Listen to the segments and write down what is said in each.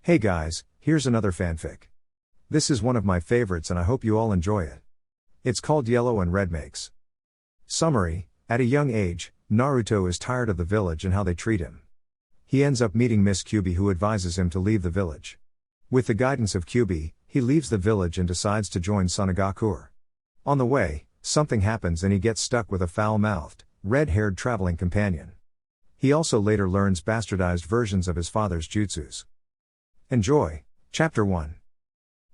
Hey guys, here's another fanfic. This is one of my favorites and I hope you all enjoy it. It's called Yellow and Red Makes. Summary: at a young age, Naruto is tired of the village and how they treat him. He ends up meeting Miss Kyuubi, who advises him to leave the village. With the guidance of Kyuubi, he leaves the village and decides to join Sunagakure. On the way, something happens and he gets stuck with a foul-mouthed, red-haired traveling companion. He also later learns bastardized versions of his father's jutsus. Enjoy. Chapter 1.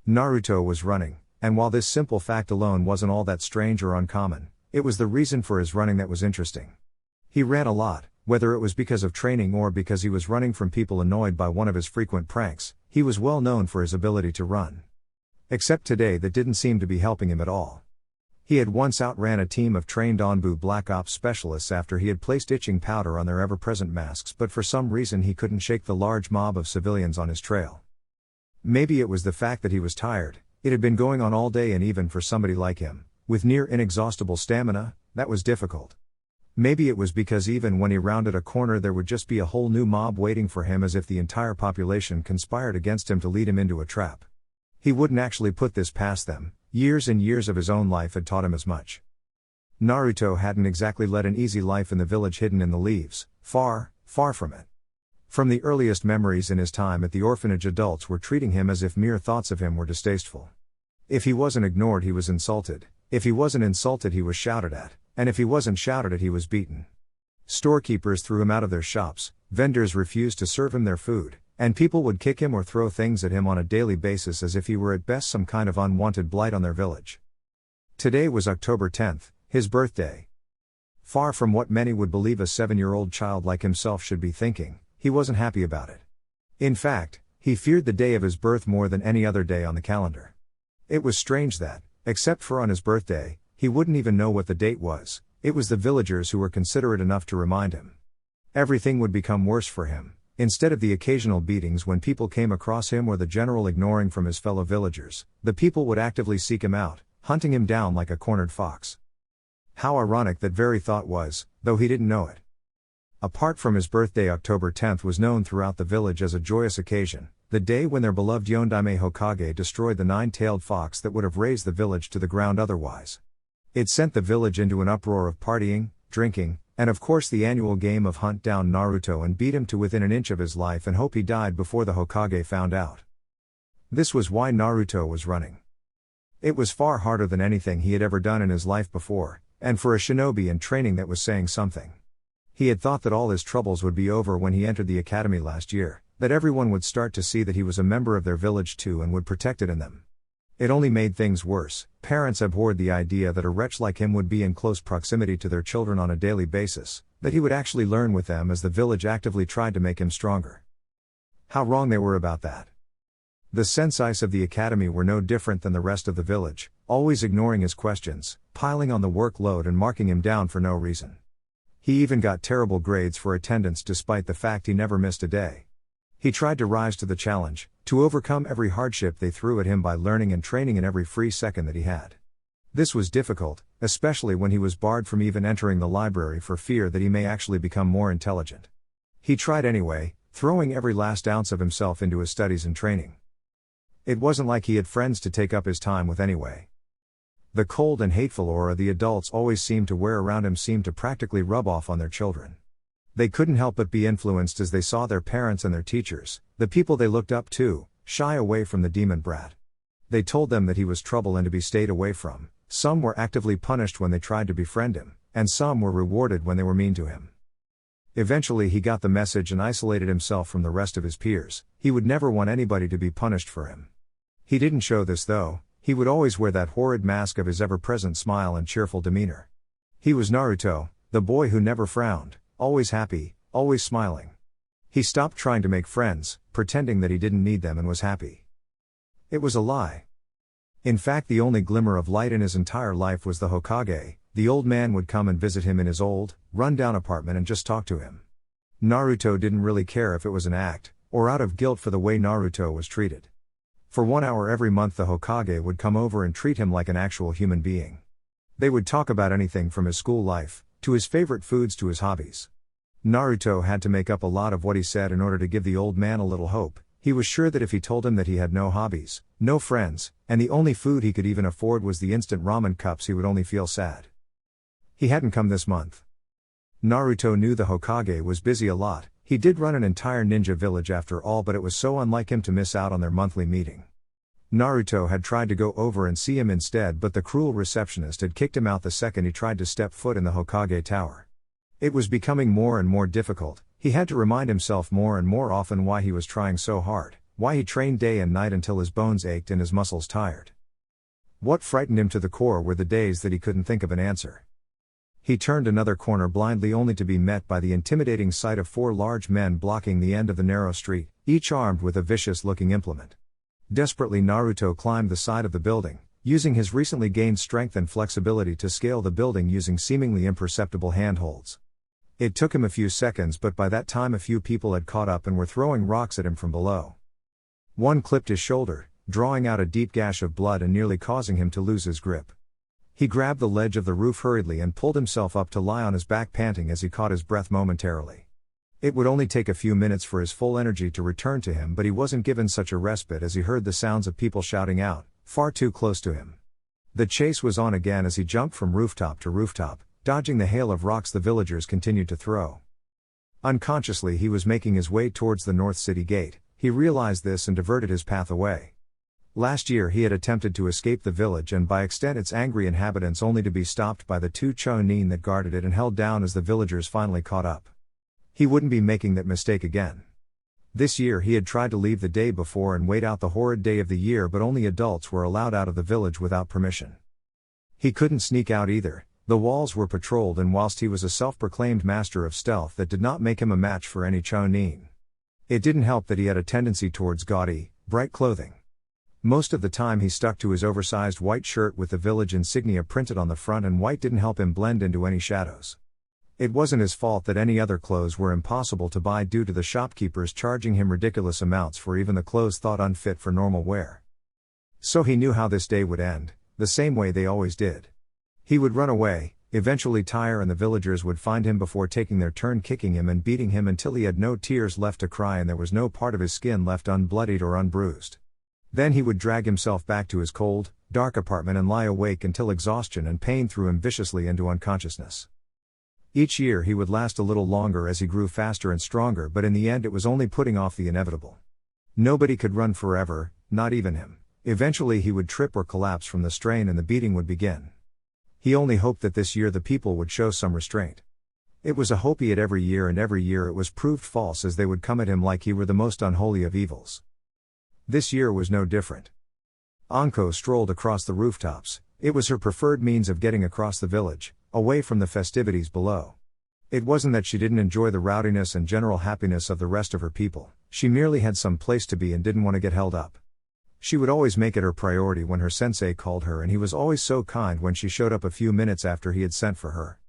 Naruto was running, and while this simple fact alone wasn't all that strange or uncommon, it was the reason for his running that was interesting. He ran a lot, whether it was because of training or because he was running from people annoyed by one of his frequent pranks. He was well known for his ability to run. Except today, that didn't seem to be helping him at all. He had once outran a team of trained Onbu Black Ops specialists after he had placed itching powder on their ever-present masks, but for some reason he couldn't shake the large mob of civilians on his trail. Maybe it was the fact that he was tired. It had been going on all day, and even for somebody like him, with near inexhaustible stamina, that was difficult. Maybe it was because even when he rounded a corner there would just be a whole new mob waiting for him, as if the entire population conspired against him to lead him into a trap. He wouldn't actually put this past them. Years and years of his own life had taught him as much. Naruto hadn't exactly led an easy life in the village hidden in the leaves, far, far from it. From the earliest memories in his time at the orphanage, adults were treating him as if mere thoughts of him were distasteful. If he wasn't ignored, he was insulted. If he wasn't insulted, he was shouted at. And if he wasn't shouted at, he was beaten. Storekeepers threw him out of their shops, vendors refused to serve him their food, and people would kick him or throw things at him on a daily basis as if he were at best some kind of unwanted blight on their village. Today was October 10th, his birthday. Far from what many would believe a 7-year-old child like himself should be thinking, he wasn't happy about it. In fact, he feared the day of his birth more than any other day on the calendar. It was strange that, except for on his birthday, he wouldn't even know what the date was. It was the villagers who were considerate enough to remind him. Everything would become worse for him. Instead of the occasional beatings when people came across him or the general ignoring from his fellow villagers, the people would actively seek him out, hunting him down like a cornered fox. How ironic that very thought was, though he didn't know it. Apart from his birthday, October 10th was known throughout the village as a joyous occasion, the day when their beloved Yondaime Hokage destroyed the 9-tailed fox that would have razed the village to the ground otherwise. It sent the village into an uproar of partying, drinking, and of course the annual game of hunt down Naruto and beat him to within an inch of his life and hope he died before the Hokage found out. This was why Naruto was running. It was far harder than anything he had ever done in his life before, and for a shinobi in training that was saying something. He had thought that all his troubles would be over when he entered the academy last year, that everyone would start to see that he was a member of their village too and would protect it in them. It only made things worse. Parents abhorred the idea that a wretch like him would be in close proximity to their children on a daily basis, that he would actually learn with them as the village actively tried to make him stronger. How wrong they were about that. The senseis of the academy were no different than the rest of the village, always ignoring his questions, piling on the workload and marking him down for no reason. He even got terrible grades for attendance despite the fact he never missed a day. He tried to rise to the challenge, to overcome every hardship they threw at him by learning and training in every free second that he had. This was difficult, especially when he was barred from even entering the library for fear that he may actually become more intelligent. He tried anyway, throwing every last ounce of himself into his studies and training. It wasn't like he had friends to take up his time with anyway. The cold and hateful aura the adults always seemed to wear around him seemed to practically rub off on their children. They couldn't help but be influenced as they saw their parents and their teachers, the people they looked up to, shy away from the demon brat. They told them that he was trouble and to be stayed away from. Some were actively punished when they tried to befriend him, and some were rewarded when they were mean to him. Eventually he got the message and isolated himself from the rest of his peers. He would never want anybody to be punished for him. He didn't show this though. He would always wear that horrid mask of his ever-present smile and cheerful demeanor. He was Naruto, the boy who never frowned, always happy, always smiling. He stopped trying to make friends, pretending that he didn't need them and was happy. It was a lie. In fact, the only glimmer of light in his entire life was the Hokage. The old man would come and visit him in his old, run-down apartment and just talk to him. Naruto didn't really care if it was an act, or out of guilt for the way Naruto was treated. For 1 hour every month the Hokage would come over and treat him like an actual human being. They would talk about anything from his school life, to his favorite foods to his hobbies. Naruto had to make up a lot of what he said in order to give the old man a little hope. He was sure that if he told him that he had no hobbies, no friends, and the only food he could even afford was the instant ramen cups, he would only feel sad. He hadn't come this month. Naruto knew the Hokage was busy a lot. He did run an entire ninja village after all, but it was so unlike him to miss out on their monthly meeting. Naruto had tried to go over and see him instead, but the cruel receptionist had kicked him out the second he tried to step foot in the Hokage tower. It was becoming more and more difficult. He had to remind himself more and more often why he was trying so hard, why he trained day and night until his bones ached and his muscles tired. What frightened him to the core were the days that he couldn't think of an answer. He turned another corner blindly only to be met by the intimidating sight of 4 large men blocking the end of the narrow street, each armed with a vicious-looking implement. Desperately, Naruto climbed the side of the building, using his recently gained strength and flexibility to scale the building using seemingly imperceptible handholds. It took him a few seconds, but by that time a few people had caught up and were throwing rocks at him from below. One clipped his shoulder, drawing out a deep gash of blood and nearly causing him to lose his grip. He grabbed the ledge of the roof hurriedly and pulled himself up to lie on his back, panting as he caught his breath momentarily. It would only take a few minutes for his full energy to return to him, but he wasn't given such a respite as he heard the sounds of people shouting out, far too close to him. The chase was on again as he jumped from rooftop to rooftop, dodging the hail of rocks the villagers continued to throw. Unconsciously, he was making his way towards the North City Gate. He realized this and diverted his path away. Last year he had attempted to escape the village and by extent its angry inhabitants, only to be stopped by the 2 Chunin that guarded it and held down as the villagers finally caught up. He wouldn't be making that mistake again. This year he had tried to leave the day before and wait out the horrid day of the year, but only adults were allowed out of the village without permission. He couldn't sneak out either. The walls were patrolled, and whilst he was a self-proclaimed master of stealth, that did not make him a match for any Chunin. It didn't help that he had a tendency towards gaudy, bright clothing. Most of the time he stuck to his oversized white shirt with the village insignia printed on the front, and white didn't help him blend into any shadows. It wasn't his fault that any other clothes were impossible to buy due to the shopkeepers charging him ridiculous amounts for even the clothes thought unfit for normal wear. So he knew how this day would end, the same way they always did. He would run away, eventually tire, and the villagers would find him before taking their turn kicking him and beating him until he had no tears left to cry and there was no part of his skin left unbloodied or unbruised. Then he would drag himself back to his cold, dark apartment and lie awake until exhaustion and pain threw him viciously into unconsciousness. Each year he would last a little longer as he grew faster and stronger, but in the end it was only putting off the inevitable. Nobody could run forever, not even him. Eventually he would trip or collapse from the strain and the beating would begin. He only hoped that this year the people would show some restraint. It was a hope he had every year, and every year it was proved false as they would come at him like he were the most unholy of evils. This year was no different. Anko strolled across the rooftops. It was her preferred means of getting across the village, away from the festivities below. It wasn't that she didn't enjoy the rowdiness and general happiness of the rest of her people, she merely had some place to be and didn't want to get held up. She would always make it her priority when her sensei called her, and he was always so kind when she showed up a few minutes after he had sent for her.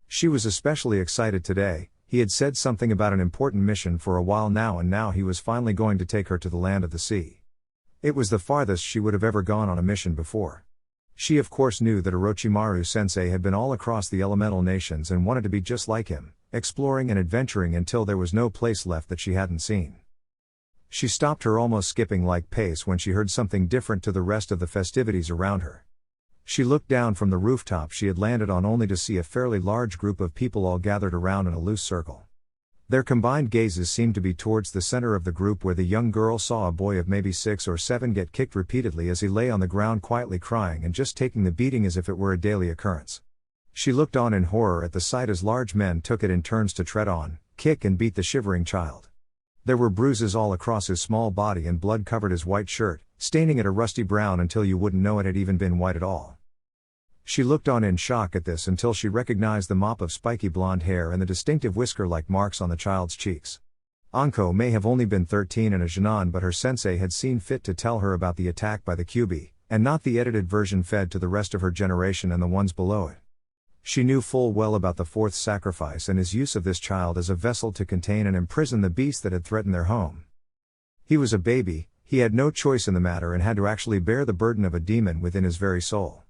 She was especially excited today. He had said something about an important mission for a while now, and now he was finally going to take her to the land of the sea. It was the farthest she would have ever gone on a mission before. She of course knew that Orochimaru sensei had been all across the elemental nations and wanted to be just like him, exploring and adventuring until there was no place left that she hadn't seen. She stopped her almost skipping-like pace when she heard something different to the rest of the festivities around her. She looked down from the rooftop she had landed on only to see a fairly large group of people all gathered around in a loose circle. Their combined gazes seemed to be towards the center of the group, where the young girl saw a boy of maybe 6 or 7 get kicked repeatedly as he lay on the ground quietly crying and just taking the beating as if it were a daily occurrence. She looked on in horror at the sight as large men took it in turns to tread on, kick and beat the shivering child. There were bruises all across his small body and blood covered his white shirt, staining it a rusty brown until you wouldn't know it had even been white at all. She looked on in shock at this until she recognized the mop of spiky blonde hair and the distinctive whisker-like marks on the child's cheeks. Anko may have only been 13 and a Jinan, but her sensei had seen fit to tell her about the attack by the Kyuubi, and not the edited version fed to the rest of her generation and the ones below it. She knew full well about the fourth sacrifice and his use of this child as a vessel to contain and imprison the beast that had threatened their home. He was a baby, he had no choice in the matter and had to actually bear the burden of a demon within his very soul.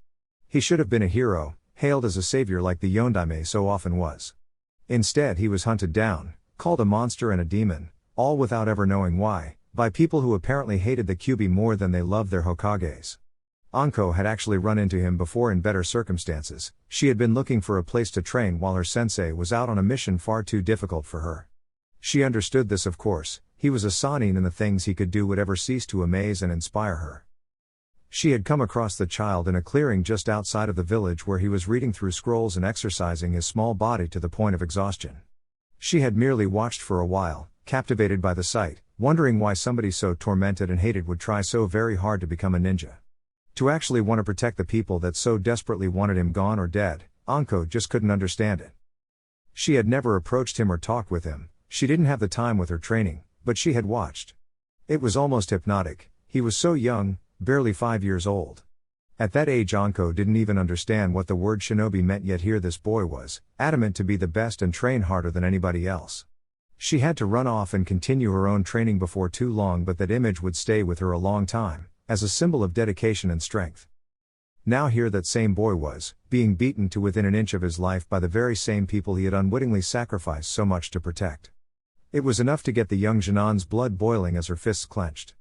He should have been a hero, hailed as a savior like the Yondaime so often was. Instead he was hunted down, called a monster and a demon, all without ever knowing why, by people who apparently hated the Kyuubi more than they loved their Hokages. Anko had actually run into him before in better circumstances. She had been looking for a place to train while her sensei was out on a mission far too difficult for her. She understood this, of course. He was a Sanin, and the things he could do would ever cease to amaze and inspire her. She had come across the child in a clearing just outside of the village where he was reading through scrolls and exercising his small body to the point of exhaustion. She had merely watched for a while, captivated by the sight, wondering why somebody so tormented and hated would try so very hard to become a ninja. To actually want to protect the people that so desperately wanted him gone or dead, Anko just couldn't understand it. She had never approached him or talked with him. She didn't have the time with her training, but she had watched. It was almost hypnotic. He was so young, barely 5 years old. At that age Anko didn't even understand what the word shinobi meant, yet here this boy was, adamant to be the best and train harder than anybody else. She had to run off and continue her own training before too long, but that image would stay with her a long time, as a symbol of dedication and strength. Now here that same boy was, being beaten to within an inch of his life by the very same people he had unwittingly sacrificed so much to protect. It was enough to get the young Jinan's blood boiling as her fists clenched.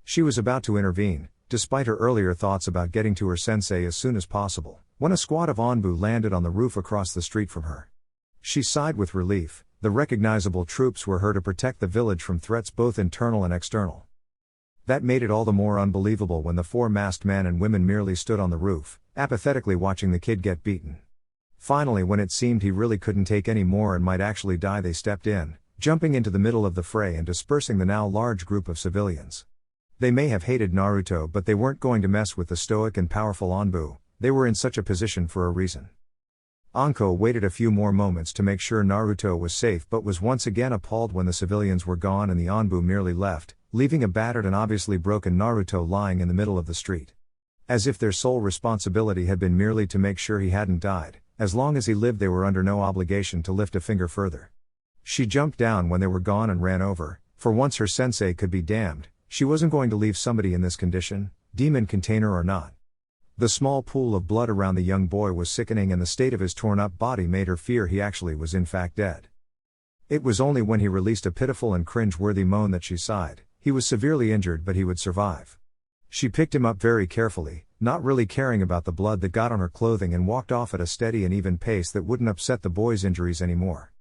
She was about to intervene, despite her earlier thoughts about getting to her sensei as soon as possible, when a squad of Onbu landed on the roof across the street from her. She sighed with relief. The recognizable troops were here to protect the village from threats both internal and external. That made it all the more unbelievable when the 4 masked men and women merely stood on the roof, apathetically watching the kid get beaten. Finally, when it seemed he really couldn't take any more and might actually die, they stepped in, jumping into the middle of the fray and dispersing the now large group of civilians. They may have hated Naruto, but they weren't going to mess with the stoic and powerful Onbu. They were in such a position for a reason. Anko waited a few more moments to make sure Naruto was safe, but was once again appalled when the civilians were gone and the Onbu merely left, leaving a battered and obviously broken Naruto lying in the middle of the street. As if their sole responsibility had been merely to make sure he hadn't died. As long as he lived, they were under no obligation to lift a finger further. She jumped down when they were gone and ran over. For once her sensei could be damned, she wasn't going to leave somebody in this condition, demon container or not. The small pool of blood around the young boy was sickening, and the state of his torn-up body made her fear he actually was in fact dead. It was only when he released a pitiful and cringe-worthy moan that she sighed. He was severely injured, but he would survive. She picked him up very carefully, not really caring about the blood that got on her clothing, and walked off at a steady and even pace that wouldn't upset the boy's injuries anymore.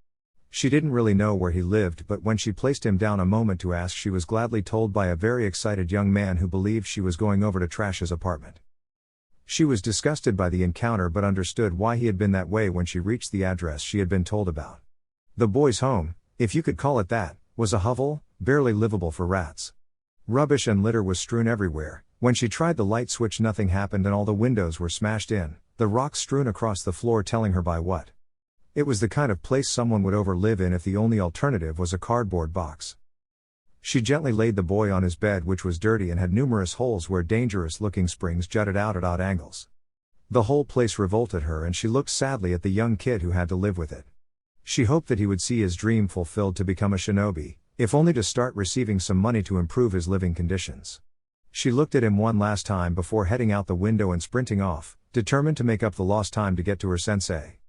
She didn't really know where he lived, but when she placed him down a moment to ask, she was gladly told by a very excited young man who believed she was going over to trash his apartment. She was disgusted by the encounter but understood why he had been that way when she reached the address she had been told about. The boy's home, if you could call it that, was a hovel, barely livable for rats. Rubbish and litter was strewn everywhere. When she tried the light switch, nothing happened and all the windows were smashed in, the rocks strewn across the floor telling her by what. It was the kind of place someone would overlive in if the only alternative was a cardboard box. She gently laid the boy on his bed, which was dirty and had numerous holes where dangerous-looking springs jutted out at odd angles. The whole place revolted her, and she looked sadly at the young kid who had to live with it. She hoped that he would see his dream fulfilled to become a shinobi, if only to start receiving some money to improve his living conditions. She looked at him one last time before heading out the window and sprinting off, determined to make up the lost time to get to her sensei.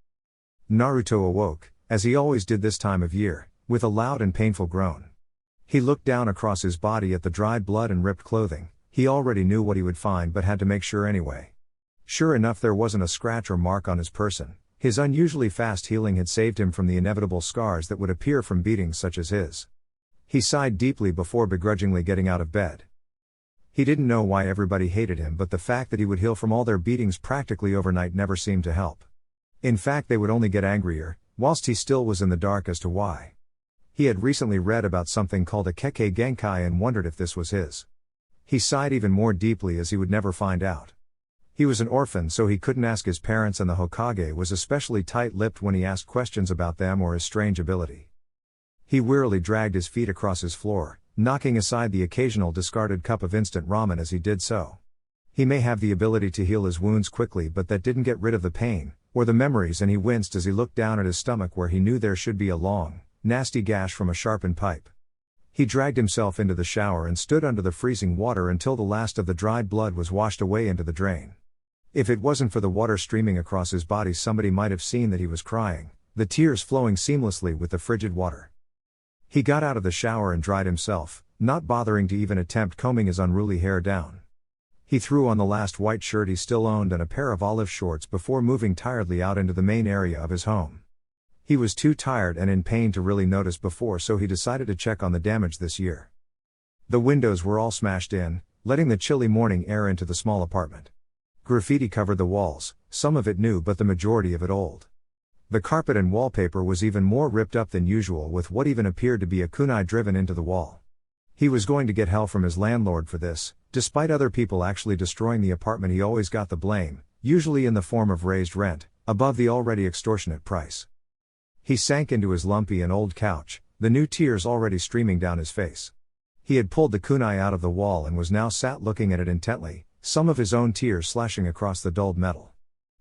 Naruto awoke, as he always did this time of year, with a loud and painful groan. He looked down across his body at the dried blood and ripped clothing. He already knew what he would find but had to make sure anyway. Sure enough, there wasn't a scratch or mark on his person. His unusually fast healing had saved him from the inevitable scars that would appear from beatings such as his. He sighed deeply before begrudgingly getting out of bed. He didn't know why everybody hated him, but the fact that he would heal from all their beatings practically overnight never seemed to help. In fact, they would only get angrier, whilst he still was in the dark as to why. He had recently read about something called a Kekkei Genkai and wondered if this was his. He sighed even more deeply as he would never find out. He was an orphan, so he couldn't ask his parents, and the Hokage was especially tight-lipped when he asked questions about them or his strange ability. He wearily dragged his feet across his floor, knocking aside the occasional discarded cup of instant ramen as he did so. He may have the ability to heal his wounds quickly, but that didn't get rid of the pain, or the memories, and he winced as he looked down at his stomach where he knew there should be a long, nasty gash from a sharpened pipe. He dragged himself into the shower and stood under the freezing water until the last of the dried blood was washed away into the drain. If it wasn't for the water streaming across his body, somebody might have seen that he was crying, the tears flowing seamlessly with the frigid water. He got out of the shower and dried himself, not bothering to even attempt combing his unruly hair down. He threw on the last white shirt he still owned and a pair of olive shorts before moving tiredly out into the main area of his home. He was too tired and in pain to really notice before, so he decided to check on the damage this year. The windows were all smashed in, letting the chilly morning air into the small apartment. Graffiti covered the walls, some of it new but the majority of it old. The carpet and wallpaper was even more ripped up than usual, with what even appeared to be a kunai driven into the wall. He was going to get hell from his landlord for this. Despite other people actually destroying the apartment, he always got the blame, usually in the form of raised rent, above the already extortionate price. He sank into his lumpy and old couch, the new tears already streaming down his face. He had pulled the kunai out of the wall and was now sat looking at it intently, some of his own tears slashing across the dulled metal.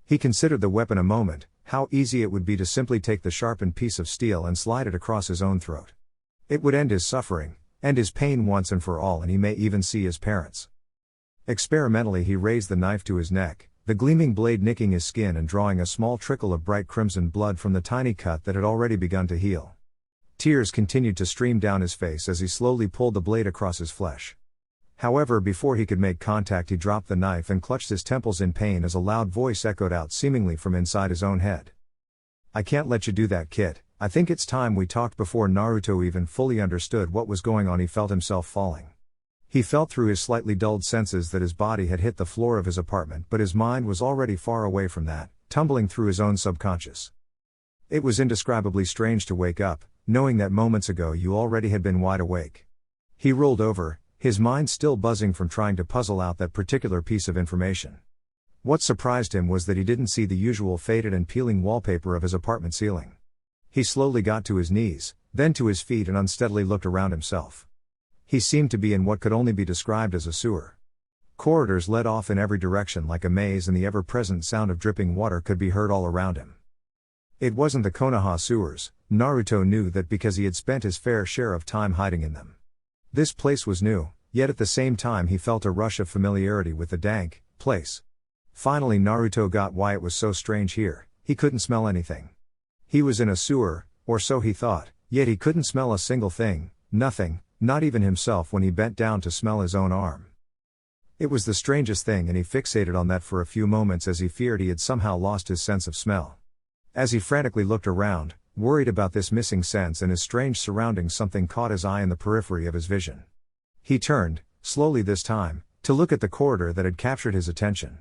He considered the weapon a moment, how easy it would be to simply take the sharpened piece of steel and slide it across his own throat. It would end his suffering, end his pain once and for all, and he may even see his parents. Experimentally he raised the knife to his neck, the gleaming blade nicking his skin and drawing a small trickle of bright crimson blood from the tiny cut that had already begun to heal. Tears continued to stream down his face as he slowly pulled the blade across his flesh. However, before he could make contact, he dropped the knife and clutched his temples in pain as a loud voice echoed out seemingly from inside his own head. "I can't let you do that, kid. I think it's time we talked." Before Naruto even fully understood what was going on, he felt himself falling. He felt through his slightly dulled senses that his body had hit the floor of his apartment, but his mind was already far away from that, tumbling through his own subconscious. It was indescribably strange to wake up, knowing that moments ago you already had been wide awake. He rolled over, his mind still buzzing from trying to puzzle out that particular piece of information. What surprised him was that he didn't see the usual faded and peeling wallpaper of his apartment ceiling. He slowly got to his knees, then to his feet, and unsteadily looked around himself. He seemed to be in what could only be described as a sewer. Corridors led off in every direction like a maze, and the ever-present sound of dripping water could be heard all around him. It wasn't the Konoha sewers. Naruto knew that because he had spent his fair share of time hiding in them. This place was new, yet at the same time he felt a rush of familiarity with the dank place. Finally Naruto got why it was so strange here. He couldn't smell anything. He was in a sewer, or so he thought, yet he couldn't smell a single thing, nothing, not even himself when he bent down to smell his own arm. It was the strangest thing, and he fixated on that for a few moments as he feared he had somehow lost his sense of smell. As he frantically looked around, worried about this missing sense and his strange surroundings, something caught his eye in the periphery of his vision. He turned, slowly this time, to look at the corridor that had captured his attention.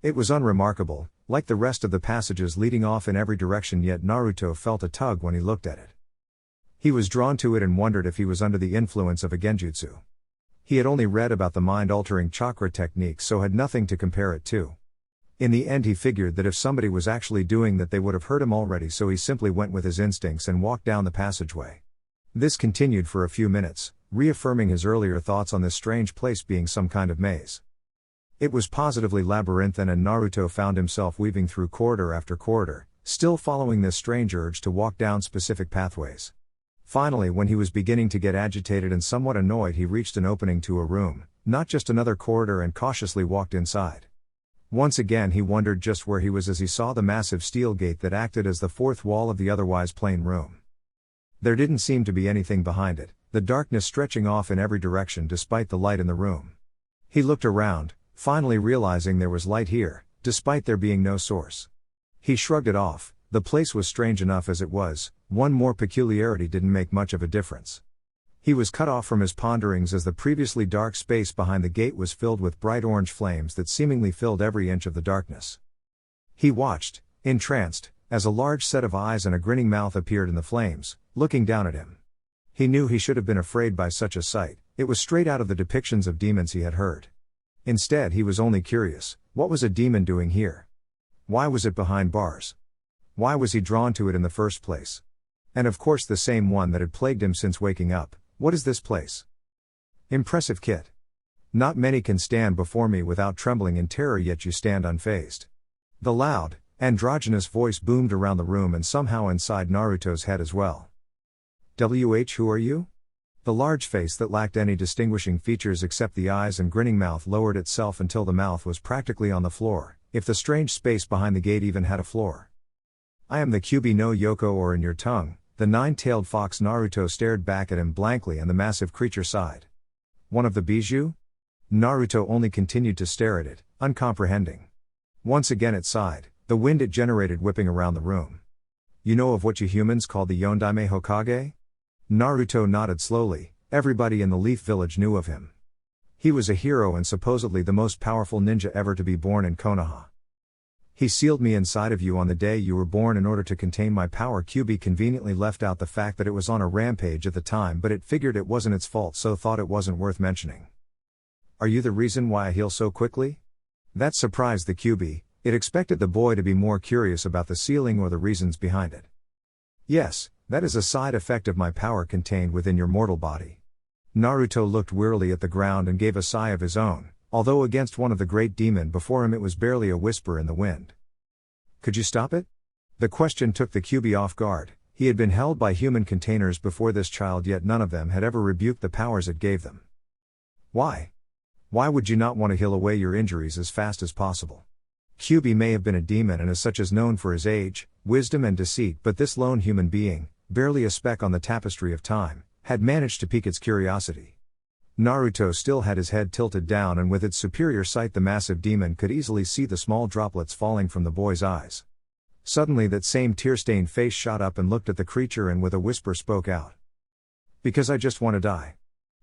It was unremarkable, like the rest of the passages leading off in every direction, yet Naruto felt a tug when he looked at it. He was drawn to it and wondered if he was under the influence of a genjutsu. He had only read about the mind-altering chakra techniques, so had nothing to compare it to. In the end he figured that if somebody was actually doing that they would have heard him already, so he simply went with his instincts and walked down the passageway. This continued for a few minutes, reaffirming his earlier thoughts on this strange place being some kind of maze. It was positively labyrinthine, and Naruto found himself weaving through corridor after corridor, still following this strange urge to walk down specific pathways. Finally, when he was beginning to get agitated and somewhat annoyed, he reached an opening to a room, not just another corridor, and cautiously walked inside. Once again he wondered just where he was as he saw the massive steel gate that acted as the fourth wall of the otherwise plain room. There didn't seem to be anything behind it, the darkness stretching off in every direction despite the light in the room. He looked around, finally realizing there was light here, despite there being no source. He shrugged it off. The place was strange enough as it was, one more peculiarity didn't make much of a difference. He was cut off from his ponderings as the previously dark space behind the gate was filled with bright orange flames that seemingly filled every inch of the darkness. He watched, entranced, as a large set of eyes and a grinning mouth appeared in the flames, looking down at him. He knew he should have been afraid by such a sight. It was straight out of the depictions of demons he had heard. Instead he was only curious, what was a demon doing here? Why was it behind bars? Why was he drawn to it in the first place? And of course the same one that had plagued him since waking up. What is this place? Impressive, kid. Not many can stand before me without trembling in terror, yet you stand unfazed. The loud, androgynous voice boomed around the room and somehow inside Naruto's head as well. Who are you? The large face that lacked any distinguishing features except the eyes and grinning mouth lowered itself until the mouth was practically on the floor, if the strange space behind the gate even had a floor. I am the Kyuubi no Yoko, or in your tongue, the nine-tailed fox. Naruto stared back at him blankly and the massive creature sighed. One of the bijou? Naruto only continued to stare at it, uncomprehending. Once again it sighed, the wind it generated whipping around the room. You know of what you humans call the Yondaime Hokage? Naruto nodded slowly. Everybody in the Leaf Village knew of him. He was a hero and supposedly the most powerful ninja ever to be born in Konoha. He sealed me inside of you on the day you were born in order to contain my power. Kyuubi conveniently left out the fact that it was on a rampage at the time, but it figured it wasn't its fault, so thought it wasn't worth mentioning. Are you the reason why I heal so quickly? That surprised the Kyuubi. It expected the boy to be more curious about the sealing or the reasons behind it. Yes, that is a side effect of my power contained within your mortal body. Naruto looked wearily at the ground and gave a sigh of his own. Although against one of the great demon before him it was barely a whisper in the wind. Could you stop it? The question took the Kyuubi off guard. He had been held by human containers before this child, yet none of them had ever rebuked the powers it gave them. Why? Why would you not want to heal away your injuries as fast as possible? Kyuubi may have been a demon and as such is known for his age, wisdom and deceit, but this lone human being, barely a speck on the tapestry of time, had managed to pique its curiosity. Naruto still had his head tilted down, and with its superior sight the massive demon could easily see the small droplets falling from the boy's eyes. Suddenly that same tear-stained face shot up and looked at the creature and with a whisper spoke out. Because I just want to die.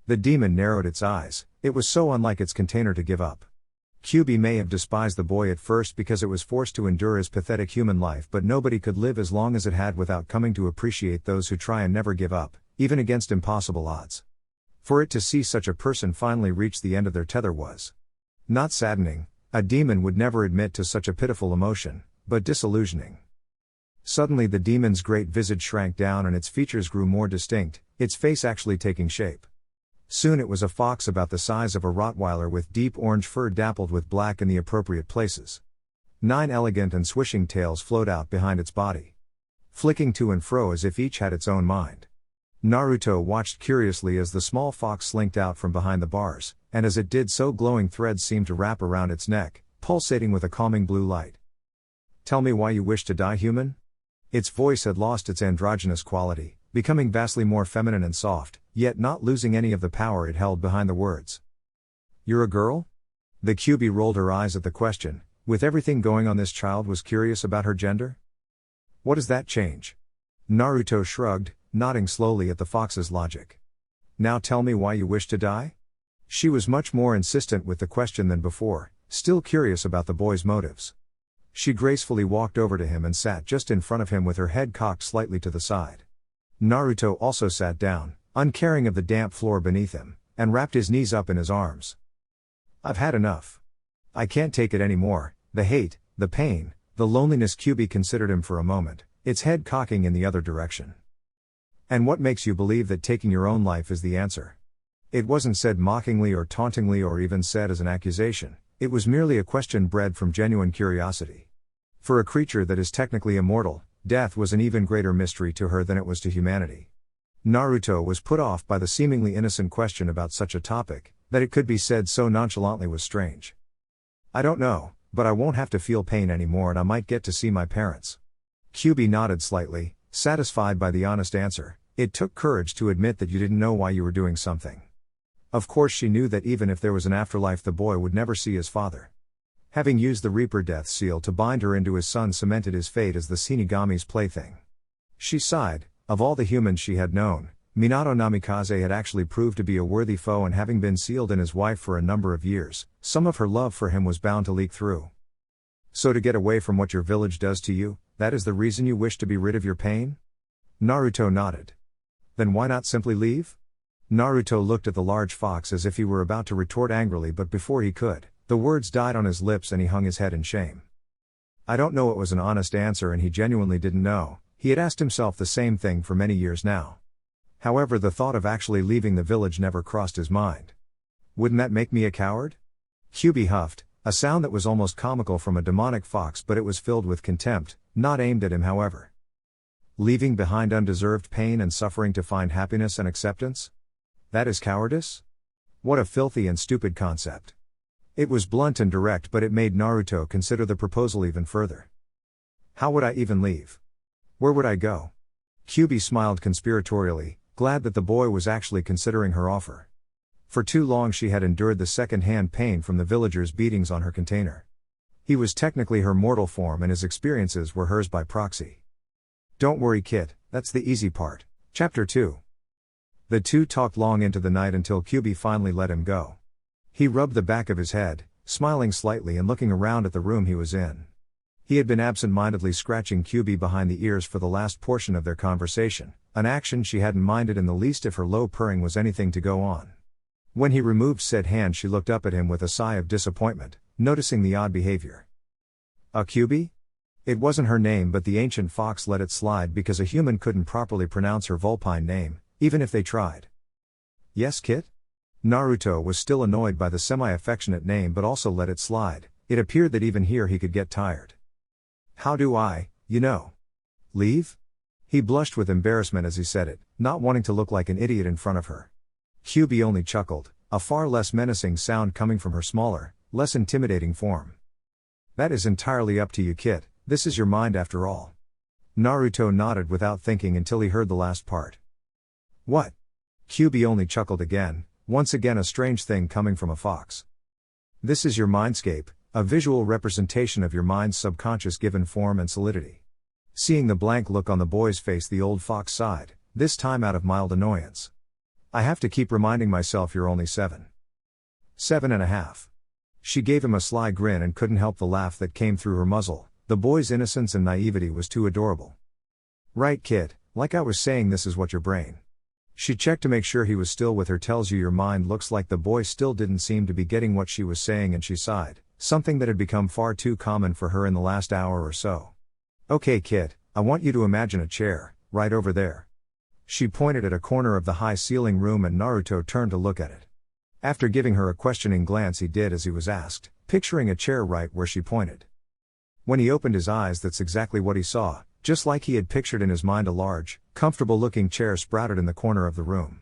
The demon narrowed its eyes. It was so unlike its container to give up. Kyuubi may have despised the boy at first because it was forced to endure his pathetic human life, but nobody could live as long as it had without coming to appreciate those who try and never give up, even against impossible odds. For it to see such a person finally reach the end of their tether was not saddening. A demon would never admit to such a pitiful emotion, but disillusioning. Suddenly the demon's great visage shrank down and its features grew more distinct, its face actually taking shape. Soon it was a fox about the size of a Rottweiler with deep orange fur dappled with black in the appropriate places. 9 elegant and swishing tails flowed out behind its body, flicking to and fro as if each had its own mind. Naruto watched curiously as the small fox slinked out from behind the bars, and as it did so glowing threads seemed to wrap around its neck, pulsating with a calming blue light. Tell me why you wish to die, human? Its voice had lost its androgynous quality, becoming vastly more feminine and soft, yet not losing any of the power it held behind the words. You're a girl? The Kyuubi rolled her eyes at the question. With everything going on, this child was curious about her gender? What does that change? Naruto shrugged, nodding slowly at the fox's logic. Now tell me why you wish to die? She was much more insistent with the question than before, still curious about the boy's motives. She gracefully walked over to him and sat just in front of him with her head cocked slightly to the side. Naruto also sat down, uncaring of the damp floor beneath him, and wrapped his knees up in his arms. I've had enough. I can't take it anymore, the hate, the pain, the loneliness. Kyuubi considered him for a moment, its head cocking in the other direction. And what makes you believe that taking your own life is the answer? It wasn't said mockingly or tauntingly or even said as an accusation, it was merely a question bred from genuine curiosity. For a creature that is technically immortal, death was an even greater mystery to her than it was to humanity. Naruto was put off by the seemingly innocent question about such a topic, that it could be said so nonchalantly was strange. I don't know, but I won't have to feel pain anymore and I might get to see my parents. Kyuubi nodded slightly, satisfied by the honest answer. It took courage to admit that you didn't know why you were doing something. Of course she knew that even if there was an afterlife the boy would never see his father. Having used the Reaper death seal to bind her into his son cemented his fate as the Shinigami's plaything. She sighed. Of all the humans she had known, Minato Namikaze had actually proved to be a worthy foe, and having been sealed in his wife for a number of years, some of her love for him was bound to leak through. So to get away from what your village does to you, that is the reason you wish to be rid of your pain? Naruto nodded. Then why not simply leave? Naruto looked at the large fox as if he were about to retort angrily, but before he could, the words died on his lips and he hung his head in shame. I don't know. It was an honest answer and he genuinely didn't know. He had asked himself the same thing for many years now. However, the thought of actually leaving the village never crossed his mind. Wouldn't that make me a coward? Kyuubi huffed, a sound that was almost comical from a demonic fox, but it was filled with contempt, not aimed at him however. Leaving behind undeserved pain and suffering to find happiness and acceptance? That is cowardice? What a filthy and stupid concept. It was blunt and direct, but it made Naruto consider the proposal even further. How would I even leave? Where would I go? Kyuubi smiled conspiratorially, glad that the boy was actually considering her offer. For too long she had endured the second-hand pain from the villagers' beatings on her container. He was technically her mortal form and his experiences were hers by proxy. Don't worry Kit, that's the easy part. Chapter 2. The two talked long into the night until Kyuubi finally let him go. He rubbed the back of his head, smiling slightly and looking around at the room he was in. He had been absent-mindedly scratching Kyuubi behind the ears for the last portion of their conversation, an action she hadn't minded in the least if her low purring was anything to go on. When he removed said hand she looked up at him with a sigh of disappointment, noticing the odd behavior. Kyuubi? It wasn't her name but the ancient fox let it slide because a human couldn't properly pronounce her vulpine name, even if they tried. Yes Kit? Naruto was still annoyed by the semi-affectionate name but also let it slide. It appeared that even here he could get tired. How do I, leave? He blushed with embarrassment as he said it, not wanting to look like an idiot in front of her. Kyuubi only chuckled, a far less menacing sound coming from her smaller, less intimidating form. That is entirely up to you Kit, this is your mind after all. Naruto nodded without thinking until he heard the last part. What? Kyuubi only chuckled again, once again a strange thing coming from a fox. This is your mindscape, a visual representation of your mind's subconscious given form and solidity. Seeing the blank look on the boy's face the old fox sighed, this time out of mild annoyance. I have to keep reminding myself you're only 7. 7.5. She gave him a sly grin and couldn't help the laugh that came through her muzzle, the boy's innocence and naivety was too adorable. Right Kid, like I was saying this is what your brain. She checked to make sure he was still with her tells you your mind looks like the boy still didn't seem to be getting what she was saying and she sighed, something that had become far too common for her in the last hour or so. Okay Kid, I want you to imagine a chair, right over there. She pointed at a corner of the high ceiling room and Naruto turned to look at it. After giving her a questioning glance he did as he was asked, picturing a chair right where she pointed. When he opened his eyes that's exactly what he saw, just like he had pictured in his mind a large, comfortable-looking chair sprouted in the corner of the room.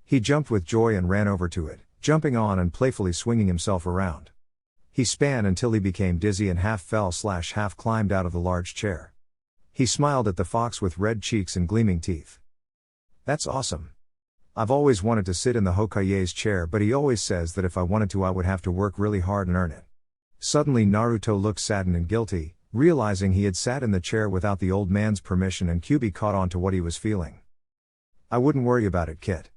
He jumped with joy and ran over to it, jumping on and playfully swinging himself around. He span until he became dizzy and half fell/half climbed out of the large chair. He smiled at the fox with red cheeks and gleaming teeth. That's awesome. I've always wanted to sit in the Hokage's chair but he always says that if I wanted to I would have to work really hard and earn it. Suddenly Naruto looked saddened and guilty, realizing he had sat in the chair without the old man's permission and Kyuubi caught on to what he was feeling. I wouldn't worry about it Kit.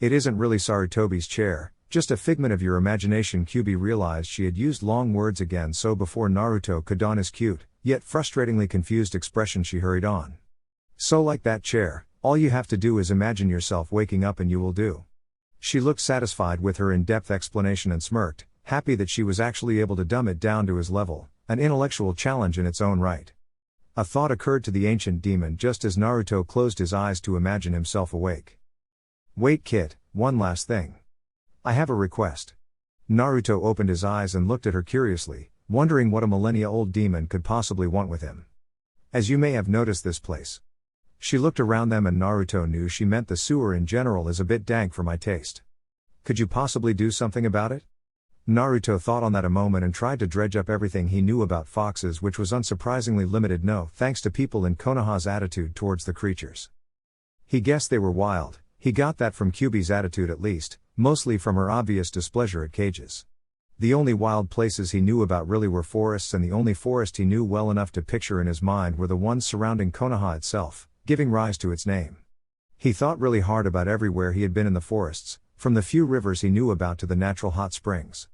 It isn't really Sarutobi's chair, just a figment of your imagination. Kyuubi realized she had used long words again so before Naruto could don his cute, yet frustratingly confused expression she hurried on. So like that chair, all you have to do is imagine yourself waking up and you will do. She looked satisfied with her in-depth explanation and smirked, happy that she was actually able to dumb it down to his level, an intellectual challenge in its own right. A thought occurred to the ancient demon just as Naruto closed his eyes to imagine himself awake. Wait Kit, one last thing. I have a request. Naruto opened his eyes and looked at her curiously, wondering what a millennia-old demon could possibly want with him. As you may have noticed this place. She looked around them and Naruto knew she meant the sewer in general is a bit dank for my taste. Could you possibly do something about it? Naruto thought on that a moment and tried to dredge up everything he knew about foxes, which was unsurprisingly limited thanks to people in Konoha's attitude towards the creatures. He guessed they were wild, he got that from Kyuubi's attitude at least, mostly from her obvious displeasure at cages. The only wild places he knew about really were forests and the only forest he knew well enough to picture in his mind were the ones surrounding Konoha itself, giving rise to its name. He thought really hard about everywhere he had been in the forests, from the few rivers he knew about to the natural hot springs.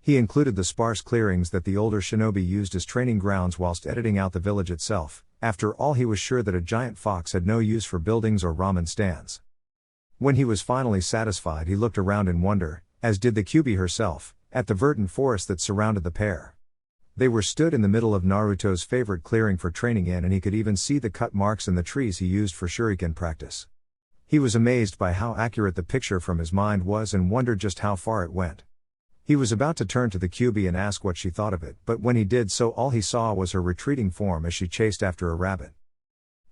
He included the sparse clearings that the older shinobi used as training grounds whilst editing out the village itself. After all, he was sure that a giant fox had no use for buildings or ramen stands. When he was finally satisfied he looked around in wonder, as did the Kyuubi herself, at the verdant forest that surrounded the pair. They were stood in the middle of Naruto's favorite clearing for training in and he could even see the cut marks in the trees he used for shuriken practice. He was amazed by how accurate the picture from his mind was and wondered just how far it went. He was about to turn to the Kyuubi and ask what she thought of it, but when he did so all he saw was her retreating form as she chased after a rabbit.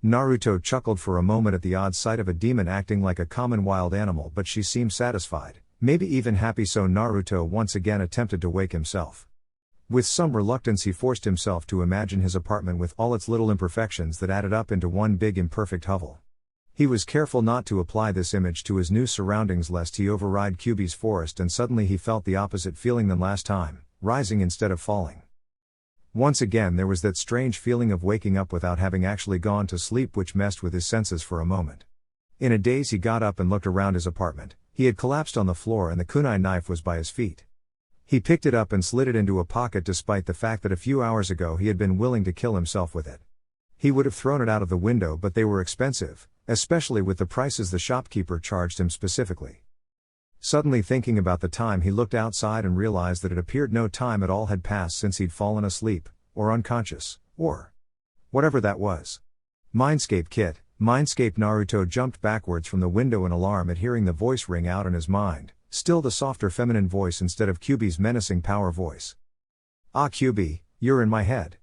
Naruto chuckled for a moment at the odd sight of a demon acting like a common wild animal, but she seemed satisfied, maybe even happy, so Naruto once again attempted to wake himself. With some reluctance he forced himself to imagine his apartment with all its little imperfections that added up into one big imperfect hovel. He was careful not to apply this image to his new surroundings lest he override Kyuubi's forest, and suddenly he felt the opposite feeling than last time, rising instead of falling. Once again there was that strange feeling of waking up without having actually gone to sleep, which messed with his senses for a moment. In a daze he got up and looked around his apartment. He had collapsed on the floor and the kunai knife was by his feet. He picked it up and slid it into a pocket despite the fact that a few hours ago he had been willing to kill himself with it. He would have thrown it out of the window, but they were expensive, especially with the prices the shopkeeper charged him specifically. Suddenly thinking about the time, he looked outside and realized that it appeared no time at all had passed since he'd fallen asleep, or unconscious, or whatever that was. Mindscape Kit, Mindscape. Naruto jumped backwards from the window in alarm at hearing the voice ring out in his mind, still the softer feminine voice instead of Kyuubi's menacing power voice. "Ah Kyuubi, you're in my head."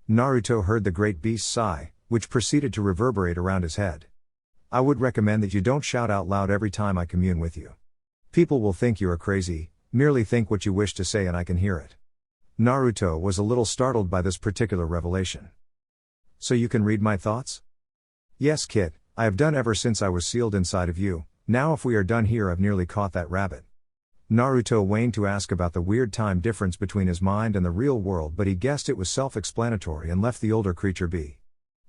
Naruto heard the great beast sigh, which proceeded to reverberate around his head. "I would recommend that you don't shout out loud every time I commune with you. People will think you are crazy, merely think what you wish to say and I can hear it." Naruto was a little startled by this particular revelation. "So you can read my thoughts?" "Yes Kit, I have done ever since I was sealed inside of you. Now if we are done here, I've nearly caught that rabbit." Naruto waned to ask about the weird time difference between his mind and the real world, but he guessed it was self-explanatory and left the older creature be.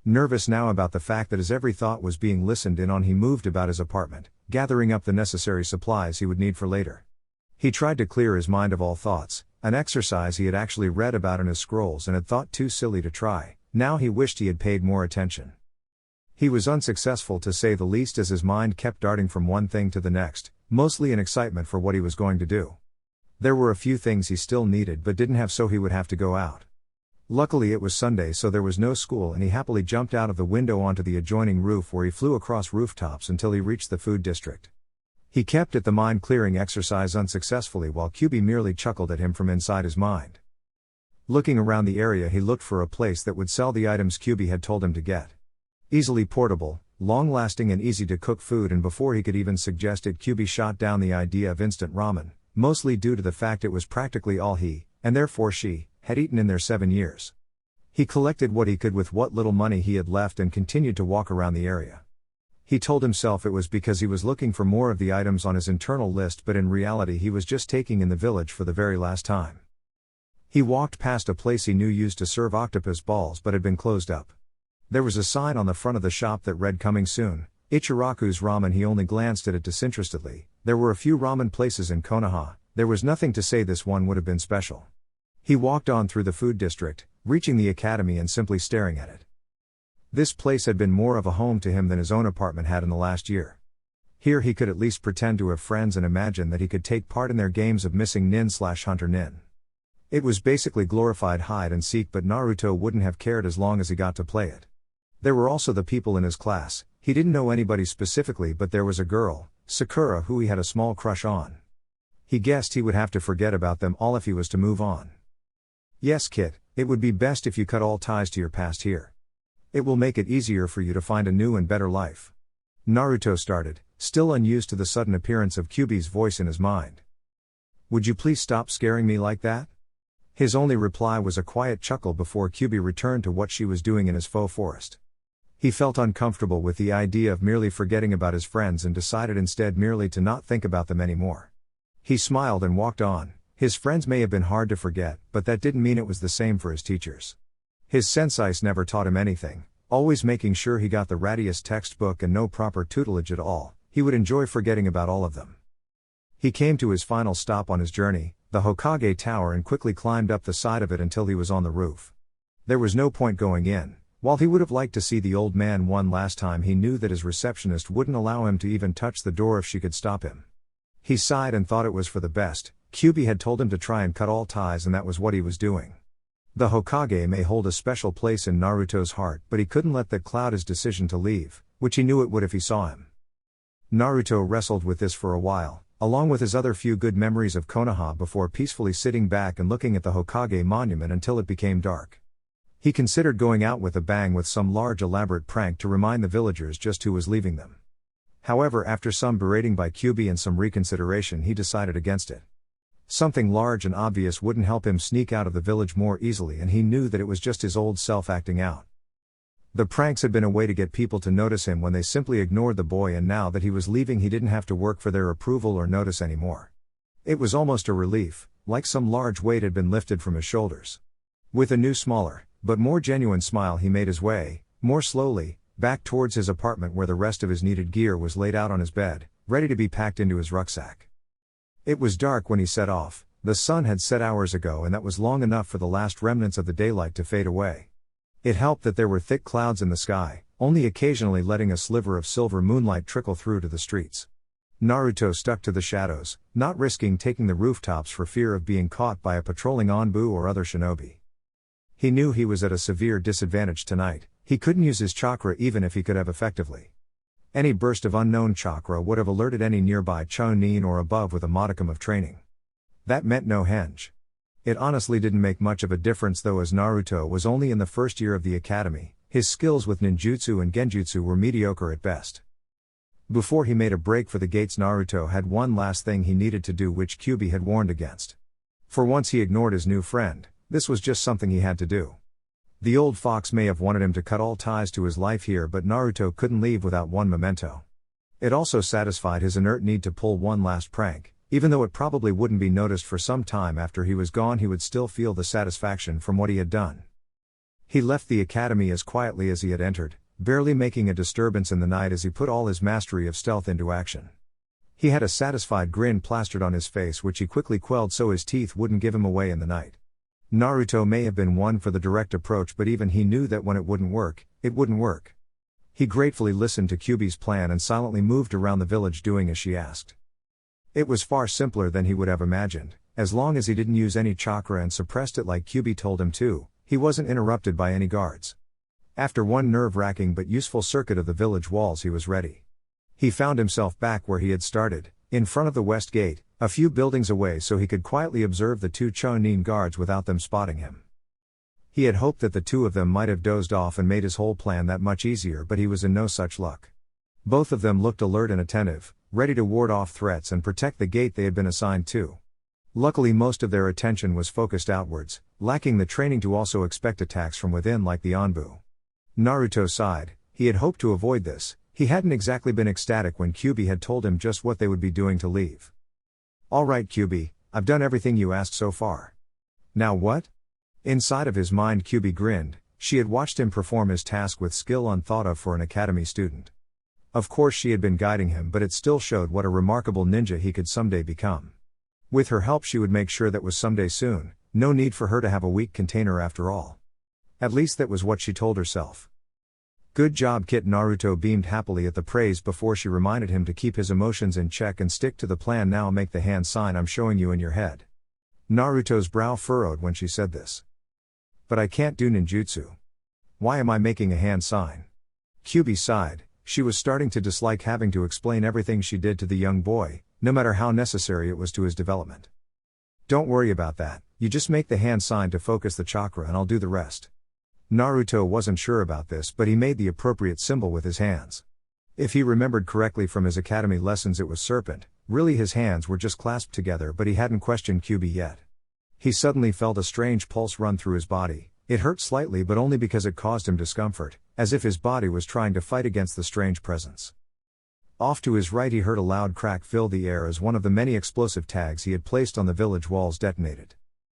Nervous now about the fact that his every thought was being listened in on, he moved about his apartment, gathering up the necessary supplies he would need for later. He tried to clear his mind of all thoughts, an exercise he had actually read about in his scrolls and had thought too silly to try. Now he wished he had paid more attention. He was unsuccessful to say the least, as his mind kept darting from one thing to the next, mostly in excitement for what he was going to do. There were a few things he still needed but didn't have, so he would have to go out. Luckily it was Sunday, so there was no school, and he happily jumped out of the window onto the adjoining roof, where he flew across rooftops until he reached the food district. He kept at the mind-clearing exercise unsuccessfully while Kyuubi merely chuckled at him from inside his mind. Looking around the area, he looked for a place that would sell the items Kyuubi had told him to get. Easily portable, long-lasting and easy-to-cook food, and before he could even suggest it, Kyuubi shot down the idea of instant ramen, mostly due to the fact it was practically all he, and therefore she, had eaten in their 7 years. He collected what he could with what little money he had left and continued to walk around the area. He told himself it was because he was looking for more of the items on his internal list, but in reality he was just taking in the village for the very last time. He walked past a place he knew used to serve octopus balls but had been closed up. There was a sign on the front of the shop that read "Coming soon, Ichiraku's Ramen." He only glanced at it disinterestedly. There were a few ramen places in Konoha, there was nothing to say this one would have been special. He walked on through the food district, reaching the academy and simply staring at it. This place had been more of a home to him than his own apartment had in the last year. Here he could at least pretend to have friends and imagine that he could take part in their games of missing nin/hunter nin. It was basically glorified hide and seek, but Naruto wouldn't have cared as long as he got to play it. There were also the people in his class. He didn't know anybody specifically, but there was a girl, Sakura, who he had a small crush on. He guessed he would have to forget about them all if he was to move on. "Yes Kit, it would be best if you cut all ties to your past here. It will make it easier for you to find a new and better life." Naruto started, still unused to the sudden appearance of Kyuubi's voice in his mind. "Would you please stop scaring me like that?" His only reply was a quiet chuckle before Kyuubi returned to what she was doing in his faux forest. He felt uncomfortable with the idea of merely forgetting about his friends and decided instead merely to not think about them anymore. He smiled and walked on. His friends may have been hard to forget, but that didn't mean it was the same for his teachers. His senseis never taught him anything, always making sure he got the rattiest textbook and no proper tutelage at all. He would enjoy forgetting about all of them. He came to his final stop on his journey, the Hokage Tower, and quickly climbed up the side of it until he was on the roof. There was no point going in. While he would have liked to see the old man one last time, he knew that his receptionist wouldn't allow him to even touch the door if she could stop him. He sighed and thought it was for the best. Kyuubi had told him to try and cut all ties, and that was what he was doing. The Hokage may hold a special place in Naruto's heart, but he couldn't let that cloud his decision to leave, which he knew it would if he saw him. Naruto wrestled with this for a while, along with his other few good memories of Konoha, before peacefully sitting back and looking at the Hokage monument until it became dark. He considered going out with a bang with some large elaborate prank to remind the villagers just who was leaving them. However, after some berating by Kyuubi and some reconsideration, he decided against it. Something large and obvious wouldn't help him sneak out of the village more easily, and he knew that it was just his old self acting out. The pranks had been a way to get people to notice him when they simply ignored the boy, and now that he was leaving he didn't have to work for their approval or notice anymore. It was almost a relief, like some large weight had been lifted from his shoulders. With a new smaller, but more genuine smile he made his way, more slowly, back towards his apartment where the rest of his needed gear was laid out on his bed, ready to be packed into his rucksack. It was dark when he set off. The sun had set hours ago, and that was long enough for the last remnants of the daylight to fade away. It helped that there were thick clouds in the sky, only occasionally letting a sliver of silver moonlight trickle through to the streets. Naruto stuck to the shadows, not risking taking the rooftops for fear of being caught by a patrolling Anbu or other shinobi. He knew he was at a severe disadvantage tonight. He couldn't use his chakra even if he could have effectively. Any burst of unknown chakra would have alerted any nearby Chunin or above with a modicum of training. That meant no henge. It honestly didn't make much of a difference though, as Naruto was only in the first year of the academy. His skills with ninjutsu and genjutsu were mediocre at best. Before he made a break for the gates, Naruto had one last thing he needed to do, which Kyuubi had warned against. For once he ignored his new friend. This was just something he had to do. The old fox may have wanted him to cut all ties to his life here, but Naruto couldn't leave without one memento. It also satisfied his inert need to pull one last prank. Even though it probably wouldn't be noticed for some time after he was gone, he would still feel the satisfaction from what he had done. He left the academy as quietly as he had entered, barely making a disturbance in the night as he put all his mastery of stealth into action. He had a satisfied grin plastered on his face, which he quickly quelled so his teeth wouldn't give him away in the night. Naruto may have been one for the direct approach, but even he knew that when it wouldn't work, it wouldn't work. He gratefully listened to Kyuubi's plan and silently moved around the village doing as she asked. It was far simpler than he would have imagined. As long as he didn't use any chakra and suppressed it like Kyuubi told him to, he wasn't interrupted by any guards. After one nerve-wracking but useful circuit of the village walls, he was ready. He found himself back where he had started, in front of the west gate, a few buildings away, so he could quietly observe the two Chunin guards without them spotting him. He had hoped that the two of them might have dozed off and made his whole plan that much easier, but he was in no such luck. Both of them looked alert and attentive, ready to ward off threats and protect the gate they had been assigned to. Luckily, most of their attention was focused outwards, lacking the training to also expect attacks from within like the Anbu. Naruto sighed. He had hoped to avoid this. He hadn't exactly been ecstatic when Kyuubi had told him just what they would be doing to leave. "All right, Kyuubi, I've done everything you asked so far. Now what?" Inside of his mind, Kyuubi grinned. She had watched him perform his task with skill unthought of for an academy student. Of course she had been guiding him, but it still showed what a remarkable ninja he could someday become. With her help she would make sure that was someday soon. No need for her to have a weak container after all. At least that was what she told herself. "Good job, Kit." Naruto beamed happily at the praise before she reminded him to keep his emotions in check and stick to the plan. "Now make the hand sign I'm showing you in your head." Naruto's brow furrowed when she said this. "But I can't do ninjutsu. Why am I making a hand sign?" Kyuubi sighed. She was starting to dislike having to explain everything she did to the young boy, no matter how necessary it was to his development. "Don't worry about that, you just make the hand sign to focus the chakra and I'll do the rest." Naruto wasn't sure about this, but he made the appropriate symbol with his hands. If he remembered correctly from his academy lessons, it was serpent. Really, his hands were just clasped together, but he hadn't questioned Kyuubi yet. He suddenly felt a strange pulse run through his body. It hurt slightly, but only because it caused him discomfort, as if his body was trying to fight against the strange presence. Off to his right he heard a loud crack fill the air as one of the many explosive tags he had placed on the village walls detonated.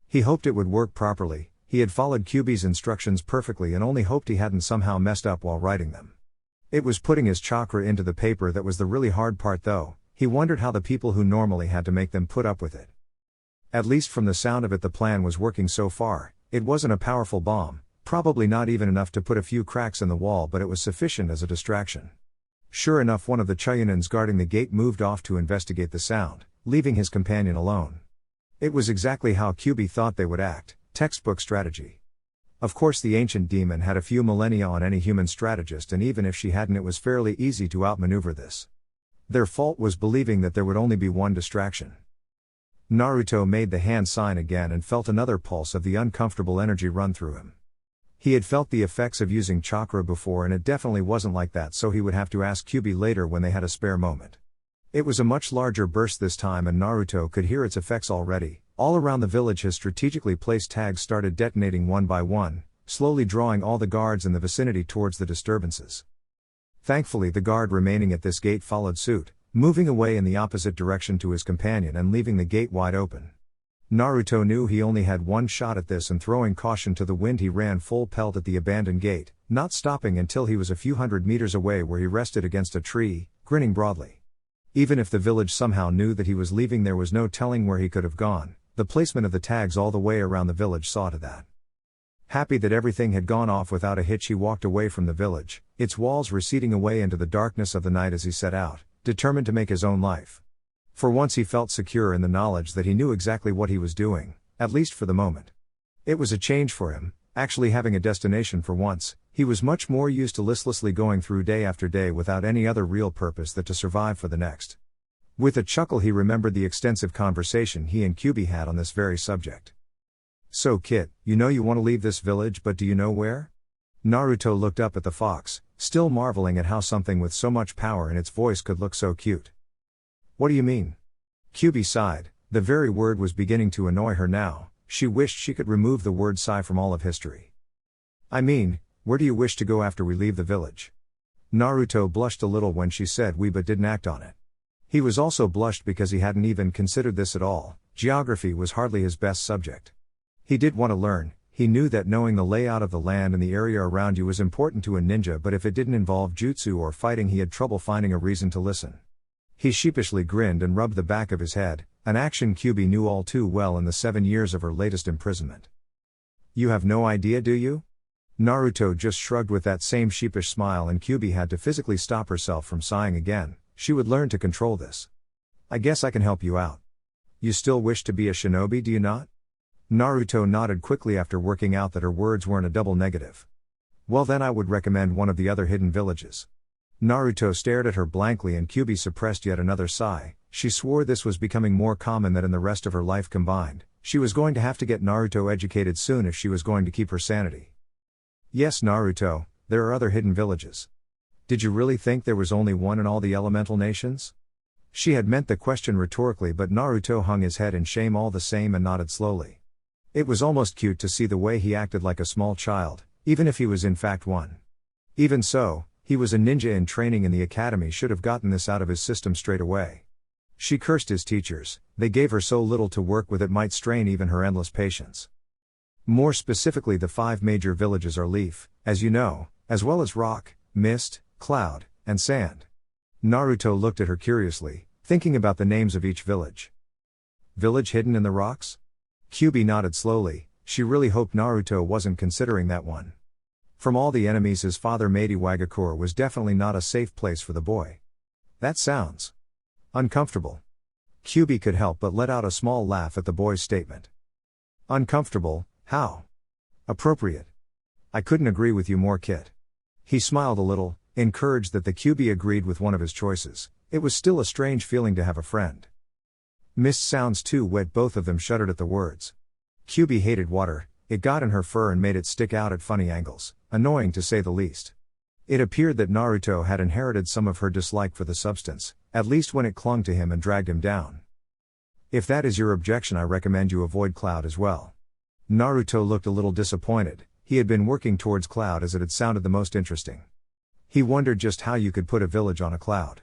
He hoped it would work properly. He had followed Kyuubi's instructions perfectly and only hoped he hadn't somehow messed up while writing them. It was putting his chakra into the paper that was the really hard part though. He wondered how the people who normally had to make them put up with it. At least from the sound of it, the plan was working so far. It wasn't a powerful bomb, probably not even enough to put a few cracks in the wall, but it was sufficient as a distraction. Sure enough, one of the Chuyunins guarding the gate moved off to investigate the sound, leaving his companion alone. It was exactly how Kyuubi thought they would act, textbook strategy. Of course the ancient demon had a few millennia on any human strategist, and even if she hadn't, it was fairly easy to outmaneuver this. Their fault was believing that there would only be one distraction. Naruto made the hand sign again and felt another pulse of the uncomfortable energy run through him. He had felt the effects of using chakra before, and it definitely wasn't like that, so he would have to ask Kyuubi later when they had a spare moment. It was a much larger burst this time, and Naruto could hear its effects already. All around the village his strategically placed tags started detonating one by one, slowly drawing all the guards in the vicinity towards the disturbances. Thankfully, the guard remaining at this gate followed suit, moving away in the opposite direction to his companion and leaving the gate wide open. Naruto knew he only had one shot at this, and throwing caution to the wind he ran full pelt at the abandoned gate, not stopping until he was a few hundred meters away, where he rested against a tree, grinning broadly. Even if the village somehow knew that he was leaving, there was no telling where he could have gone. The placement of the tags all the way around the village saw to that. Happy that everything had gone off without a hitch, he walked away from the village, its walls receding away into the darkness of the night as he set out, determined to make his own life. For once he felt secure in the knowledge that he knew exactly what he was doing, at least for the moment. It was a change for him, actually having a destination for once. He was much more used to listlessly going through day after day without any other real purpose than to survive for the next. With a chuckle he remembered the extensive conversation he and Kyuubi had on this very subject. "So Kit, you know you want to leave this village, but do you know where?" Naruto looked up at the fox, still marveling at how something with so much power in its voice could look so cute. "What do you mean?" Kyuubi sighed. The very word was beginning to annoy her now. She wished she could remove the word sigh from all of history. "I mean, where do you wish to go after we leave the village?" Naruto blushed a little when she said we, but didn't act on it. He was also blushed because he hadn't even considered this at all. Geography was hardly his best subject. He did want to learn. He knew that knowing the layout of the land and the area around you was important to a ninja, but if it didn't involve jutsu or fighting, he had trouble finding a reason to listen. He sheepishly grinned and rubbed the back of his head, an action Kyuubi knew all too well in the 7 years of her latest imprisonment. "You have no idea, do you?" Naruto just shrugged with that same sheepish smile, and Kyuubi had to physically stop herself from sighing again. She would learn to control this. "I guess I can help you out. You still wish to be a shinobi, do you not?" Naruto nodded quickly after working out that her words weren't a double negative. "Well then, I would recommend one of the other hidden villages." Naruto stared at her blankly, and Kyuubi suppressed yet another sigh. She swore this was becoming more common than in the rest of her life combined. She was going to have to get Naruto educated soon if she was going to keep her sanity. "Yes, Naruto, there are other hidden villages." "Did you really think there was only one in all the elemental nations?" She had meant the question rhetorically, but Naruto hung his head in shame all the same and nodded slowly. It was almost cute to see the way he acted like a small child, even if he was in fact one. Even so, he was a ninja in training, and the academy should have gotten this out of his system straight away. She cursed his teachers. They gave her so little to work with it might strain even her endless patience. More specifically, the 5 major villages are leaf, as you know, as well as rock, mist, cloud, and sand. Naruto looked at her curiously, thinking about the names of each village. "Village hidden in the rocks?" Kyuubi nodded slowly. She really hoped Naruto wasn't considering that one. From all the enemies, his father made Iwagakure was definitely not a safe place for the boy. "That sounds uncomfortable." Kyuubi could help but let out a small laugh at the boy's statement. "Uncomfortable? How appropriate. I couldn't agree with you more, Kit." He smiled a little, encouraged that the Kyuubi agreed with one of his choices. It was still a strange feeling to have a friend. "Mist sounds too wet." Both of them shuddered at the words. Kyuubi hated water. It got in her fur and made it stick out at funny angles, annoying to say the least. It appeared that Naruto had inherited some of her dislike for the substance, at least when it clung to him and dragged him down. "If that is your objection, I recommend you avoid cloud as well." Naruto looked a little disappointed. He had been working towards cloud as it had sounded the most interesting. He wondered just how you could put a village on a cloud.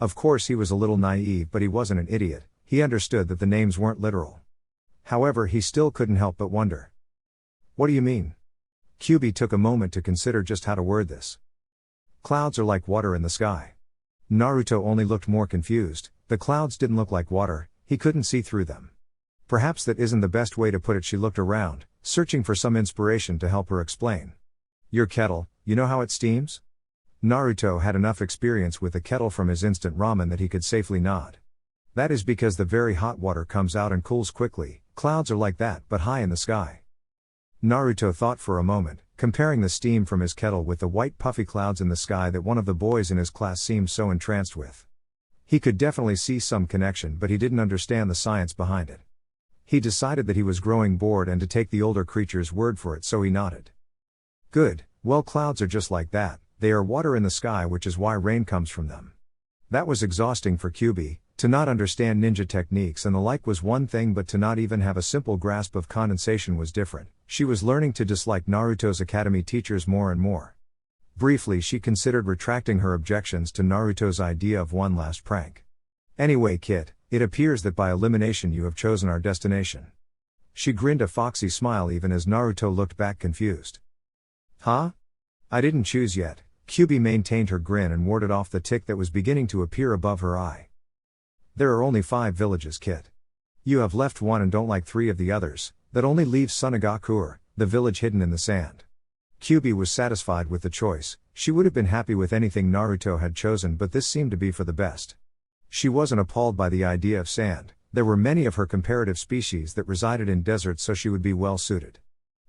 Of course he was a little naive, but he wasn't an idiot. He understood that the names weren't literal. However, he still couldn't help but wonder. "What do you mean?" Kyuubi took a moment to consider just how to word this. "Clouds are like water in the sky." Naruto only looked more confused. The clouds didn't look like water, he couldn't see through them. Perhaps that isn't the best way to put it. She looked around, searching for some inspiration to help her explain. "Your kettle, you know how it steams?" Naruto had enough experience with the kettle from his instant ramen that he could safely nod. "That is because the very hot water comes out and cools quickly. Clouds are like that, but high in the sky." Naruto thought for a moment, comparing the steam from his kettle with the white puffy clouds in the sky that one of the boys in his class seemed so entranced with. He could definitely see some connection, but he didn't understand the science behind it. He decided that he was growing bored and to take the older creature's word for it, so he nodded. "Good, well, clouds are just like that. They are water in the sky, which is why rain comes from them." That was exhausting for Kyuubi. To not understand ninja techniques and the like was one thing, but to not even have a simple grasp of condensation was different. she was learning to dislike Naruto's academy teachers more and more. Briefly, she considered retracting her objections to Naruto's idea of one last prank. "Anyway, Kit, it appears that by elimination you have chosen our destination." She grinned a foxy smile even as Naruto looked back confused. "Huh? I didn't choose yet." Kyuubi maintained her grin and warded off the tic that was beginning to appear above her eye. "There are only 5 villages, Kit. You have left one and don't like 3 of the others. That only leaves Sunagakure, the village hidden in the sand." Kyuubi was satisfied with the choice. She would have been happy with anything Naruto had chosen, but this seemed to be for the best. She wasn't appalled by the idea of sand. There were many of her comparative species that resided in deserts, so she would be well suited.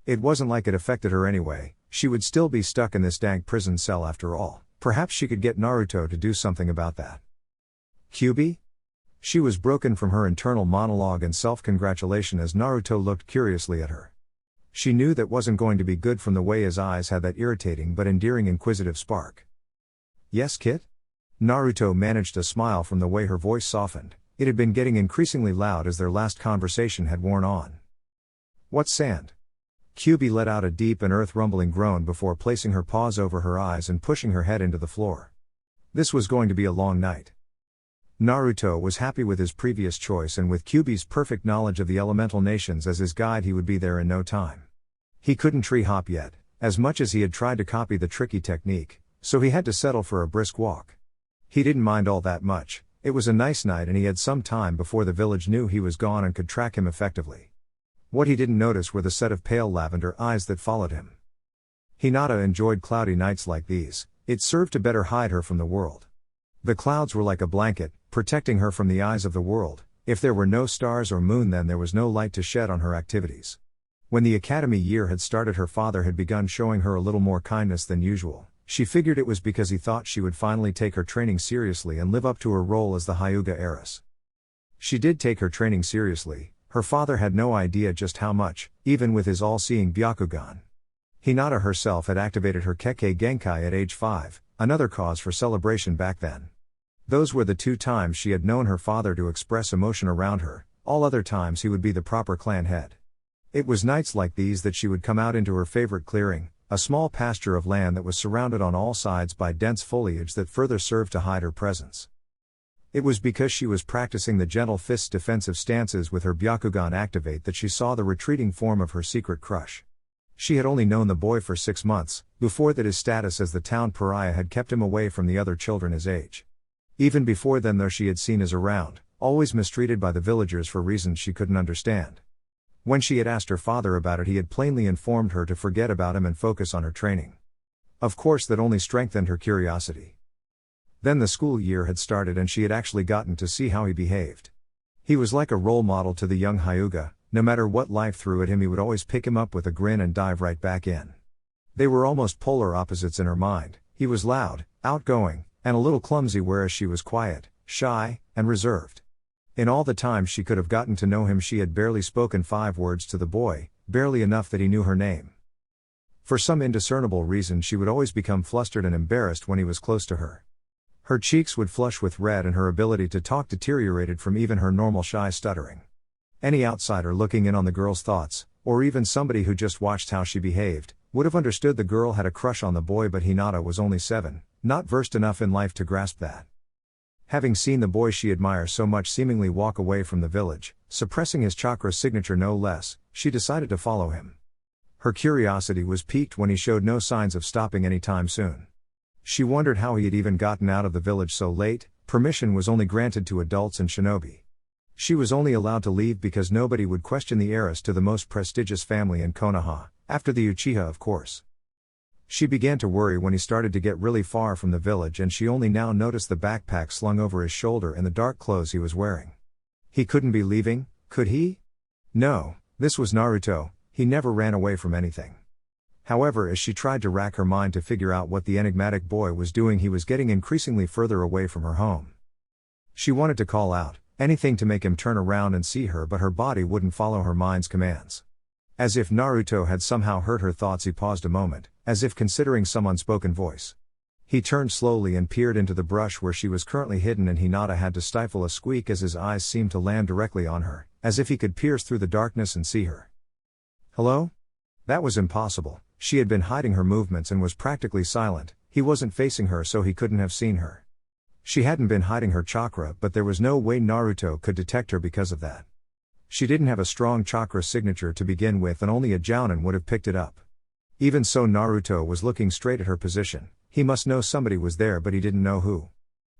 It wasn't like it affected her anyway. She would still be stuck in this dank prison cell after all. Perhaps she could get Naruto to do something about that. "Kyuubi?" She was broken from her internal monologue and self-congratulation as Naruto looked curiously at her. She knew that wasn't going to be good from the way his eyes had that irritating but endearing inquisitive spark. "Yes, Kit?" Naruto managed a smile from the way her voice softened. It had been getting increasingly loud as their last conversation had worn on. "What's sand?" Kyuubi let out a deep and earth-rumbling groan before placing her paws over her eyes and pushing her head into the floor. This was going to be a long night. Naruto was happy with his previous choice, and with Kyuubi's perfect knowledge of the elemental nations as his guide, he would be there in no time. He couldn't tree hop yet, as much as he had tried to copy the tricky technique, so he had to settle for a brisk walk. He didn't mind all that much. It was a nice night and he had some time before the village knew he was gone and could track him effectively. What he didn't notice were the set of pale lavender eyes that followed him. Hinata enjoyed cloudy nights like these. It served to better hide her from the world. The clouds were like a blanket, protecting her from the eyes of the world. If there were no stars or moon, then there was no light to shed on her activities. When the academy year had started, her father had begun showing her a little more kindness than usual. She figured it was because he thought she would finally take her training seriously and live up to her role as the Hyuga heiress. She did take her training seriously. Her father had no idea just how much, even with his all-seeing Byakugan. Hinata herself had activated her Kekkei Genkai at age 5, another cause for celebration back then. Those were the 2 times she had known her father to express emotion around her. All other times he would be the proper clan head. It was nights like these that she would come out into her favorite clearing, a small pasture of land that was surrounded on all sides by dense foliage that further served to hide her presence. It was because she was practicing the gentle fist's defensive stances with her Byakugan activate that she saw the retreating form of her secret crush. She had only known the boy for 6 months, before that his status as the town pariah had kept him away from the other children his age. Even before then, though, she had seen his around, always mistreated by the villagers for reasons she couldn't understand. When she had asked her father about it, he had plainly informed her to forget about him and focus on her training. Of course, that only strengthened her curiosity. Then the school year had started and she had actually gotten to see how he behaved. He was like a role model to the young Hyuga. No matter what life threw at him, he would always pick him up with a grin and dive right back in. They were almost polar opposites in her mind. He was loud, outgoing, and a little clumsy, whereas she was quiet, shy, and reserved. In all the time she could have gotten to know him, she had barely spoken 5 words to the boy, barely enough that he knew her name. For some indiscernible reason, she would always become flustered and embarrassed when he was close to her. Her cheeks would flush with red and her ability to talk deteriorated from even her normal shy stuttering. Any outsider looking in on the girl's thoughts, or even somebody who just watched how she behaved, would have understood the girl had a crush on the boy, but Hinata was only 7, not versed enough in life to grasp that. Having seen the boy she admires so much seemingly walk away from the village, suppressing his chakra signature no less, she decided to follow him. Her curiosity was piqued when he showed no signs of stopping anytime soon. She wondered how he had even gotten out of the village so late. Permission was only granted to adults and shinobi. She was only allowed to leave because nobody would question the heiress to the most prestigious family in Konoha, after the Uchiha of course. She began to worry when he started to get really far from the village, and she only now noticed the backpack slung over his shoulder and the dark clothes he was wearing. He couldn't be leaving, could he? No, this was Naruto, he never ran away from anything. However, as she tried to rack her mind to figure out what the enigmatic boy was doing, he was getting increasingly further away from her home. She wanted to call out, anything to make him turn around and see her, but her body wouldn't follow her mind's commands. As if Naruto had somehow heard her thoughts, he paused a moment, as if considering some unspoken voice. He turned slowly and peered into the brush where she was currently hidden, and Hinata had to stifle a squeak as his eyes seemed to land directly on her, as if he could pierce through the darkness and see her. "Hello?" That was impossible. She had been hiding her movements and was practically silent. He wasn't facing her, so he couldn't have seen her. She hadn't been hiding her chakra, but there was no way Naruto could detect her because of that. She didn't have a strong chakra signature to begin with, and only a jounin would have picked it up. Even so, Naruto was looking straight at her position. He must know somebody was there, but he didn't know who.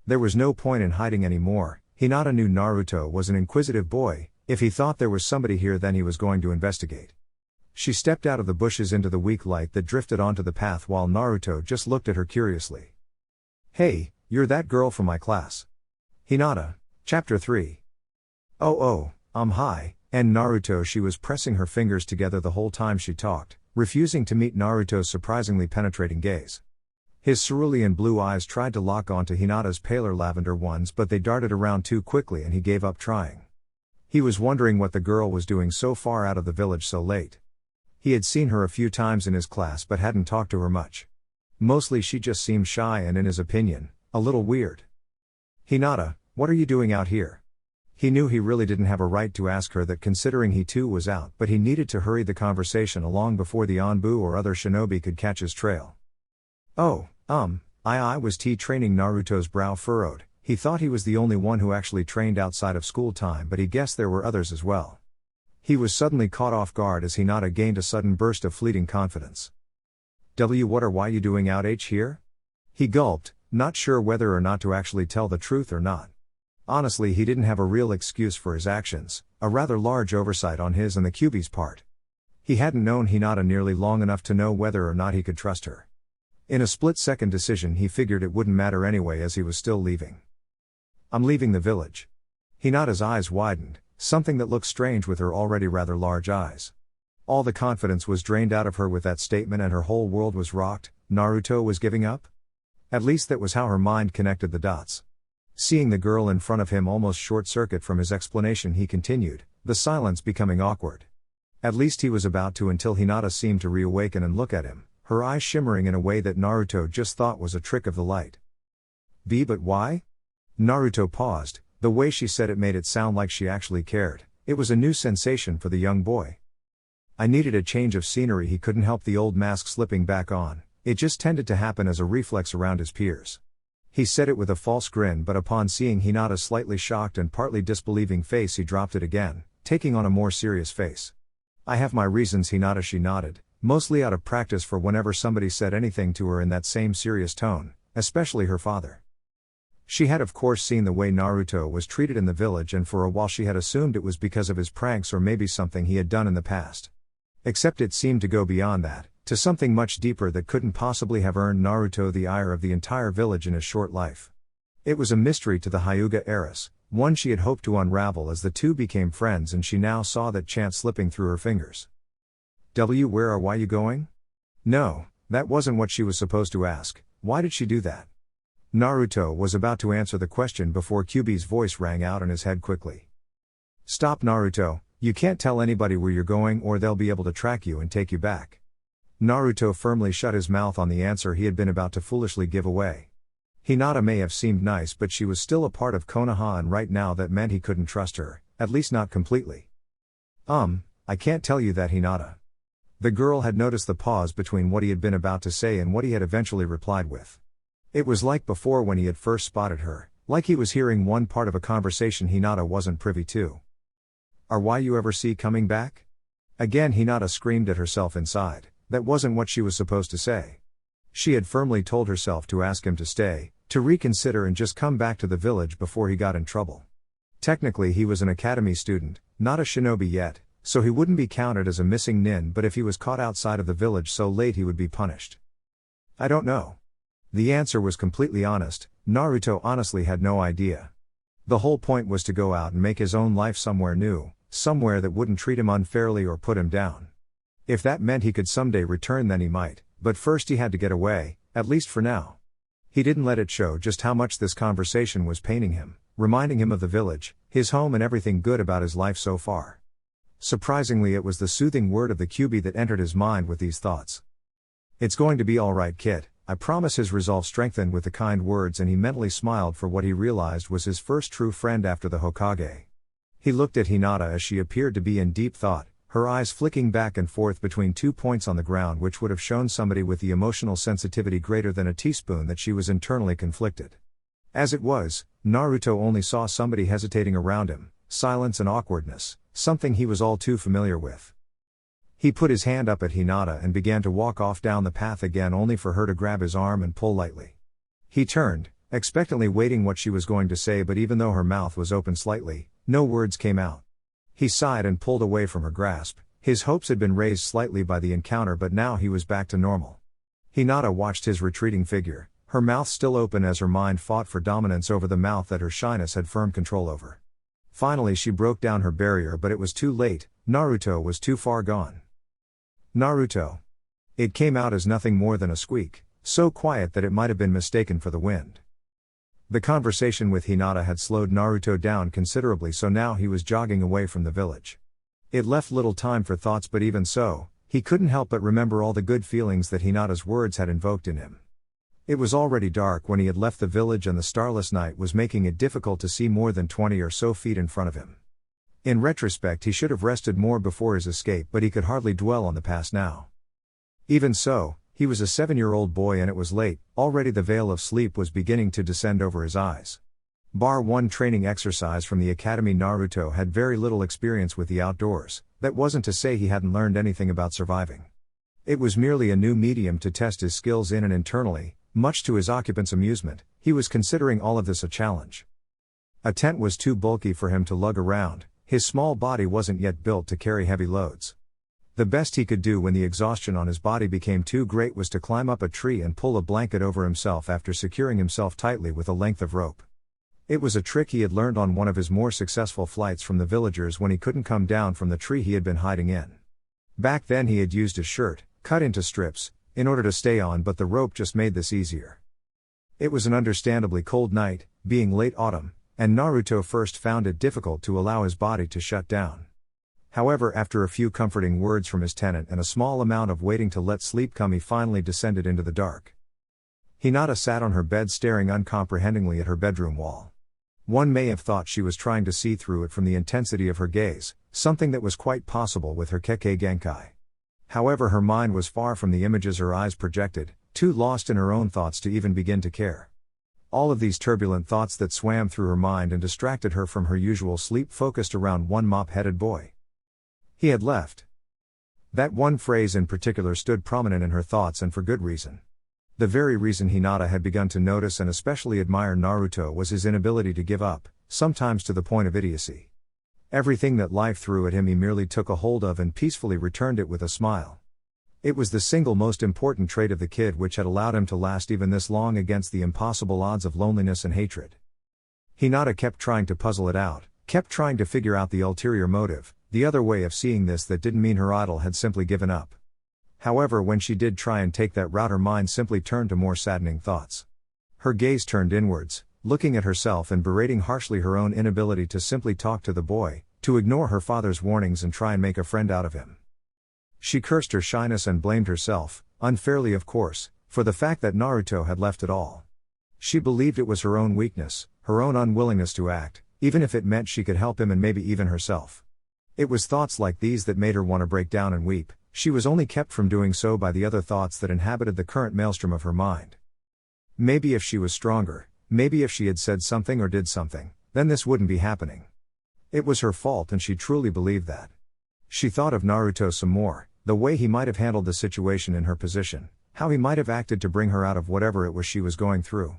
There was no point in hiding anymore. Hinata knew Naruto was an inquisitive boy. If he thought there was somebody here, then he was going to investigate. She stepped out of the bushes into the weak light that drifted onto the path while Naruto just looked at her curiously. "Hey, you're that girl from my class." Hinata. Chapter 3. Oh, hi, and Naruto. She was pressing her fingers together the whole time she talked, refusing to meet Naruto's surprisingly penetrating gaze. His cerulean blue eyes tried to lock onto Hinata's paler lavender ones, but they darted around too quickly and he gave up trying. He was wondering what the girl was doing so far out of the village so late. He had seen her a few times in his class but hadn't talked to her much. Mostly she just seemed shy and, in his opinion, a little weird. "Hinata, what are you doing out here?" He knew he really didn't have a right to ask her that, considering he too was out, but he needed to hurry the conversation along before the Anbu or other shinobi could catch his trail. "Oh, I was training." Naruto's brow furrowed. He thought he was the only one who actually trained outside of school time, but he guessed there were others as well. He was suddenly caught off guard as Hinata gained a sudden burst of fleeting confidence. What are you doing out here?" He gulped, not sure whether or not to actually tell the truth or not. Honestly, he didn't have a real excuse for his actions, a rather large oversight on his and the Kyuubi's part. He hadn't known Hinata nearly long enough to know whether or not he could trust her. In a split-second decision, he figured it wouldn't matter anyway, as he was still leaving. "I'm leaving the village." Hinata's eyes widened, something that looked strange with her already rather large eyes. All the confidence was drained out of her with that statement, and her whole world was rocked. Naruto was giving up? At least that was how her mind connected the dots. Seeing the girl in front of him almost short-circuit from his explanation, he continued, the silence becoming awkward. At least he was about to, until Hinata seemed to reawaken and look at him, her eyes shimmering in a way that Naruto just thought was a trick of the light. But why?" Naruto paused. The way she said it made it sound like she actually cared. It was a new sensation for the young boy. "I needed a change of scenery." He couldn't help the old mask slipping back on. It just tended to happen as a reflex around his peers. He said it with a false grin, but upon seeing Hinata's slightly shocked and partly disbelieving face, he dropped it again, taking on a more serious face. "I have my reasons, Hinata." She nodded, mostly out of practice for whenever somebody said anything to her in that same serious tone, especially her father. She had of course seen the way Naruto was treated in the village, and for a while she had assumed it was because of his pranks or maybe something he had done in the past. Except it seemed to go beyond that, to something much deeper that couldn't possibly have earned Naruto the ire of the entire village in his short life. It was a mystery to the Hyuga heiress, one she had hoped to unravel as the two became friends, and she now saw that chance slipping through her fingers. Where are you going?" No, that wasn't what she was supposed to ask. Why did she do that? Naruto was about to answer the question before Kyuubi's voice rang out in his head quickly. "Stop, Naruto, you can't tell anybody where you're going or they'll be able to track you and take you back." Naruto firmly shut his mouth on the answer he had been about to foolishly give away. Hinata may have seemed nice, but she was still a part of Konoha, and right now that meant he couldn't trust her, at least not completely. I can't tell you that, Hinata." The girl had noticed the pause between what he had been about to say and what he had eventually replied with. It was like before when he had first spotted her, like he was hearing one part of a conversation Hinata wasn't privy to. "Are you ever see coming back?" Again Hinata screamed at herself inside. That wasn't what she was supposed to say. She had firmly told herself to ask him to stay, to reconsider and just come back to the village before he got in trouble. Technically he was an academy student, not a shinobi yet, so he wouldn't be counted as a missing nin, but if he was caught outside of the village so late he would be punished. "I don't know." The answer was completely honest. Naruto honestly had no idea. The whole point was to go out and make his own life somewhere new, somewhere that wouldn't treat him unfairly or put him down. If that meant he could someday return, then he might, but first he had to get away, at least for now. He didn't let it show just how much this conversation was paining him, reminding him of the village, his home, and everything good about his life so far. Surprisingly, it was the soothing word of the Kyuubi that entered his mind with these thoughts. "It's going to be all right, kid, I promise." His resolve strengthened with the kind words, and he mentally smiled for what he realized was his first true friend after the Hokage. He looked at Hinata as she appeared to be in deep thought, her eyes flicking back and forth between 2 points on the ground, which would have shown somebody with the emotional sensitivity greater than a teaspoon that she was internally conflicted. As it was, Naruto only saw somebody hesitating around him, silence and awkwardness, something he was all too familiar with. He put his hand up at Hinata and began to walk off down the path again, only for her to grab his arm and pull lightly. He turned, expectantly waiting what she was going to say, but even though her mouth was open slightly, no words came out. He sighed and pulled away from her grasp. His hopes had been raised slightly by the encounter, but now he was back to normal. Hinata watched his retreating figure, her mouth still open as her mind fought for dominance over the mouth that her shyness had firm control over. Finally she broke down her barrier, but it was too late. Naruto was too far gone. Naruto. It came out as nothing more than a squeak, so quiet that it might have been mistaken for the wind. The conversation with Hinata had slowed Naruto down considerably, so now he was jogging away from the village. It left little time for thoughts, but even so, he couldn't help but remember all the good feelings that Hinata's words had invoked in him. It was already dark when he had left the village, and the starless night was making it difficult to see more than 20 or so feet in front of him. In retrospect, he should have rested more before his escape, but he could hardly dwell on the past now. Even so, he was a 7-year-old boy and it was late. Already the veil of sleep was beginning to descend over his eyes. Bar one training exercise from the academy, Naruto had very little experience with the outdoors. That wasn't to say he hadn't learned anything about surviving. It was merely a new medium to test his skills in, and internally, much to his occupants' amusement, he was considering all of this a challenge. A tent was too bulky for him to lug around. His small body wasn't yet built to carry heavy loads. The best he could do when the exhaustion on his body became too great was to climb up a tree and pull a blanket over himself after securing himself tightly with a length of rope. It was a trick he had learned on one of his more successful flights from the villagers when he couldn't come down from the tree he had been hiding in. Back then he had used his shirt, cut into strips, in order to stay on, but the rope just made this easier. It was an understandably cold night, being late autumn, and Naruto first found it difficult to allow his body to shut down. However, after a few comforting words from his tenant and a small amount of waiting to let sleep come, he finally descended into the dark. Hinata sat on her bed staring uncomprehendingly at her bedroom wall. One may have thought she was trying to see through it from the intensity of her gaze, something that was quite possible with her Kekkei Genkai. However, her mind was far from the images her eyes projected, too lost in her own thoughts to even begin to care. All of these turbulent thoughts that swam through her mind and distracted her from her usual sleep focused around one mop-headed boy. He had left. That one phrase in particular stood prominent in her thoughts, and for good reason. The very reason Hinata had begun to notice and especially admire Naruto was his inability to give up, sometimes to the point of idiocy. Everything that life threw at him he merely took a hold of and peacefully returned it with a smile. It was the single most important trait of the kid which had allowed him to last even this long against the impossible odds of loneliness and hatred. Hinata kept trying to puzzle it out, kept trying to figure out the ulterior motive, the other way of seeing this that didn't mean her idol had simply given up. However, when she did try and take that route, her mind simply turned to more saddening thoughts. Her gaze turned inwards, looking at herself and berating harshly her own inability to simply talk to the boy, to ignore her father's warnings and try and make a friend out of him. She cursed her shyness and blamed herself, unfairly of course, for the fact that Naruto had left at all. She believed it was her own weakness, her own unwillingness to act, even if it meant she could help him and maybe even herself. It was thoughts like these that made her want to break down and weep. She was only kept from doing so by the other thoughts that inhabited the current maelstrom of her mind. Maybe if she was stronger, maybe if she had said something or did something, then this wouldn't be happening. It was her fault, and she truly believed that. She thought of Naruto some more, the way he might have handled the situation in her position, how he might have acted to bring her out of whatever it was she was going through.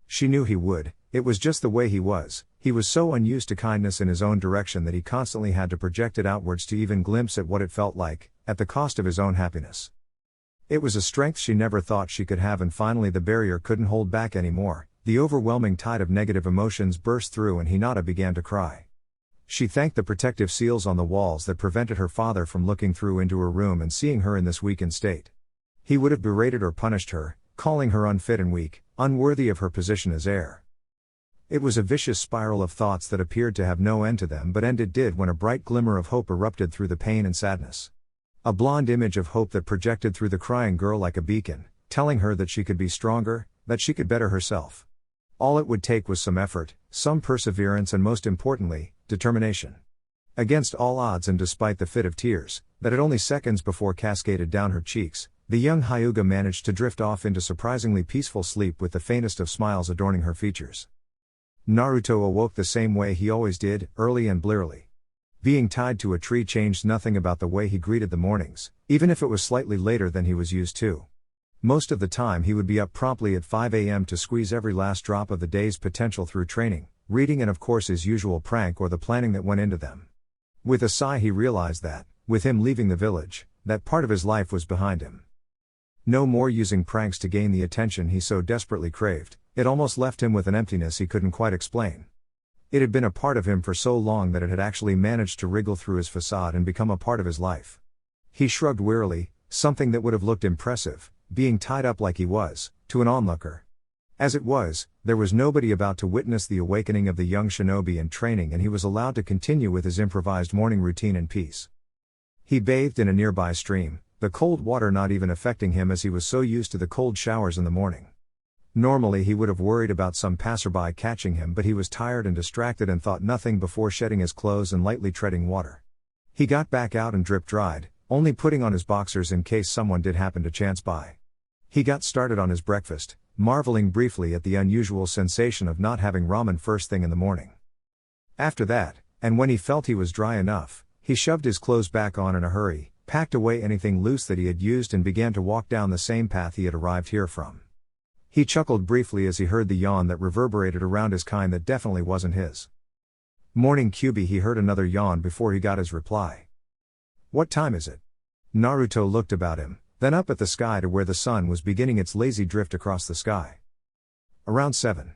She knew he would. It was just the way he was so unused to kindness in his own direction that he constantly had to project it outwards to even glimpse at what it felt like, at the cost of his own happiness. It was a strength she never thought she could have, and finally the barrier couldn't hold back anymore. The overwhelming tide of negative emotions burst through and Hinata began to cry. She thanked the protective seals on the walls that prevented her father from looking through into her room and seeing her in this weakened state. He would have berated or punished her, calling her unfit and weak, unworthy of her position as heir. It was a vicious spiral of thoughts that appeared to have no end to them, but end it did when a bright glimmer of hope erupted through the pain and sadness. A blonde image of hope that projected through the crying girl like a beacon, telling her that she could be stronger, that she could better herself. All it would take was some effort, some perseverance, and most importantly, determination. Against all odds and despite the fit of tears, that had only seconds before cascaded down her cheeks, the young Hyuga managed to drift off into surprisingly peaceful sleep with the faintest of smiles adorning her features. Naruto awoke the same way he always did, early and blearily. Being tied to a tree changed nothing about the way he greeted the mornings, even if it was slightly later than he was used to. Most of the time he would be up promptly at 5 a.m. to squeeze every last drop of the day's potential through training, reading and of course his usual prank or the planning that went into them. With a sigh he realized that, with him leaving the village, that part of his life was behind him. No more using pranks to gain the attention he so desperately craved, it almost left him with an emptiness he couldn't quite explain. It had been a part of him for so long that it had actually managed to wriggle through his facade and become a part of his life. He shrugged wearily, something that would have looked impressive, being tied up like he was, to an onlooker. As it was, there was nobody about to witness the awakening of the young shinobi in training and he was allowed to continue with his improvised morning routine in peace. He bathed in a nearby stream, the cold water not even affecting him as he was so used to the cold showers in the morning. Normally he would have worried about some passerby catching him, but he was tired and distracted and thought nothing before shedding his clothes and lightly treading water. He got back out and drip-dried, only putting on his boxers in case someone did happen to chance by. He got started on his breakfast, marveling briefly at the unusual sensation of not having ramen first thing in the morning. After that, and when he felt he was dry enough, he shoved his clothes back on in a hurry, packed away anything loose that he had used and began to walk down the same path he had arrived here from. He chuckled briefly as he heard the yawn that reverberated around his kind that definitely wasn't his. Morning Kyuubi, he heard another yawn before he got his reply. What time is it? Naruto looked about him, then up at the sky to where the sun was beginning its lazy drift across the sky. Around 7.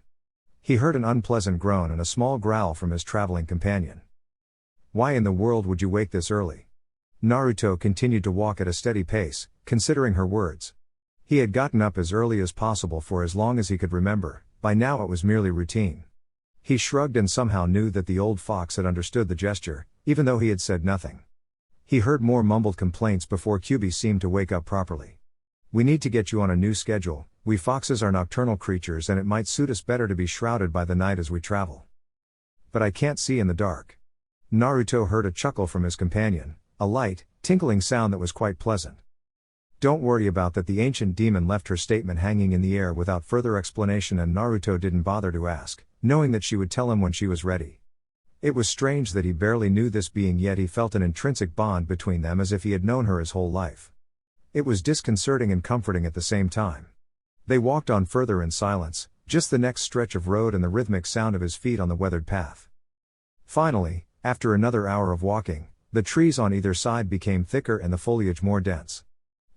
He heard an unpleasant groan and a small growl from his traveling companion. Why in the world would you wake this early? Naruto continued to walk at a steady pace, considering her words. He had gotten up as early as possible for as long as he could remember, by now it was merely routine. He shrugged and somehow knew that the old fox had understood the gesture, even though he had said nothing. He heard more mumbled complaints before Kyuubi seemed to wake up properly. We need to get you on a new schedule, we foxes are nocturnal creatures and it might suit us better to be shrouded by the night as we travel. But I can't see in the dark. Naruto heard a chuckle from his companion, a light, tinkling sound that was quite pleasant. Don't worry about that, the ancient demon left her statement hanging in the air without further explanation and Naruto didn't bother to ask, knowing that she would tell him when she was ready. It was strange that he barely knew this being, yet he felt an intrinsic bond between them as if he had known her his whole life. It was disconcerting and comforting at the same time. They walked on further in silence, just the next stretch of road and the rhythmic sound of his feet on the weathered path. Finally, after another hour of walking, the trees on either side became thicker and the foliage more dense.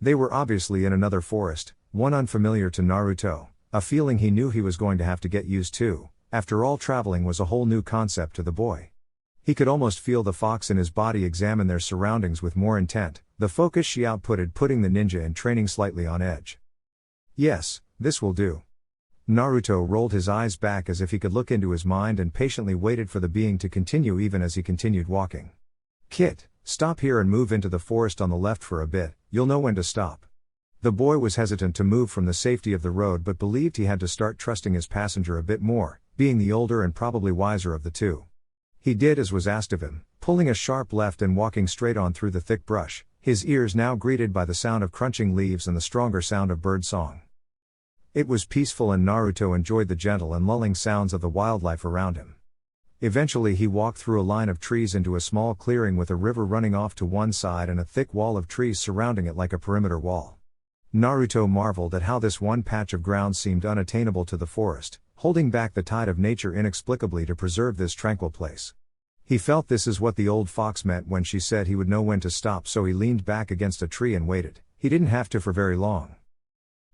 They were obviously in another forest, one unfamiliar to Naruto, a feeling he knew he was going to have to get used to. After all, traveling was a whole new concept to the boy. He could almost feel the fox in his body examine their surroundings with more intent, the focus she outputted putting the ninja in training slightly on edge. Yes, this will do. Naruto rolled his eyes back as if he could look into his mind and patiently waited for the being to continue even as he continued walking. Kit, stop here and move into the forest on the left for a bit, you'll know when to stop. The boy was hesitant to move from the safety of the road but believed he had to start trusting his passenger a bit more, being the older and probably wiser of the two. He did as was asked of him, pulling a sharp left and walking straight on through the thick brush, his ears now greeted by the sound of crunching leaves and the stronger sound of bird song. It was peaceful and Naruto enjoyed the gentle and lulling sounds of the wildlife around him. Eventually he walked through a line of trees into a small clearing with a river running off to one side and a thick wall of trees surrounding it like a perimeter wall. Naruto marveled at how this one patch of ground seemed unattainable to the forest, holding back the tide of nature inexplicably to preserve this tranquil place. He felt this is what the old fox meant when she said he would know when to stop, so he leaned back against a tree and waited. He didn't have to for very long.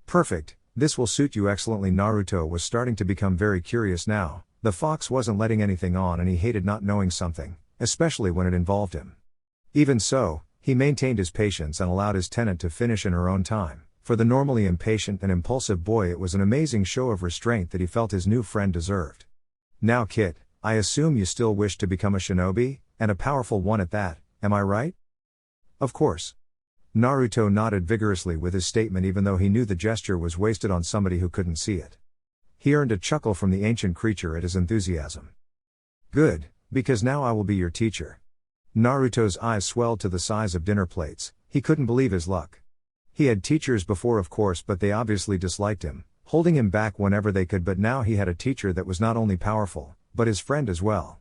Perfect, this will suit you excellently. Naruto was starting to become very curious now. The fox wasn't letting anything on and he hated not knowing something, especially when it involved him. Even so, he maintained his patience and allowed his tenant to finish in her own time. For the normally impatient and impulsive boy, it was an amazing show of restraint that he felt his new friend deserved. Now Kit, I assume you still wish to become a shinobi, and a powerful one at that, am I right? Of course. Naruto nodded vigorously with his statement even though he knew the gesture was wasted on somebody who couldn't see it. He earned a chuckle from the ancient creature at his enthusiasm. Good, because now I will be your teacher. Naruto's eyes swelled to the size of dinner plates. He couldn't believe his luck. He had teachers before, of course, but they obviously disliked him, holding him back whenever they could, but now he had a teacher that was not only powerful, but his friend as well.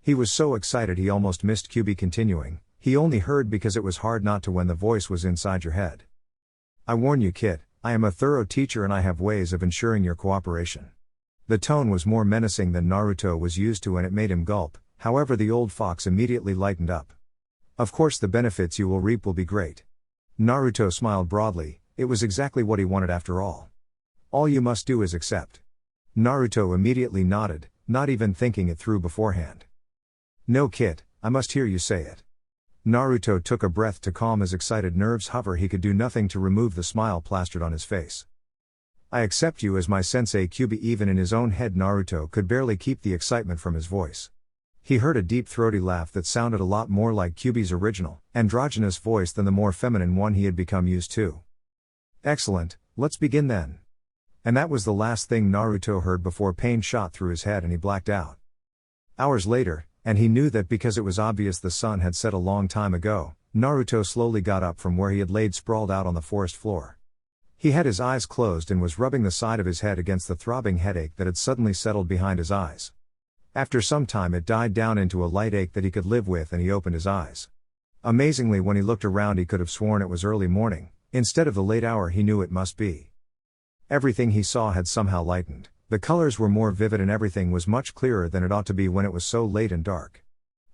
He was so excited he almost missed Kyuubi continuing. He only heard because it was hard not to when the voice was inside your head. I warn you, kid, I am a thorough teacher and I have ways of ensuring your cooperation. The tone was more menacing than Naruto was used to and it made him gulp. However, the old fox immediately lightened up. Of course, the benefits you will reap will be great. Naruto smiled broadly. It was exactly what he wanted after all. All you must do is accept. Naruto immediately nodded, not even thinking it through beforehand. No, kid, I must hear you say it. Naruto took a breath to calm his excited nerves. However, he could do nothing to remove the smile plastered on his face. I accept you as my sensei, Kyuubi. Even in his own head, Naruto could barely keep the excitement from his voice. He heard a deep throaty laugh that sounded a lot more like Kyuubi's original, androgynous voice than the more feminine one he had become used to. Excellent, let's begin then. And that was the last thing Naruto heard before pain shot through his head and he blacked out. Hours later, and he knew that because it was obvious the sun had set a long time ago, Naruto slowly got up from where he had laid sprawled out on the forest floor. He had his eyes closed and was rubbing the side of his head against the throbbing headache that had suddenly settled behind his eyes. After some time it died down into a light ache that he could live with and he opened his eyes. Amazingly, when he looked around he could have sworn it was early morning, instead of the late hour he knew it must be. Everything he saw had somehow lightened, the colors were more vivid and everything was much clearer than it ought to be when it was so late and dark.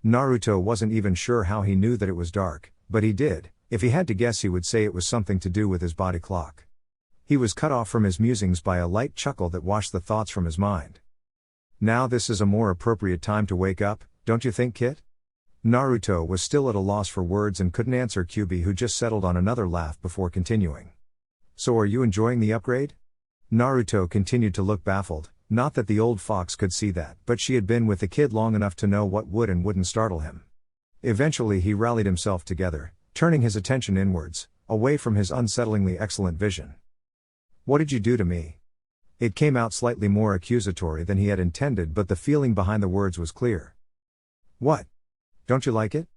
Naruto wasn't even sure how he knew that it was dark, but he did. If he had to guess he would say it was something to do with his body clock. He was cut off from his musings by a light chuckle that washed the thoughts from his mind. Now this is a more appropriate time to wake up, don't you think, kid? Naruto was still at a loss for words and couldn't answer Kyuubi, who just settled on another laugh before continuing. So are you enjoying the upgrade? Naruto continued to look baffled, not that the old fox could see that, but she had been with the kid long enough to know what would and wouldn't startle him. Eventually he rallied himself together, turning his attention inwards, away from his unsettlingly excellent vision. What did you do to me? It came out slightly more accusatory than he had intended, but the feeling behind the words was clear. What? Don't you like it?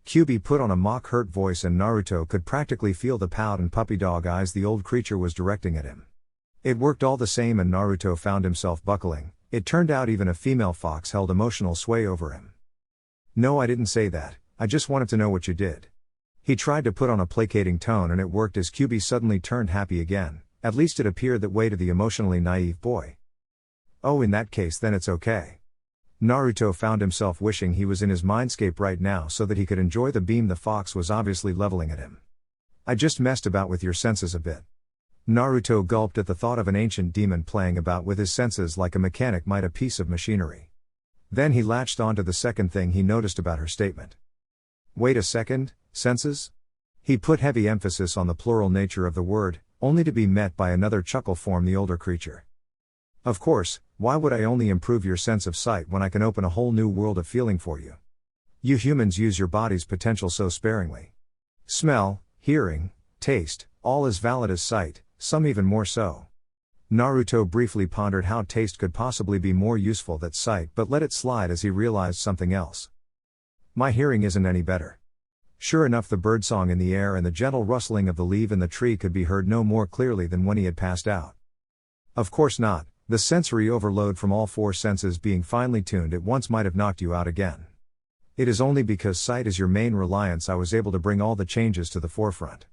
Kyuubi put on a mock hurt voice and Naruto could practically feel the pout and puppy dog eyes the old creature was directing at him. It worked all the same and Naruto found himself buckling. It turned out even a female fox held emotional sway over him. No, I didn't say that, I just wanted to know what you did. He tried to put on a placating tone and it worked as Kyuubi suddenly turned happy again. At least it appeared that way to the emotionally naive boy. Oh, in that case then it's okay. Naruto found himself wishing he was in his mindscape right now so that he could enjoy the beam the fox was obviously leveling at him. I just messed about with your senses a bit. Naruto gulped at the thought of an ancient demon playing about with his senses like a mechanic might a piece of machinery. Then he latched on to the second thing he noticed about her statement. Wait a second, senses? He put heavy emphasis on the plural nature of the word, only to be met by another chuckle from the older creature. Of course, why would I only improve your sense of sight when I can open a whole new world of feeling for you? You humans use your body's potential so sparingly. Smell, hearing, taste, all as valid as sight, some even more so. Naruto briefly pondered how taste could possibly be more useful than sight, but let it slide as he realized something else. My hearing isn't any better. Sure enough, the birdsong in the air and the gentle rustling of the leaf in the tree could be heard no more clearly than when he had passed out. Of course not, the sensory overload from all four senses being finely tuned at once might have knocked you out again. It is only because sight is your main reliance I was able to bring all the changes to the forefront.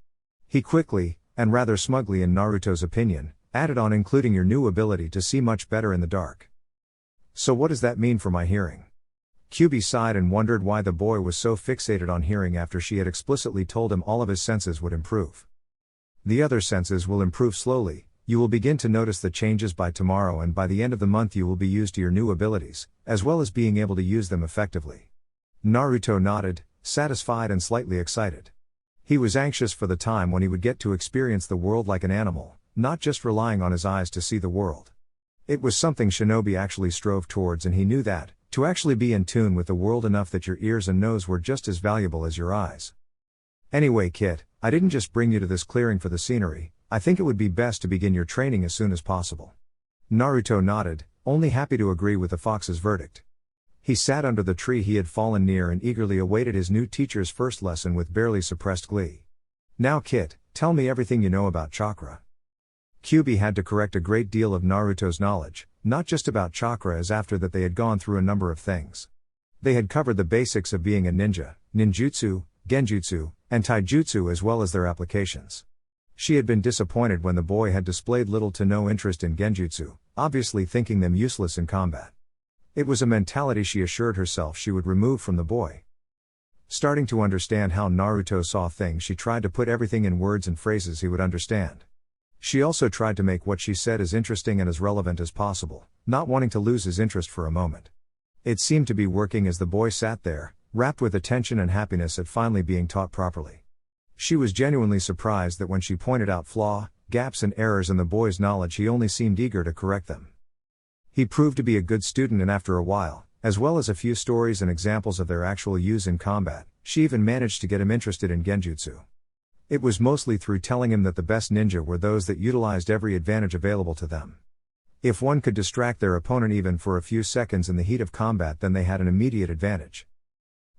He quickly, and rather smugly in Naruto's opinion, added on, including your new ability to see much better in the dark. So what does that mean for my hearing? Kyuubi sighed and wondered why the boy was so fixated on hearing after she had explicitly told him all of his senses would improve. The other senses will improve slowly, you will begin to notice the changes by tomorrow, and by the end of the month you will be used to your new abilities, as well as being able to use them effectively. Naruto nodded, satisfied and slightly excited. He was anxious for the time when he would get to experience the world like an animal, not just relying on his eyes to see the world. It was something shinobi actually strove towards, and he knew that, to actually be in tune with the world enough that your ears and nose were just as valuable as your eyes. Anyway, kid, I didn't just bring you to this clearing for the scenery, I think it would be best to begin your training as soon as possible. Naruto nodded, only happy to agree with the fox's verdict. He sat under the tree he had fallen near and eagerly awaited his new teacher's first lesson with barely suppressed glee. "Now Kit, tell me everything you know about chakra." Kyuubi had to correct a great deal of Naruto's knowledge, not just about chakra, as after that they had gone through a number of things. They had covered the basics of being a ninja, ninjutsu, genjutsu, and taijutsu, as well as their applications. She had been disappointed when the boy had displayed little to no interest in genjutsu, obviously thinking them useless in combat. It was a mentality she assured herself she would remove from the boy. Starting to understand how Naruto saw things, she tried to put everything in words and phrases he would understand. She also tried to make what she said as interesting and as relevant as possible, not wanting to lose his interest for a moment. It seemed to be working as the boy sat there, rapt with attention and happiness at finally being taught properly. She was genuinely surprised that when she pointed out gaps and errors in the boy's knowledge, he only seemed eager to correct them. He proved to be a good student, and after a while, as well as a few stories and examples of their actual use in combat, she even managed to get him interested in genjutsu. It was mostly through telling him that the best ninja were those that utilized every advantage available to them. If one could distract their opponent even for a few seconds in the heat of combat, then they had an immediate advantage.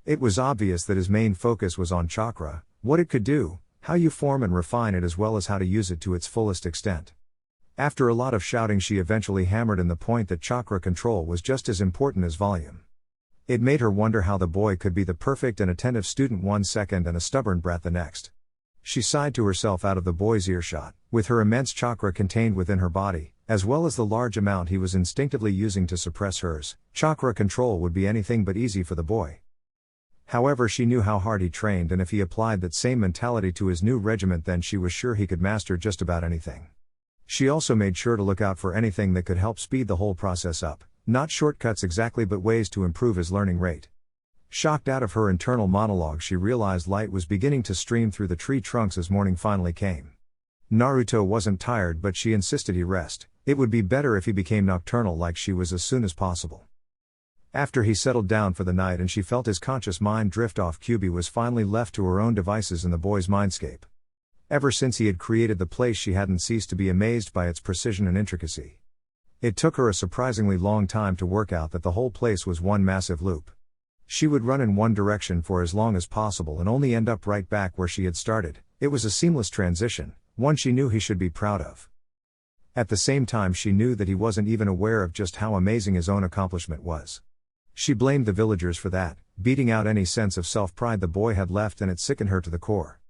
It was obvious that his main focus was on chakra, what it could do, how you form and refine it, as well as how to use it to its fullest extent. After a lot of shouting, she eventually hammered in the point that chakra control was just as important as volume. It made her wonder how the boy could be the perfect and attentive student one second and a stubborn brat the next. She sighed to herself out of the boy's earshot. With her immense chakra contained within her body, as well as the large amount he was instinctively using to suppress hers, chakra control would be anything but easy for the boy. However, she knew how hard he trained, and if he applied that same mentality to his new regiment, then she was sure he could master just about anything. She also made sure to look out for anything that could help speed the whole process up, not shortcuts exactly, but ways to improve his learning rate. Shocked out of her internal monologue, she realized light was beginning to stream through the tree trunks as morning finally came. Naruto wasn't tired, but she insisted he rest. It would be better if he became nocturnal like she was as soon as possible. After he settled down for the night and she felt his conscious mind drift off, Kyuubi was finally left to her own devices in the boy's mindscape. Ever since he had created the place, she hadn't ceased to be amazed by its precision and intricacy. It took her a surprisingly long time to work out that the whole place was one massive loop. She would run in one direction for as long as possible and only end up right back where she had started. It was a seamless transition, one she knew he should be proud of. At the same time, she knew that he wasn't even aware of just how amazing his own accomplishment was. She blamed the villagers for that, beating out any sense of self-pride the boy had left, and it sickened her to the core.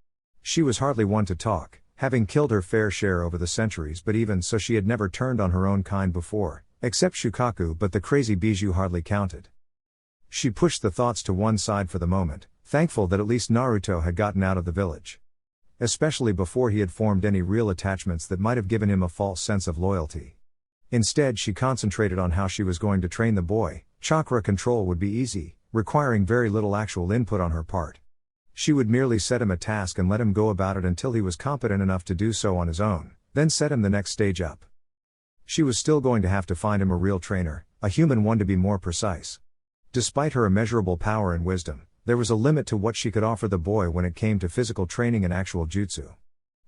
She was hardly one to talk, having killed her fair share over the centuries, but even so she had never turned on her own kind before, except Shukaku, but the crazy Bijou hardly counted. She pushed the thoughts to one side for the moment, thankful that at least Naruto had gotten out of the village. Especially before he had formed any real attachments that might have given him a false sense of loyalty. Instead, she concentrated on how she was going to train the boy. Chakra control would be easy, requiring very little actual input on her part. She would merely set him a task and let him go about it until he was competent enough to do so on his own, then set him the next stage up. She was still going to have to find him a real trainer, a human one to be more precise. Despite her immeasurable power and wisdom, there was a limit to what she could offer the boy when it came to physical training and actual jutsu.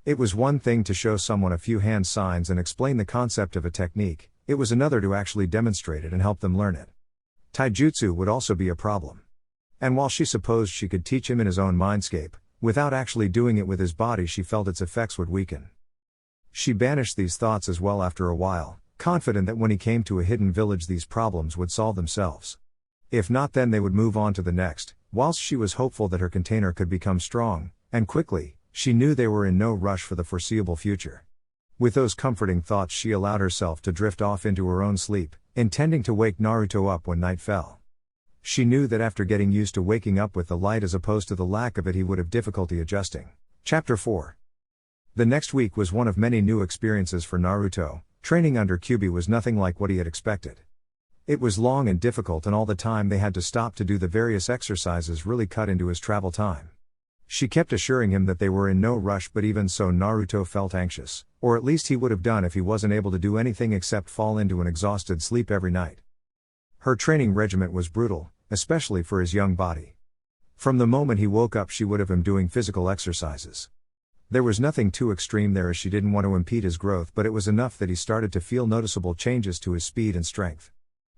It was one thing to show someone a few hand signs and explain the concept of a technique, it was another to actually demonstrate it and help them learn it. Taijutsu would also be a problem. And while she supposed she could teach him in his own mindscape, without actually doing it with his body, she felt its effects would weaken. She banished these thoughts as well after a while, confident that when he came to a hidden village these problems would solve themselves. If not, then they would move on to the next. Whilst she was hopeful that her container could become strong, and quickly, she knew they were in no rush for the foreseeable future. With those comforting thoughts, she allowed herself to drift off into her own sleep, intending to wake Naruto up when night fell. She knew that after getting used to waking up with the light as opposed to the lack of it, he would have difficulty adjusting. Chapter 4. The next week was one of many new experiences for Naruto. Training under Kyuubi was nothing like what he had expected. It was long and difficult, and all the time they had to stop to do the various exercises really cut into his travel time. She kept assuring him that they were in no rush, but even so Naruto felt anxious, or at least he would have done if he wasn't able to do anything except fall into an exhausted sleep every night. Her training regimen was brutal, especially for his young body. From the moment he woke up she would have him doing physical exercises. There was nothing too extreme there, as she didn't want to impede his growth, but it was enough that he started to feel noticeable changes to his speed and strength.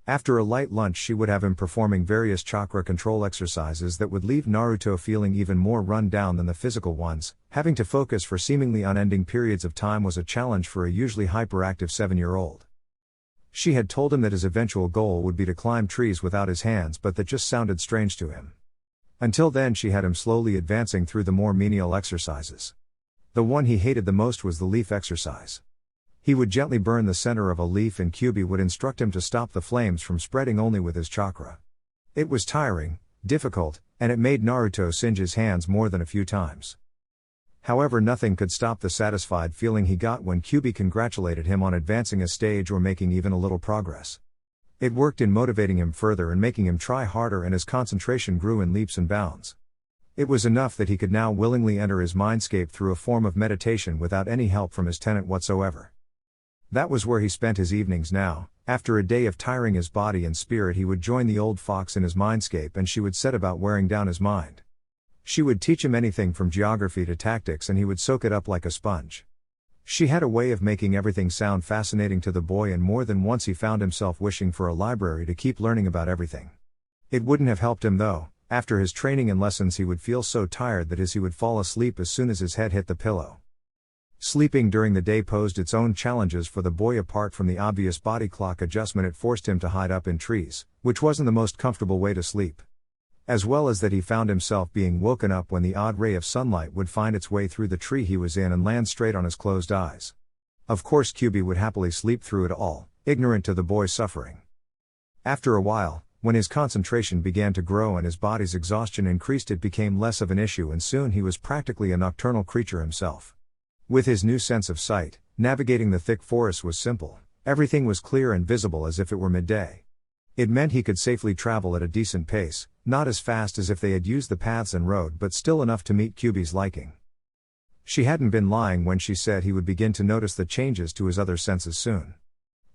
After a light lunch, she would have him performing various chakra control exercises that would leave Naruto feeling even more run down than the physical ones. Having to focus for seemingly unending periods of time was a challenge for a usually hyperactive 7-year-old. She had told him that his eventual goal would be to climb trees without his hands, but that just sounded strange to him. Until then, she had him slowly advancing through the more menial exercises. The one he hated the most was the leaf exercise. He would gently burn the center of a leaf, and Kyuubi would instruct him to stop the flames from spreading only with his chakra. It was tiring, difficult, and it made Naruto singe his hands more than a few times. However, nothing could stop the satisfied feeling he got when Kyuubi congratulated him on advancing a stage or making even a little progress. It worked in motivating him further and making him try harder, and his concentration grew in leaps and bounds. It was enough that he could now willingly enter his mindscape through a form of meditation without any help from his tenant whatsoever. That was where he spent his evenings now. After a day of tiring his body and spirit, he would join the old fox in his mindscape, and she would set about wearing down his mind. She would teach him anything from geography to tactics, and he would soak it up like a sponge. She had a way of making everything sound fascinating to the boy, and more than once he found himself wishing for a library to keep learning about everything. It wouldn't have helped him though. After his training and lessons, he would feel so tired that he would fall asleep as soon as his head hit the pillow. Sleeping during the day posed its own challenges for the boy. Apart from the obvious body clock adjustment, it forced him to hide up in trees, which wasn't the most comfortable way to sleep. As well as that, he found himself being woken up when the odd ray of sunlight would find its way through the tree he was in and land straight on his closed eyes. Of course, Kyuubi would happily sleep through it all, ignorant to the boy's suffering. After a while, when his concentration began to grow and his body's exhaustion increased, it became less of an issue, and soon he was practically a nocturnal creature himself. With his new sense of sight, navigating the thick forest was simple. Everything was clear and visible as if it were midday. It meant he could safely travel at a decent pace, not as fast as if they had used the paths and road, but still enough to meet Kyuubi's liking. She hadn't been lying when she said he would begin to notice the changes to his other senses soon.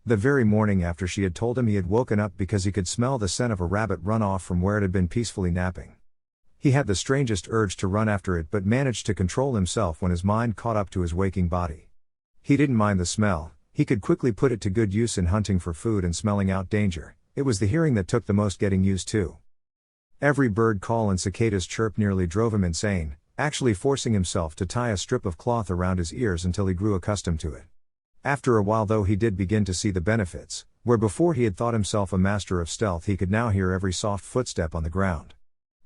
The very morning after she had told him, he had woken up because he could smell the scent of a rabbit run off from where it had been peacefully napping. He had the strangest urge to run after it, but managed to control himself when his mind caught up to his waking body. He didn't mind the smell. He could quickly put it to good use in hunting for food and smelling out danger. It was the hearing that took the most getting used to. Every bird call and cicada's chirp nearly drove him insane, actually forcing himself to tie a strip of cloth around his ears until he grew accustomed to it. After a while though, he did begin to see the benefits. Where before he had thought himself a master of stealth, he could now hear every soft footstep on the ground.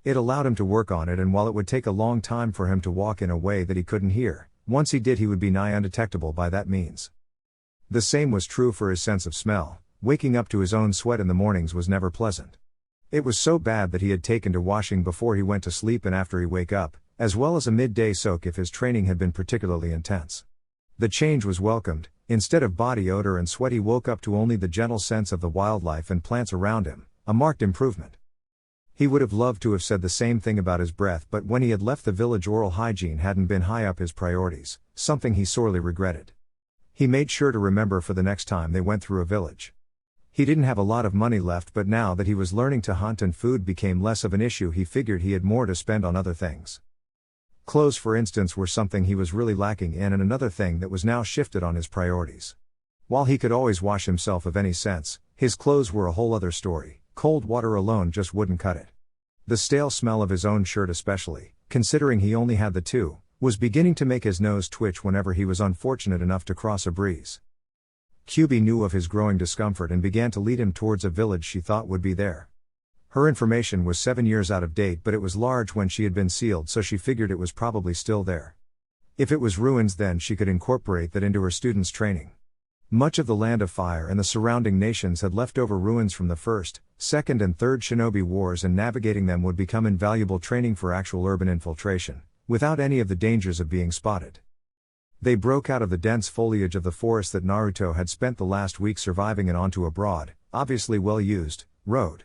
It allowed him to work on it, and while it would take a long time for him to walk in a way that he couldn't hear, once he did, he would be nigh undetectable by that means. The same was true for his sense of smell. Waking up to his own sweat in the mornings was never pleasant. It was so bad that he had taken to washing before he went to sleep and after he wake up, as well as a midday soak if his training had been particularly intense. The change was welcomed. Instead of body odor and sweat, he woke up to only the gentle scents of the wildlife and plants around him, a marked improvement. He would have loved to have said the same thing about his breath, but when he had left the village, oral hygiene hadn't been high up his priorities, something he sorely regretted. He made sure to remember for the next time they went through a village. He didn't have a lot of money left, but now that he was learning to hunt and food became less of an issue, he figured he had more to spend on other things. Clothes, for instance, were something he was really lacking in, and another thing that was now shifted on his priorities. While he could always wash himself of any sense, his clothes were a whole other story. Cold water alone just wouldn't cut it. The stale smell of his own shirt, especially, considering he only had the two, was beginning to make his nose twitch whenever he was unfortunate enough to cross a breeze. Kyuubi knew of his growing discomfort and began to lead him towards a village she thought would be there. Her information was 7 years out of date, but it was large when she had been sealed, so she figured it was probably still there. If it was ruins, then she could incorporate that into her students' training. Much of the Land of Fire and the surrounding nations had leftover ruins from the First, Second and Third Shinobi Wars, and navigating them would become invaluable training for actual urban infiltration, without any of the dangers of being spotted. They broke out of the dense foliage of the forest that Naruto had spent the last week surviving and onto a broad, obviously well-used, road.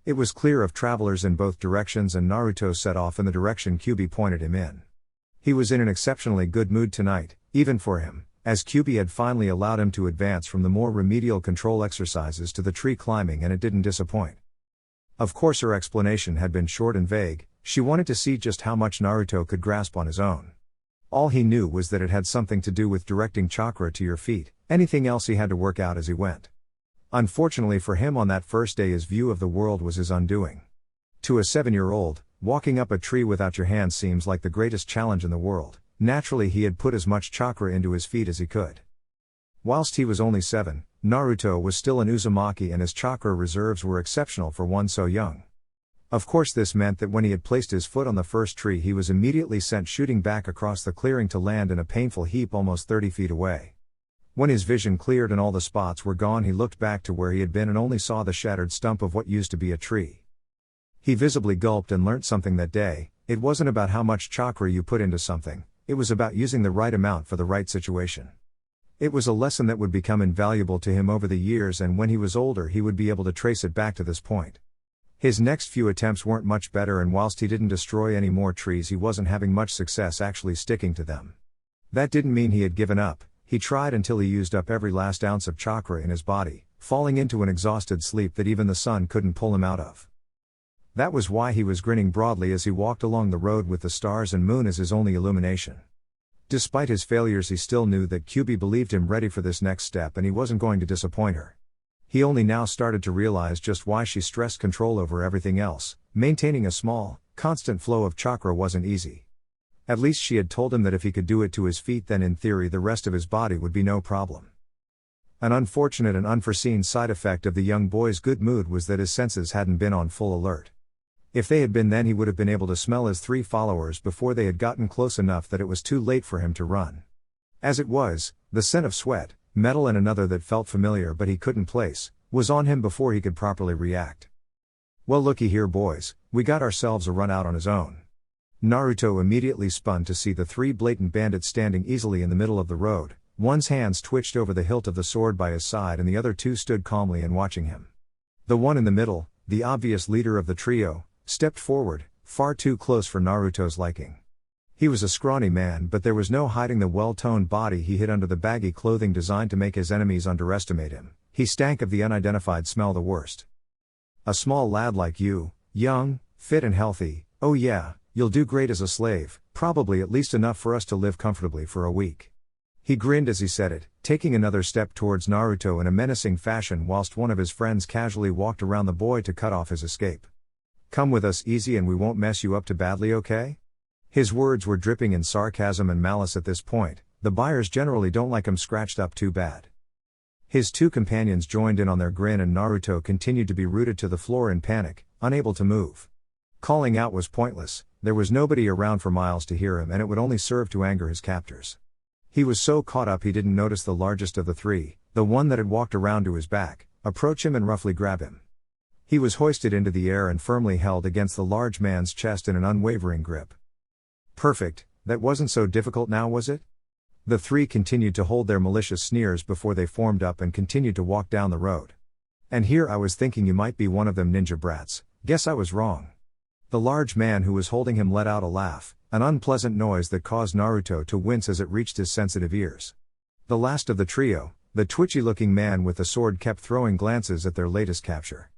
It was clear of travelers in both directions, and Naruto set off in the direction Kyuubi pointed him in. He was in an exceptionally good mood tonight, even for him, as Kyuubi had finally allowed him to advance from the more remedial control exercises to the tree climbing, and it didn't disappoint. Of course, her explanation had been short and vague. She wanted to see just how much Naruto could grasp on his own. All he knew was that it had something to do with directing chakra to your feet. Anything else he had to work out as he went. Unfortunately for him, on that first day his view of the world was his undoing. To a 7-year-old, walking up a tree without your hands seems like the greatest challenge in the world. Naturally he had put as much chakra into his feet as he could. Whilst he was only 7, Naruto was still an Uzumaki and his chakra reserves were exceptional for one so young. Of course this meant that when he had placed his foot on the first tree he was immediately sent shooting back across the clearing to land in a painful heap almost 30 feet away. When his vision cleared and all the spots were gone, he looked back to where he had been and only saw the shattered stump of what used to be a tree. He visibly gulped and learnt something that day. It wasn't about how much chakra you put into something, it was about using the right amount for the right situation. It was a lesson that would become invaluable to him over the years, and when he was older he would be able to trace it back to this point. His next few attempts weren't much better, and whilst he didn't destroy any more trees he wasn't having much success actually sticking to them. That didn't mean he had given up. He tried until he used up every last ounce of chakra in his body, falling into an exhausted sleep that even the sun couldn't pull him out of. That was why he was grinning broadly as he walked along the road with the stars and moon as his only illumination. Despite his failures he still knew that Kyuubi believed him ready for this next step and he wasn't going to disappoint her. He only now started to realize just why she stressed control over everything else. Maintaining a small, constant flow of chakra wasn't easy. At least she had told him that if he could do it to his feet then in theory the rest of his body would be no problem. An unfortunate and unforeseen side effect of the young boy's good mood was that his senses hadn't been on full alert. If they had been, then he would have been able to smell his 3 followers before they had gotten close enough that it was too late for him to run. As it was, the scent of sweat, metal and another that felt familiar but he couldn't place, was on him before he could properly react. Well, looky here boys, we got ourselves a run out on his own. Naruto immediately spun to see the 3 blatant bandits standing easily in the middle of the road. One's hands twitched over the hilt of the sword by his side and the other 2 stood calmly and watching him. The one in the middle, the obvious leader of the trio, stepped forward, far too close for Naruto's liking. He was a scrawny man, but there was no hiding the well-toned body he hid under the baggy clothing designed to make his enemies underestimate him. He stank of the unidentified smell the worst. A small lad like you, young, fit and healthy, oh yeah, you'll do great as a slave, probably at least enough for us to live comfortably for a week. He grinned as he said it, taking another step towards Naruto in a menacing fashion whilst one of his friends casually walked around the boy to cut off his escape. Come with us easy and we won't mess you up too badly, okay? His words were dripping in sarcasm and malice at this point. The buyers generally don't like him scratched up too bad. His 2 companions joined in on their grin and Naruto continued to be rooted to the floor in panic, unable to move. Calling out was pointless, there was nobody around for miles to hear him and it would only serve to anger his captors. He was so caught up he didn't notice the largest of the 3, the one that had walked around to his back, approach him and roughly grab him. He was hoisted into the air and firmly held against the large man's chest in an unwavering grip. Perfect, that wasn't so difficult now, was it? The 3 continued to hold their malicious sneers before they formed up and continued to walk down the road. And here I was thinking you might be one of them ninja brats, guess I was wrong. The large man who was holding him let out a laugh, an unpleasant noise that caused Naruto to wince as it reached his sensitive ears. The last of the trio, the twitchy-looking man with the sword, kept throwing glances at their latest capture.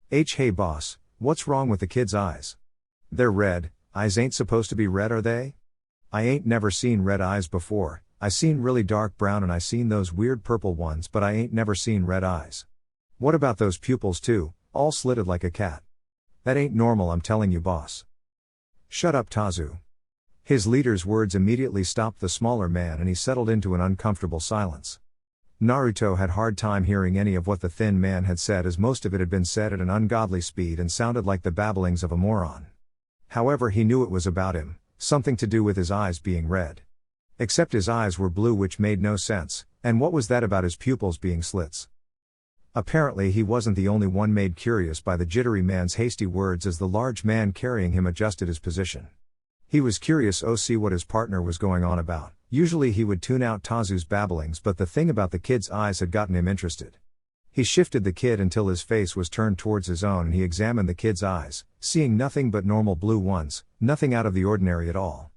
Hey boss, what's wrong with the kid's eyes? They're red. Eyes ain't supposed to be red, are they? I ain't never seen red eyes before. I seen really dark brown and I seen those weird purple ones, but I ain't never seen red eyes. What about those pupils too, all slitted like a cat? That ain't normal, I'm telling you boss. Shut up Tazu. His leader's words immediately stopped the smaller man and he settled into an uncomfortable silence. Naruto had hard time hearing any of what the thin man had said, as most of it had been said at an ungodly speed and sounded like the babblings of a moron. However, he knew it was about him, something to do with his eyes being red. Except his eyes were blue, which made no sense, and what was that about his pupils being slits? Apparently he wasn't the only one made curious by the jittery man's hasty words as the large man carrying him adjusted his position. He was curious to see what his partner was going on about. Usually he would tune out Tazu's babblings, but the thing about the kid's eyes had gotten him interested. He shifted the kid until his face was turned towards his own and he examined the kid's eyes, seeing nothing but normal blue ones, nothing out of the ordinary at all.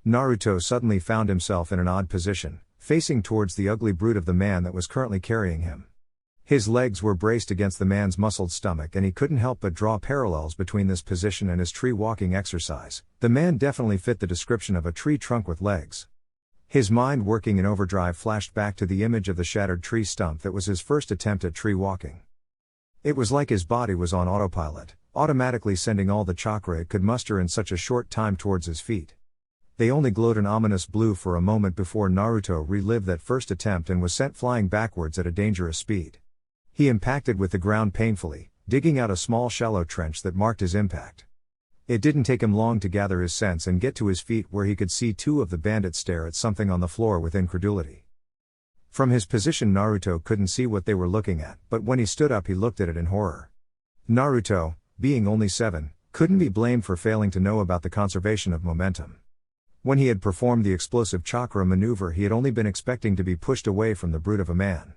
Naruto suddenly found himself in an odd position, facing towards the ugly brute of the man that was currently carrying him. His legs were braced against the man's muscled stomach and he couldn't help but draw parallels between this position and his tree walking exercise. The man definitely fit the description of a tree trunk with legs. His mind working in overdrive flashed back to the image of the shattered tree stump that was his first attempt at tree walking. It was like his body was on autopilot, automatically sending all the chakra it could muster in such a short time towards his feet. They only glowed an ominous blue for a moment before Naruto relived that first attempt and was sent flying backwards at a dangerous speed. He impacted with the ground painfully, digging out a small shallow trench that marked his impact. It didn't take him long to gather his sense and get to his feet where he could see two of the bandits stare at something on the floor with incredulity. From his position Naruto couldn't see what they were looking at, but when he stood up he looked at it in horror. Naruto, being only 7, couldn't be blamed for failing to know about the conservation of momentum. When he had performed the explosive chakra maneuver he had only been expecting to be pushed away from the brute of a man.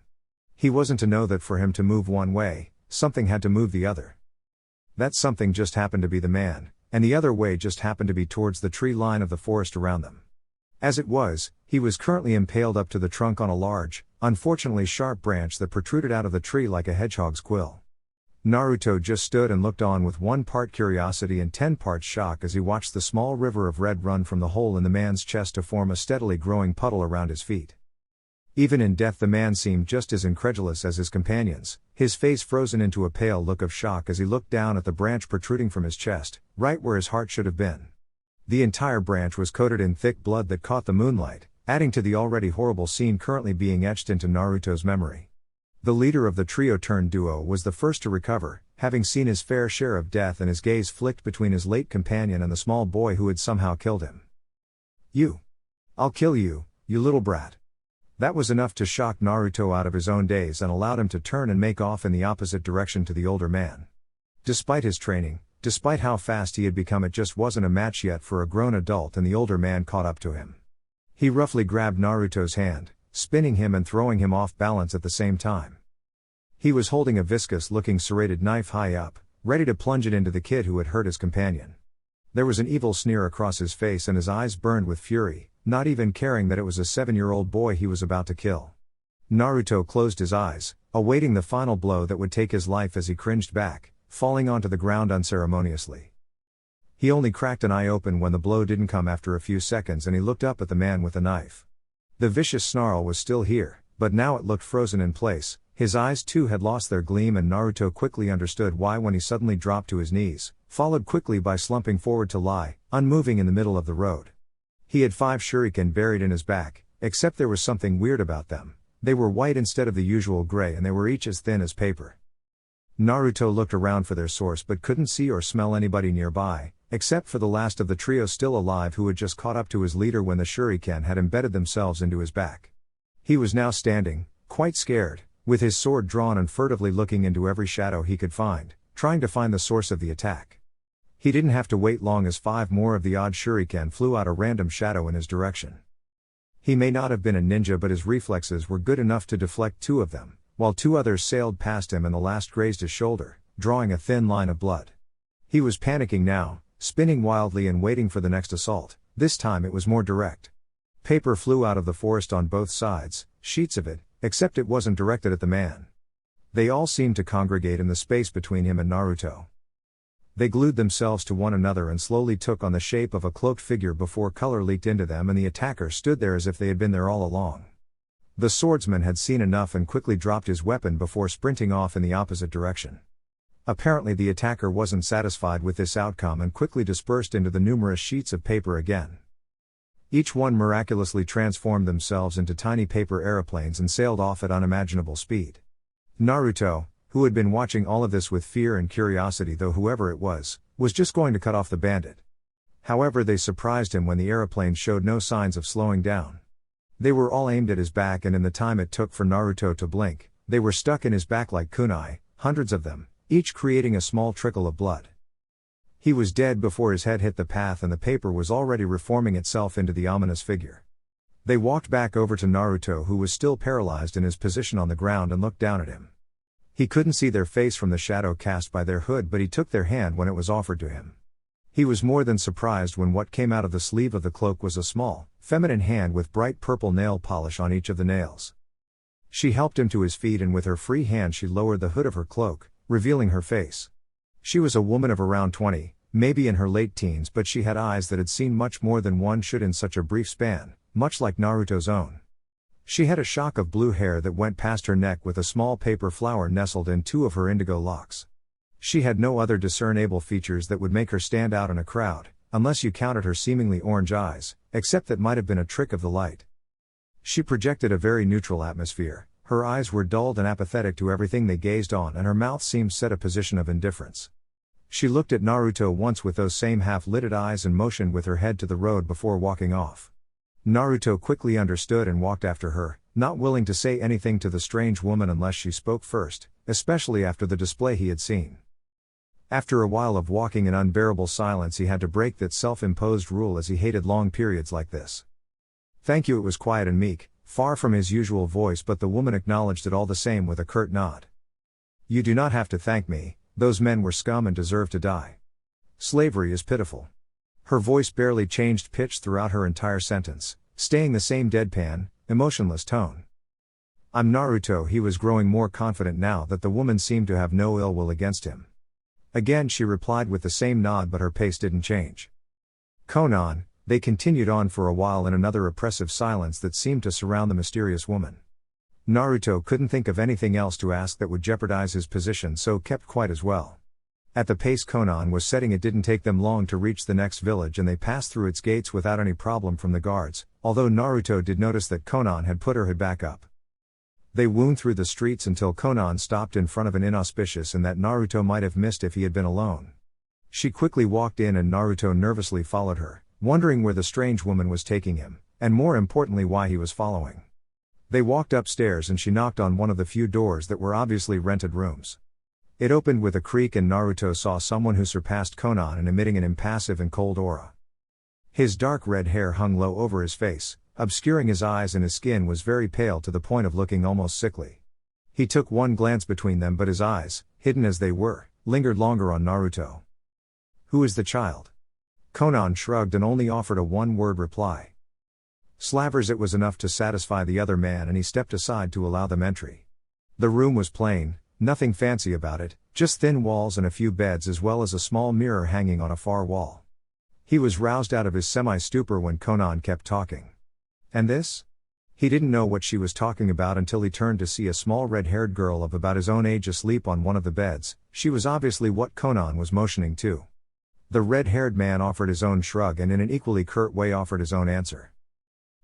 He wasn't to know that for him to move one way, something had to move the other. That something just happened to be the man, and the other way just happened to be towards the tree line of the forest around them. As it was, he was currently impaled up to the trunk on a large, unfortunately sharp branch that protruded out of the tree like a hedgehog's quill. Naruto just stood and looked on with 1 part curiosity and 10 parts shock as he watched the small river of red run from the hole in the man's chest to form a steadily growing puddle around his feet. Even in death the man seemed just as incredulous as his companions, his face frozen into a pale look of shock as he looked down at the branch protruding from his chest, right where his heart should have been. The entire branch was coated in thick blood that caught the moonlight, adding to the already horrible scene currently being etched into Naruto's memory. The leader of the trio-turned-duo was the first to recover, having seen his fair share of death and his gaze flicked between his late companion and the small boy who had somehow killed him. "You! I'll kill you, you little brat!" That was enough to shock Naruto out of his own daze and allowed him to turn and make off in the opposite direction to the older man. Despite his training, despite how fast he had become, it just wasn't a match yet for a grown adult, and the older man caught up to him. He roughly grabbed Naruto's hand, spinning him and throwing him off balance at the same time. He was holding a viscous-looking serrated knife high up, ready to plunge it into the kid who had hurt his companion. There was an evil sneer across his face and his eyes burned with fury, not even caring that it was a 7-year-old boy he was about to kill. Naruto closed his eyes, awaiting the final blow that would take his life as he cringed back, falling onto the ground unceremoniously. He only cracked an eye open when the blow didn't come after a few seconds, and he looked up at the man with the knife. The vicious snarl was still here, but now it looked frozen in place. His eyes too had lost their gleam, and Naruto quickly understood why when he suddenly dropped to his knees, followed quickly by slumping forward to lie, unmoving in the middle of the road. He had 5 shuriken buried in his back, except there was something weird about them. They were white instead of the usual gray, and they were each as thin as paper. Naruto looked around for their source but couldn't see or smell anybody nearby, except for the last of the trio still alive who had just caught up to his leader when the shuriken had embedded themselves into his back. He was now standing, quite scared, with his sword drawn and furtively looking into every shadow he could find, trying to find the source of the attack. He didn't have to wait long as 5 more of the odd shuriken flew out a random shadow in his direction. He may not have been a ninja, but his reflexes were good enough to deflect 2 of them, while 2 others sailed past him and the last grazed his shoulder, drawing a thin line of blood. He was panicking now, spinning wildly and waiting for the next assault. This time it was more direct. Paper flew out of the forest on both sides, sheets of it, except it wasn't directed at the man. They all seemed to congregate in the space between him and Naruto. They glued themselves to one another and slowly took on the shape of a cloaked figure before color leaked into them, and the attacker stood there as if they had been there all along. The swordsman had seen enough and quickly dropped his weapon before sprinting off in the opposite direction. Apparently the attacker wasn't satisfied with this outcome and quickly dispersed into the numerous sheets of paper again. Each one miraculously transformed themselves into tiny paper aeroplanes and sailed off at unimaginable speed. Naruto, who had been watching all of this with fear and curiosity, though whoever it was just going to cut off the bandit. However, they surprised him when the aeroplanes showed no signs of slowing down. They were all aimed at his back, and in the time it took for Naruto to blink, they were stuck in his back like kunai, hundreds of them, each creating a small trickle of blood. He was dead before his head hit the path, and the paper was already reforming itself into the ominous figure. They walked back over to Naruto, who was still paralyzed in his position on the ground, and looked down at him. He couldn't see their face from the shadow cast by their hood, but he took their hand when it was offered to him. He was more than surprised when what came out of the sleeve of the cloak was a small, feminine hand with bright purple nail polish on each of the nails. She helped him to his feet, and with her free hand she lowered the hood of her cloak, revealing her face. She was a woman of around 20, maybe in her late teens, but she had eyes that had seen much more than one should in such a brief span, much like Naruto's own. She had a shock of blue hair that went past her neck with a small paper flower nestled in two of her indigo locks. She had no other discernible features that would make her stand out in a crowd, unless you counted her seemingly orange eyes, except that might have been a trick of the light. She projected a very neutral atmosphere, her eyes were dulled and apathetic to everything they gazed on, and her mouth seemed set a position of indifference. She looked at Naruto once with those same half-lidded eyes and motioned with her head to the road before walking off. Naruto quickly understood and walked after her, not willing to say anything to the strange woman unless she spoke first, especially after the display he had seen. After a while of walking in unbearable silence, he had to break that self-imposed rule, as he hated long periods like this. "Thank you." It was quiet and meek, far from his usual voice, but the woman acknowledged it all the same with a curt nod. "You do not have to thank me, those men were scum and deserve to die. Slavery is pitiful." Her voice barely changed pitch throughout her entire sentence, staying the same deadpan, emotionless tone. "I'm Naruto." He was growing more confident now that the woman seemed to have no ill will against him. Again she replied with the same nod, but her pace didn't change. "Konan." They continued on for a while in another oppressive silence that seemed to surround the mysterious woman. Naruto couldn't think of anything else to ask that would jeopardize his position, so kept quiet as well. At the pace Konan was setting, it didn't take them long to reach the next village, and they passed through its gates without any problem from the guards, although Naruto did notice that Konan had put her hood back up. They wound through the streets until Konan stopped in front of an inauspicious inn that Naruto might have missed if he had been alone. She quickly walked in and Naruto nervously followed her, wondering where the strange woman was taking him, and more importantly why he was following. They walked upstairs and she knocked on one of the few doors that were obviously rented rooms. It opened with a creak and Naruto saw someone who surpassed Konan in emitting an impassive and cold aura. His dark red hair hung low over his face, obscuring his eyes, and his skin was very pale to the point of looking almost sickly. He took one glance between them, but his eyes, hidden as they were, lingered longer on Naruto. "Who is the child?" Konan shrugged and only offered a one-word reply. "Slavers." It was enough to satisfy the other man, and he stepped aside to allow them entry. The room was plain, nothing fancy about it, just thin walls and a few beds, as well as a small mirror hanging on a far wall. He was roused out of his semi-stupor when Konan kept talking. "And this?" He didn't know what she was talking about until he turned to see a small red-haired girl of about his own age asleep on one of the beds. She was obviously what Konan was motioning to. The red-haired man offered his own shrug and in an equally curt way offered his own answer.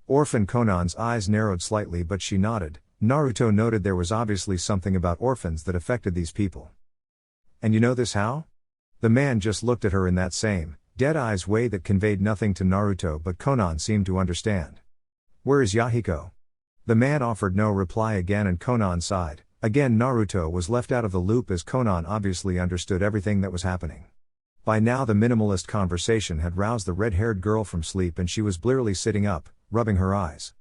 "Orphan." Konan's eyes narrowed slightly, but she nodded. Naruto noted there was obviously something about orphans that affected these people. "And you know this how?" The man just looked at her in that same, dead-eyes way that conveyed nothing to Naruto, but Konan seemed to understand. "Where is Yahiko?" The man offered no reply again, and Konan sighed. Again Naruto was left out of the loop, as Konan obviously understood everything that was happening. By now the minimalist conversation had roused the red-haired girl from sleep, and she was blearily sitting up, rubbing her eyes.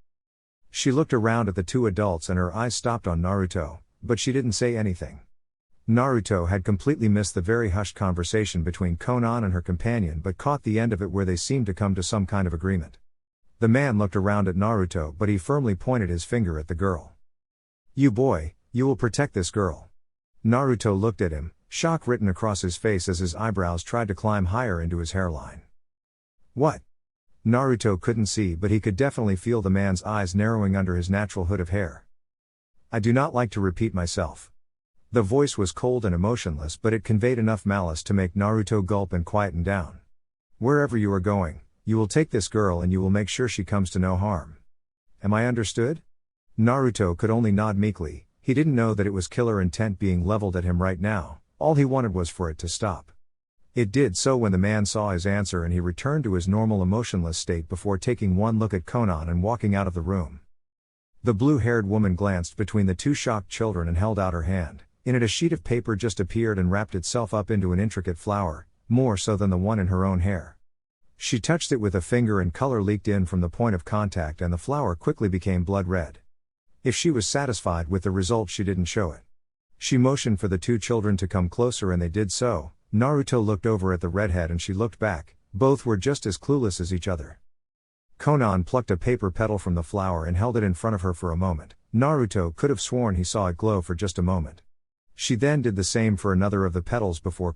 She looked around at the two adults and her eyes stopped on Naruto, but she didn't say anything. Naruto had completely missed the very hushed conversation between Konan and her companion, but caught the end of it where they seemed to come to some kind of agreement. The man looked around at Naruto, but he firmly pointed his finger at the girl. "You boy, you will protect this girl." Naruto looked at him, shock written across his face as his eyebrows tried to climb higher into his hairline. "What?" Naruto couldn't see, but he could definitely feel the man's eyes narrowing under his natural hood of hair. "I do not like to repeat myself." The voice was cold and emotionless, but it conveyed enough malice to make Naruto gulp and quieten down. "Wherever you are going, you will take this girl and you will make sure she comes to no harm. Am I understood?" Naruto could only nod meekly. He didn't know that it was killer intent being leveled at him right now. All he wanted was for it to stop. It did so when the man saw his answer, and he returned to his normal emotionless state before taking one look at Konan and walking out of the room. The blue-haired woman glanced between the two shocked children and held out her hand. In it a sheet of paper just appeared and wrapped itself up into an intricate flower, more so than the one in her own hair. She touched it with a finger and color leaked in from the point of contact, and the flower quickly became blood red. If she was satisfied with the result, she didn't show it. She motioned for the two children to come closer and they did so. Naruto looked over at the redhead and she looked back. Both were just as clueless as each other. Konan plucked a paper petal from the flower and held it in front of her for a moment. Naruto could have sworn he saw it glow for just a moment. She then did the same for another of the petals before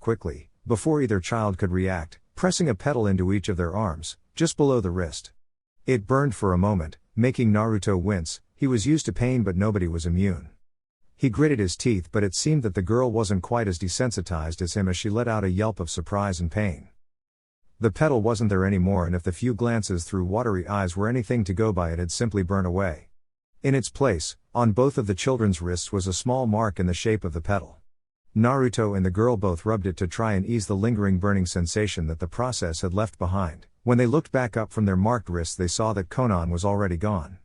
either child could react, pressing a petal into each of their arms, just below the wrist. It burned for a moment, making Naruto wince. He was used to pain but nobody was immune. He gritted his teeth but it seemed that the girl wasn't quite as desensitized as him as she let out a yelp of surprise and pain. The petal wasn't there anymore and if the few glances through watery eyes were anything to go by it had simply burned away. In its place, on both of the children's wrists was a small mark in the shape of the petal. Naruto and the girl both rubbed it to try and ease the lingering burning sensation that the process had left behind. When they looked back up from their marked wrists they saw that Konan was already gone.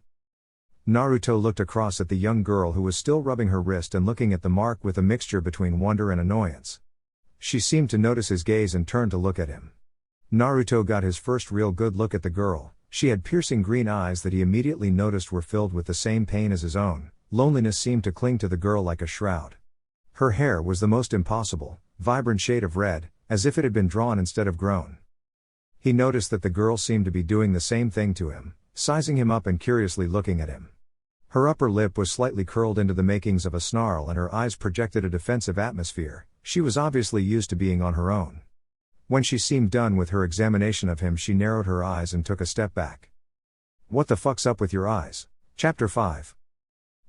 Naruto looked across at the young girl who was still rubbing her wrist and looking at the mark with a mixture between wonder and annoyance. She seemed to notice his gaze and turned to look at him. Naruto got his first real good look at the girl. She had piercing green eyes that he immediately noticed were filled with the same pain as his own. Loneliness seemed to cling to the girl like a shroud. Her hair was the most impossible, vibrant shade of red, as if it had been drawn instead of grown. He noticed that the girl seemed to be doing the same thing to him, sizing him up and curiously looking at him. Her upper lip was slightly curled into the makings of a snarl and her eyes projected a defensive atmosphere. She was obviously used to being on her own. When she seemed done with her examination of him she narrowed her eyes and took a step back. "What the fuck's up with your eyes?" Chapter 5.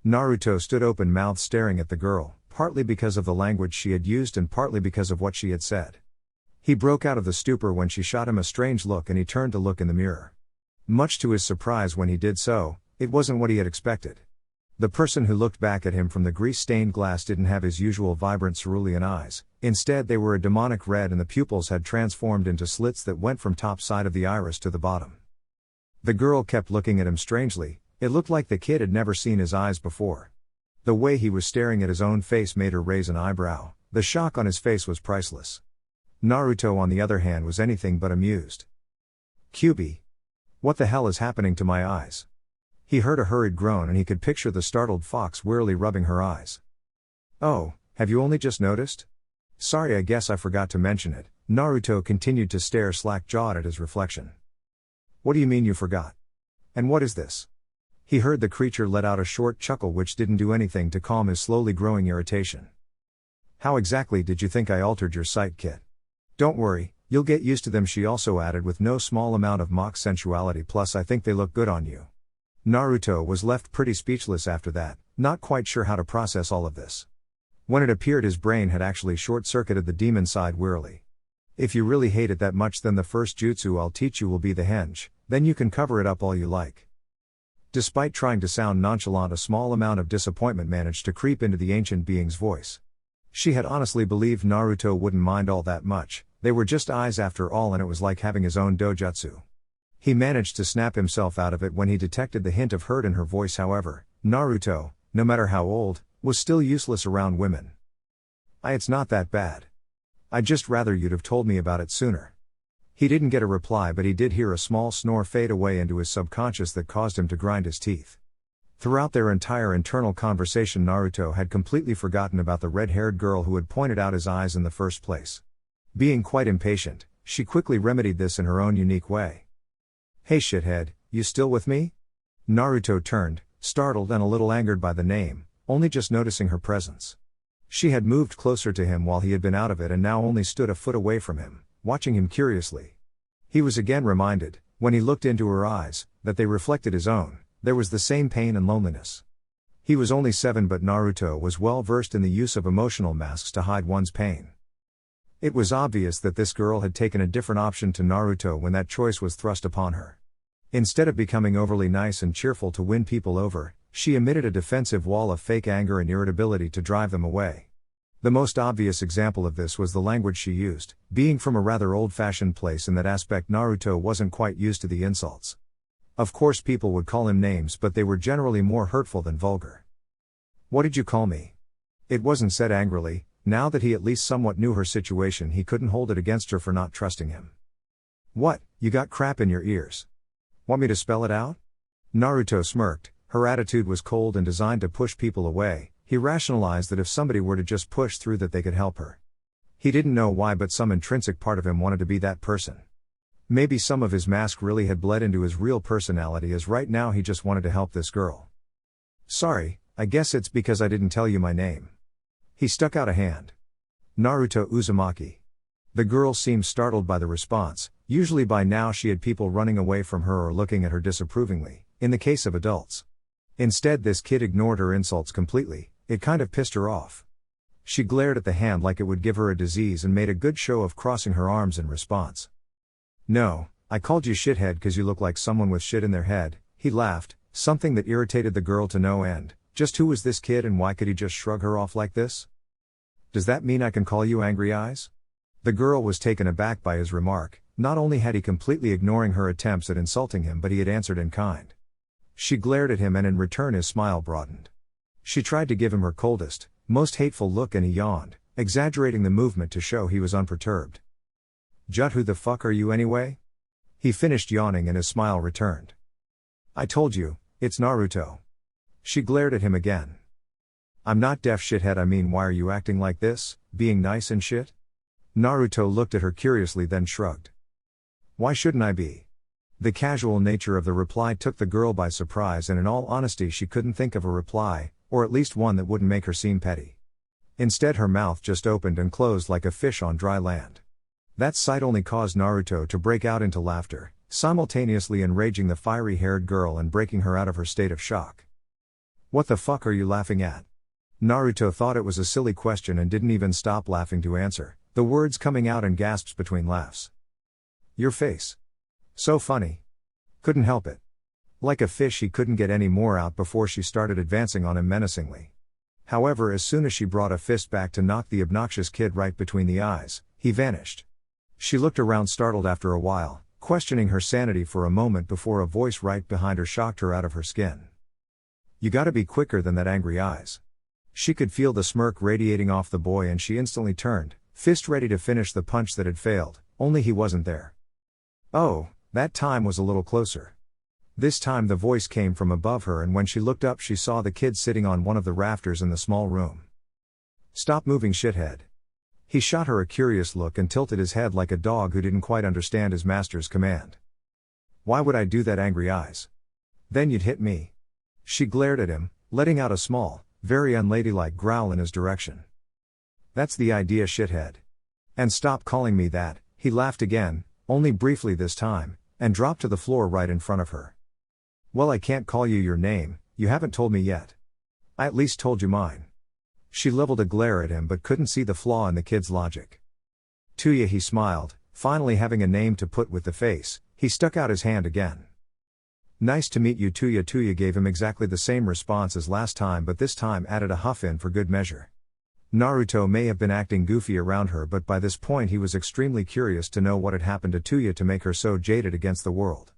Naruto stood open-mouthed staring at the girl, partly because of the language she had used and partly because of what she had said. He broke out of the stupor when she shot him a strange look and he turned to look in the mirror. Much to his surprise when he did so, it wasn't what he had expected. The person who looked back at him from the grease-stained glass didn't have his usual vibrant cerulean eyes. Instead they were a demonic red and the pupils had transformed into slits that went from top side of the iris to the bottom. The girl kept looking at him strangely. It looked like the kid had never seen his eyes before. The way he was staring at his own face made her raise an eyebrow. The shock on his face was priceless. Naruto on the other hand was anything but amused. "Kyuubi. What the hell is happening to my eyes?" He heard a hurried groan and he could picture the startled fox wearily rubbing her eyes. "Oh, have you only just noticed? Sorry, I guess I forgot to mention it." Naruto continued to stare slack-jawed at his reflection. "What do you mean you forgot? And what is this?" He heard the creature let out a short chuckle which didn't do anything to calm his slowly growing irritation. "How exactly did you think I altered your sight, kid? Don't worry, you'll get used to them," she also added with no small amount of mock sensuality, "plus I think they look good on you." Naruto was left pretty speechless after that, not quite sure how to process all of this. When it appeared his brain had actually short-circuited the demon side wearily. "If you really hate it that much then the first jutsu I'll teach you will be the henge, then you can cover it up all you like." Despite trying to sound nonchalant, a small amount of disappointment managed to creep into the ancient being's voice. She had honestly believed Naruto wouldn't mind all that much. They were just eyes after all and it was like having his own dojutsu. He managed to snap himself out of it when he detected the hint of hurt in her voice. However, Naruto, no matter how old, was still useless around women. It's not that bad. I'd just rather you'd have told me about it sooner." He didn't get a reply but he did hear a small snore fade away into his subconscious that caused him to grind his teeth. Throughout their entire internal conversation Naruto had completely forgotten about the red-haired girl who had pointed out his eyes in the first place. Being quite impatient, she quickly remedied this in her own unique way. "Hey shithead, you still with me?" Naruto turned, startled and a little angered by the name, only just noticing her presence. She had moved closer to him while he had been out of it and now only stood a foot away from him, watching him curiously. He was again reminded, when he looked into her eyes, that they reflected his own. There was the same pain and loneliness. He was only 7 but Naruto was well versed in the use of emotional masks to hide one's pain. It was obvious that this girl had taken a different option to Naruto when that choice was thrust upon her. Instead of becoming overly nice and cheerful to win people over, she emitted a defensive wall of fake anger and irritability to drive them away. The most obvious example of this was the language she used. Being from a rather old-fashioned place in that aspect, Naruto wasn't quite used to the insults. Of course people would call him names but they were generally more hurtful than vulgar. "What did you call me?" It wasn't said angrily. Now that he at least somewhat knew her situation he couldn't hold it against her for not trusting him. "What, you got crap in your ears? Want me to spell it out?" Naruto smirked. Her attitude was cold and designed to push people away. He rationalized that if somebody were to just push through that they could help her. He didn't know why but some intrinsic part of him wanted to be that person. Maybe some of his mask really had bled into his real personality as right now he just wanted to help this girl. "Sorry, I guess it's because I didn't tell you my name." He stuck out a hand. "Naruto Uzumaki." The girl seemed startled by the response. Usually by now she had people running away from her or looking at her disapprovingly, in the case of adults. Instead this kid ignored her insults completely. It kind of pissed her off. She glared at the hand like it would give her a disease and made a good show of crossing her arms in response. "No, I called you shithead cause you look like someone with shit in their head," he laughed, something that irritated the girl to no end. Just who was this kid and why could he just shrug her off like this? "Does that mean I can call you Angry Eyes?" The girl was taken aback by his remark. Not only had he completely ignoring her attempts at insulting him, but he had answered in kind. She glared at him and in return his smile broadened. She tried to give him her coldest, most hateful look and he yawned, exaggerating the movement to show he was unperturbed. "Jut, who the fuck are you anyway?" He finished yawning and his smile returned. "I told you, it's Naruto." She glared at him again. "I'm not deaf shithead, I mean why are you acting like this, being nice and shit?" Naruto looked at her curiously then shrugged. "Why shouldn't I be?" The casual nature of the reply took the girl by surprise and in all honesty she couldn't think of a reply, or at least one that wouldn't make her seem petty. Instead her mouth just opened and closed like a fish on dry land. That sight only caused Naruto to break out into laughter, simultaneously enraging the fiery-haired girl and breaking her out of her state of shock. "What the fuck are you laughing at?" Naruto thought it was a silly question and didn't even stop laughing to answer, the words coming out in gasps between laughs. "Your face. So funny." Couldn't help it. Like a fish he couldn't get any more out before she started advancing on him menacingly. However, as soon as she brought a fist back to knock the obnoxious kid right between the eyes, he vanished. She looked around startled after a while, questioning her sanity for a moment before a voice right behind her shocked her out of her skin. "You gotta be quicker than that, Angry Eyes." She could feel the smirk radiating off the boy and she instantly turned, fist ready to finish the punch that had failed, only he wasn't there. Oh, that time was a little closer. This time the voice came from above her and when she looked up she saw the kid sitting on one of the rafters in the small room. "Stop moving shithead." He shot her a curious look and tilted his head like a dog who didn't quite understand his master's command. "Why would I do that, Angry Eyes? Then you'd hit me." She glared at him, letting out a small, very unladylike growl in his direction. "That's the idea, shithead. And stop calling me that." He laughed again, only briefly this time, and dropped to the floor right in front of her. "Well, I can't call you your name, you haven't told me yet." "I at least told you mine." She leveled a glare at him but couldn't see the flaw in the kid's logic. "Tayuya," he smiled, finally having a name to put with the face. He stuck out his hand again. "Nice to meet you, Tayuya." Tayuya gave him exactly the same response as last time but this time added a huff in for good measure. Naruto may have been acting goofy around her but by this point he was extremely curious to know what had happened to Tayuya to make her so jaded against the world.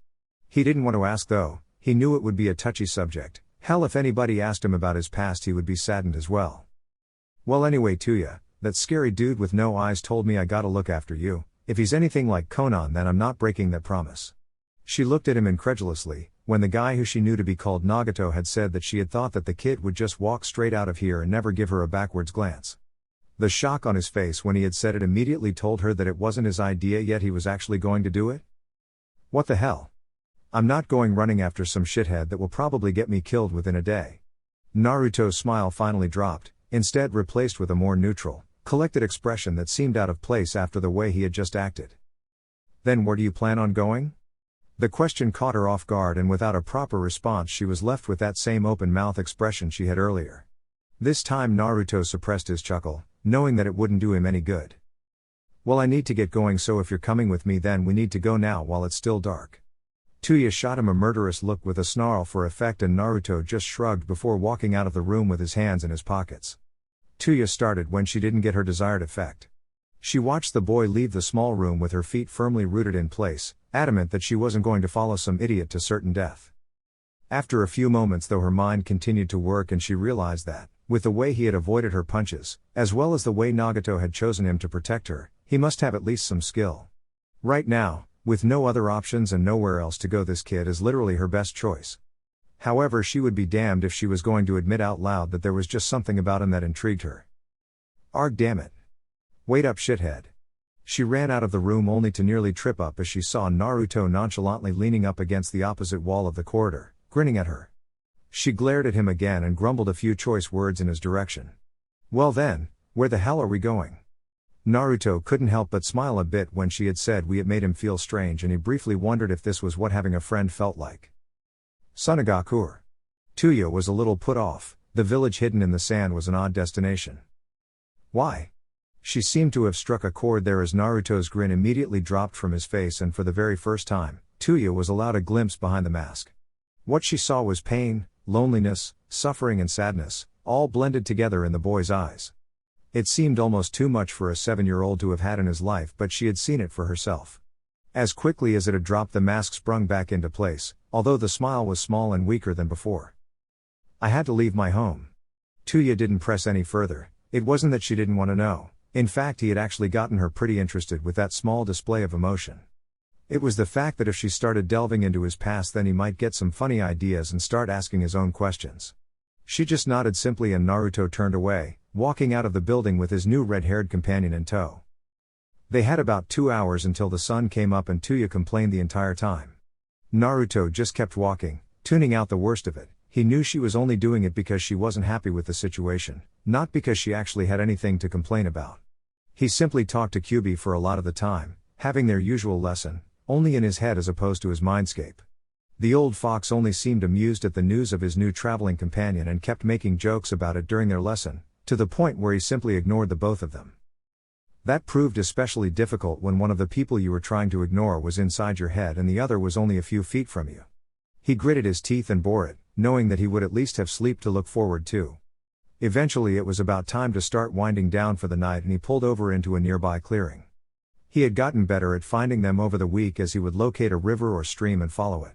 He didn't want to ask though, he knew it would be a touchy subject. Hell, if anybody asked him about his past he would be saddened as well. "Well anyway, Tayuya, that scary dude with no eyes told me I gotta look after you. If he's anything like Konoha then I'm not breaking that promise." She looked at him incredulously, when the guy who she knew to be called Nagato had said that she had thought that the kid would just walk straight out of here and never give her a backwards glance. The shock on his face when he had said it immediately told her that it wasn't his idea yet he was actually going to do it. "What the hell? I'm not going running after some shithead that will probably get me killed within a day." Naruto's smile finally dropped, instead replaced with a more neutral, collected expression that seemed out of place after the way he had just acted. "Then where do you plan on going?" The question caught her off guard and without a proper response she was left with that same open mouth expression she had earlier. This time Naruto suppressed his chuckle, knowing that it wouldn't do him any good. "Well, I need to get going, so if you're coming with me then we need to go now while it's still dark." Tayuya shot him a murderous look with a snarl for effect and Naruto just shrugged before walking out of the room with his hands in his pockets. Tayuya started when she didn't get her desired effect. She watched the boy leave the small room with her feet firmly rooted in place, adamant that she wasn't going to follow some idiot to certain death. After a few moments though her mind continued to work and she realized that, with the way he had avoided her punches, as well as the way Nagato had chosen him to protect her, he must have at least some skill. Right now, with no other options and nowhere else to go, this kid is literally her best choice. However, she would be damned if she was going to admit out loud that there was just something about him that intrigued her. Arg damn it. Wait up, shithead. She ran out of the room only to nearly trip up as she saw Naruto nonchalantly leaning up against the opposite wall of the corridor, grinning at her. She glared at him again and grumbled a few choice words in his direction. "Well then, where the hell are we going?" Naruto couldn't help but smile a bit when she had said it made him feel strange, and he briefly wondered if this was what having a friend felt like. Sunagakure. Tayuya was a little put off. The village hidden in the sand was an odd destination. Why? She seemed to have struck a chord there as Naruto's grin immediately dropped from his face, and for the very first time, Tayuya was allowed a glimpse behind the mask. What she saw was pain, loneliness, suffering and sadness, all blended together in the boy's eyes. It seemed almost too much for a 7-year-old to have had in his life, but she had seen it for herself. As quickly as it had dropped, the mask sprung back into place, although the smile was small and weaker than before. I had to leave my home. Tayuya didn't press any further. It wasn't that she didn't want to know. In fact, he had actually gotten her pretty interested with that small display of emotion. It was the fact that if she started delving into his past, then he might get some funny ideas and start asking his own questions. She just nodded simply, and Naruto turned away, walking out of the building with his new red-haired companion in tow. They had about 2 hours until the sun came up, and Tayuya complained the entire time. Naruto just kept walking, tuning out the worst of it. He knew she was only doing it because she wasn't happy with the situation, not because she actually had anything to complain about. He simply talked to Kyuubi for a lot of the time, having their usual lesson, only in his head as opposed to his mindscape. The old fox only seemed amused at the news of his new traveling companion and kept making jokes about it during their lesson, to the point where he simply ignored the both of them. That proved especially difficult when one of the people you were trying to ignore was inside your head and the other was only a few feet from you. He gritted his teeth and bore it, knowing that he would at least have sleep to look forward to. Eventually it was about time to start winding down for the night, and he pulled over into a nearby clearing. He had gotten better at finding them over the week, as he would locate a river or stream and follow it.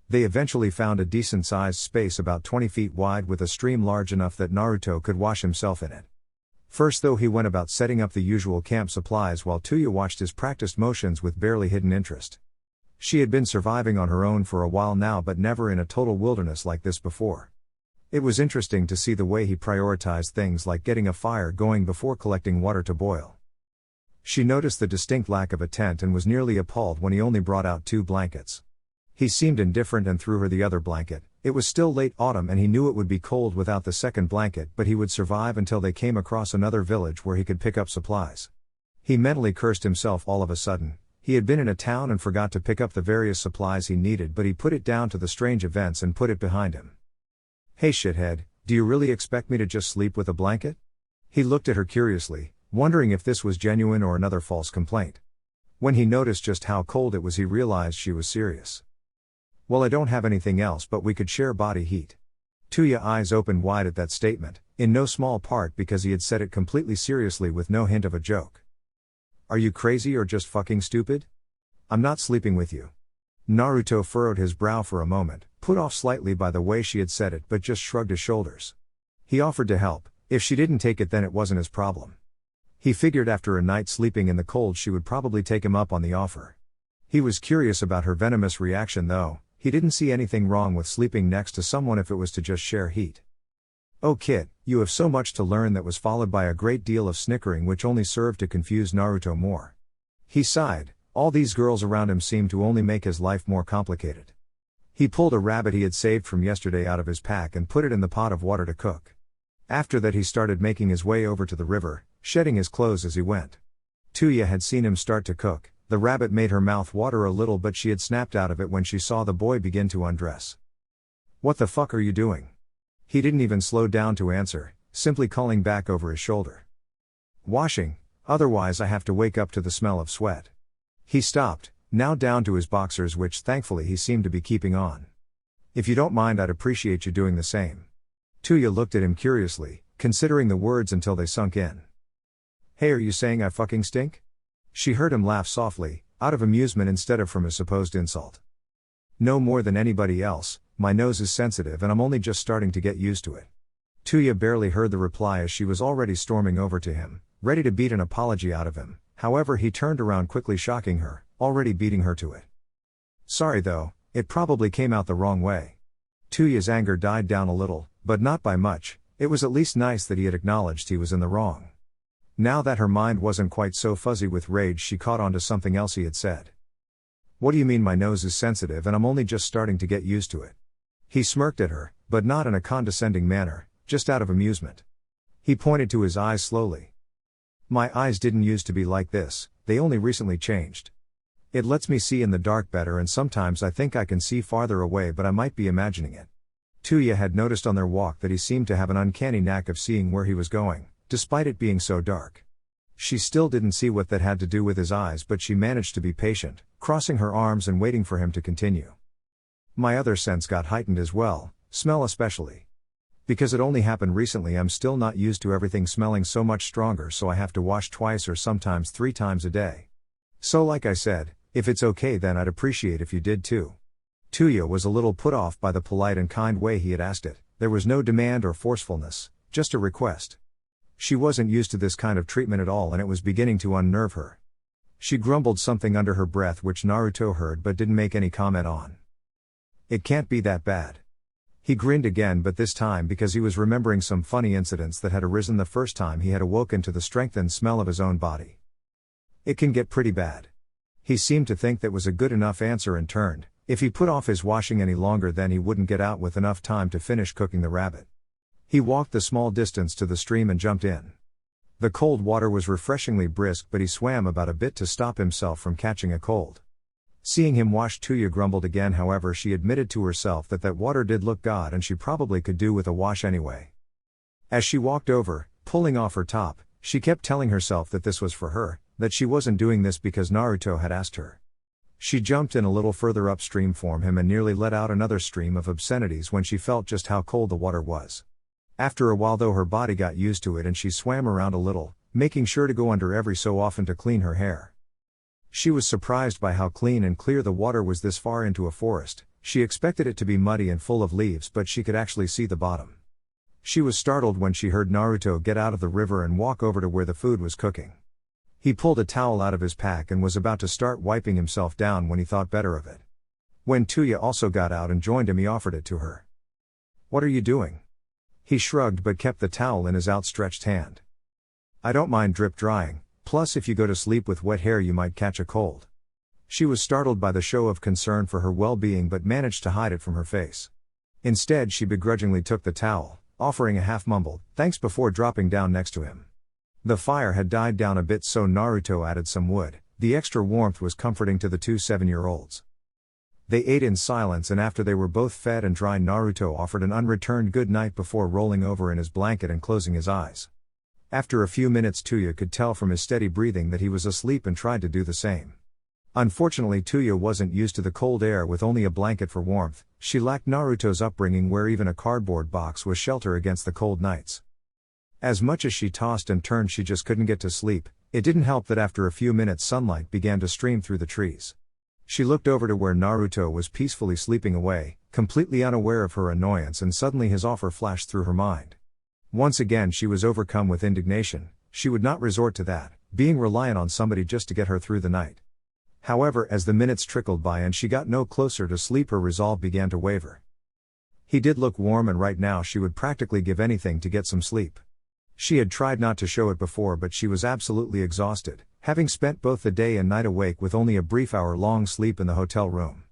They eventually found a decent-sized space about 20 feet wide with a stream large enough that Naruto could wash himself in it. First though, he went about setting up the usual camp supplies while Tayuya watched his practiced motions with barely hidden interest. She had been surviving on her own for a while now, but never in a total wilderness like this before. It was interesting to see the way he prioritized things like getting a fire going before collecting water to boil. She noticed the distinct lack of a tent and was nearly appalled when he only brought out 2 blankets. He seemed indifferent and threw her the other blanket. It was still late autumn and he knew it would be cold without the second blanket, but he would survive until they came across another village where he could pick up supplies. He mentally cursed himself all of a sudden. He had been in a town and forgot to pick up the various supplies he needed, but he put it down to the strange events and put it behind him. Hey shithead, do you really expect me to just sleep with a blanket? He looked at her curiously, wondering if this was genuine or another false complaint. When he noticed just how cold it was, he realized she was serious. Well, I don't have anything else, but we could share body heat. Tayuya's eyes opened wide at that statement, in no small part because he had said it completely seriously with no hint of a joke. Are you crazy or just fucking stupid? I'm not sleeping with you. Naruto furrowed his brow for a moment, put off slightly by the way she had said it, but just shrugged his shoulders. He offered to help. If she didn't take it, then it wasn't his problem. He figured after a night sleeping in the cold she would probably take him up on the offer. He was curious about her venomous reaction though. He didn't see anything wrong with sleeping next to someone if it was to just share heat. Oh kid, you have so much to learn, that was followed by a great deal of snickering which only served to confuse Naruto more. He sighed. All these girls around him seemed to only make his life more complicated. He pulled a rabbit he had saved from yesterday out of his pack and put it in the pot of water to cook. After that he started making his way over to the river, shedding his clothes as he went. Tayuya had seen him start to cook. The rabbit made her mouth water a little, but she had snapped out of it when she saw the boy begin to undress. What the fuck are you doing? He didn't even slow down to answer, simply calling back over his shoulder. Washing, otherwise I have to wake up to the smell of sweat. He stopped, now down to his boxers, which thankfully he seemed to be keeping on. If you don't mind, I'd appreciate you doing the same. Tayuya looked at him curiously, considering the words until they sunk in. Hey, are you saying I fucking stink? She heard him laugh softly, out of amusement instead of from his supposed insult. No more than anybody else, my nose is sensitive and I'm only just starting to get used to it. Tayuya barely heard the reply as she was already storming over to him, ready to beat an apology out of him. However, he turned around quickly, shocking her, already beating her to it. Sorry though, it probably came out the wrong way. Tayuya's anger died down a little, but not by much. It was at least nice that he had acknowledged he was in the wrong. Now that her mind wasn't quite so fuzzy with rage, she caught on to something else he had said. What do you mean my nose is sensitive and I'm only just starting to get used to it? He smirked at her, but not in a condescending manner, just out of amusement. He pointed to his eyes slowly. My eyes didn't used to be like this, they only recently changed. It lets me see in the dark better and sometimes I think I can see farther away but I might be imagining it. Tayuya had noticed on their walk that he seemed to have an uncanny knack of seeing where he was going, despite it being so dark. She still didn't see what that had to do with his eyes but she managed to be patient, crossing her arms and waiting for him to continue. My other sense got heightened as well, smell especially. Because it only happened recently I'm still not used to everything smelling so much stronger so I have to wash twice or sometimes 3 times a day. So like I said, if it's okay then I'd appreciate if you did too. Tayuya was a little put off by the polite and kind way he had asked it, there was no demand or forcefulness, just a request. She wasn't used to this kind of treatment at all and it was beginning to unnerve her. She grumbled something under her breath which Naruto heard but didn't make any comment on. It can't be that bad. He grinned again but this time because he was remembering some funny incidents that had arisen the first time he had awoken to the strengthened smell of his own body. It can get pretty bad. He seemed to think that was a good enough answer and turned. If he put off his washing any longer then he wouldn't get out with enough time to finish cooking the rabbit. He walked the small distance to the stream and jumped in. The cold water was refreshingly brisk but he swam about a bit to stop himself from catching a cold. Seeing him wash Tayuya grumbled again however she admitted to herself that water did look good and she probably could do with a wash anyway. As she walked over, pulling off her top, she kept telling herself that this was for her, that she wasn't doing this because Naruto had asked her. She jumped in a little further upstream from him and nearly let out another stream of obscenities when she felt just how cold the water was. After a while though her body got used to it and she swam around a little, making sure to go under every so often to clean her hair. She was surprised by how clean and clear the water was this far into a forest. She expected it to be muddy and full of leaves but she could actually see the bottom. She was startled when she heard Naruto get out of the river and walk over to where the food was cooking. He pulled a towel out of his pack and was about to start wiping himself down when he thought better of it. When Tayuya also got out and joined him he offered it to her. "What are you doing?" He shrugged but kept the towel in his outstretched hand. "I don't mind drip drying. Plus if you go to sleep with wet hair you might catch a cold." She was startled by the show of concern for her well-being but managed to hide it from her face. Instead she begrudgingly took the towel, offering a half-mumbled thanks before dropping down next to him. The fire had died down a bit so Naruto added some wood. The extra warmth was comforting to the 2 7-year-olds. They ate in silence and after they were both fed and dry Naruto offered an unreturned good night before rolling over in his blanket and closing his eyes. After a few minutes Tayuya could tell from his steady breathing that he was asleep and tried to do the same. Unfortunately Tayuya wasn't used to the cold air with only a blanket for warmth. She lacked Naruto's upbringing where even a cardboard box was shelter against the cold nights. As much as she tossed and turned she just couldn't get to sleep. It didn't help that after a few minutes sunlight began to stream through the trees. She looked over to where Naruto was peacefully sleeping away, completely unaware of her annoyance and suddenly his offer flashed through her mind. Once again she was overcome with indignation. She would not resort to that, being reliant on somebody just to get her through the night. However, as the minutes trickled by and she got no closer to sleep her resolve began to waver. He did look warm and right now she would practically give anything to get some sleep. She had tried not to show it before but she was absolutely exhausted, having spent both the day and night awake with only a brief hour-long sleep in the hotel room.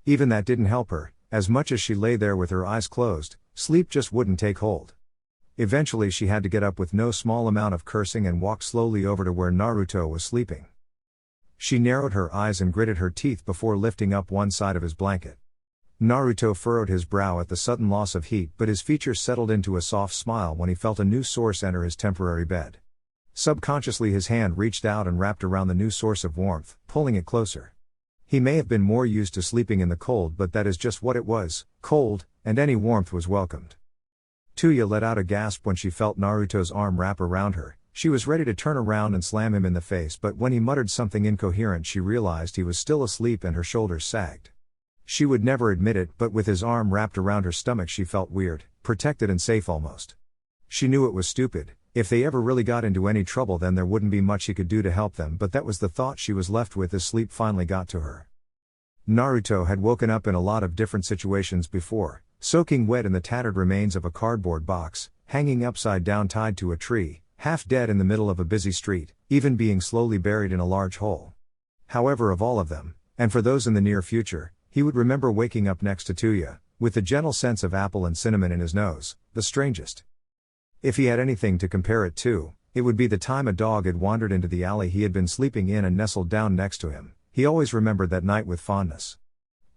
Even that didn't help her. As much as she lay there with her eyes closed, sleep just wouldn't take hold. Eventually she had to get up with no small amount of cursing and walk slowly over to where Naruto was sleeping. She narrowed her eyes and gritted her teeth before lifting up one side of his blanket. Naruto furrowed his brow at the sudden loss of heat but his features settled into a soft smile when he felt a new source enter his temporary bed. Subconsciously his hand reached out and wrapped around the new source of warmth, pulling it closer. He may have been more used to sleeping in the cold but that is just what it was, cold, and any warmth was welcomed. Tayuya let out a gasp when she felt Naruto's arm wrap around her. She was ready to turn around and slam him in the face but when he muttered something incoherent she realized he was still asleep and her shoulders sagged. She would never admit it but with his arm wrapped around her stomach she felt weird, protected and safe almost. She knew it was stupid. If they ever really got into any trouble then there wouldn't be much he could do to help them but that was the thought she was left with as sleep finally got to her. Naruto had woken up in a lot of different situations before, soaking wet in the tattered remains of a cardboard box, hanging upside down tied to a tree, half dead in the middle of a busy street, even being slowly buried in a large hole. However, of all of them, and for those in the near future, he would remember waking up next to Tayuya, with the gentle sense of apple and cinnamon in his nose, the strangest. If he had anything to compare it to, It would be the time a dog had wandered into the alley he had been sleeping in and nestled down next to him. He always remembered that night with fondness.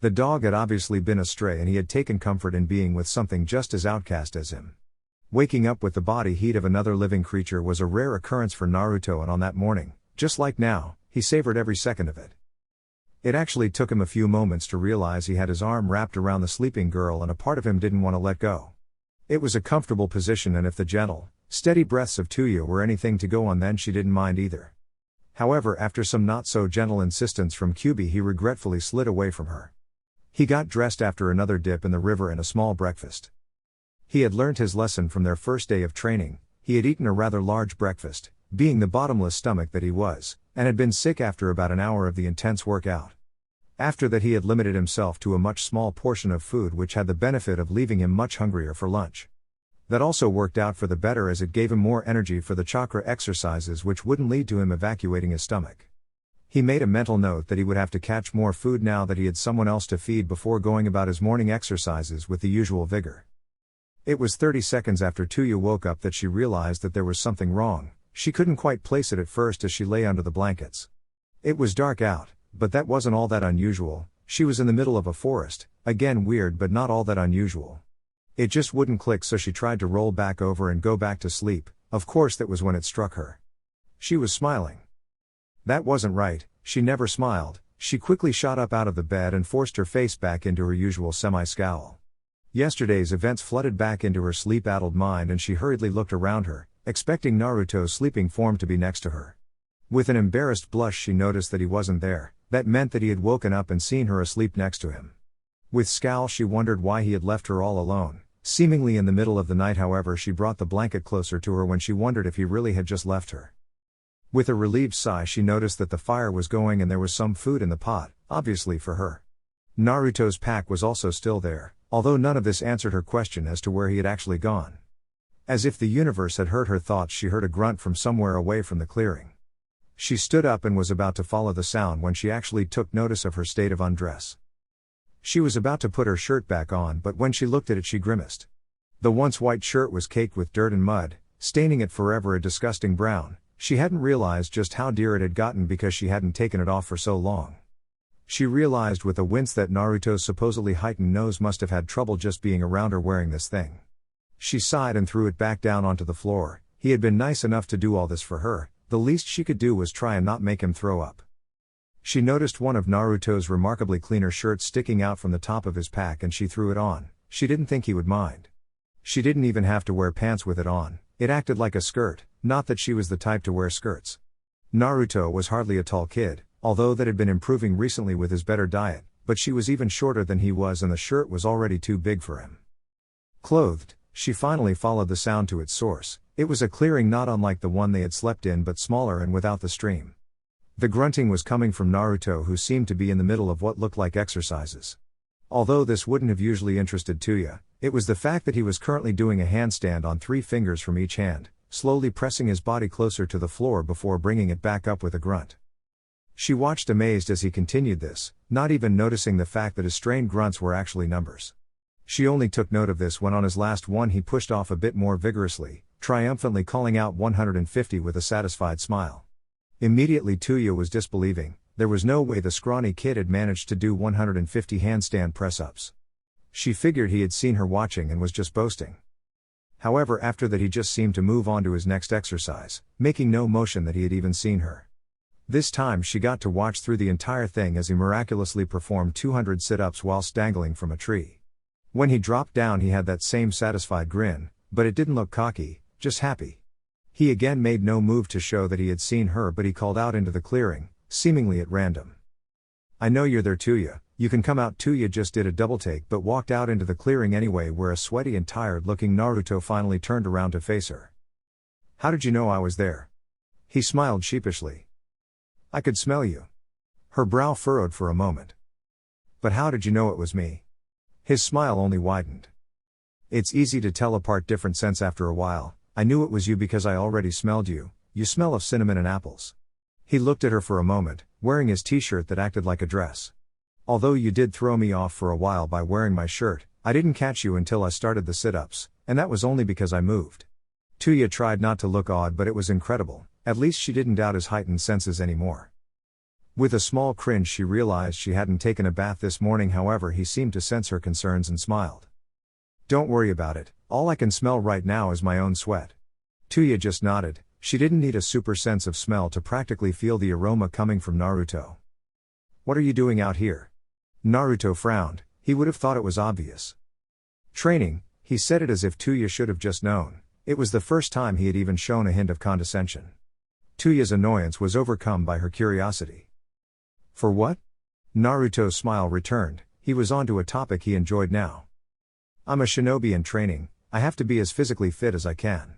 The dog had obviously been astray and he had taken comfort in being with something just as outcast as him. Waking up with the body heat of another living creature was a rare occurrence for Naruto, and on that morning, just like now, he savored every second of it. It actually took him a few moments to realize he had his arm wrapped around the sleeping girl and a part of him didn't want to let go. It was a comfortable position, and if the gentle, steady breaths of Tayuya were anything to go on, then she didn't mind either. However, after some not-so-gentle insistence from Kyuubi, he regretfully slid away from her. He got dressed after another dip in the river and a small breakfast. He had learnt his lesson from their first day of training. He had eaten a rather large breakfast, being the bottomless stomach that he was, and had been sick after about an hour of the intense workout. After that, he had limited himself to a much small portion of food, which had the benefit of leaving him much hungrier for lunch. That also worked out for the better, as it gave him more energy for the chakra exercises, which wouldn't lead to him evacuating his stomach. He made a mental note that he would have to catch more food now that he had someone else to feed before going about his morning exercises with the usual vigor. It was 30 seconds after Tayuya woke up that she realized that there was something wrong. She couldn't quite place it at first as she lay under the blankets. It was dark out, but that wasn't all that unusual. She was in the middle of a forest, again weird but not all that unusual. It just wouldn't click, so she tried to roll back over and go back to sleep. Of course, that was when it struck her. She was smiling. That wasn't right, she never smiled. She quickly shot up out of the bed and forced her face back into her usual semi-scowl. Yesterday's events flooded back into her sleep-addled mind, and she hurriedly looked around her, expecting Naruto's sleeping form to be next to her. With an embarrassed blush, she noticed that he wasn't there. That meant that he had woken up and seen her asleep next to him. With scowl, she wondered why he had left her all alone, seemingly in the middle of the night. However, she brought the blanket closer to her when she wondered if he really had just left her. With a relieved sigh, she noticed that the fire was going and there was some food in the pot, obviously for her. Naruto's pack was also still there, although none of this answered her question as to where he had actually gone. As if the universe had heard her thoughts, she heard a grunt from somewhere away from the clearing. She stood up and was about to follow the sound when she actually took notice of her state of undress. She was about to put her shirt back on, but when she looked at it, she grimaced. The once white shirt was caked with dirt and mud, staining it forever a disgusting brown. She hadn't realized just how dear it had gotten because she hadn't taken it off for so long. She realized with a wince that Naruto's supposedly heightened nose must have had trouble just being around her wearing this thing. She sighed and threw it back down onto the floor. He had been nice enough to do all this for her. The least she could do was try and not make him throw up. She noticed one of Naruto's remarkably cleaner shirts sticking out from the top of his pack, and she threw it on. She didn't think he would mind. She didn't even have to wear pants with it on. It acted like a skirt, not that she was the type to wear skirts. Naruto was hardly a tall kid, although that had been improving recently with his better diet, but she was even shorter than he was and the shirt was already too big for him. Clothed, she finally followed the sound to its source. It was a clearing not unlike the one they had slept in, but smaller and without the stream. The grunting was coming from Naruto, who seemed to be in the middle of what looked like exercises. Although this wouldn't have usually interested Tayuya, it was the fact that he was currently doing a handstand on 3 fingers from each hand, slowly pressing his body closer to the floor before bringing it back up with a grunt. She watched amazed as he continued this, not even noticing the fact that his strained grunts were actually numbers. She only took note of this when on his last one he pushed off a bit more vigorously, triumphantly calling out 150 with a satisfied smile. Immediately Tayuya was disbelieving. There was no way the scrawny kid had managed to do 150 handstand press-ups. She figured he had seen her watching and was just boasting. However, after that he just seemed to move on to his next exercise, making no motion that he had even seen her. This time she got to watch through the entire thing as he miraculously performed 200 sit-ups whilst dangling from a tree. When he dropped down he had that same satisfied grin, but it didn't look cocky, just happy. He again made no move to show that he had seen her, but he called out into the clearing, seemingly at random. "I know you're there, Tayuya, you can come out." Tayuya just did a double take but walked out into the clearing anyway, where a sweaty and tired looking Naruto finally turned around to face her. "How did you know I was there?" He smiled sheepishly. "I could smell you." Her brow furrowed for a moment. "But how did you know it was me?" His smile only widened. "It's easy to tell apart different scents after a while. I knew it was you because I already smelled you. You smell of cinnamon and apples." He looked at her for a moment, wearing his t-shirt that acted like a dress. "Although you did throw me off for a while by wearing my shirt, I didn't catch you until I started the sit-ups, and that was only because I moved." Tayuya tried not to look awed, but it was incredible. At least she didn't doubt his heightened senses anymore. With a small cringe she realized she hadn't taken a bath this morning, however he seemed to sense her concerns and smiled. "Don't worry about it, all I can smell right now is my own sweat." Tayuya just nodded. She didn't need a super sense of smell to practically feel the aroma coming from Naruto. "What are you doing out here?" Naruto frowned. He would have thought it was obvious. "Training," he said it as if Tayuya should have just known. It was the first time he had even shown a hint of condescension. Tayuya's annoyance was overcome by her curiosity. "For what?" Naruto's smile returned. He was on to a topic he enjoyed now. "I'm a shinobi in training, I have to be as physically fit as I can."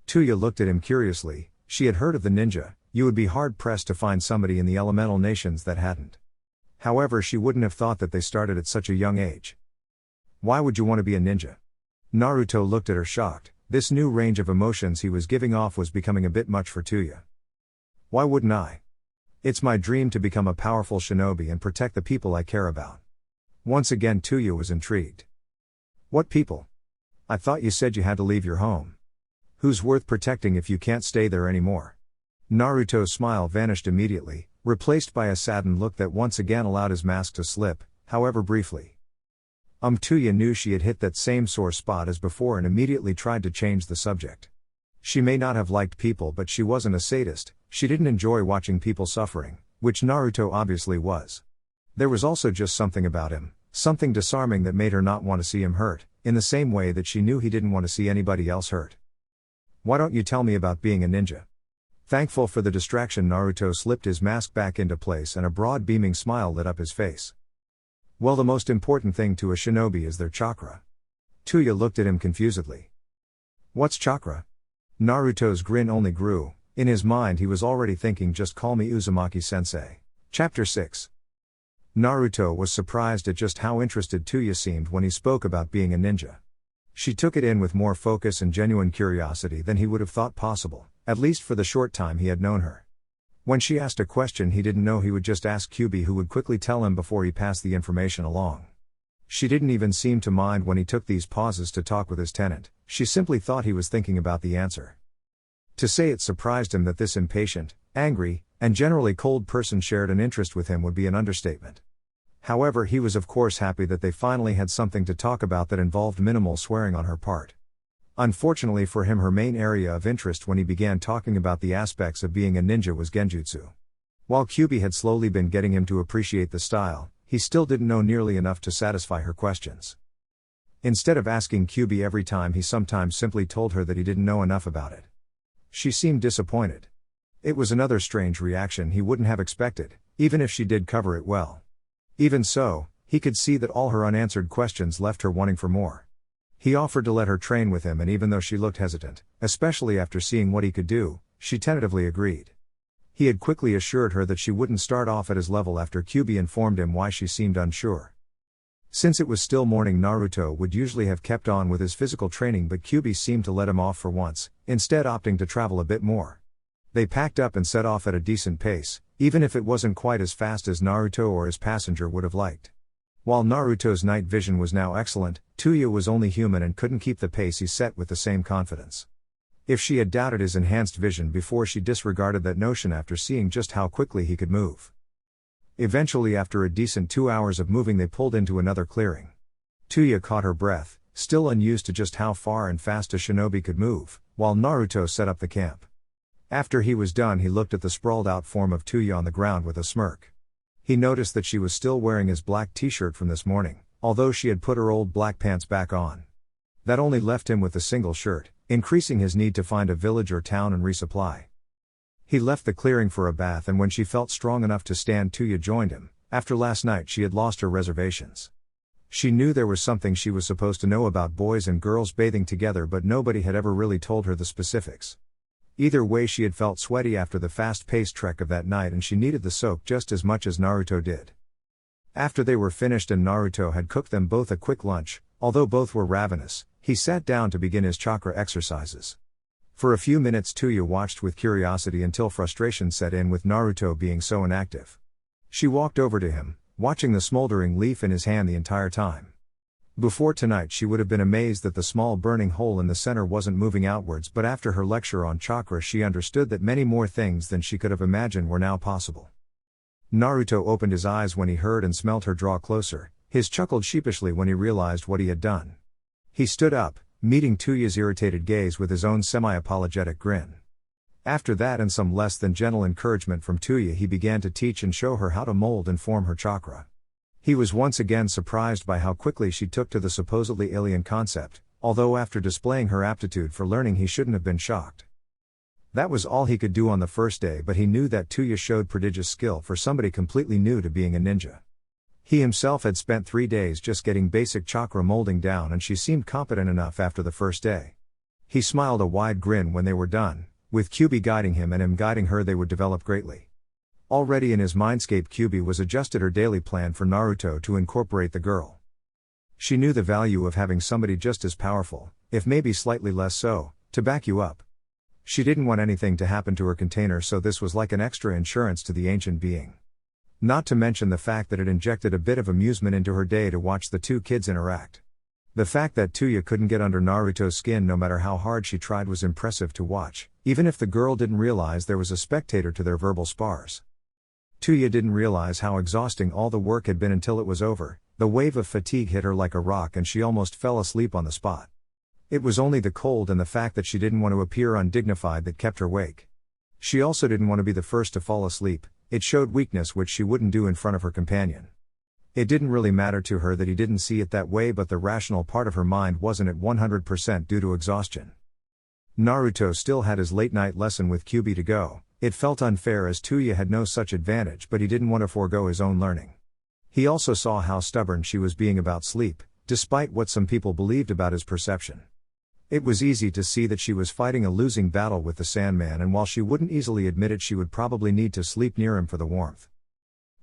Tayuya looked at him curiously. She had heard of the ninja. You would be hard-pressed to find somebody in the elemental nations that hadn't. However, she wouldn't have thought that they started at such a young age. "Why would you want to be a ninja?" Naruto looked at her shocked. This new range of emotions he was giving off was becoming a bit much for Tayuya. "Why wouldn't I? It's my dream to become a powerful shinobi and protect the people I care about." Once again Tayuya was intrigued. "What people? I thought you said you had to leave your home. Who's worth protecting if you can't stay there anymore?" Naruto's smile vanished immediately, replaced by a saddened look that once again allowed his mask to slip, however briefly. Tayuya knew she had hit that same sore spot as before and immediately tried to change the subject. She may not have liked people, but she wasn't a sadist. She didn't enjoy watching people suffering, which Naruto obviously was. There was also just something about him, something disarming that made her not want to see him hurt, in the same way that she knew he didn't want to see anybody else hurt. "Why don't you tell me about being a ninja?" Thankful for the distraction, Naruto slipped his mask back into place and a broad beaming smile lit up his face. "Well, the most important thing to a shinobi is their chakra." Tayuya looked at him confusedly. "What's chakra?" Naruto's grin only grew. In his mind he was already thinking, just call me Uzumaki-sensei. Chapter 6. Naruto was surprised at just how interested Tayuya seemed when he spoke about being a ninja. She took it in with more focus and genuine curiosity than he would have thought possible, at least for the short time he had known her. When she asked a question he didn't know, he would just ask Kyuubi, who would quickly tell him before he passed the information along. She didn't even seem to mind when he took these pauses to talk with his tenant. She simply thought he was thinking about the answer. To say it surprised him that this impatient, angry, and generally cold person shared an interest with him would be an understatement. However, he was of course happy that they finally had something to talk about that involved minimal swearing on her part. Unfortunately for him, her main area of interest when he began talking about the aspects of being a ninja was genjutsu. While Kyuubi had slowly been getting him to appreciate the style, he still didn't know nearly enough to satisfy her questions. Instead of asking Kyuubi every time, he sometimes simply told her that he didn't know enough about it. She seemed disappointed. It was another strange reaction he wouldn't have expected, even if she did cover it well. Even so, he could see that all her unanswered questions left her wanting for more. He offered to let her train with him, and even though she looked hesitant, especially after seeing what he could do, she tentatively agreed. He had quickly assured her that she wouldn't start off at his level after Kyuubi informed him why she seemed unsure. Since it was still morning, Naruto would usually have kept on with his physical training, but Kyuubi seemed to let him off for once, instead opting to travel a bit more. They packed up and set off at a decent pace, even if it wasn't quite as fast as Naruto or his passenger would have liked. While Naruto's night vision was now excellent, Tayuya was only human and couldn't keep the pace he set with the same confidence. If she had doubted his enhanced vision before, she disregarded that notion after seeing just how quickly he could move. Eventually, after a decent 2 hours of moving, they pulled into another clearing. Tayuya caught her breath, still unused to just how far and fast a shinobi could move, while Naruto set up the camp. After he was done, he looked at the sprawled out form of Tayuya on the ground with a smirk. He noticed that she was still wearing his black t-shirt from this morning, although she had put her old black pants back on. That only left him with a single shirt, increasing his need to find a village or town and resupply. He left the clearing for a bath, and when she felt strong enough to stand, Tayuya joined him. After last night she had lost her reservations. She knew there was something she was supposed to know about boys and girls bathing together, but nobody had ever really told her the specifics. Either way, she had felt sweaty after the fast-paced trek of that night, and she needed the soak just as much as Naruto did. After they were finished and Naruto had cooked them both a quick lunch, although both were ravenous, he sat down to begin his chakra exercises. For a few minutes Tayuya watched with curiosity until frustration set in with Naruto being so inactive. She walked over to him, watching the smoldering leaf in his hand the entire time. Before tonight she would have been amazed that the small burning hole in the center wasn't moving outwards, but after her lecture on chakra she understood that many more things than she could have imagined were now possible. Naruto opened his eyes when he heard and smelt her draw closer, his chuckled sheepishly when he realized what he had done. He stood up, meeting Tayuya's irritated gaze with his own semi-apologetic grin. After that and some less than gentle encouragement from Tayuya, he began to teach and show her how to mold and form her chakra. He was once again surprised by how quickly she took to the supposedly alien concept, although after displaying her aptitude for learning he shouldn't have been shocked. That was all he could do on the first day, but he knew that Tayuya showed prodigious skill for somebody completely new to being a ninja. He himself had spent 3 days just getting basic chakra molding down, and she seemed competent enough after the first day. He smiled a wide grin when they were done. With Kyuubi guiding him and him guiding her, they would develop greatly. Already in his mindscape, Kyuubi was adjusted her daily plan for Naruto to incorporate the girl. She knew the value of having somebody just as powerful, if maybe slightly less so, to back you up. She didn't want anything to happen to her container, so this was like an extra insurance to the ancient being. Not to mention the fact that it injected a bit of amusement into her day to watch the two kids interact. The fact that Tayuya couldn't get under Naruto's skin no matter how hard she tried was impressive to watch, even if the girl didn't realize there was a spectator to their verbal spars. Tayuya didn't realize how exhausting all the work had been until it was over. The wave of fatigue hit her like a rock and she almost fell asleep on the spot. It was only the cold and the fact that she didn't want to appear undignified that kept her awake. She also didn't want to be the first to fall asleep. It showed weakness which she wouldn't do in front of her companion. It didn't really matter to her that he didn't see it that way, but the rational part of her mind wasn't at 100% due to exhaustion. Naruto still had his late-night lesson with Kyuubi to go. It felt unfair as Tayuya had no such advantage, but he didn't want to forego his own learning. He also saw how stubborn she was being about sleep, despite what some people believed about his perception. It was easy to see that she was fighting a losing battle with the Sandman, and while she wouldn't easily admit it, she would probably need to sleep near him for the warmth.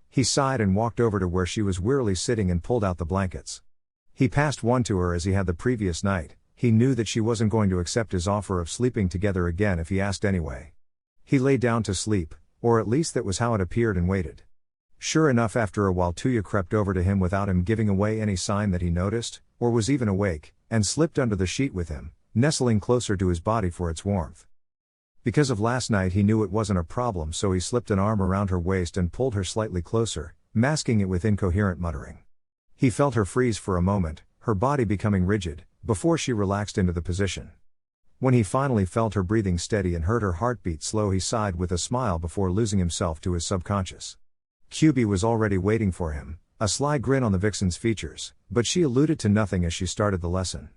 He sighed and walked over to where she was wearily sitting and pulled out the blankets. He passed one to her as he had the previous night. He knew that she wasn't going to accept his offer of sleeping together again if he asked anyway. He lay down to sleep, or at least that was how it appeared, and waited. Sure enough, after a while Tayuya crept over to him without him giving away any sign that he noticed, or was even awake, and slipped under the sheet with him, nestling closer to his body for its warmth. Because of last night he knew it wasn't a problem, so he slipped an arm around her waist and pulled her slightly closer, masking it with incoherent muttering. He felt her freeze for a moment, her body becoming rigid, before she relaxed into the position. When he finally felt her breathing steady and heard her heartbeat slow, he sighed with a smile before losing himself to his subconscious. Kyuubi was already waiting for him, a sly grin on the vixen's features, but she alluded to nothing as she started the lesson.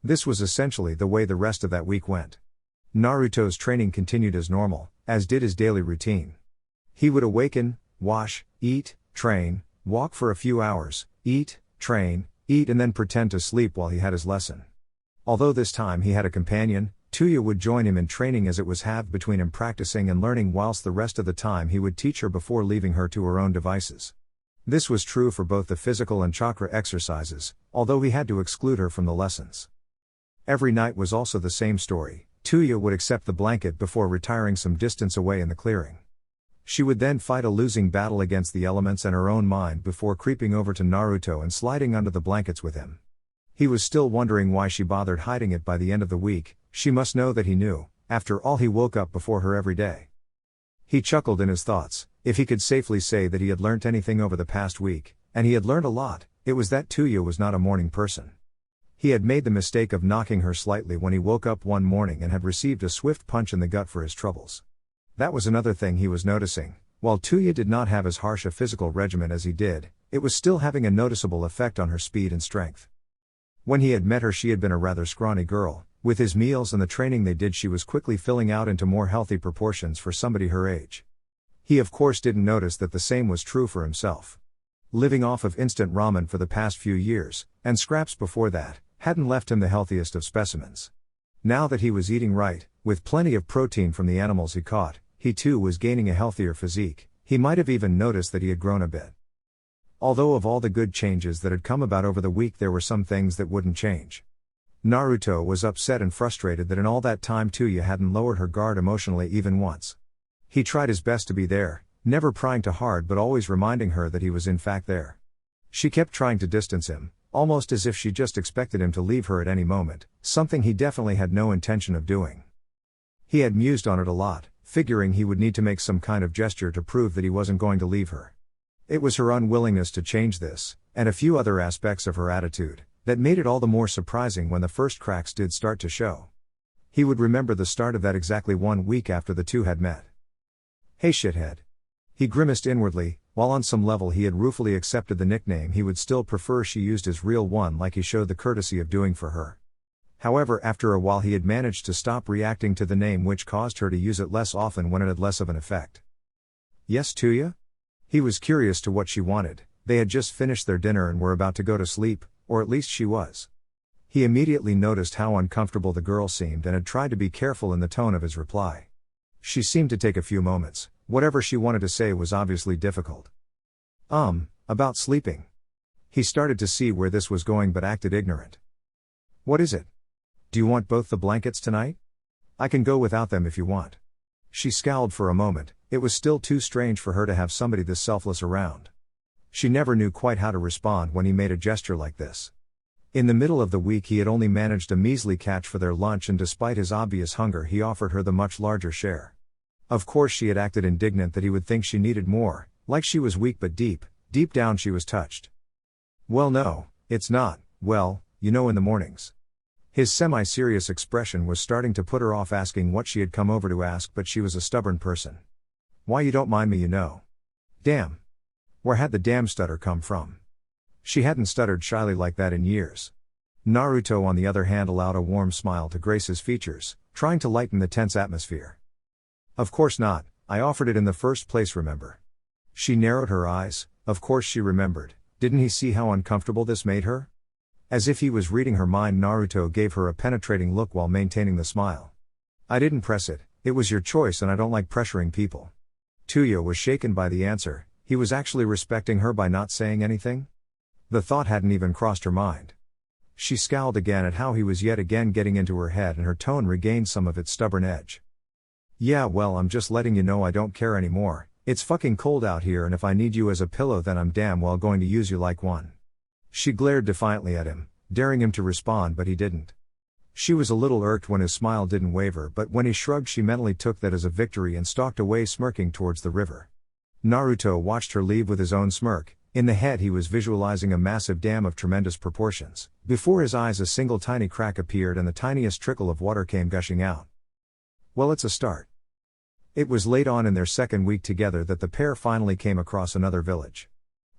This was essentially the way the rest of that week went. Naruto's training continued as normal, as did his daily routine. He would awaken, wash, eat, train, walk for a few hours, eat, train, eat, and then pretend to sleep while he had his lesson. Although this time he had a companion, Tayuya would join him in training, as it was halved between him practicing and learning, whilst the rest of the time he would teach her before leaving her to her own devices. This was true for both the physical and chakra exercises, although he had to exclude her from the lessons. Every night was also the same story. Tayuya would accept the blanket before retiring some distance away in the clearing. She would then fight a losing battle against the elements and her own mind before creeping over to Naruto and sliding under the blankets with him. He was still wondering why she bothered hiding it by the end of the week. She must know that he knew. After all, he woke up before her every day. He chuckled in his thoughts. If he could safely say that he had learnt anything over the past week, and he had learned a lot, it was that Tayuya was not a morning person. He had made the mistake of knocking her slightly when he woke up one morning and had received a swift punch in the gut for his troubles. That was another thing he was noticing. While Tayuya did not have as harsh a physical regimen as he did, it was still having a noticeable effect on her speed and strength. When he had met her, she had been a rather scrawny girl. With his meals and the training they did, she was quickly filling out into more healthy proportions for somebody her age. He of course didn't notice that the same was true for himself. Living off of instant ramen for the past few years, and scraps before that, hadn't left him the healthiest of specimens. Now that he was eating right, with plenty of protein from the animals he caught, he too was gaining a healthier physique. He might have even noticed that he had grown a bit. Although of all the good changes that had come about over the week, there were some things that wouldn't change. Naruto was upset and frustrated that in all that time Tayuya hadn't lowered her guard emotionally even once. He tried his best to be there, never prying too hard but always reminding her that he was in fact there. She kept trying to distance him, almost as if she just expected him to leave her at any moment, something he definitely had no intention of doing. He had mused on it a lot, figuring he would need to make some kind of gesture to prove that he wasn't going to leave her. It was her unwillingness to change this, and a few other aspects of her attitude, that made it all the more surprising when the first cracks did start to show. He would remember the start of that exactly 1 week after the two had met. "Hey shithead." He grimaced inwardly, while on some level he had ruefully accepted the nickname. He would still prefer she used his real one, like he showed the courtesy of doing for her. However, after a while he had managed to stop reacting to the name, which caused her to use it less often when it had less of an effect. "Yes, Tayuya?" He was curious to what she wanted. They had just finished their dinner and were about to go to sleep, or at least she was. He immediately noticed how uncomfortable the girl seemed and had tried to be careful in the tone of his reply. She seemed to take a few moments. Whatever she wanted to say was obviously difficult. About sleeping." He started to see where this was going but acted ignorant. "What is it? Do you want both the blankets tonight? I can go without them if you want." She scowled for a moment. It was still too strange for her to have somebody this selfless around. She never knew quite how to respond when he made a gesture like this. In the middle of the week he had only managed a measly catch for their lunch, and despite his obvious hunger he offered her the much larger share. Of course she had acted indignant that he would think she needed more, like she was weak, but deep down she was touched. "Well no, it's not, well, in the mornings." His semi-serious expression was starting to put her off asking what she had come over to ask, but she was a stubborn person. "Why, you don't mind me, Damn. Where had the damn stutter come from?" She hadn't stuttered shyly like that in years. Naruto on the other hand allowed a warm smile to grace his features, trying to lighten the tense atmosphere. "Of course not, I offered it in the first place, remember?" She narrowed her eyes. Of course she remembered. Didn't he see how uncomfortable this made her? As if he was reading her mind, Naruto gave her a penetrating look while maintaining the smile. "I didn't press it, it was your choice and I don't like pressuring people." Tayuya was shaken by the answer. He was actually respecting her by not saying anything? The thought hadn't even crossed her mind. She scowled again at how he was yet again getting into her head, and her tone regained some of its stubborn edge. "Yeah, well, I'm just letting you know I don't care anymore. It's fucking cold out here, and if I need you as a pillow then I'm damn well going to use you like one." She glared defiantly at him, daring him to respond, but he didn't. She was a little irked when his smile didn't waver, but when he shrugged she mentally took that as a victory and stalked away smirking towards the river. Naruto watched her leave with his own smirk. In the head he was visualizing a massive dam of tremendous proportions. Before his eyes a single tiny crack appeared and the tiniest trickle of water came gushing out. Well, it's a start. It was late on in their second week together that the pair finally came across another village.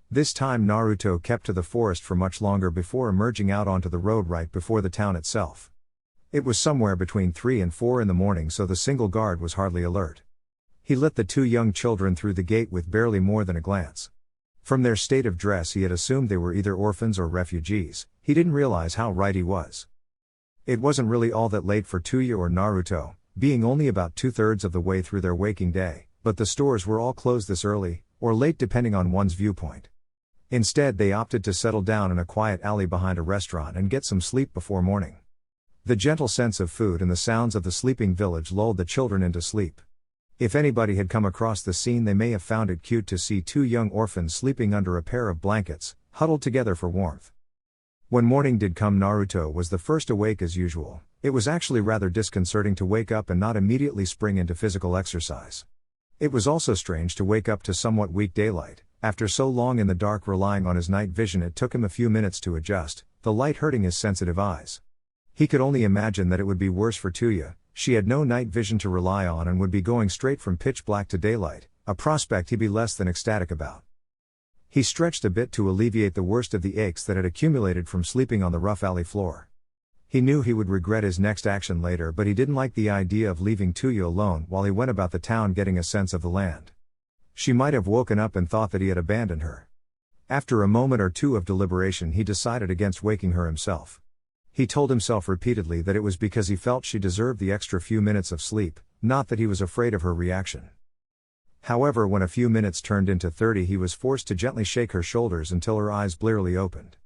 This time Naruto kept to the forest for much longer before emerging out onto the road right before the town itself. It was somewhere between 3 and 4 in the morning, so the single guard was hardly alert. He let the two young children through the gate with barely more than a glance. From their state of dress he had assumed they were either orphans or refugees. He didn't realize how right he was. It wasn't really all that late for Tayuya or Naruto, being only about 2/3 of the way through their waking day, but the stores were all closed this early, or late depending on one's viewpoint. Instead they opted to settle down in a quiet alley behind a restaurant and get some sleep before morning. The gentle scents of food and the sounds of the sleeping village lulled the children into sleep. If anybody had come across the scene they may have found it cute to see two young orphans sleeping under a pair of blankets, huddled together for warmth. When morning did come Naruto was the first awake as usual. It was actually rather disconcerting to wake up and not immediately spring into physical exercise. It was also strange to wake up to somewhat weak daylight. After so long in the dark relying on his night vision it took him a few minutes to adjust, the light hurting his sensitive eyes. He could only imagine that it would be worse for Tayuya. She had no night vision to rely on and would be going straight from pitch black to daylight, a prospect he'd be less than ecstatic about. He stretched a bit to alleviate the worst of the aches that had accumulated from sleeping on the rough alley floor. He knew he would regret his next action later, but he didn't like the idea of leaving Tayuya alone while he went about the town getting a sense of the land. She might have woken up and thought that he had abandoned her. After a moment or two of deliberation he decided against waking her himself. He told himself repeatedly that it was because he felt she deserved the extra few minutes of sleep, not that he was afraid of her reaction. However, when a few minutes turned into 30 he was forced to gently shake her shoulders until her eyes blearily opened.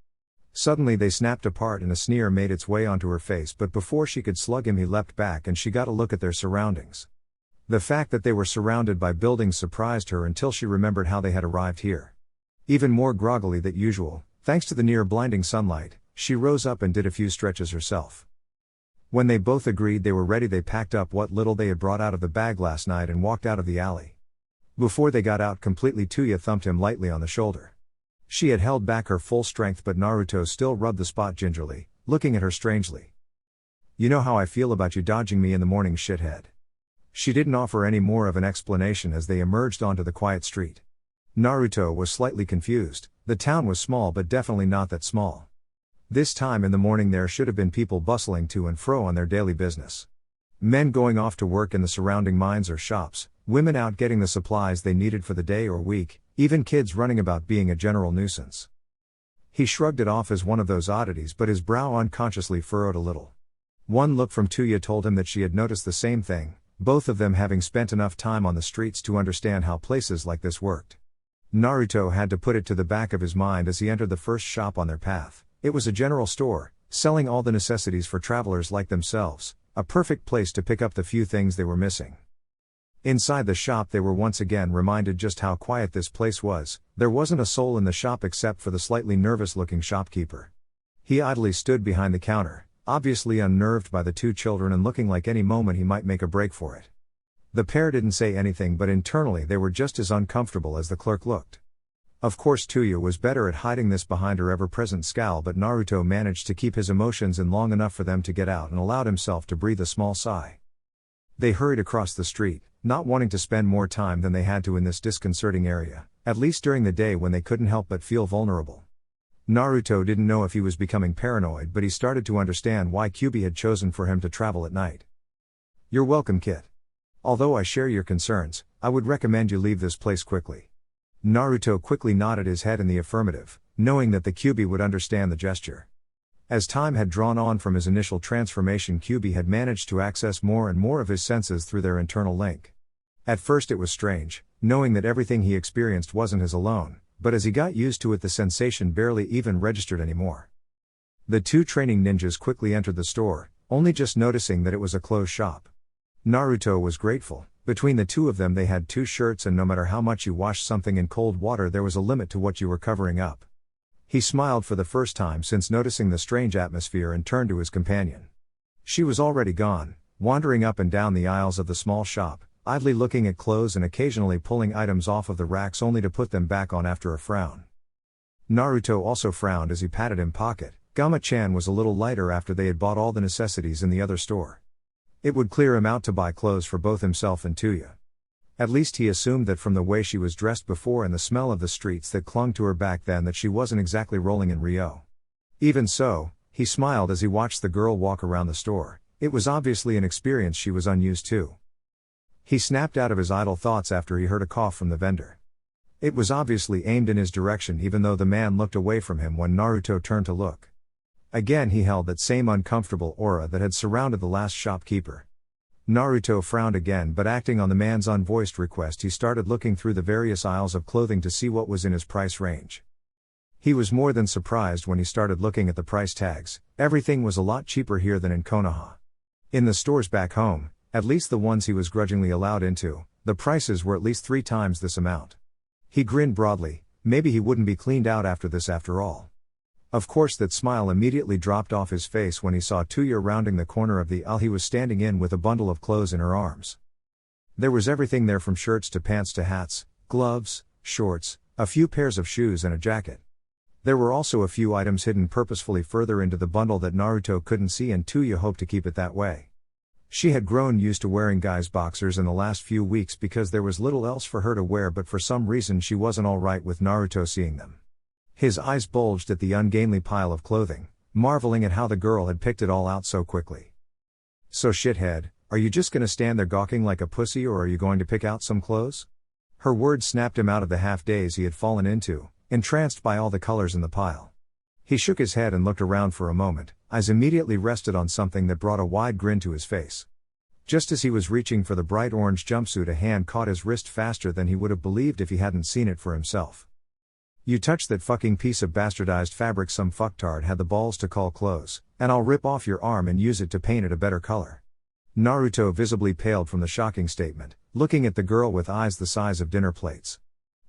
Suddenly they snapped apart and a sneer made its way onto her face, but before she could slug him he leapt back and she got a look at their surroundings. The fact that they were surrounded by buildings surprised her until she remembered how they had arrived here. Even more groggily than usual, Thanks to the near blinding sunlight, she rose up and did a few stretches herself. When they both agreed they were ready, they packed up what little they had brought out of the bag last night and walked out of the alley. Before they got out completely, Tayuya thumped him lightly on the shoulder. She had held back her full strength, but Naruto still rubbed the spot gingerly, looking at her strangely. "You know how I feel about you dodging me in the morning, shithead." She didn't offer any more of an explanation as they emerged onto the quiet street. Naruto was slightly confused. The town was small, but definitely not that small. This time in the morning there should have been people bustling to and fro on their daily business. Men going off to work in the surrounding mines or shops, women out getting the supplies they needed for the day or week, even kids running about being a general nuisance. He shrugged it off as one of those oddities, but his brow unconsciously furrowed a little. One look from Tayuya told him that she had noticed the same thing, both of them having spent enough time on the streets to understand how places like this worked. Naruto had to put it to the back of his mind as he entered the first shop on their path. It was a general store, selling all the necessities for travelers like themselves, a perfect place to pick up the few things they were missing. Inside the shop they were once again reminded just how quiet this place was. There wasn't a soul in the shop except for the slightly nervous-looking shopkeeper. He idly stood behind the counter, obviously unnerved by the two children and looking like any moment he might make a break for it. The pair didn't say anything, but internally they were just as uncomfortable as the clerk looked. Of course Tayuya was better at hiding this behind her ever-present scowl, but Naruto managed to keep his emotions in long enough for them to get out and allowed himself to breathe a small sigh. They hurried across the street, not wanting to spend more time than they had to in this disconcerting area, at least during the day when they couldn't help but feel vulnerable. Naruto didn't know if he was becoming paranoid, but he started to understand why Kyuubi had chosen for him to travel at night. "You're welcome, kid. Although I share your concerns, I would recommend you leave this place quickly." Naruto quickly nodded his head in the affirmative, knowing that the Kyuubi would understand the gesture. As time had drawn on from his initial transformation, Kyuubi had managed to access more and more of his senses through their internal link. At first it was strange, knowing that everything he experienced wasn't his alone, but as he got used to it the sensation barely even registered anymore. The two training ninjas quickly entered the store, only just noticing that it was a closed shop. Naruto was grateful. Between the two of them they had two shirts, and no matter how much you washed something in cold water there was a limit to what you were covering up. He smiled for the first time since noticing the strange atmosphere and turned to his companion. She was already gone, wandering up and down the aisles of the small shop, idly looking at clothes and occasionally pulling items off of the racks only to put them back on after a frown. Naruto also frowned as he patted his pocket. Gama-chan was a little lighter after they had bought all the necessities in the other store. It would clear him out to buy clothes for both himself and Tayuya. At least he assumed that from the way she was dressed before and the smell of the streets that clung to her back then that she wasn't exactly rolling in Rio. Even so, he smiled as he watched the girl walk around the store. It was obviously an experience she was unused to. He snapped out of his idle thoughts after he heard a cough from the vendor. It was obviously aimed in his direction, even though the man looked away from him when Naruto turned to look. Again he held that same uncomfortable aura that had surrounded the last shopkeeper. Naruto frowned again, but acting on the man's unvoiced request he started looking through the various aisles of clothing to see what was in his price range. He was more than surprised when he started looking at the price tags. Everything was a lot cheaper here than in Konoha. In the stores back home, at least the ones he was grudgingly allowed into, the prices were at least 3 times this amount. He grinned broadly. Maybe he wouldn't be cleaned out after this after all. Of course that smile immediately dropped off his face when he saw Tayuya rounding the corner of the aisle he was standing in with a bundle of clothes in her arms. There was everything there, from shirts to pants to hats, gloves, shorts, a few pairs of shoes and a jacket. There were also a few items hidden purposefully further into the bundle that Naruto couldn't see, and Tayuya hoped to keep it that way. She had grown used to wearing guys' boxers in the last few weeks because there was little else for her to wear, but for some reason she wasn't alright with Naruto seeing them. His eyes bulged at the ungainly pile of clothing, marveling at how the girl had picked it all out so quickly. "So shithead, are you just gonna stand there gawking like a pussy, or are you going to pick out some clothes?" Her words snapped him out of the half-daze he had fallen into, entranced by all the colors in the pile. He shook his head and looked around for a moment. Eyes immediately rested on something that brought a wide grin to his face. Just as he was reaching for the bright orange jumpsuit, a hand caught his wrist faster than he would have believed if he hadn't seen it for himself. "You touched that fucking piece of bastardized fabric some fucktard had the balls to call clothes, and I'll rip off your arm and use it to paint it a better color." Naruto visibly paled from the shocking statement, looking at the girl with eyes the size of dinner plates.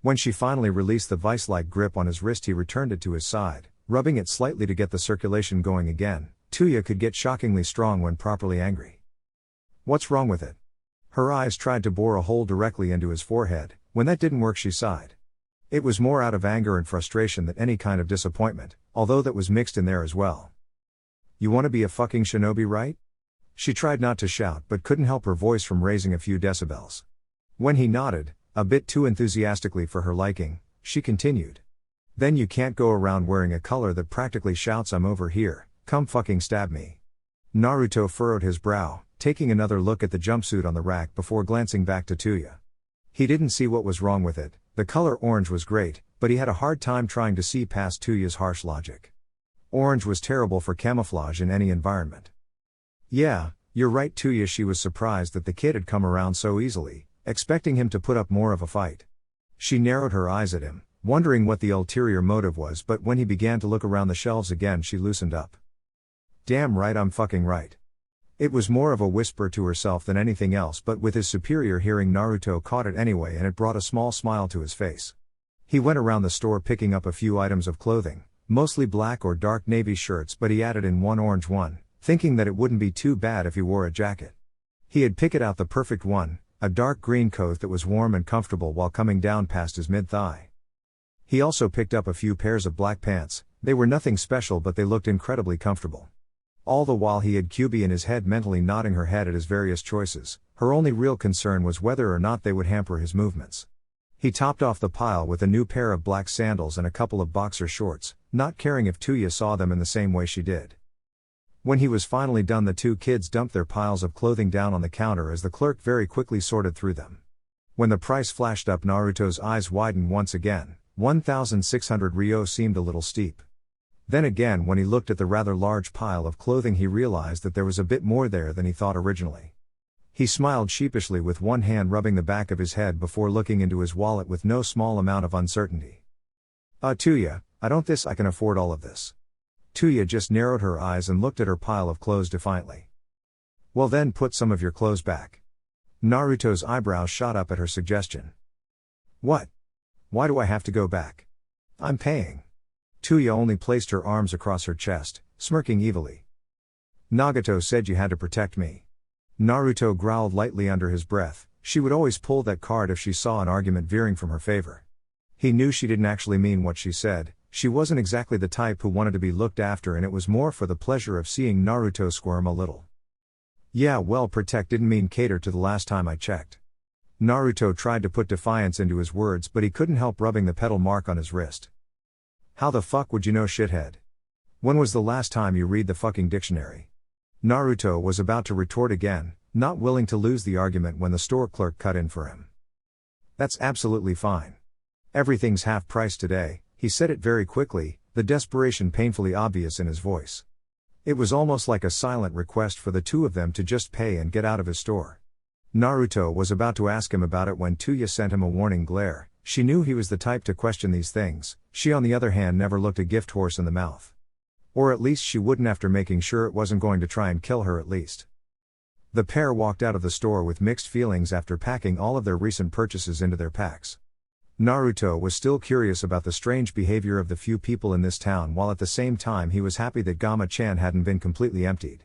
When she finally released the vice-like grip on his wrist, he returned it to his side, rubbing it slightly to get the circulation going again. Tayuya could get shockingly strong when properly angry. What's wrong with it? Her eyes tried to bore a hole directly into his forehead. When that didn't work, she sighed. It was more out of anger and frustration than any kind of disappointment, although that was mixed in there as well. You want to be a fucking shinobi, right? She tried not to shout but couldn't help her voice from raising a few decibels. When he nodded, a bit too enthusiastically for her liking, she continued. Then you can't go around wearing a color that practically shouts I'm over here, come fucking stab me. Naruto furrowed his brow, taking another look at the jumpsuit on the rack before glancing back to Tayuya. He didn't see what was wrong with it. The color orange was great, but he had a hard time trying to see past Tayuya's harsh logic. Orange was terrible for camouflage in any environment. Yeah, you're right, Tayuya. She was surprised that the kid had come around so easily, expecting him to put up more of a fight. She narrowed her eyes at him, wondering what the ulterior motive was, but when he began to look around the shelves again, she loosened up. Damn right, I'm fucking right. It was more of a whisper to herself than anything else, but with his superior hearing, Naruto caught it anyway, and it brought a small smile to his face. He went around the store picking up a few items of clothing, mostly black or dark navy shirts, but he added in one orange one, thinking that it wouldn't be too bad if he wore a jacket. He had picked out the perfect one, a dark green coat that was warm and comfortable while coming down past his mid-thigh. He also picked up a few pairs of black pants. They were nothing special, but they looked incredibly comfortable. All the while he had Kyuubi in his head, mentally nodding her head at his various choices. Her only real concern was whether or not they would hamper his movements. He topped off the pile with a new pair of black sandals and a couple of boxer shorts, not caring if Tayuya saw them in the same way she did. When he was finally done, the two kids dumped their piles of clothing down on the counter as the clerk very quickly sorted through them. When the price flashed up, Naruto's eyes widened once again. 1,600 ryo seemed a little steep. Then again, when he looked at the rather large pile of clothing, he realized that there was a bit more there than he thought originally. He smiled sheepishly, with one hand rubbing the back of his head before looking into his wallet with no small amount of uncertainty. Tayuya, I can afford all of this. Tayuya just narrowed her eyes and looked at her pile of clothes defiantly. Well then, put some of your clothes back. Naruto's eyebrows shot up at her suggestion. What? Why do I have to go back? I'm paying. Tayuya only placed her arms across her chest, smirking evilly. Nagato said you had to protect me. Naruto growled lightly under his breath. She would always pull that card if she saw an argument veering from her favor. He knew she didn't actually mean what she said. She wasn't exactly the type who wanted to be looked after, and it was more for the pleasure of seeing Naruto squirm a little. Yeah, well, protect didn't mean cater to the last time I checked. Naruto tried to put defiance into his words, but he couldn't help rubbing the petal mark on his wrist. How the fuck would you know, shithead? When was the last time you read the fucking dictionary? Naruto was about to retort again, not willing to lose the argument, when the store clerk cut in for him. That's absolutely fine. Everything's half price today, he said it very quickly, the desperation painfully obvious in his voice. It was almost like a silent request for the two of them to just pay and get out of his store. Naruto was about to ask him about it when Tayuya sent him a warning glare. She knew he was the type to question these things. She, on the other hand, never looked a gift horse in the mouth. Or at least she wouldn't, after making sure it wasn't going to try and kill her at least. The pair walked out of the store with mixed feelings after packing all of their recent purchases into their packs. Naruto was still curious about the strange behavior of the few people in this town, while at the same time he was happy that Gama-chan hadn't been completely emptied.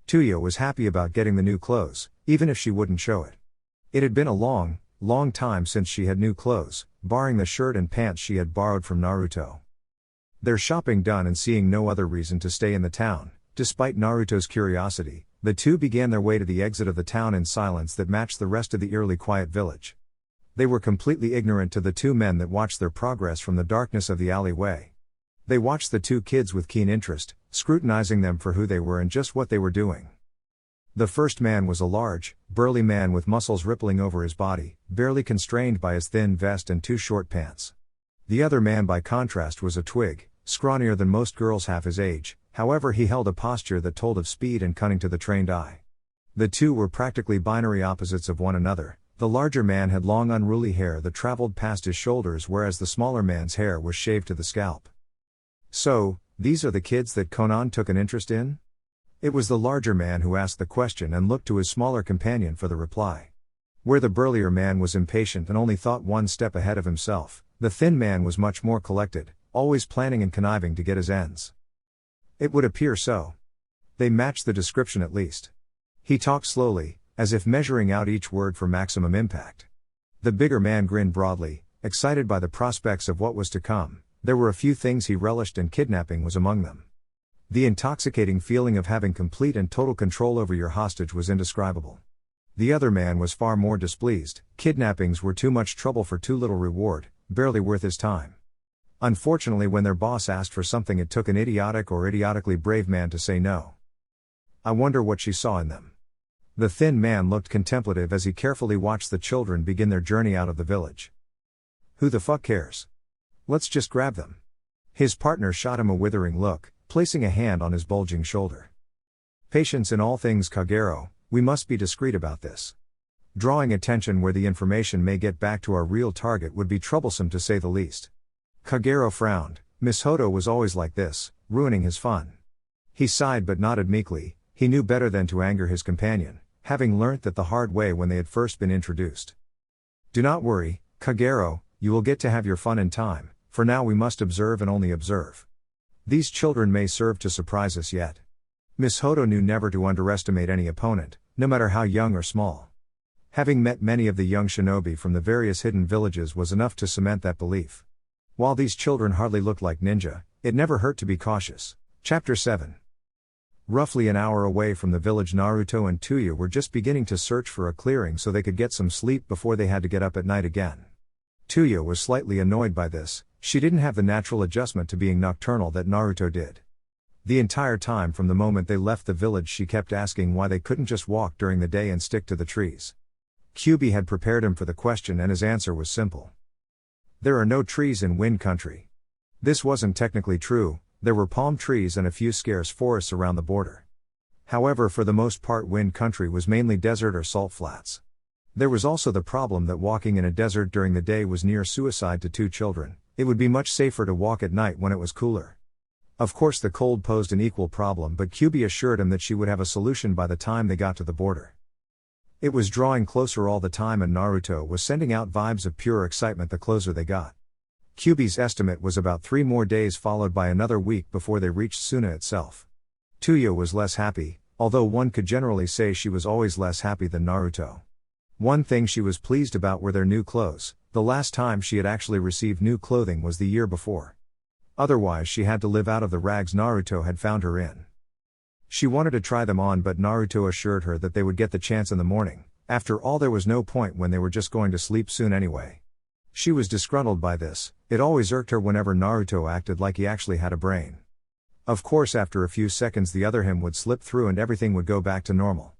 Tayuya was happy about getting the new clothes, even if she wouldn't show it. It had been a long time since she had new clothes, barring the shirt and pants she had borrowed from Naruto. Their shopping done and seeing no other reason to stay in the town, despite Naruto's curiosity, the two began their way to the exit of the town in silence that matched the rest of the eerily quiet village. They were completely ignorant to the two men that watched their progress from the darkness of the alleyway. They watched the two kids with keen interest, scrutinizing them for who they were and just what they were doing. The first man was a large, burly man with muscles rippling over his body, barely constrained by his thin vest and two short pants. The other man, by contrast, was a twig, scrawnier than most girls half his age. However, he held a posture that told of speed and cunning to the trained eye. The two were practically binary opposites of one another. The larger man had long unruly hair that traveled past his shoulders, whereas the smaller man's hair was shaved to the scalp. So, these are the kids that Konan took an interest in? It was the larger man who asked the question and looked to his smaller companion for the reply. Where the burlier man was impatient and only thought one step ahead of himself, the thin man was much more collected, always planning and conniving to get his ends. It would appear so. They matched the description at least. He talked slowly, as if measuring out each word for maximum impact. The bigger man grinned broadly, excited by the prospects of what was to come. There were a few things he relished, and kidnapping was among them. The intoxicating feeling of having complete and total control over your hostage was indescribable. The other man was far more displeased. Kidnappings were too much trouble for too little reward, barely worth his time. Unfortunately, when their boss asked for something, it took an idiotic or idiotically brave man to say no. I wonder what she saw in them. The thin man looked contemplative as he carefully watched the children begin their journey out of the village. Who the fuck cares? Let's just grab them. His partner shot him a withering look, placing a hand on his bulging shoulder. Patience in all things, Kagero. We must be discreet about this. Drawing attention where the information may get back to our real target would be troublesome, to say the least. Kagero frowned. Miss Hodo was always like this, ruining his fun. He sighed but nodded meekly. He knew better than to anger his companion, having learnt that the hard way when they had first been introduced. Do not worry, Kagero, you will get to have your fun in time. For now we must observe and only observe. These children may serve to surprise us yet. Miss Hodo knew never to underestimate any opponent, no matter how young or small. Having met many of the young shinobi from the various hidden villages was enough to cement that belief. While these children hardly looked like ninja, it never hurt to be cautious. Chapter 7. Roughly an hour away from the village, Naruto and Tayuya were just beginning to search for a clearing so they could get some sleep before they had to get up at night again. Tayuya was slightly annoyed by this. She didn't have the natural adjustment to being nocturnal that Naruto did. The entire time from the moment they left the village, she kept asking why they couldn't just walk during the day and stick to the trees. Kyuubi had prepared him for the question, and his answer was simple. There are no trees in Wind Country. This wasn't technically true. There were palm trees and a few scarce forests around the border. However, for the most part, Wind Country was mainly desert or salt flats. There was also the problem that walking in a desert during the day was near suicide to two children. It would be much safer to walk at night when it was cooler. Of course, the cold posed an equal problem, but Kyuubi assured him that she would have a solution by the time they got to the border. It was drawing closer all the time, and Naruto was sending out vibes of pure excitement the closer they got. Kyuubi's estimate was about 3 more days, followed by another week before they reached Suna itself. Tayuya was less happy, although one could generally say she was always less happy than Naruto. One thing she was pleased about were their new clothes. The last time she had actually received new clothing was the year before. Otherwise, she had to live out of the rags Naruto had found her in. She wanted to try them on, but Naruto assured her that they would get the chance in the morning. After all, there was no point when they were just going to sleep soon anyway. She was disgruntled by this. It always irked her whenever Naruto acted like he actually had a brain. Of course, after a few seconds the other him would slip through and everything would go back to normal.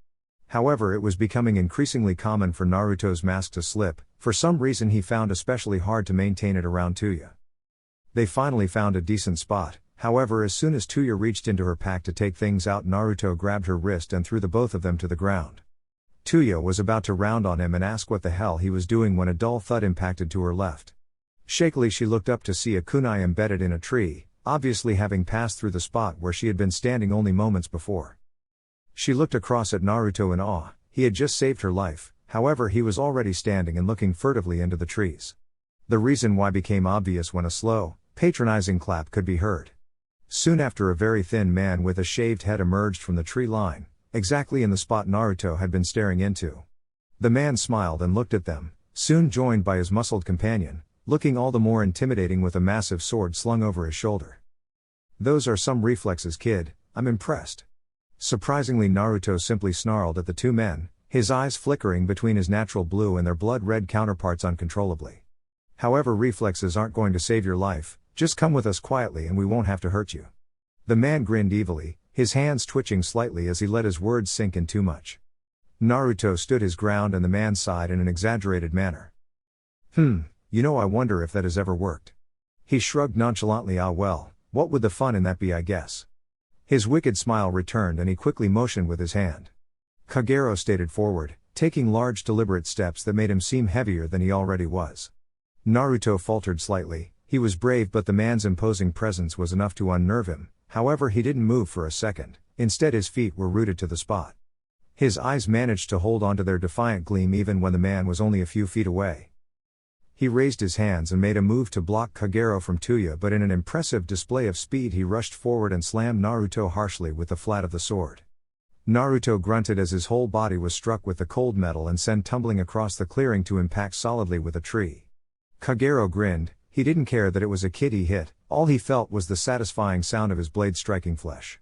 However, it was becoming increasingly common for Naruto's mask to slip. For some reason he found especially hard to maintain it around Tayuya. They finally found a decent spot. However, as soon as Tayuya reached into her pack to take things out, Naruto grabbed her wrist and threw the both of them to the ground. Tayuya was about to round on him and ask what the hell he was doing when a dull thud impacted to her left. Shakily she looked up to see a kunai embedded in a tree, obviously having passed through the spot where she had been standing only moments before. She looked across at Naruto in awe. He had just saved her life. However, he was already standing and looking furtively into the trees. The reason why became obvious when a slow, patronizing clap could be heard. Soon after, a very thin man with a shaved head emerged from the tree line, exactly in the spot Naruto had been staring into. The man smiled and looked at them, soon joined by his muscled companion, looking all the more intimidating with a massive sword slung over his shoulder. Those are some reflexes, kid. I'm impressed. Surprisingly, Naruto simply snarled at the two men, his eyes flickering between his natural blue and their blood-red counterparts uncontrollably. However, reflexes aren't going to save your life. Just come with us quietly and we won't have to hurt you. The man grinned evilly, his hands twitching slightly as he let his words sink in too much. Naruto stood his ground and the man sighed in an exaggerated manner. I wonder if that has ever worked. He shrugged nonchalantly. Ah well, what would the fun in that be, I guess. His wicked smile returned and he quickly motioned with his hand. Kagero stated forward, taking large deliberate steps that made him seem heavier than he already was. Naruto faltered slightly. He was brave, but the man's imposing presence was enough to unnerve him. However, he didn't move for a second. Instead, his feet were rooted to the spot. His eyes managed to hold onto their defiant gleam even when the man was only a few feet away. He raised his hands and made a move to block Kagero from Tayuya, but in an impressive display of speed he rushed forward and slammed Naruto harshly with the flat of the sword. Naruto grunted as his whole body was struck with the cold metal and sent tumbling across the clearing to impact solidly with a tree. Kagero grinned. He didn't care that it was a kid he hit, all he felt was the satisfying sound of his blade striking flesh.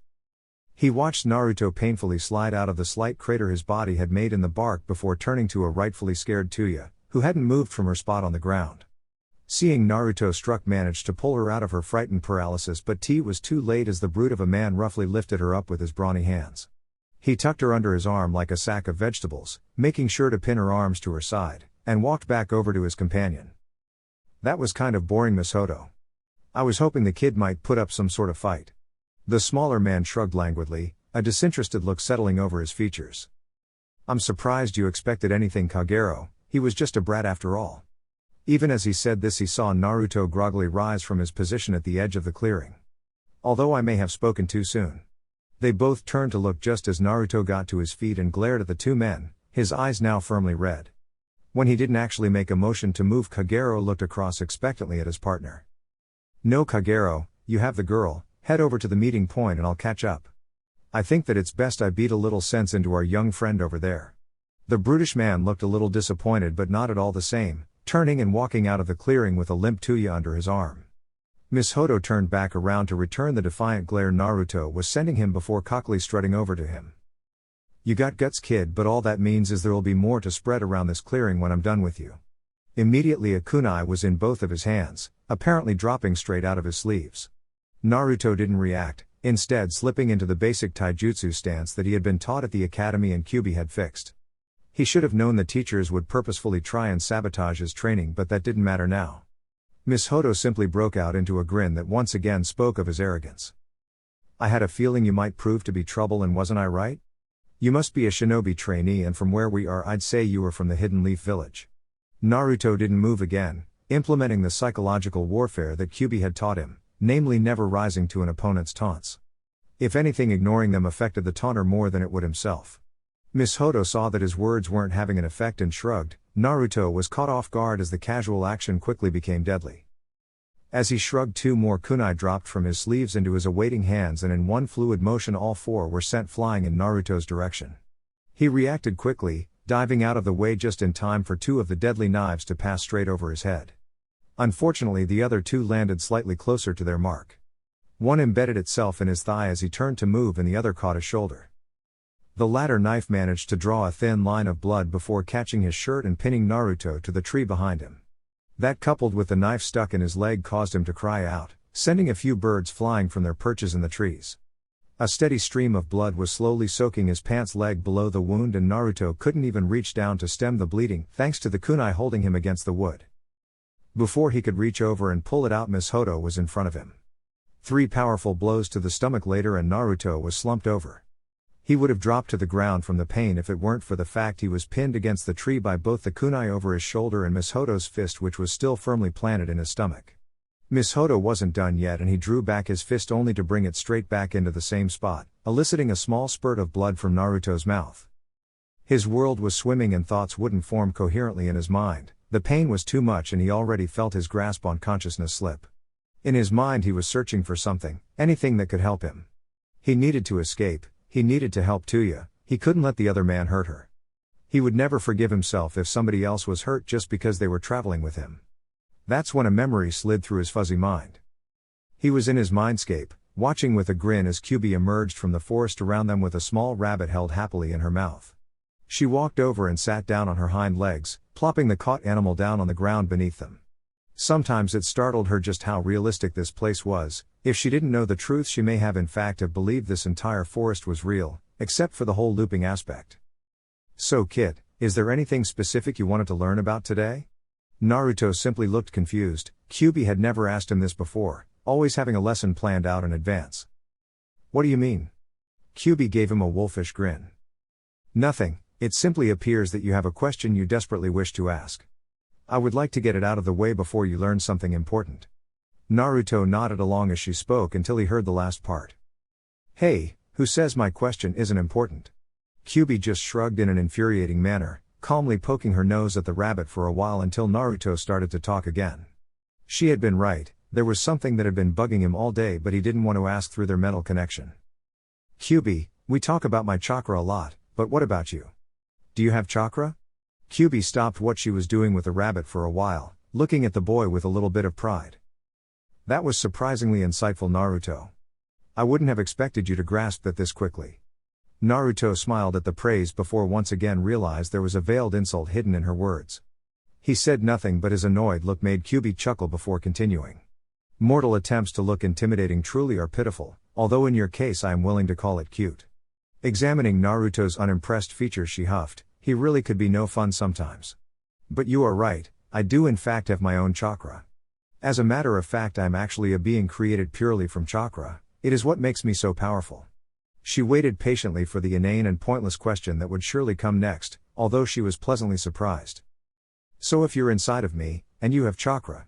He watched Naruto painfully slide out of the slight crater his body had made in the bark before turning to a rightfully scared Tayuya, who hadn't moved from her spot on the ground. Seeing Naruto struck managed to pull her out of her frightened paralysis, but T was too late as the brute of a man roughly lifted her up with his brawny hands. He tucked her under his arm like a sack of vegetables, making sure to pin her arms to her side, and walked back over to his companion. That was kind of boring, Miss Hodo. I was hoping the kid might put up some sort of fight. The smaller man shrugged languidly, a disinterested look settling over his features. I'm surprised you expected anything, Kagero, he was just a brat after all. Even as he said this he saw Naruto groggily rise from his position at the edge of the clearing. Although I may have spoken too soon. They both turned to look just as Naruto got to his feet and glared at the two men, his eyes now firmly red. When he didn't actually make a motion to move, Kagero looked across expectantly at his partner. No, Kagero, you have the girl, head over to the meeting point and I'll catch up. I think that it's best I beat a little sense into our young friend over there. The brutish man looked a little disappointed but not at all the same, turning and walking out of the clearing with a limp Tayuya under his arm. Miss Hodo turned back around to return the defiant glare Naruto was sending him before cockily strutting over to him. You got guts, kid, but all that means is there'll be more to spread around this clearing when I'm done with you. Immediately a kunai was in both of his hands, apparently dropping straight out of his sleeves. Naruto didn't react, instead slipping into the basic taijutsu stance that he had been taught at the academy and Kyuubi had fixed. He should have known the teachers would purposefully try and sabotage his training, but that didn't matter now. Miss Hodo simply broke out into a grin that once again spoke of his arrogance. I had a feeling you might prove to be trouble, and wasn't I right? You must be a shinobi trainee, and from where we are I'd say you were from the Hidden Leaf Village. Naruto didn't move again, implementing the psychological warfare that Kyuubi had taught him, namely never rising to an opponent's taunts. If anything, ignoring them affected the taunter more than it would himself. Miss Hodo saw that his words weren't having an effect and shrugged. Naruto was caught off guard as the casual action quickly became deadly. As he shrugged, two more kunai dropped from his sleeves into his awaiting hands, and in one fluid motion all four were sent flying in Naruto's direction. He reacted quickly, diving out of the way just in time for two of the deadly knives to pass straight over his head. Unfortunately, the other two landed slightly closer to their mark. One embedded itself in his thigh as he turned to move, and the other caught his shoulder. The latter knife managed to draw a thin line of blood before catching his shirt and pinning Naruto to the tree behind him. That, coupled with the knife stuck in his leg, caused him to cry out, sending a few birds flying from their perches in the trees. A steady stream of blood was slowly soaking his pants leg below the wound, and Naruto couldn't even reach down to stem the bleeding, thanks to the kunai holding him against the wood. Before he could reach over and pull it out, Miss Hodo was in front of him. 3 powerful blows to the stomach later and Naruto was slumped over. He would have dropped to the ground from the pain if it weren't for the fact he was pinned against the tree by both the kunai over his shoulder and Miss Hodo's fist, which was still firmly planted in his stomach. Miss Hodo wasn't done yet, and he drew back his fist only to bring it straight back into the same spot, eliciting a small spurt of blood from Naruto's mouth. His world was swimming and thoughts wouldn't form coherently in his mind. The pain was too much and he already felt his grasp on consciousness slip. In his mind he was searching for something, anything that could help him. He needed to escape, he needed to help Tayuya, he couldn't let the other man hurt her. He would never forgive himself if somebody else was hurt just because they were traveling with him. That's when a memory slid through his fuzzy mind. He was in his mindscape, watching with a grin as Kyuubi emerged from the forest around them with a small rabbit held happily in her mouth. She walked over and sat down on her hind legs, plopping the caught animal down on the ground beneath them. Sometimes it startled her just how realistic this place was. If she didn't know the truth, she may have in fact have believed this entire forest was real, except for the whole looping aspect. So kid, is there anything specific you wanted to learn about today? Naruto simply looked confused. Kyuubi had never asked him this before, always having a lesson planned out in advance. What do you mean? Kyuubi gave him a wolfish grin. Nothing, it simply appears that you have a question you desperately wish to ask. I would like to get it out of the way before you learn something important. Naruto nodded along as she spoke until he heard the last part. Hey, who says my question isn't important? Kyuubi just shrugged in an infuriating manner, calmly poking her nose at the rabbit for a while until Naruto started to talk again. She had been right, there was something that had been bugging him all day, but he didn't want to ask through their mental connection. Kyuubi, we talk about my chakra a lot, but what about you? Do you have chakra? Kyuubi stopped what she was doing with the rabbit for a while, looking at the boy with a little bit of pride. That was surprisingly insightful, Naruto. I wouldn't have expected you to grasp that this quickly. Naruto smiled at the praise before once again realized there was a veiled insult hidden in her words. He said nothing, but his annoyed look made Kyuubi chuckle before continuing. Mortal attempts to look intimidating truly are pitiful, although in your case I am willing to call it cute. Examining Naruto's unimpressed features, she huffed, he really could be no fun sometimes. But you are right, I do in fact have my own chakra. As a matter of fact, I am actually a being created purely from chakra, it is what makes me so powerful. She waited patiently for the inane and pointless question that would surely come next, although she was pleasantly surprised. So if you're inside of me, and you have chakra?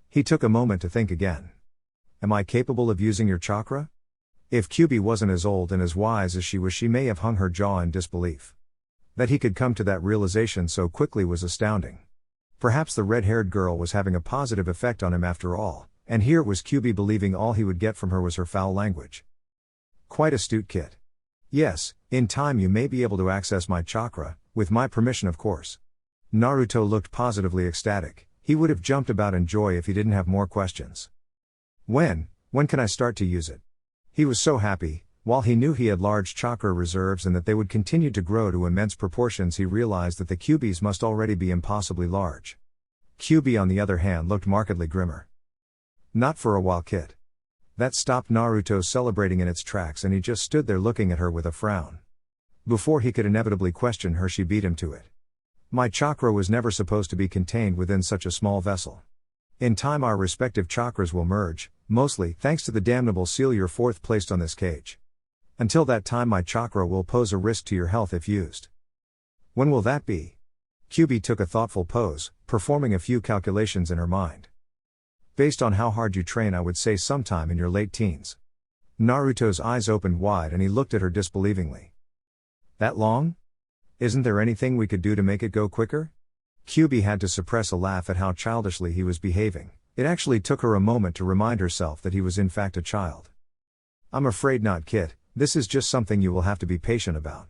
He took a moment to think again. Am I capable of using your chakra? If Kyuubi wasn't as old and as wise as she was, she may have hung her jaw in disbelief. That he could come to that realization so quickly was astounding. Perhaps the red-haired girl was having a positive effect on him after all, and here was Kyuubi believing all he would get from her was her foul language. Quite astute, Kit. Yes, in time you may be able to access my chakra, with my permission of course. Naruto looked positively ecstatic, he would have jumped about in joy if he didn't have more questions. When can I start to use it? He was so happy. While he knew he had large chakra reserves and that they would continue to grow to immense proportions, he realized that the Kyuubis must already be impossibly large. Kyuubi on the other hand looked markedly grimmer. Not for a while, Kit. That stopped Naruto celebrating in its tracks, and he just stood there looking at her with a frown. Before he could inevitably question her, she beat him to it. My chakra was never supposed to be contained within such a small vessel. In time our respective chakras will merge, mostly thanks to the damnable seal your fourth placed on this cage. Until that time my chakra will pose a risk to your health if used. When will that be? Kyuubi took a thoughtful pose, performing a few calculations in her mind. Based on how hard you train, I would say sometime in your late teens. Naruto's eyes opened wide and he looked at her disbelievingly. That long? Isn't there anything we could do to make it go quicker? Kyuubi had to suppress a laugh at how childishly he was behaving. It actually took her a moment to remind herself that he was in fact a child. I'm afraid not, Kit, this is just something you will have to be patient about.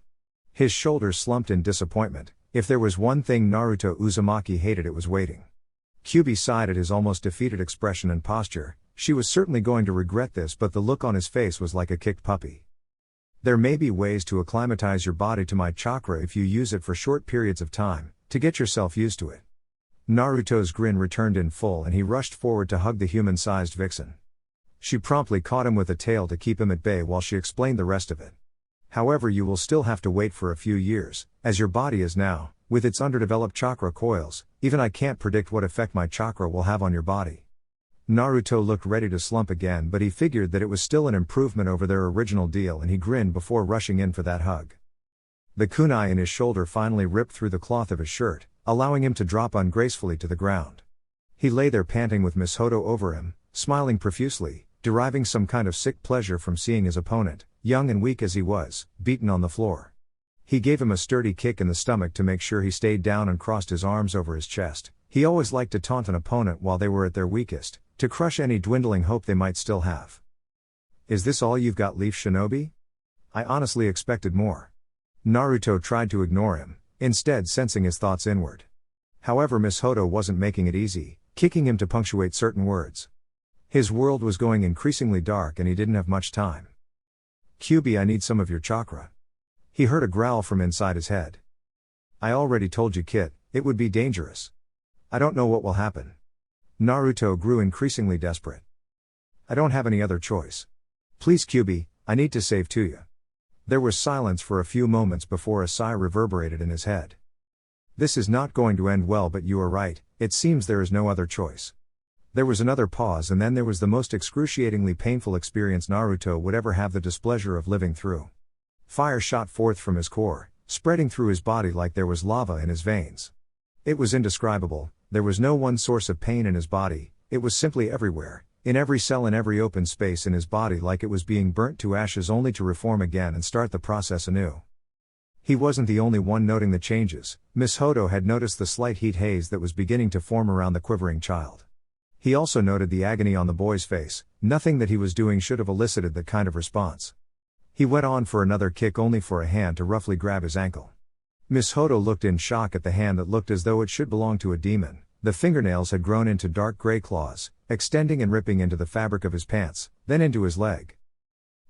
His shoulders slumped in disappointment. If there was one thing Naruto Uzumaki hated, it was waiting. Kyuubi sighed at his almost defeated expression and posture. She was certainly going to regret this, but the look on his face was like a kicked puppy. There may be ways to acclimatize your body to my chakra if you use it for short periods of time, to get yourself used to it. Naruto's grin returned in full and he rushed forward to hug the human-sized vixen. She promptly caught him with a tail to keep him at bay while she explained the rest of it. However, you will still have to wait for a few years, as your body is now, with its underdeveloped chakra coils. Even I can't predict what effect my chakra will have on your body. Naruto looked ready to slump again, but he figured that it was still an improvement over their original deal and he grinned before rushing in for that hug. The kunai in his shoulder finally ripped through the cloth of his shirt, allowing him to drop ungracefully to the ground. He lay there panting with Miss Hodo over him, smiling profusely, deriving some kind of sick pleasure from seeing his opponent, young and weak as he was, beaten on the floor. He gave him a sturdy kick in the stomach to make sure he stayed down and crossed his arms over his chest. He always liked to taunt an opponent while they were at their weakest, to crush any dwindling hope they might still have. Is this all you've got, Leaf Shinobi? I honestly expected more. Naruto tried to ignore him, instead sensing his thoughts inward. However, Miss Hodo wasn't making it easy, kicking him to punctuate certain words. His world was going increasingly dark and he didn't have much time. Kyuubi, I need some of your chakra. He heard a growl from inside his head. I already told you, Kit, it would be dangerous. I don't know what will happen. Naruto grew increasingly desperate. I don't have any other choice. Please, Kyuubi, I need to save Tayuya. There was silence for a few moments before a sigh reverberated in his head. This is not going to end well, but you are right, it seems there is no other choice. There was another pause and then there was the most excruciatingly painful experience Naruto would ever have the displeasure of living through. Fire shot forth from his core, spreading through his body like there was lava in his veins. It was indescribable. There was no one source of pain in his body, it was simply everywhere, in every cell, in every open space in his body, like it was being burnt to ashes only to reform again and start the process anew. He wasn't the only one noting the changes. Miss Hodo had noticed the slight heat haze that was beginning to form around the quivering child. He also noted the agony on the boy's face. Nothing that he was doing should have elicited that kind of response. He went on for another kick only for a hand to roughly grab his ankle. Miss Hodo looked in shock at the hand that looked as though it should belong to a demon. The fingernails had grown into dark gray claws, extending and ripping into the fabric of his pants, then into his leg.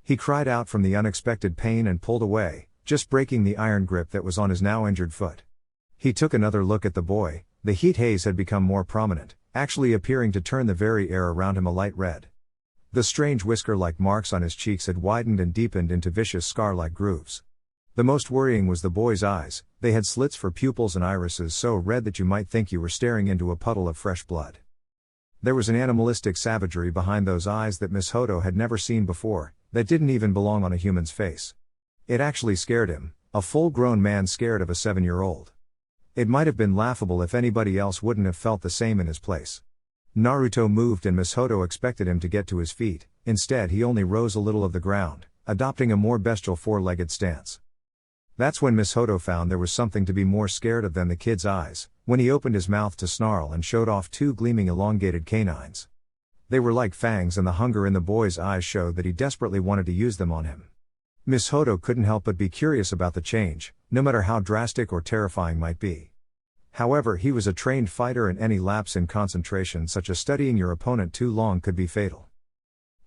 He cried out from the unexpected pain and pulled away, just breaking the iron grip that was on his now injured foot. He took another look at the boy. The heat haze had become more prominent, actually appearing to turn the very air around him a light red. The strange whisker-like marks on his cheeks had widened and deepened into vicious scar-like grooves. The most worrying was the boy's eyes. They had slits for pupils and irises so red that you might think you were staring into a puddle of fresh blood. There was an animalistic savagery behind those eyes that Miss Hodo had never seen before, that didn't even belong on a human's face. It actually scared him, a full-grown man scared of a 7-year-old. It might have been laughable if anybody else wouldn't have felt the same in his place. Naruto moved and Miss Hodo expected him to get to his feet. Instead he only rose a little of the ground, adopting a more bestial four-legged stance. That's when Miss Hodo found there was something to be more scared of than the kid's eyes, when he opened his mouth to snarl and showed off two gleaming elongated canines. They were like fangs and the hunger in the boy's eyes showed that he desperately wanted to use them on him. Miss Hodo couldn't help but be curious about the change, no matter how drastic or terrifying might be. However, he was a trained fighter and any lapse in concentration such as studying your opponent too long could be fatal.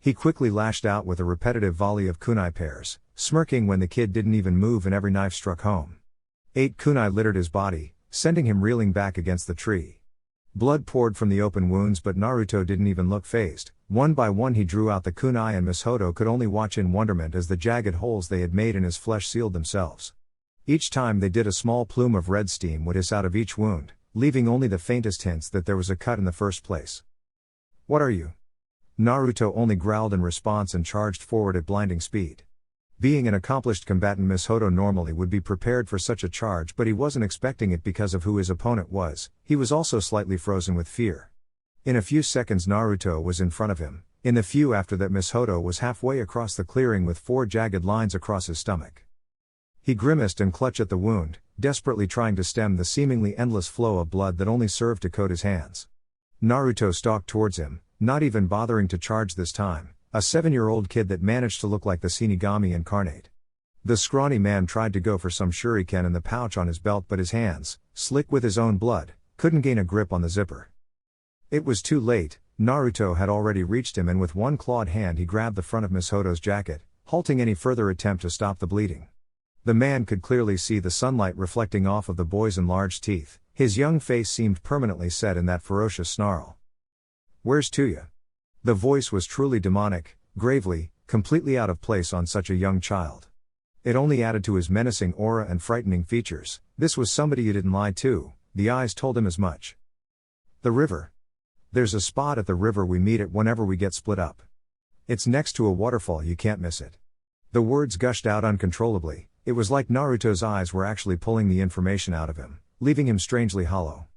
He quickly lashed out with a repetitive volley of kunai pairs, smirking when the kid didn't even move and every knife struck home. 8 kunai littered his body, sending him reeling back against the tree. Blood poured from the open wounds but Naruto didn't even look fazed. One by one he drew out the kunai and Miss Hodo could only watch in wonderment as the jagged holes they had made in his flesh sealed themselves. Each time they did a small plume of red steam would hiss out of each wound, leaving only the faintest hints that there was a cut in the first place. "What are you?" Naruto only growled in response and charged forward at blinding speed. Being an accomplished combatant, Miss Hodo normally would be prepared for such a charge, but he wasn't expecting it because of who his opponent was. He was also slightly frozen with fear. In a few seconds Naruto was in front of him. In the few after that Miss Hodo was halfway across the clearing with 4 jagged lines across his stomach. He grimaced and clutched at the wound, desperately trying to stem the seemingly endless flow of blood that only served to coat his hands. Naruto stalked towards him, not even bothering to charge this time, a 7-year-old kid that managed to look like the Shinigami incarnate. The scrawny man tried to go for some shuriken in the pouch on his belt but his hands, slick with his own blood, couldn't gain a grip on the zipper. It was too late. Naruto had already reached him and with one clawed hand he grabbed the front of Miss Hodo's jacket, halting any further attempt to stop the bleeding. The man could clearly see the sunlight reflecting off of the boy's enlarged teeth. His young face seemed permanently set in that ferocious snarl. "Where's Tayuya?" The voice was truly demonic, gravely, completely out of place on such a young child. It only added to his menacing aura and frightening features. This was somebody you didn't lie to, the eyes told him as much. "The river. There's a spot at the river we meet at whenever we get split up. It's next to a waterfall, you can't miss it." The words gushed out uncontrollably. It was like Naruto's eyes were actually pulling the information out of him, leaving him strangely hollow.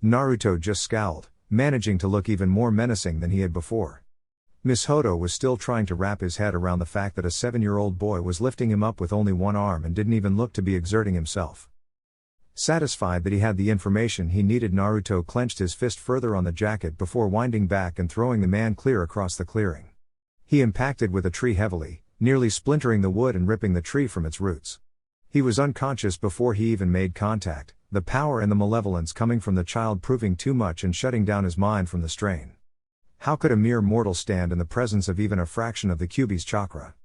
Naruto just scowled, managing to look even more menacing than he had before. Miss Hodo was still trying to wrap his head around the fact that a 7-year-old boy was lifting him up with only one arm and didn't even look to be exerting himself. Satisfied that he had the information he needed, Naruto clenched his fist further on the jacket before winding back and throwing the man clear across the clearing. He impacted with a tree heavily, nearly splintering the wood and ripping the tree from its roots. He was unconscious before he even made contact, the power and the malevolence coming from the child proving too much and shutting down his mind from the strain. How could a mere mortal stand in the presence of even a fraction of the Kyuubi's chakra?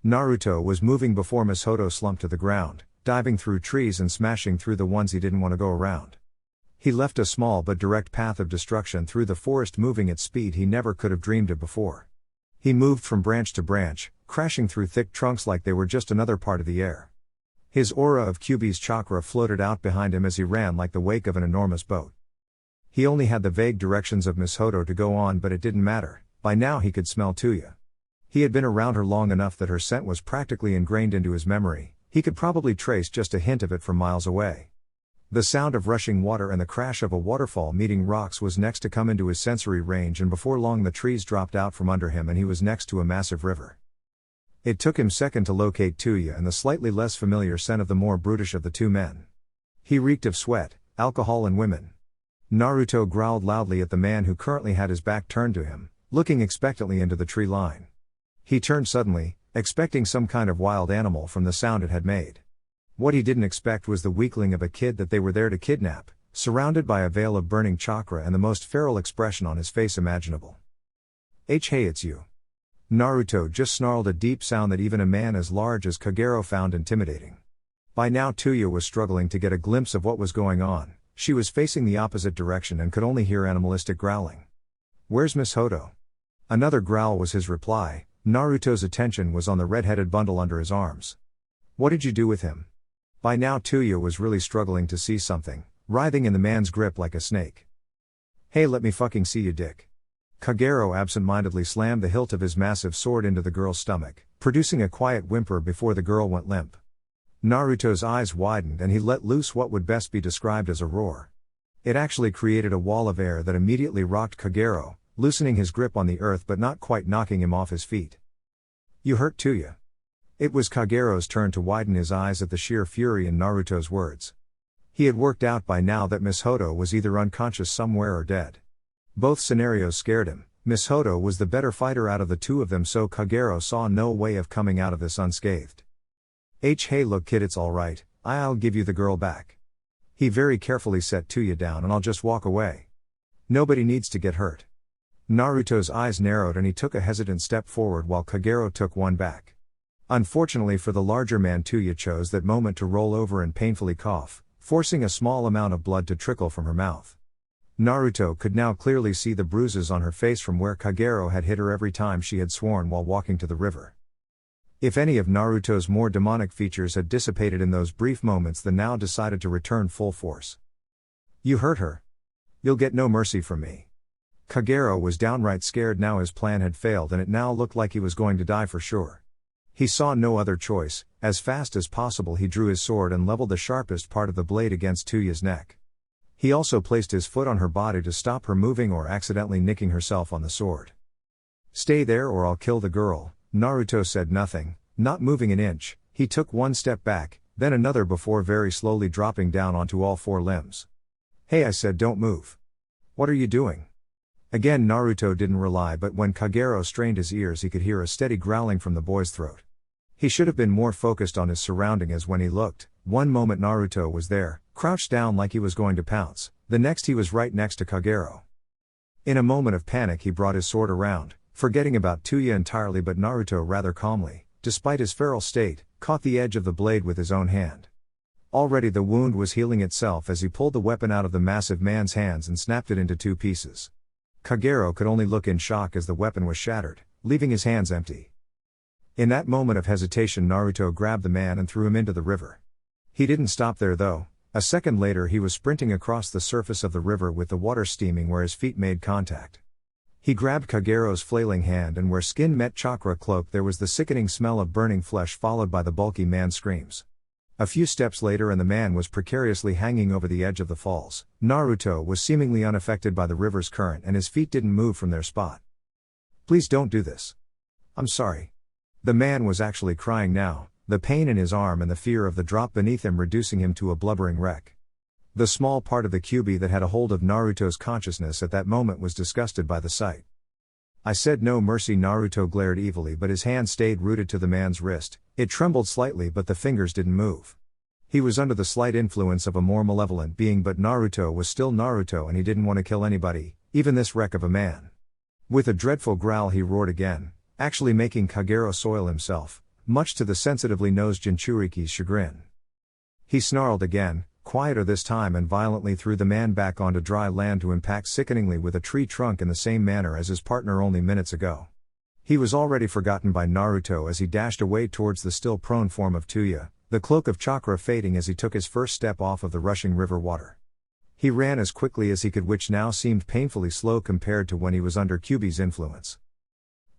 Naruto was moving before Miss Hodo slumped to the ground, diving through trees and smashing through the ones he didn't want to go around. He left a small but direct path of destruction through the forest, moving at speed he never could have dreamed of before. He moved from branch to branch, crashing through thick trunks like they were just another part of the air. His aura of Kyuubi's chakra floated out behind him as he ran like the wake of an enormous boat. He only had the vague directions of Miss Hodo to go on, but it didn't matter. By now he could smell Tayuya. He had been around her long enough that her scent was practically ingrained into his memory. He could probably trace just a hint of it from miles away. The sound of rushing water and the crash of a waterfall meeting rocks was next to come into his sensory range, and before long the trees dropped out from under him and he was next to a massive river. It took him a second to locate Tayuya and the slightly less familiar scent of the more brutish of the two men. He reeked of sweat, alcohol and women. Naruto growled loudly at the man who currently had his back turned to him, looking expectantly into the tree line. He turned suddenly, expecting some kind of wild animal from the sound it had made. What he didn't expect was the weakling of a kid that they were there to kidnap, surrounded by a veil of burning chakra and the most feral expression on his face imaginable. Hey, it's you. Naruto just snarled a deep sound that even a man as large as Kagero found intimidating. By now Tayuya was struggling to get a glimpse of what was going on. She was facing the opposite direction and could only hear animalistic growling. "Where's Miss Hodo?" Another growl was his reply. Naruto's attention was on the red-headed bundle under his arms. "What did you do with him?" By now Tayuya was really struggling to see something, writhing in the man's grip like a snake. "Hey, let me fucking see you, dick." Kagero absent-mindedly slammed the hilt of his massive sword into the girl's stomach, producing a quiet whimper before the girl went limp. Naruto's eyes widened and he let loose what would best be described as a roar. It actually created a wall of air that immediately rocked Kagero, loosening his grip on the earth but not quite knocking him off his feet. "You hurt Tayuya." It was Kagero's turn to widen his eyes at the sheer fury in Naruto's words. He had worked out by now that Miss Hodo was either unconscious somewhere or dead. Both scenarios scared him. Miss Hodo was the better fighter out of the two of them, so Kagero saw no way of coming out of this unscathed. Hey look kid, it's alright, I'll give you the girl back. He very carefully set Tayuya down and I'll just walk away. Nobody needs to get hurt. Naruto's eyes narrowed and he took a hesitant step forward while Kagero took one back. Unfortunately for the larger man, Tayuya chose that moment to roll over and painfully cough, forcing a small amount of blood to trickle from her mouth. Naruto could now clearly see the bruises on her face from where Kagero had hit her every time she had sworn while walking to the river. If any of Naruto's more demonic features had dissipated in those brief moments, the now decided to return full force. "You hurt her. You'll get no mercy from me." Kagero was downright scared now. His plan had failed and it now looked like he was going to die for sure. He saw no other choice. As fast as possible he drew his sword and leveled the sharpest part of the blade against Tayuya's neck. He also placed his foot on her body to stop her moving or accidentally nicking herself on the sword. "Stay there or I'll kill the girl." Naruto said nothing, not moving an inch. He took one step back, then another before very slowly dropping down onto all four limbs. "Hey, I said don't move. What are you doing?" Again Naruto didn't rely, but when Kagero strained his ears he could hear a steady growling from the boy's throat. He should have been more focused on his surrounding, as when he looked, one moment Naruto was there, crouched down like he was going to pounce, the next he was right next to Kagero. In a moment of panic he brought his sword around, forgetting about Tayuya entirely, but Naruto rather calmly, despite his feral state, caught the edge of the blade with his own hand. Already the wound was healing itself as he pulled the weapon out of the massive man's hands and snapped it into two pieces. Kagero could only look in shock as the weapon was shattered, leaving his hands empty. In that moment of hesitation Naruto grabbed the man and threw him into the river. He didn't stop there though. A second later he was sprinting across the surface of the river with the water steaming where his feet made contact. He grabbed Kagero's flailing hand and where skin met chakra cloak there was the sickening smell of burning flesh, followed by the bulky man's screams. A few steps later and the man was precariously hanging over the edge of the falls. Naruto was seemingly unaffected by the river's current and his feet didn't move from their spot. "Please don't do this. I'm sorry." The man was actually crying now, the pain in his arm and the fear of the drop beneath him reducing him to a blubbering wreck. The small part of the Kyuubi that had a hold of Naruto's consciousness at that moment was disgusted by the sight. "I said no mercy." Naruto glared evilly, but his hand stayed rooted to the man's wrist. It trembled slightly but the fingers didn't move. He was under the slight influence of a more malevolent being, but Naruto was still Naruto and he didn't want to kill anybody, even this wreck of a man. With a dreadful growl he roared again, actually making Kagero soil himself, much to the sensitively nosed Jinchuriki's chagrin. He snarled again, quieter this time, and violently threw the man back onto dry land to impact sickeningly with a tree trunk in the same manner as his partner only minutes ago. He was already forgotten by Naruto as he dashed away towards the still prone form of Tayuya, the cloak of chakra fading as he took his first step off of the rushing river water. He ran as quickly as he could, which now seemed painfully slow compared to when he was under Kyuubi's influence.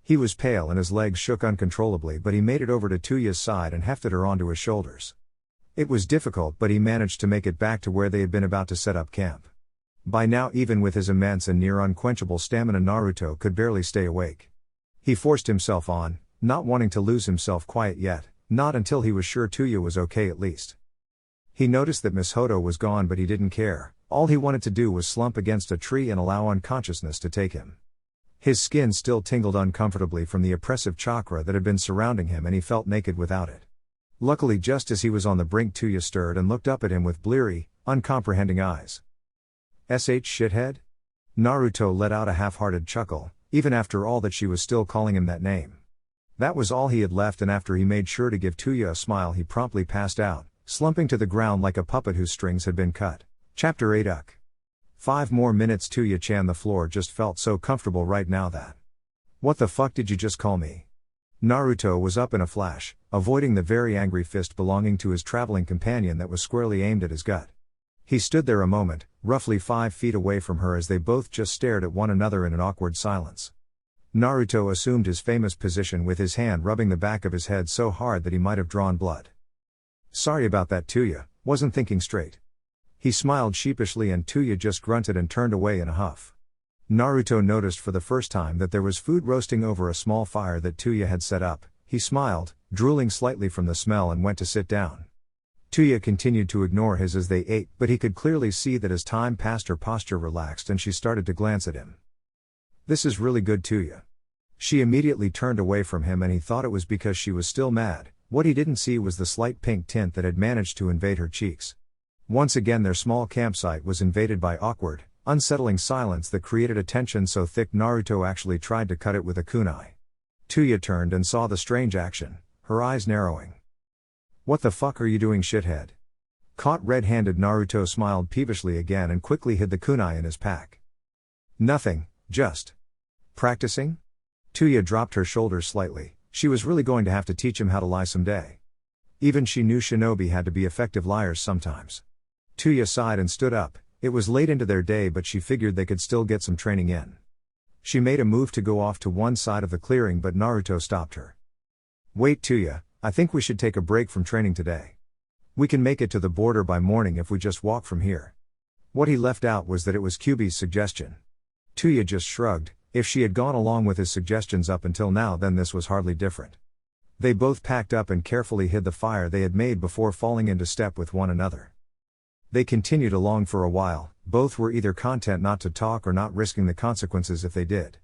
He was pale and his legs shook uncontrollably, but he made it over to Tayuya's side and hefted her onto his shoulders. It was difficult, but he managed to make it back to where they had been about to set up camp. By now, even with his immense and near unquenchable stamina, Naruto could barely stay awake. He forced himself on, not wanting to lose himself quite yet, not until he was sure Tayuya was okay at least. He noticed that Miss Hodo was gone, but he didn't care. All he wanted to do was slump against a tree and allow unconsciousness to take him. His skin still tingled uncomfortably from the oppressive chakra that had been surrounding him, and he felt naked without it. Luckily, just as he was on the brink, Tayuya stirred and looked up at him with bleary, uncomprehending eyes. "Sh shithead?" Naruto let out a half-hearted chuckle, even after all that she was still calling him that name. That was all he had left, and after he made sure to give Tayuya a smile, he promptly passed out, slumping to the ground like a puppet whose strings had been cut. Chapter 8 Uck. 5 more minutes. Tayuya-chan, the floor just felt so comfortable right now that. "What the fuck did you just call me?" Naruto was up in a flash, avoiding the very angry fist belonging to his traveling companion that was squarely aimed at his gut. He stood there a moment, roughly 5 feet away from her, as they both just stared at one another in an awkward silence. Naruto assumed his famous position with his hand rubbing the back of his head so hard that he might have drawn blood. "Sorry about that, Tayuya, wasn't thinking straight." He smiled sheepishly, and Tayuya just grunted and turned away in a huff. Naruto noticed for the first time that there was food roasting over a small fire that Tayuya had set up. He smiled, drooling slightly from the smell, and went to sit down. Tayuya continued to ignore his as they ate, but he could clearly see that as time passed her posture relaxed and she started to glance at him. "This is really good, Tayuya." She immediately turned away from him, and he thought it was because she was still mad. What he didn't see was the slight pink tint that had managed to invade her cheeks. Once again their small campsite was invaded by awkward, unsettling silence that created a tension so thick Naruto actually tried to cut it with a kunai. Tayuya turned and saw the strange action, her eyes narrowing. "What the fuck are you doing, shithead?" Caught red-handed, Naruto smiled peevishly again and quickly hid the kunai in his pack. "Nothing, just practicing?" Tayuya dropped her shoulders slightly. She was really going to have to teach him how to lie someday. Even she knew shinobi had to be effective liars sometimes. Tayuya sighed and stood up. It was late into their day, but she figured they could still get some training in. She made a move to go off to one side of the clearing, but Naruto stopped her. "Wait, Tayuya, I think we should take a break from training today. We can make it to the border by morning if we just walk from here." What he left out was that it was Kyuubi's suggestion. Tayuya just shrugged. If she had gone along with his suggestions up until now, then this was hardly different. They both packed up and carefully hid the fire they had made before falling into step with one another. They continued along for a while. Both were either content not to talk or not risking the consequences if they did.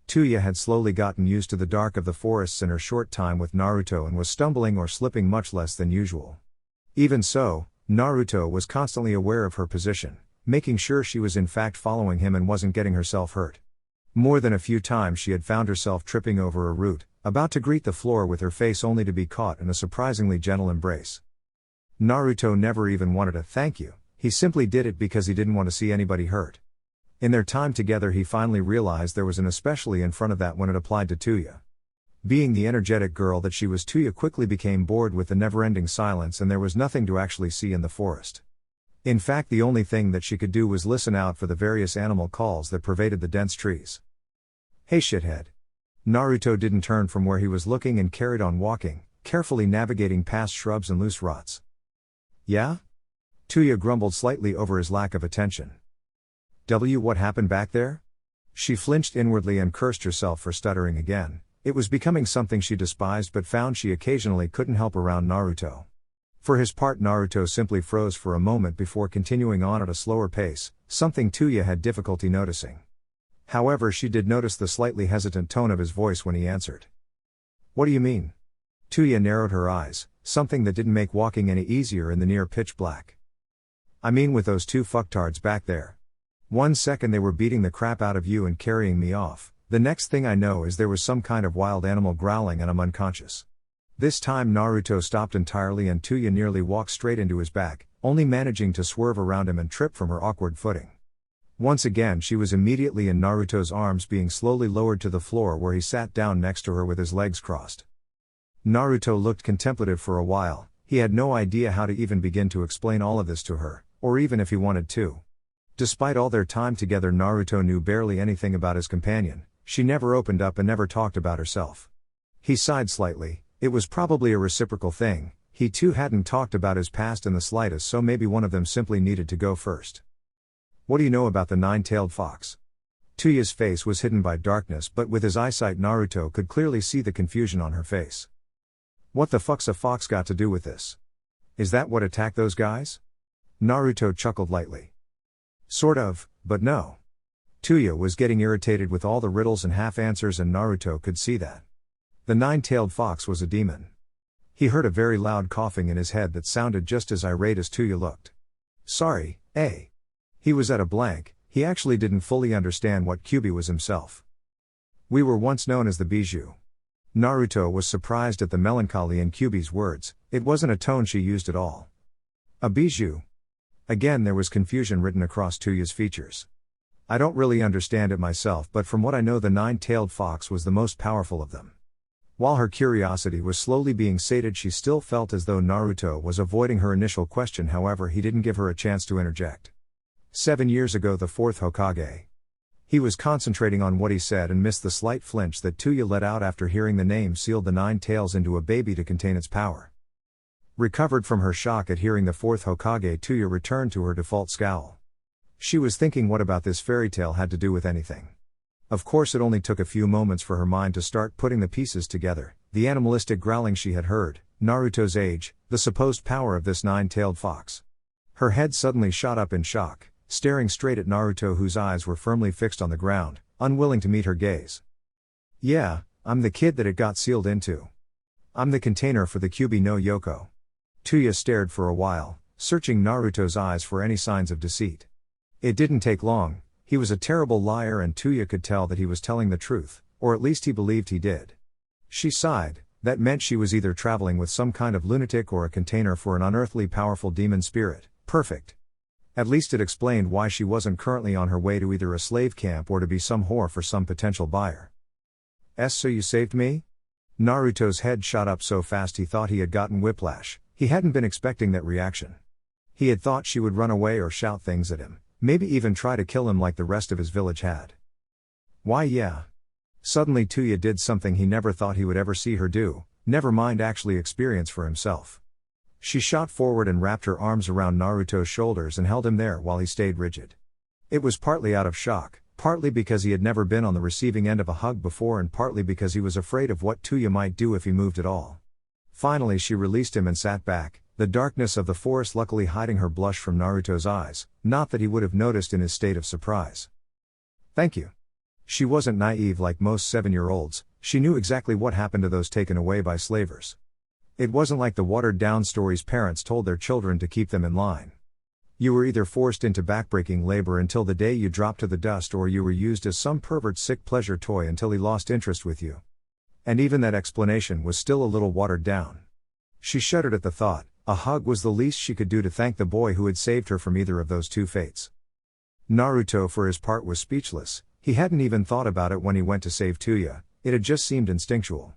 Tayuya had slowly gotten used to the dark of the forests in her short time with Naruto and was stumbling or slipping much less than usual. Even so, Naruto was constantly aware of her position, making sure she was in fact following him and wasn't getting herself hurt. More than a few times she had found herself tripping over a root, about to greet the floor with her face, only to be caught in a surprisingly gentle embrace. Naruto never even wanted a thank you, he simply did it because he didn't want to see anybody hurt. In their time together he finally realized there was an especially in front of that when it applied to Tayuya. Being the energetic girl that she was, Tayuya quickly became bored with the never-ending silence, and there was nothing to actually see in the forest. In fact, the only thing that she could do was listen out for the various animal calls that pervaded the dense trees. "Hey shithead." Naruto didn't turn from where he was looking and carried on walking, carefully navigating past shrubs and loose roots. "Yeah?" Tayuya grumbled slightly over his lack of attention. What happened back there?" She flinched inwardly and cursed herself for stuttering again. It was becoming something she despised but found she occasionally couldn't help around Naruto. For his part, Naruto simply froze for a moment before continuing on at a slower pace, something Tayuya had difficulty noticing. However, she did notice the slightly hesitant tone of his voice when he answered. "What do you mean?" Tayuya narrowed her eyes, something that didn't make walking any easier in the near pitch black. "I mean with those two fucktards back there. One second they were beating the crap out of you and carrying me off, the next thing I know is there was some kind of wild animal growling and I'm unconscious." This time Naruto stopped entirely and Tayuya nearly walked straight into his back, only managing to swerve around him and trip from her awkward footing. Once again she was immediately in Naruto's arms, being slowly lowered to the floor where he sat down next to her with his legs crossed. Naruto looked contemplative for a while. He had no idea how to even begin to explain all of this to her, or even if he wanted to. Despite all their time together, Naruto knew barely anything about his companion. She never opened up and never talked about herself. He sighed slightly. It was probably a reciprocal thing. He too hadn't talked about his past in the slightest, so maybe one of them simply needed to go first. "What do you know about the nine-tailed fox?" Tayuya's face was hidden by darkness, but with his eyesight Naruto could clearly see the confusion on her face. What the fuck's a fox got to do with this? Is that what attacked those guys? Naruto chuckled lightly. Sort of, but no. Tayuya was getting irritated with all the riddles and half-answers, and Naruto could see that. The nine-tailed fox was a demon. He heard a very loud coughing in his head that sounded just as irate as Tayuya looked. Sorry, eh? He was at a blank. He actually didn't fully understand what Kyuubi was himself. We were once known as the Bijou. Naruto was surprised at the melancholy in Kyuubi's words. It wasn't a tone she used at all. A bijou? Again there was confusion written across Tayuya's features. I don't really understand it myself, but from what I know the nine-tailed fox was the most powerful of them. While her curiosity was slowly being sated, she still felt as though Naruto was avoiding her initial question. However, he didn't give her a chance to interject. 7 years ago, the fourth Hokage. He was concentrating on what he said and missed the slight flinch that Tayuya let out after hearing the name sealed the nine tails into a baby to contain its power. Recovered from her shock at hearing the fourth Hokage, Tayuya returned to her default scowl. She was thinking what about this fairy tale had to do with anything. Of course it only took a few moments for her mind to start putting the pieces together, the animalistic growling she had heard, Naruto's age, the supposed power of this nine-tailed fox. Her head suddenly shot up in shock, staring straight at Naruto, whose eyes were firmly fixed on the ground, unwilling to meet her gaze. Yeah, I'm the kid that it got sealed into. I'm the container for the Kyuubi no Yoko. Tayuya stared for a while, searching Naruto's eyes for any signs of deceit. It didn't take long. He was a terrible liar, and Tayuya could tell that he was telling the truth, or at least he believed he did. She sighed. That meant she was either traveling with some kind of lunatic or a container for an unearthly powerful demon spirit. Perfect. At least it explained why she wasn't currently on her way to either a slave camp or to be some whore for some potential buyer. So you saved me? Naruto's head shot up so fast he thought he had gotten whiplash. He hadn't been expecting that reaction. He had thought she would run away or shout things at him, maybe even try to kill him like the rest of his village had. Why yeah. Suddenly Tayuya did something he never thought he would ever see her do, never mind actually experience for himself. She shot forward and wrapped her arms around Naruto's shoulders and held him there while he stayed rigid. It was partly out of shock, partly because he had never been on the receiving end of a hug before, and partly because he was afraid of what Tayuya might do if he moved at all. Finally she released him and sat back, the darkness of the forest luckily hiding her blush from Naruto's eyes, not that he would have noticed in his state of surprise. Thank you. She wasn't naive like most 7-year-olds, she knew exactly what happened to those taken away by slavers. It wasn't like the watered-down stories parents told their children to keep them in line. You were either forced into backbreaking labor until the day you dropped to the dust, or you were used as some pervert's sick pleasure toy until he lost interest with you. And even that explanation was still a little watered down. She shuddered at the thought. A hug was the least she could do to thank the boy who had saved her from either of those two fates. Naruto for his part was speechless. He hadn't even thought about it when he went to save Tayuya, it had just seemed instinctual.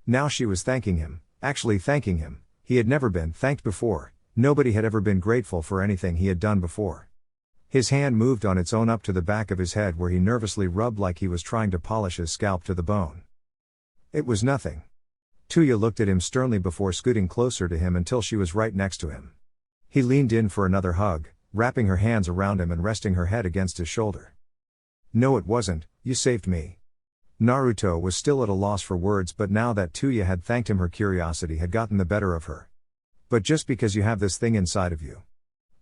Now she was thanking him, actually thanking him. He had never been thanked before, nobody had ever been grateful for anything he had done before. His hand moved on its own up to the back of his head where he nervously rubbed like he was trying to polish his scalp to the bone. It was nothing. Tayuya looked at him sternly before scooting closer to him until she was right next to him. He leaned in for another hug, wrapping her hands around him and resting her head against his shoulder. No, it wasn't, you saved me. Naruto was still at a loss for words, but now that Tayuya had thanked him her curiosity had gotten the better of her. But just because you have this thing inside of you.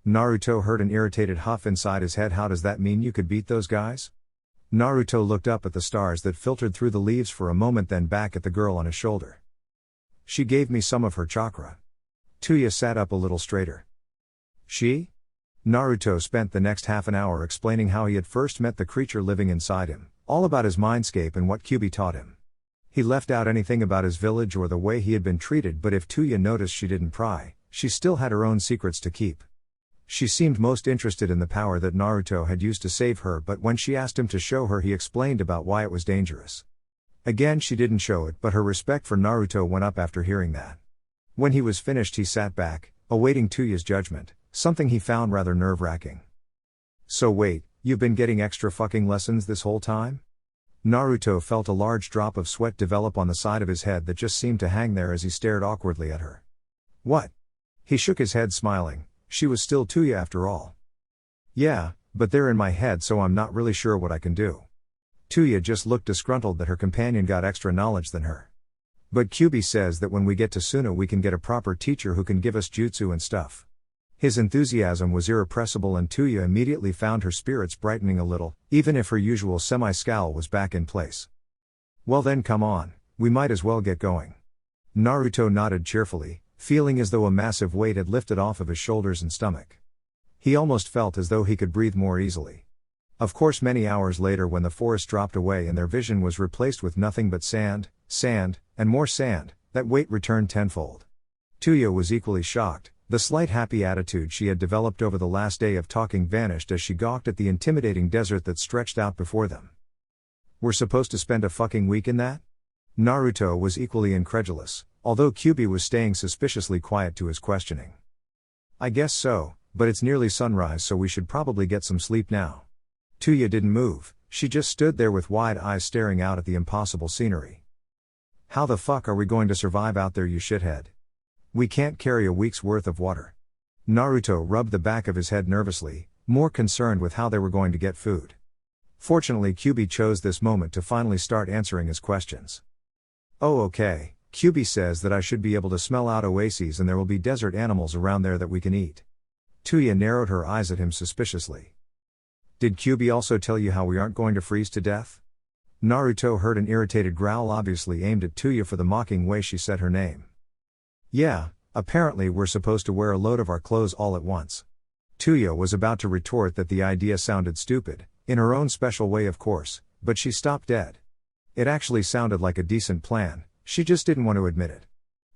Naruto heard an irritated huff inside his head. How does that mean you could beat those guys? Naruto looked up at the stars that filtered through the leaves for a moment, then back at the girl on his shoulder. She gave me some of her chakra. Tayuya sat up a little straighter. She? Naruto spent the next half an hour explaining how he had first met the creature living inside him, all about his mindscape and what Kyuubi taught him. He left out anything about his village or the way he had been treated, but if Tayuya noticed she didn't pry, she still had her own secrets to keep. She seemed most interested in the power that Naruto had used to save her, but when she asked him to show her, he explained about why it was dangerous. Again she didn't show it, but her respect for Naruto went up after hearing that. When he was finished he sat back, awaiting Tayuya's judgment, something he found rather nerve-wracking. So wait, you've been getting extra fucking lessons this whole time? Naruto felt a large drop of sweat develop on the side of his head that just seemed to hang there as he stared awkwardly at her. What? He shook his head, smiling. She was still Tayuya after all. Yeah, but they're in my head, so I'm not really sure what I can do. Tayuya just looked disgruntled that her companion got extra knowledge than her. But Kyuubi says that when we get to Suna we can get a proper teacher who can give us jutsu and stuff. His enthusiasm was irrepressible and Tayuya immediately found her spirits brightening a little, even if her usual semi-scowl was back in place. Well then come on, we might as well get going. Naruto nodded cheerfully, feeling as though a massive weight had lifted off of his shoulders and stomach. He almost felt as though he could breathe more easily. Of course many hours later when the forest dropped away and their vision was replaced with nothing but sand, and more sand, that weight returned tenfold. Tayuya was equally shocked. The slight happy attitude she had developed over the last day of talking vanished as she gawked at the intimidating desert that stretched out before them. We're supposed to spend a fucking week in that? Naruto was equally incredulous, although Kyuubi was staying suspiciously quiet to his questioning. I guess so, but it's nearly sunrise so we should probably get some sleep now. Tayuya didn't move, she just stood there with wide eyes staring out at the impossible scenery. How the fuck are we going to survive out there, you shithead? We can't carry a week's worth of water. Naruto rubbed the back of his head nervously, more concerned with how they were going to get food. Fortunately Kyuubi chose this moment to finally start answering his questions. Oh okay, Kyuubi says that I should be able to smell out oases and there will be desert animals around there that we can eat. Tayuya narrowed her eyes at him suspiciously. Did Kyuubi also tell you how we aren't going to freeze to death? Naruto heard an irritated growl obviously aimed at Tayuya for the mocking way she said her name. Yeah, apparently we're supposed to wear a load of our clothes all at once. Tayuya was about to retort that the idea sounded stupid, in her own special way of course, but she stopped dead. It actually sounded like a decent plan, she just didn't want to admit it.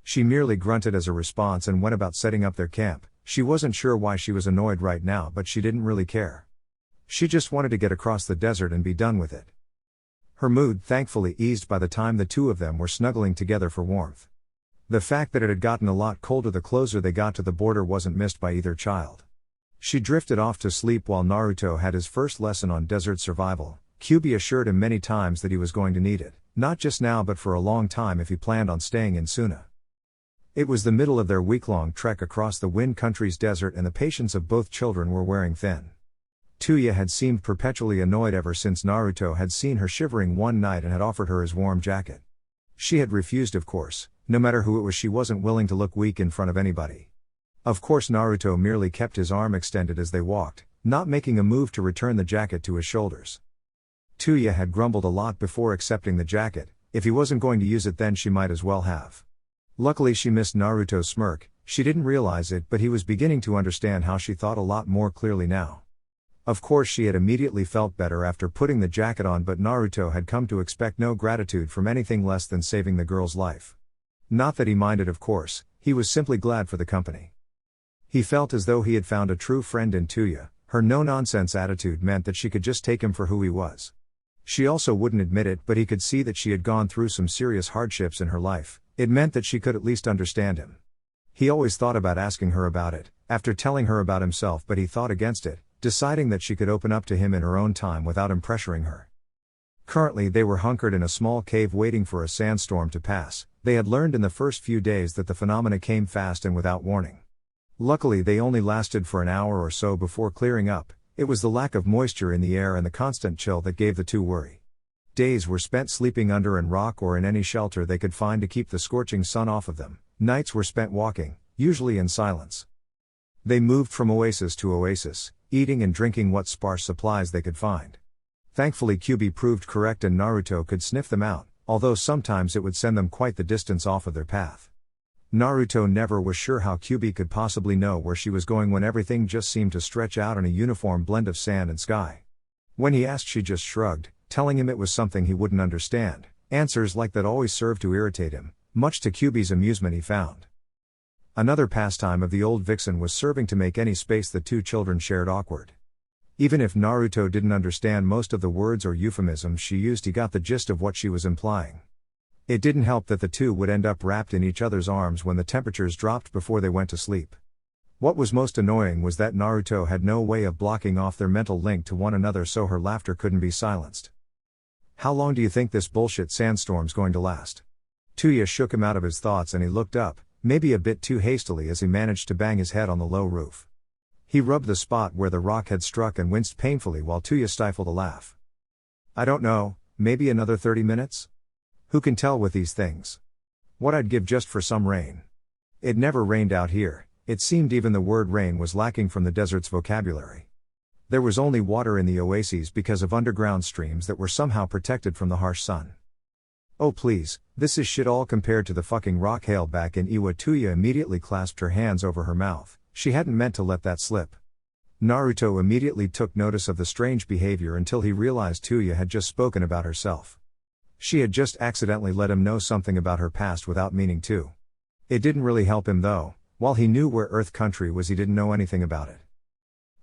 She merely grunted as a response and went about setting up their camp. She wasn't sure why she was annoyed right now but she didn't really care. She just wanted to get across the desert and be done with it. Her mood thankfully eased by the time the two of them were snuggling together for warmth. The fact that it had gotten a lot colder the closer they got to the border wasn't missed by either child. She drifted off to sleep while Naruto had his first lesson on desert survival. Kyuubi assured him many times that he was going to need it, not just now but for a long time if he planned on staying in Suna. It was the middle of their week-long trek across the Wind Country's desert and the patience of both children were wearing thin. Tayuya had seemed perpetually annoyed ever since Naruto had seen her shivering one night and had offered her his warm jacket. She had refused of course, no matter who it was she wasn't willing to look weak in front of anybody. Of course Naruto merely kept his arm extended as they walked, not making a move to return the jacket to his shoulders. Tayuya had grumbled a lot before accepting the jacket, if he wasn't going to use it then she might as well have. Luckily she missed Naruto's smirk, she didn't realize it but he was beginning to understand how she thought a lot more clearly now. Of course she had immediately felt better after putting the jacket on but Naruto had come to expect no gratitude from anything less than saving the girl's life. Not that he minded of course, he was simply glad for the company. He felt as though he had found a true friend in Tayuya, her no-nonsense attitude meant that she could just take him for who he was. She also wouldn't admit it but he could see that she had gone through some serious hardships in her life, it meant that she could at least understand him. He always thought about asking her about it, after telling her about himself but he thought against it, deciding that she could open up to him in her own time without him pressuring her. Currently they were hunkered in a small cave waiting for a sandstorm to pass. They had learned in the first few days that the phenomena came fast and without warning. Luckily they only lasted for an hour or so before clearing up. It was the lack of moisture in the air and the constant chill that gave the two worry. Days were spent sleeping under an rock or in any shelter they could find to keep the scorching sun off of them. Nights were spent walking, usually in silence. They moved from oasis to oasis, eating and drinking what sparse supplies they could find. Thankfully Kyuubi proved correct and Naruto could sniff them out, although sometimes it would send them quite the distance off of their path. Naruto never was sure how Kyuubi could possibly know where she was going when everything just seemed to stretch out in a uniform blend of sand and sky. When he asked she just shrugged, telling him it was something he wouldn't understand. Answers like that always served to irritate him, much to Kyuubi's amusement he found. Another pastime of the old vixen was serving to make any space the two children shared awkward. Even if Naruto didn't understand most of the words or euphemisms she used he got the gist of what she was implying. It didn't help that the two would end up wrapped in each other's arms when the temperatures dropped before they went to sleep. What was most annoying was that Naruto had no way of blocking off their mental link to one another so her laughter couldn't be silenced. How long do you think this bullshit sandstorm's going to last? Tayuya shook him out of his thoughts and he looked up, maybe a bit too hastily as he managed to bang his head on the low roof. He rubbed the spot where the rock had struck and winced painfully while Tayuya stifled a laugh. I don't know, maybe another 30 minutes? Who can tell with these things? What I'd give just for some rain. It never rained out here, it seemed even the word rain was lacking from the desert's vocabulary. There was only water in the oases because of underground streams that were somehow protected from the harsh sun. Oh please, this is shit all compared to the fucking rock hail back in Iwa. Tayuya immediately clasped her hands over her mouth, she hadn't meant to let that slip. Naruto immediately took notice of the strange behavior until he realized Tayuya had just spoken about herself. She had just accidentally let him know something about her past without meaning to. It didn't really help him though, while he knew where Earth Country was he didn't know anything about it.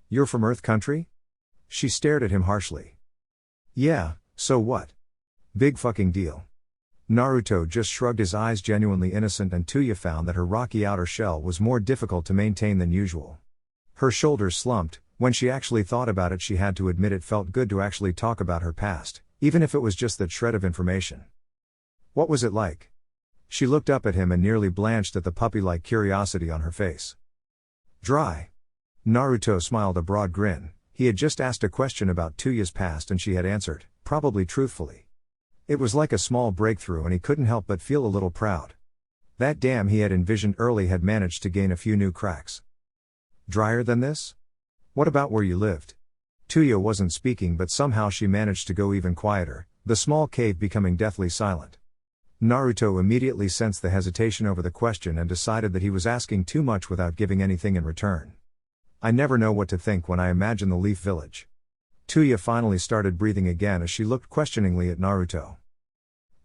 You're from Earth Country? She stared at him harshly. Yeah, so what? Big fucking deal. Naruto just shrugged his eyes, genuinely innocent, and Tayuya found that her rocky outer shell was more difficult to maintain than usual. Her shoulders slumped. When she actually thought about it, she had to admit it felt good to actually talk about her past, even if it was just that shred of information. What was it like? She looked up at him and nearly blanched at the puppy-like curiosity on her face. Dry. Naruto smiled a broad grin. He had just asked a question about Tayuya's past and she had answered, probably truthfully. It was like a small breakthrough and he couldn't help but feel a little proud. That dam he had envisioned early had managed to gain a few new cracks. Drier than this? What about where you lived? Tayuya wasn't speaking, but somehow she managed to go even quieter, the small cave becoming deathly silent. Naruto immediately sensed the hesitation over the question and decided that he was asking too much without giving anything in return. I never know what to think when I imagine the Leaf Village. Tayuya finally started breathing again as she looked questioningly at Naruto.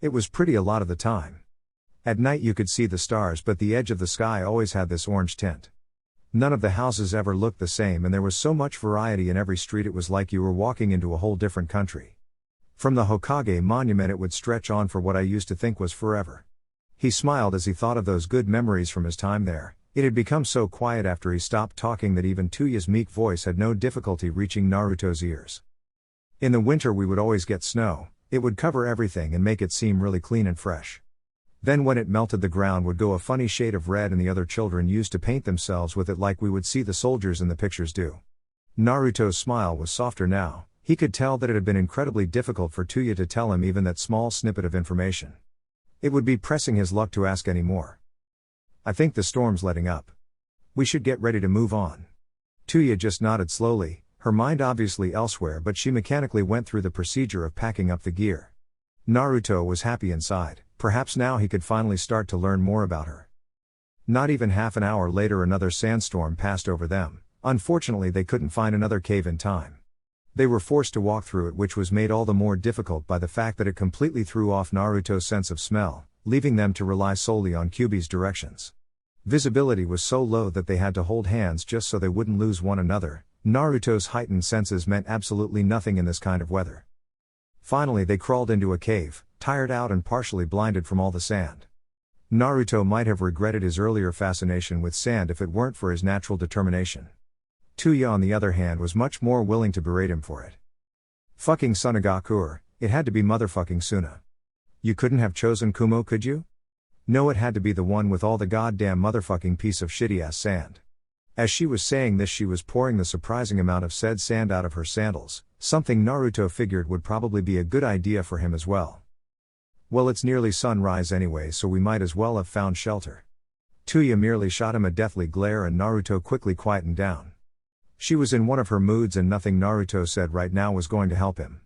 It was pretty a lot of the time. At night you could see the stars, but the edge of the sky always had this orange tint. None of the houses ever looked the same and there was so much variety in every street it was like you were walking into a whole different country. From the Hokage monument it would stretch on for what I used to think was forever. He smiled as he thought of those good memories from his time there. It had become so quiet after he stopped talking that even Tayuya's meek voice had no difficulty reaching Naruto's ears. In the winter we would always get snow, it would cover everything and make it seem really clean and fresh. Then when it melted the ground would go a funny shade of red and the other children used to paint themselves with it like we would see the soldiers in the pictures do. Naruto's smile was softer now, he could tell that it had been incredibly difficult for Tayuya to tell him even that small snippet of information. It would be pressing his luck to ask any more. I think the storm's letting up. We should get ready to move on. Tayuya just nodded slowly, her mind obviously elsewhere, but she mechanically went through the procedure of packing up the gear. Naruto was happy inside, perhaps now he could finally start to learn more about her. Not even half an hour later another sandstorm passed over them. Unfortunately they couldn't find another cave in time. They were forced to walk through it, which was made all the more difficult by the fact that it completely threw off Naruto's sense of smell, leaving them to rely solely on Kyuubi's directions. Visibility was so low that they had to hold hands just so they wouldn't lose one another. Naruto's heightened senses meant absolutely nothing in this kind of weather. Finally they crawled into a cave, tired out and partially blinded from all the sand. Naruto might have regretted his earlier fascination with sand if it weren't for his natural determination. Tayuya on the other hand was much more willing to berate him for it. Fucking Sunagakure, it had to be motherfucking Suna. You couldn't have chosen Kumo, could you? No, it had to be the one with all the goddamn motherfucking piece of shitty ass sand. As she was saying this she was pouring the surprising amount of said sand out of her sandals, something Naruto figured would probably be a good idea for him as well. Well, it's nearly sunrise anyway, so we might as well have found shelter. Tayuya merely shot him a deathly glare and Naruto quickly quietened down. She was in one of her moods and nothing Naruto said right now was going to help him.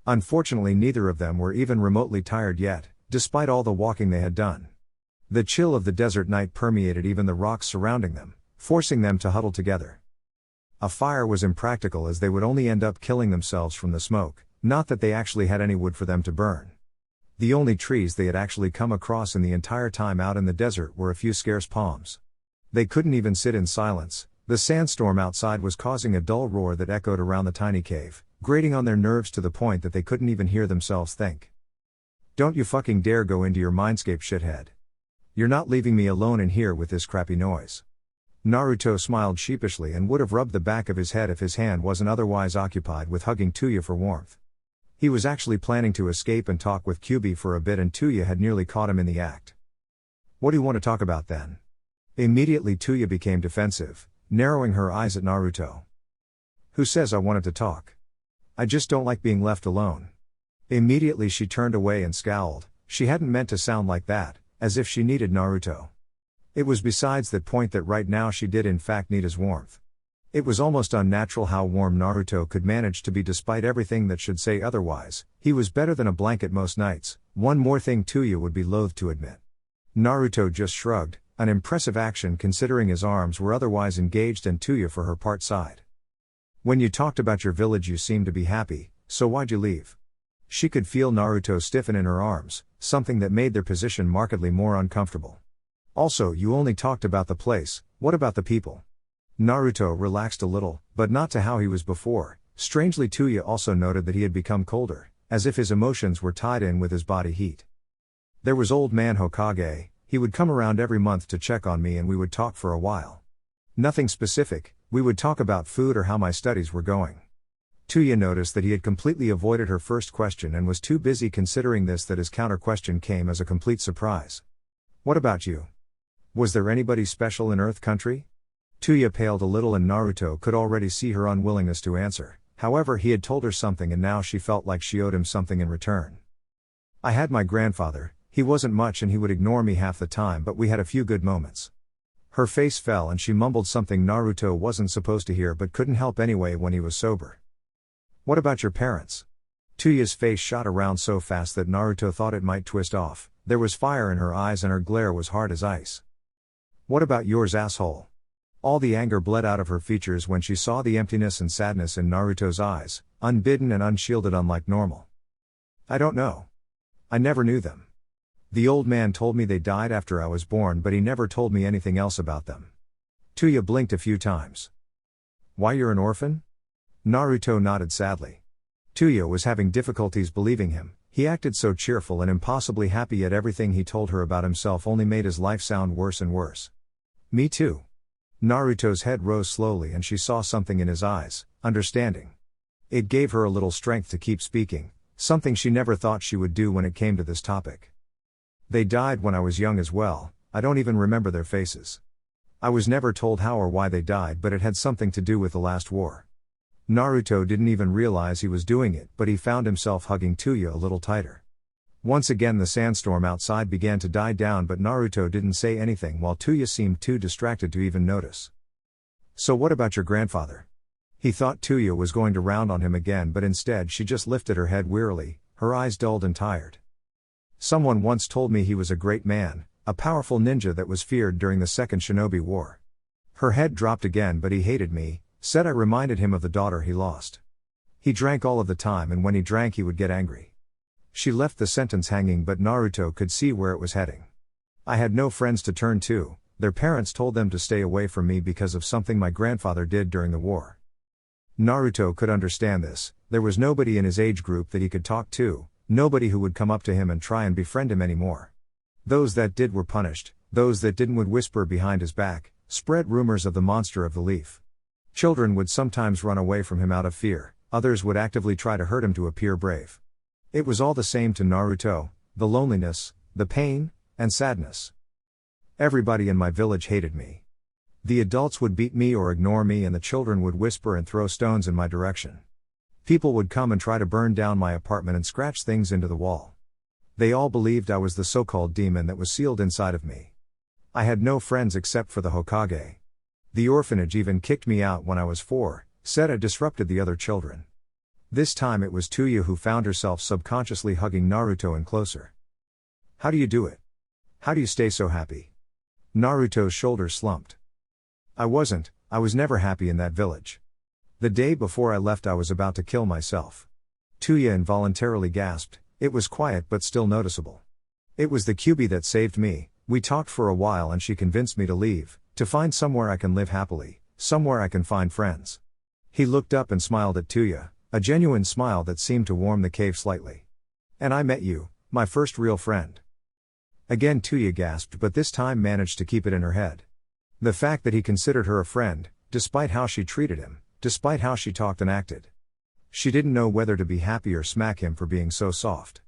Unfortunately neither of them were even remotely tired yet, despite all the walking they had done. The chill of the desert night permeated even the rocks surrounding them, forcing them to huddle together. A fire was impractical as they would only end up killing themselves from the smoke, not that they actually had any wood for them to burn. The only trees they had actually come across in the entire time out in the desert were a few scarce palms. They couldn't even sit in silence. The sandstorm outside was causing a dull roar that echoed around the tiny cave, grating on their nerves to the point that they couldn't even hear themselves think. Don't you fucking dare go into your mindscape, shithead. You're not leaving me alone in here with this crappy noise. Naruto smiled sheepishly and would have rubbed the back of his head if his hand wasn't otherwise occupied with hugging Tayuya for warmth. He was actually planning to escape and talk with Kyuubi for a bit and Tayuya had nearly caught him in the act. What do you want to talk about then? Immediately Tayuya became defensive, narrowing her eyes at Naruto. Who says I wanted to talk? I just don't like being left alone. Immediately she turned away and scowled. She hadn't meant to sound like that, as if she needed Naruto. It was besides that point that right now she did in fact need his warmth. It was almost unnatural how warm Naruto could manage to be despite everything that should say otherwise. He was better than a blanket most nights, one more thing Tayuya would be loath to admit. Naruto just shrugged, an impressive action considering his arms were otherwise engaged and Tayuya for her part sighed. When you talked about your village you seemed to be happy, so why'd you leave? She could feel Naruto stiffen in her arms, something that made their position markedly more uncomfortable. Also, you only talked about the place, what about the people? Naruto relaxed a little, but not to how he was before. Strangely Tayuya also noted that he had become colder, as if his emotions were tied in with his body heat. There was old man Hokage, he would come around every month to check on me and we would talk for a while. Nothing specific, we would talk about food or how my studies were going. Tayuya noticed that he had completely avoided her first question and was too busy considering this that his counter question came as a complete surprise. What about you? Was there anybody special in Earth Country? Tayuya paled a little and Naruto could already see her unwillingness to answer. However, he had told her something and now she felt like she owed him something in return. I had my grandfather, he wasn't much and he would ignore me half the time but we had a few good moments. Her face fell and she mumbled something Naruto wasn't supposed to hear but couldn't help anyway when he was sober. What about your parents? Tayuya's face shot around so fast that Naruto thought it might twist off. There was fire in her eyes and her glare was hard as ice. What about yours, asshole? All the anger bled out of her features when she saw the emptiness and sadness in Naruto's eyes, unbidden and unshielded unlike normal. I don't know. I never knew them. The old man told me they died after I was born but he never told me anything else about them. Tayuya blinked a few times. Why, you're an orphan? Naruto nodded sadly. Tayuya was having difficulties believing him. He acted so cheerful and impossibly happy yet everything he told her about himself only made his life sound worse and worse. Me too. Naruto's head rose slowly and she saw something in his eyes, understanding. It gave her a little strength to keep speaking, something she never thought she would do when it came to this topic. They died when I was young as well, I don't even remember their faces. I was never told how or why they died but it had something to do with the last war. Naruto didn't even realize he was doing it but he found himself hugging Tayuya a little tighter. Once again the sandstorm outside began to die down but Naruto didn't say anything while Tayuya seemed too distracted to even notice. So what about your grandfather? He thought Tayuya was going to round on him again but instead she just lifted her head wearily, her eyes dulled and tired. Someone once told me he was a great man, a powerful ninja that was feared during the Second Shinobi War. Her head dropped again but he hated me, said I reminded him of the daughter he lost. He drank all of the time and when he drank he would get angry. She left the sentence hanging but Naruto could see where it was heading. I had no friends to turn to, their parents told them to stay away from me because of something my grandfather did during the war. Naruto could understand this, there was nobody in his age group that he could talk to, nobody who would come up to him and try and befriend him anymore. Those that did were punished, those that didn't would whisper behind his back, spread rumors of the monster of the leaf. Children would sometimes run away from him out of fear, others would actively try to hurt him to appear brave. It was all the same to Naruto, the loneliness, the pain, and sadness. Everybody in my village hated me. The adults would beat me or ignore me and the children would whisper and throw stones in my direction. People would come and try to burn down my apartment and scratch things into the wall. They all believed I was the so-called demon that was sealed inside of me. I had no friends except for the Hokage. The orphanage even kicked me out when I was 4, said I disrupted the other children. This time it was Tayuya who found herself subconsciously hugging Naruto and closer. How do you do it? How do you stay so happy? Naruto's shoulders slumped. I was never happy in that village. The day before I left I was about to kill myself. Tayuya involuntarily gasped, it was quiet but still noticeable. It was the Kyuubi that saved me, we talked for a while and she convinced me to leave, to find somewhere I can live happily, somewhere I can find friends. He looked up and smiled at Tayuya, a genuine smile that seemed to warm the cave slightly. And I met you, my first real friend. Again Tayuya gasped but this time managed to keep it in her head. The fact that he considered her a friend, despite how she treated him, despite how she talked and acted. She didn't know whether to be happy or smack him for being so soft.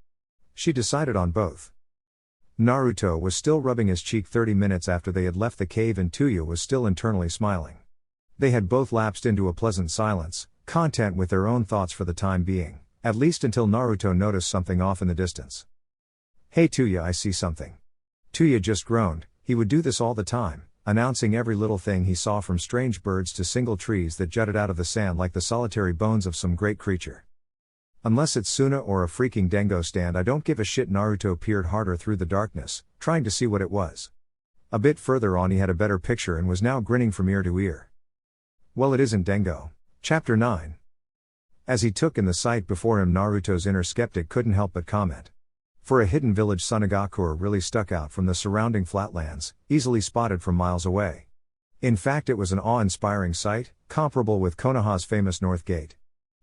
She decided on both. Naruto was still rubbing his cheek 30 minutes after they had left the cave and Tayuya was still internally smiling. They had both lapsed into a pleasant silence, content with their own thoughts for the time being. At least until Naruto noticed something off in the distance. "Hey Tayuya, I see something." Tayuya just groaned. He would do this all the time, announcing every little thing he saw, from strange birds to single trees that jutted out of the sand like the solitary bones of some great creature. "Unless it's Suna or a freaking Dengo stand, I don't give a shit." Naruto peered harder through the darkness, trying to see what it was. A bit further on he had a better picture and was now grinning from ear to ear. "Well, it isn't Dengo." Chapter 9. As he took in the sight before him, Naruto's inner skeptic couldn't help but comment. For a hidden village, Sunagakure really stuck out from the surrounding flatlands, easily spotted from miles away. In fact, it was an awe-inspiring sight, comparable with Konoha's famous North Gate.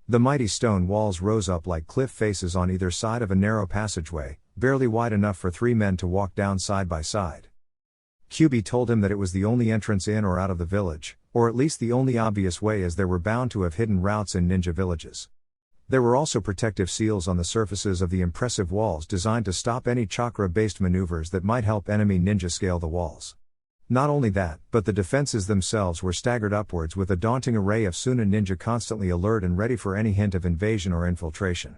The mighty stone walls rose up like cliff faces on either side of a narrow passageway, barely wide enough for 3 men to walk down side by side. Kyuubi told him that it was the only entrance in or out of the village, or at least the only obvious way, as there were bound to have hidden routes in ninja villages. There were also protective seals on the surfaces of the impressive walls designed to stop any chakra-based maneuvers that might help enemy ninja scale the walls. Not only that, but the defenses themselves were staggered upwards with a daunting array of Suna ninja constantly alert and ready for any hint of invasion or infiltration.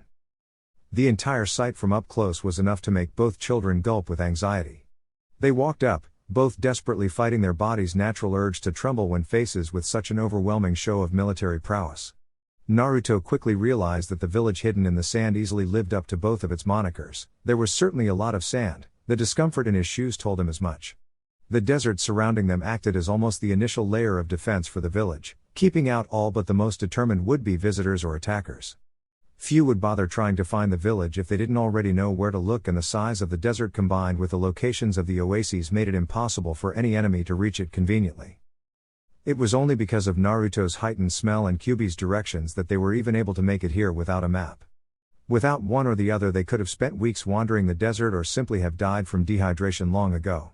The entire sight from up close was enough to make both children gulp with anxiety. They walked up, both desperately fighting their body's natural urge to tremble when faces with such an overwhelming show of military prowess. Naruto quickly realized that the village hidden in the sand easily lived up to both of its monikers. There was certainly a lot of sand, the discomfort in his shoes told him as much. The desert surrounding them acted as almost the initial layer of defense for the village, keeping out all but the most determined would-be visitors or attackers. Few would bother trying to find the village if they didn't already know where to look, and the size of the desert combined with the locations of the oases made it impossible for any enemy to reach it conveniently. It was only because of Naruto's heightened smell and Kyuubi's directions that they were even able to make it here without a map. Without one or the other, they could have spent weeks wandering the desert or simply have died from dehydration long ago.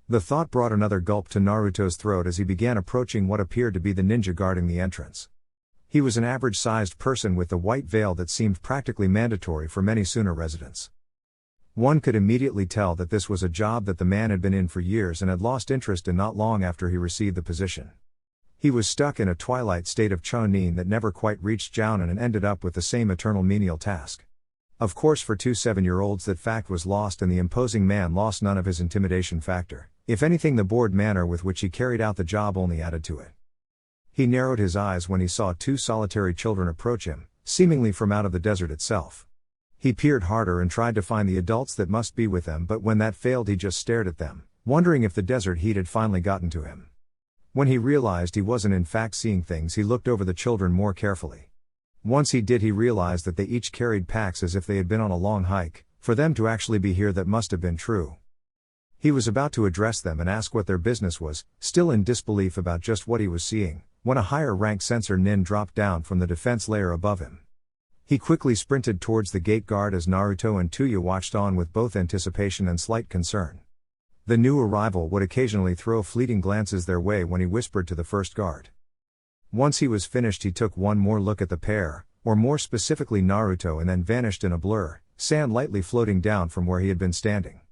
The thought brought another gulp to Naruto's throat as he began approaching what appeared to be the ninja guarding the entrance. He was an average-sized person with the white veil that seemed practically mandatory for many Suna residents. One could immediately tell that this was a job that the man had been in for years and had lost interest in not long after he received the position. He was stuck in a twilight state of chonin that never quite reached Jounin and ended up with the same eternal menial task. Of course, for 2 7-year-olds that fact was lost, and the imposing man lost none of his intimidation factor. If anything, the bored manner with which he carried out the job only added to it. He narrowed his eyes when he saw 2 solitary children approach him, seemingly from out of the desert itself. He peered harder and tried to find the adults that must be with them, but when that failed he just stared at them, wondering if the desert heat had finally gotten to him. When he realized he wasn't in fact seeing things, he looked over the children more carefully. Once he did, he realized that they each carried packs as if they had been on a long hike. For them to actually be here, that must have been true. He was about to address them and ask what their business was, still in disbelief about just what he was seeing, when a higher-ranked censor nin dropped down from the defense layer above him. He quickly sprinted towards the gate guard as Naruto and Tayuya watched on with both anticipation and slight concern. The new arrival would occasionally throw fleeting glances their way when he whispered to the first guard. Once he was finished, he took one more look at the pair, or more specifically Naruto, and then vanished in a blur, sand lightly floating down from where he had been standing.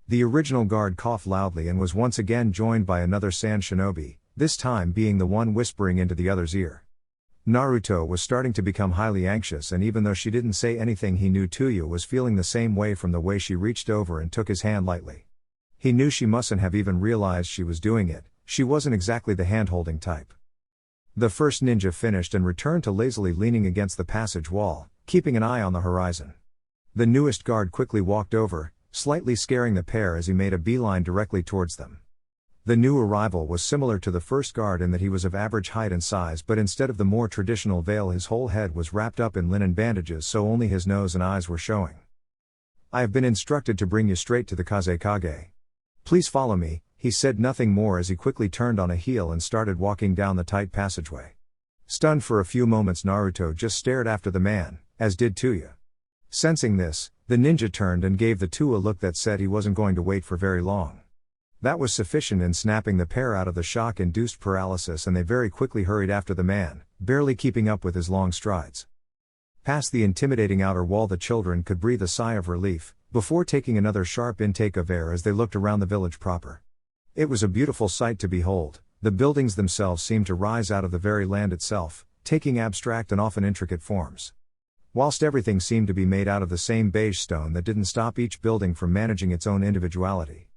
The original guard coughed loudly and was once again joined by another sand shinobi, this time being the one whispering into the other's ear. Naruto was starting to become highly anxious, and even though she didn't say anything, he knew Tayuya was feeling the same way from the way she reached over and took his hand lightly. He knew she mustn't have even realized she was doing it. She wasn't exactly the hand-holding type. The first ninja finished and returned to lazily leaning against the passage wall, keeping an eye on the horizon. The newest guard quickly walked over, slightly scaring the pair as he made a beeline directly towards them. The new arrival was similar to the first guard in that he was of average height and size, but instead of the more traditional veil, his whole head was wrapped up in linen bandages, so only his nose and eyes were showing. "I have been instructed to bring you straight to the Kazekage. Please follow me," he said, nothing more, as he quickly turned on a heel and started walking down the tight passageway. Stunned for a few moments, Naruto just stared after the man, as did Tayuya. Sensing this, the ninja turned and gave the two a look that said he wasn't going to wait for very long. That was sufficient in snapping the pair out of the shock-induced paralysis, and they very quickly hurried after the man, barely keeping up with his long strides. Past the intimidating outer wall, the children could breathe a sigh of relief, before taking another sharp intake of air as they looked around the village proper. It was a beautiful sight to behold. The buildings themselves seemed to rise out of the very land itself, taking abstract and often intricate forms. Whilst everything seemed to be made out of the same beige stone that didn't stop each building from managing its own individuality.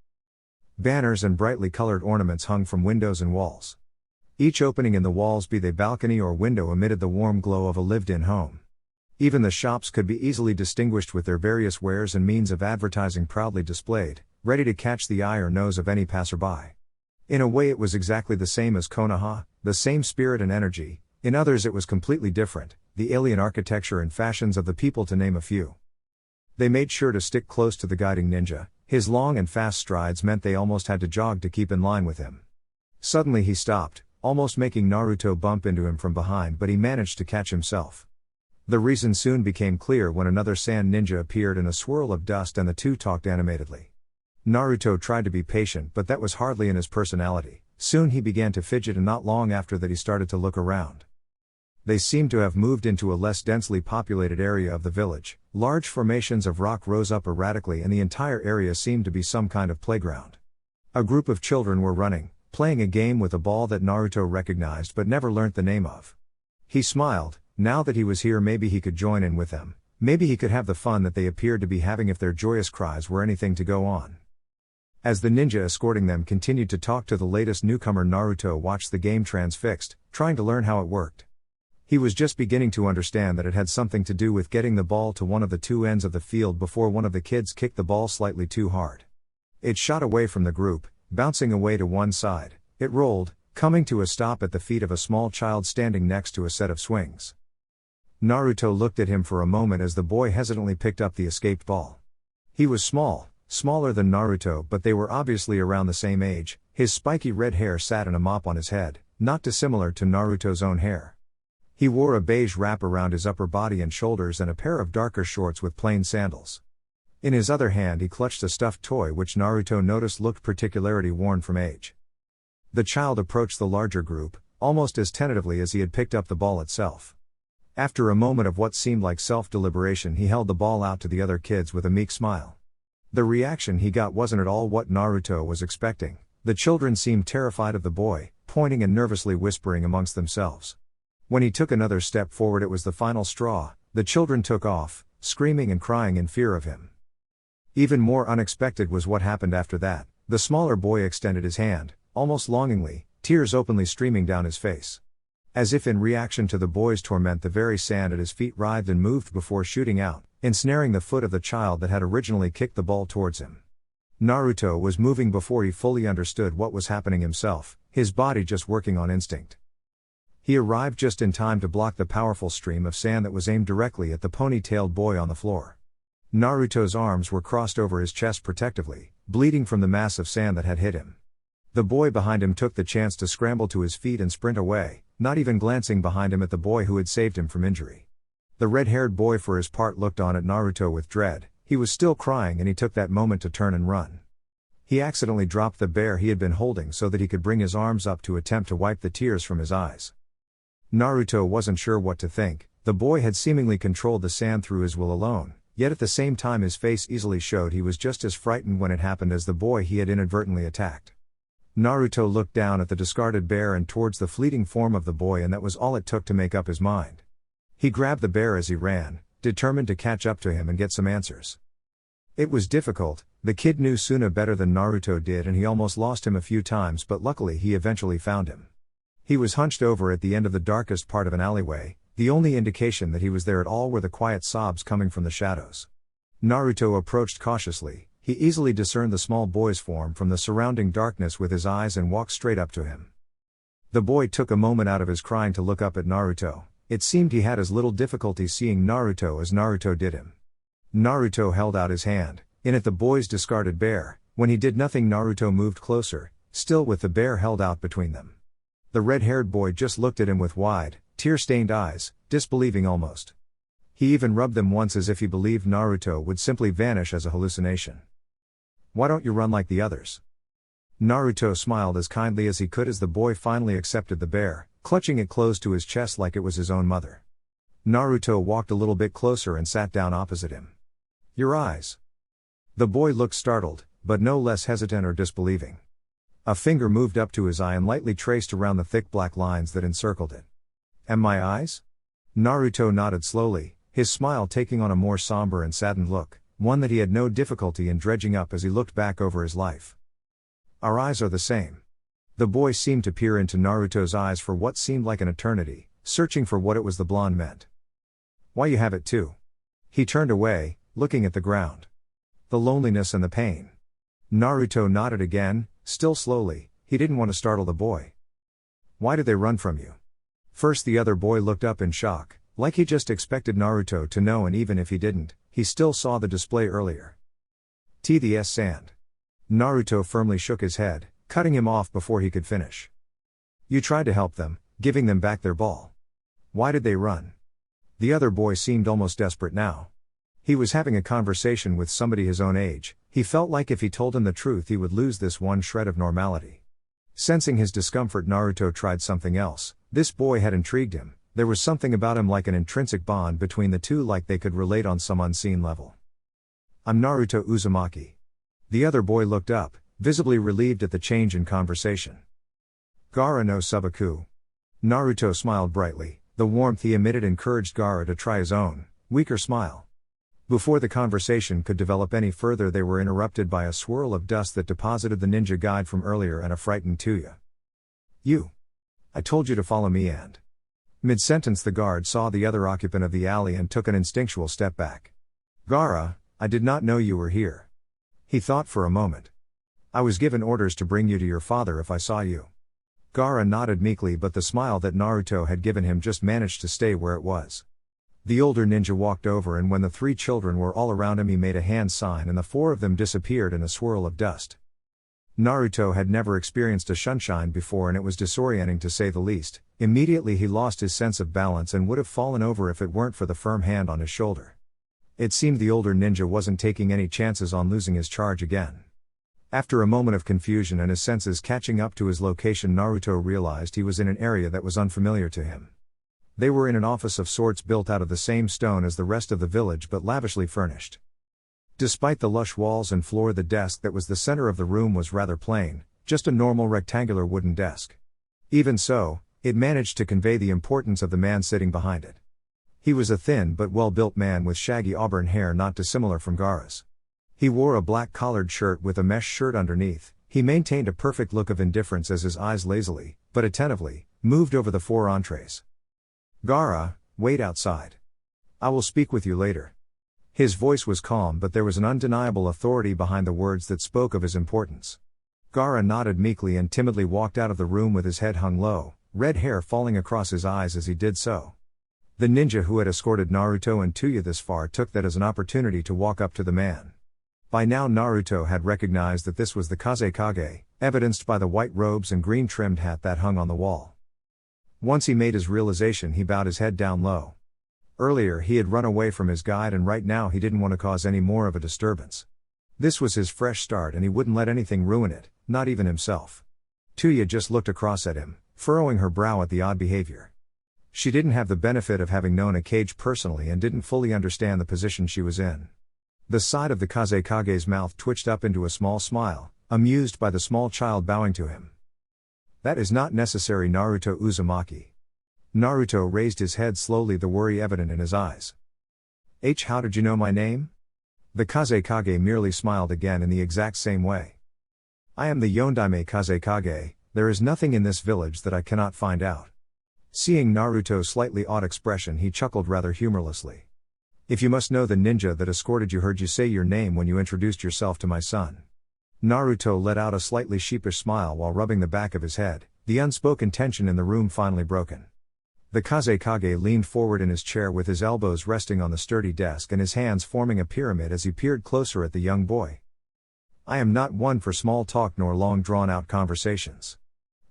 Banners and brightly colored ornaments hung from windows and walls. Each opening in the walls, be they balcony or window, emitted the warm glow of a lived-in home. Even the shops could be easily distinguished with their various wares and means of advertising proudly displayed, ready to catch the eye or nose of any passerby. In a way it was exactly the same as Konoha, the same spirit and energy. In others it was completely different, the alien architecture and fashions of the people to name a few. They made sure to stick close to the guiding ninja. His long and fast strides meant they almost had to jog to keep in line with him. Suddenly he stopped, almost making Naruto bump into him from behind, but he managed to catch himself. The reason soon became clear when another sand ninja appeared in a swirl of dust and the two talked animatedly. Naruto tried to be patient, but that was hardly in his personality. Soon he began to fidget, and not long after that he started to look around. They seemed to have moved into a less densely populated area of the village. Large formations of rock rose up erratically and the entire area seemed to be some kind of playground. A group of children were running, playing a game with a ball that Naruto recognized but never learnt the name of. He smiled. Now that he was here, maybe he could join in with them. Maybe he could have the fun that they appeared to be having if their joyous cries were anything to go on. As the ninja escorting them continued to talk to the latest newcomer, Naruto watched the game transfixed, trying to learn how it worked. He was just beginning to understand that it had something to do with getting the ball to one of the two ends of the field before one of the kids kicked the ball slightly too hard. It shot away from the group, bouncing away to one side. It rolled, coming to a stop at the feet of a small child standing next to a set of swings. Naruto looked at him for a moment as the boy hesitantly picked up the escaped ball. He was small, smaller than Naruto, but they were obviously around the same age. His spiky red hair sat in a mop on his head, not dissimilar to Naruto's own hair. He wore a beige wrap around his upper body and shoulders and a pair of darker shorts with plain sandals. In his other hand he clutched a stuffed toy which Naruto noticed looked particularly worn from age. The child approached the larger group, almost as tentatively as he had picked up the ball itself. After a moment of what seemed like self-deliberation, he held the ball out to the other kids with a meek smile. The reaction he got wasn't at all what Naruto was expecting. The children seemed terrified of the boy, pointing and nervously whispering amongst themselves. When he took another step forward, it was the final straw. The children took off, screaming and crying in fear of him. Even more unexpected was what happened after that. The smaller boy extended his hand, almost longingly, tears openly streaming down his face. As if in reaction to the boy's torment, the very sand at his feet writhed and moved before shooting out, ensnaring the foot of the child that had originally kicked the ball towards him. Naruto was moving before he fully understood what was happening himself, his body just working on instinct. He arrived just in time to block the powerful stream of sand that was aimed directly at the ponytailed boy on the floor. Naruto's arms were crossed over his chest protectively, bleeding from the mass of sand that had hit him. The boy behind him took the chance to scramble to his feet and sprint away, not even glancing behind him at the boy who had saved him from injury. The red-haired boy for his part looked on at Naruto with dread. He was still crying and he took that moment to turn and run. He accidentally dropped the bear he had been holding so that he could bring his arms up to attempt to wipe the tears from his eyes. Naruto wasn't sure what to think. The boy had seemingly controlled the sand through his will alone, yet at the same time his face easily showed he was just as frightened when it happened as the boy he had inadvertently attacked. Naruto looked down at the discarded bear and towards the fleeting form of the boy, and that was all it took to make up his mind. He grabbed the bear as he ran, determined to catch up to him and get some answers. It was difficult. The kid knew Suna better than Naruto did and he almost lost him a few times, but luckily he eventually found him. He was hunched over at the end of the darkest part of an alleyway. The only indication that he was there at all were the quiet sobs coming from the shadows. Naruto approached cautiously. He easily discerned the small boy's form from the surrounding darkness with his eyes and walked straight up to him. The boy took a moment out of his crying to look up at Naruto. It seemed he had as little difficulty seeing Naruto as Naruto did him. Naruto held out his hand, in it the boy's discarded bear. When he did nothing, Naruto moved closer, still with the bear held out between them. The red-haired boy just looked at him with wide, tear-stained eyes, disbelieving almost. He even rubbed them once as if he believed Naruto would simply vanish as a hallucination. "Why don't you run like the others?" Naruto smiled as kindly as he could as the boy finally accepted the bear, clutching it close to his chest like it was his own mother. Naruto walked a little bit closer and sat down opposite him. "Your eyes." The boy looked startled, but no less hesitant or disbelieving. A finger moved up to his eye and lightly traced around the thick black lines that encircled it. "And my eyes?" Naruto nodded slowly. his smile taking on a more somber and saddened look, one that he had no difficulty in dredging up as he looked back over his life. Our eyes are the same. The boy seemed to peer into Naruto's eyes for what seemed like an eternity, searching for what it was the blonde meant. Why, you have it too. He turned away, looking at the ground. The loneliness and the pain. Naruto nodded again, still slowly. He didn't want to startle the boy. Why did they run from you? First the other boy looked up in shock, like he just expected Naruto to know, and even if he didn't, he still saw the display earlier. The sand. Naruto firmly shook his head, cutting him off before he could finish. You tried to help them, giving them back their ball. Why did they run? The other boy seemed almost desperate now. He was having a conversation with somebody his own age. He felt like if he told him the truth he would lose this one shred of normality. Sensing his discomfort, Naruto tried something else. This boy had intrigued him. There was something about him, like an intrinsic bond between the two, like they could relate on some unseen level. I'm Naruto Uzumaki. The other boy looked up, visibly relieved at the change in conversation. Gaara no Subaku. Naruto smiled brightly. The warmth he emitted encouraged Gaara to try his own, weaker smile. Before the conversation could develop any further, they were interrupted by a swirl of dust that deposited the ninja guide from earlier and a frightened Tayuya. You. I told you to follow me, and. Mid-sentence the guard saw the other occupant of the alley and took an instinctual step back. Gaara, I did not know you were here. He thought for a moment. I was given orders to bring you to your father if I saw you. Gaara nodded meekly, but the smile that Naruto had given him just managed to stay where it was. The older ninja walked over, and when the three children were all around him, he made a hand sign and the four of them disappeared in a swirl of dust. Naruto had never experienced a sunshine before, and it was disorienting to say the least. Immediately he lost his sense of balance and would have fallen over if it weren't for the firm hand on his shoulder. It seemed the older ninja wasn't taking any chances on losing his charge again. After a moment of confusion and his senses catching up to his location, Naruto realized he was in an area that was unfamiliar to him. They were in an office of sorts built out of the same stone as the rest of the village, but lavishly furnished. Despite the lush walls and floor, the desk that was the center of the room was rather plain, just a normal rectangular wooden desk. Even so, it managed to convey the importance of the man sitting behind it. He was a thin but well-built man with shaggy auburn hair not dissimilar from Gaara's. He wore a black collared shirt with a mesh shirt underneath. He maintained a perfect look of indifference as his eyes lazily, but attentively, moved over the four entrees. Gaara, wait outside. I will speak with you later. His voice was calm, but there was an undeniable authority behind the words that spoke of his importance. Gaara nodded meekly and timidly walked out of the room with his head hung low, red hair falling across his eyes as he did so. The ninja who had escorted Naruto and Tayuya this far took that as an opportunity to walk up to the man. By now Naruto had recognized that this was the Kazekage, evidenced by the white robes and green trimmed hat that hung on the wall. Once he made his realization, he bowed his head down low. Earlier he had run away from his guide, and right now he didn't want to cause any more of a disturbance. This was his fresh start and he wouldn't let anything ruin it, not even himself. Tayuya just looked across at him, furrowing her brow at the odd behavior. She didn't have the benefit of having known a Kage personally and didn't fully understand the position she was in. The side of the Kazekage's mouth twitched up into a small smile, amused by the small child bowing to him. That is not necessary, Naruto Uzumaki. Naruto raised his head slowly, the worry evident in his eyes. How did you know my name? The Kazekage merely smiled again in the exact same way. I am the Yondaime Kazekage, there is nothing in this village that I cannot find out. Seeing Naruto's slightly odd expression, he chuckled rather humorlessly. If you must know, the ninja that escorted you heard you say your name when you introduced yourself to my son. Naruto let out a slightly sheepish smile while rubbing the back of his head, the unspoken tension in the room finally broken. The Kazekage leaned forward in his chair with his elbows resting on the sturdy desk and his hands forming a pyramid as he peered closer at the young boy. I am not one for small talk nor long drawn-out conversations.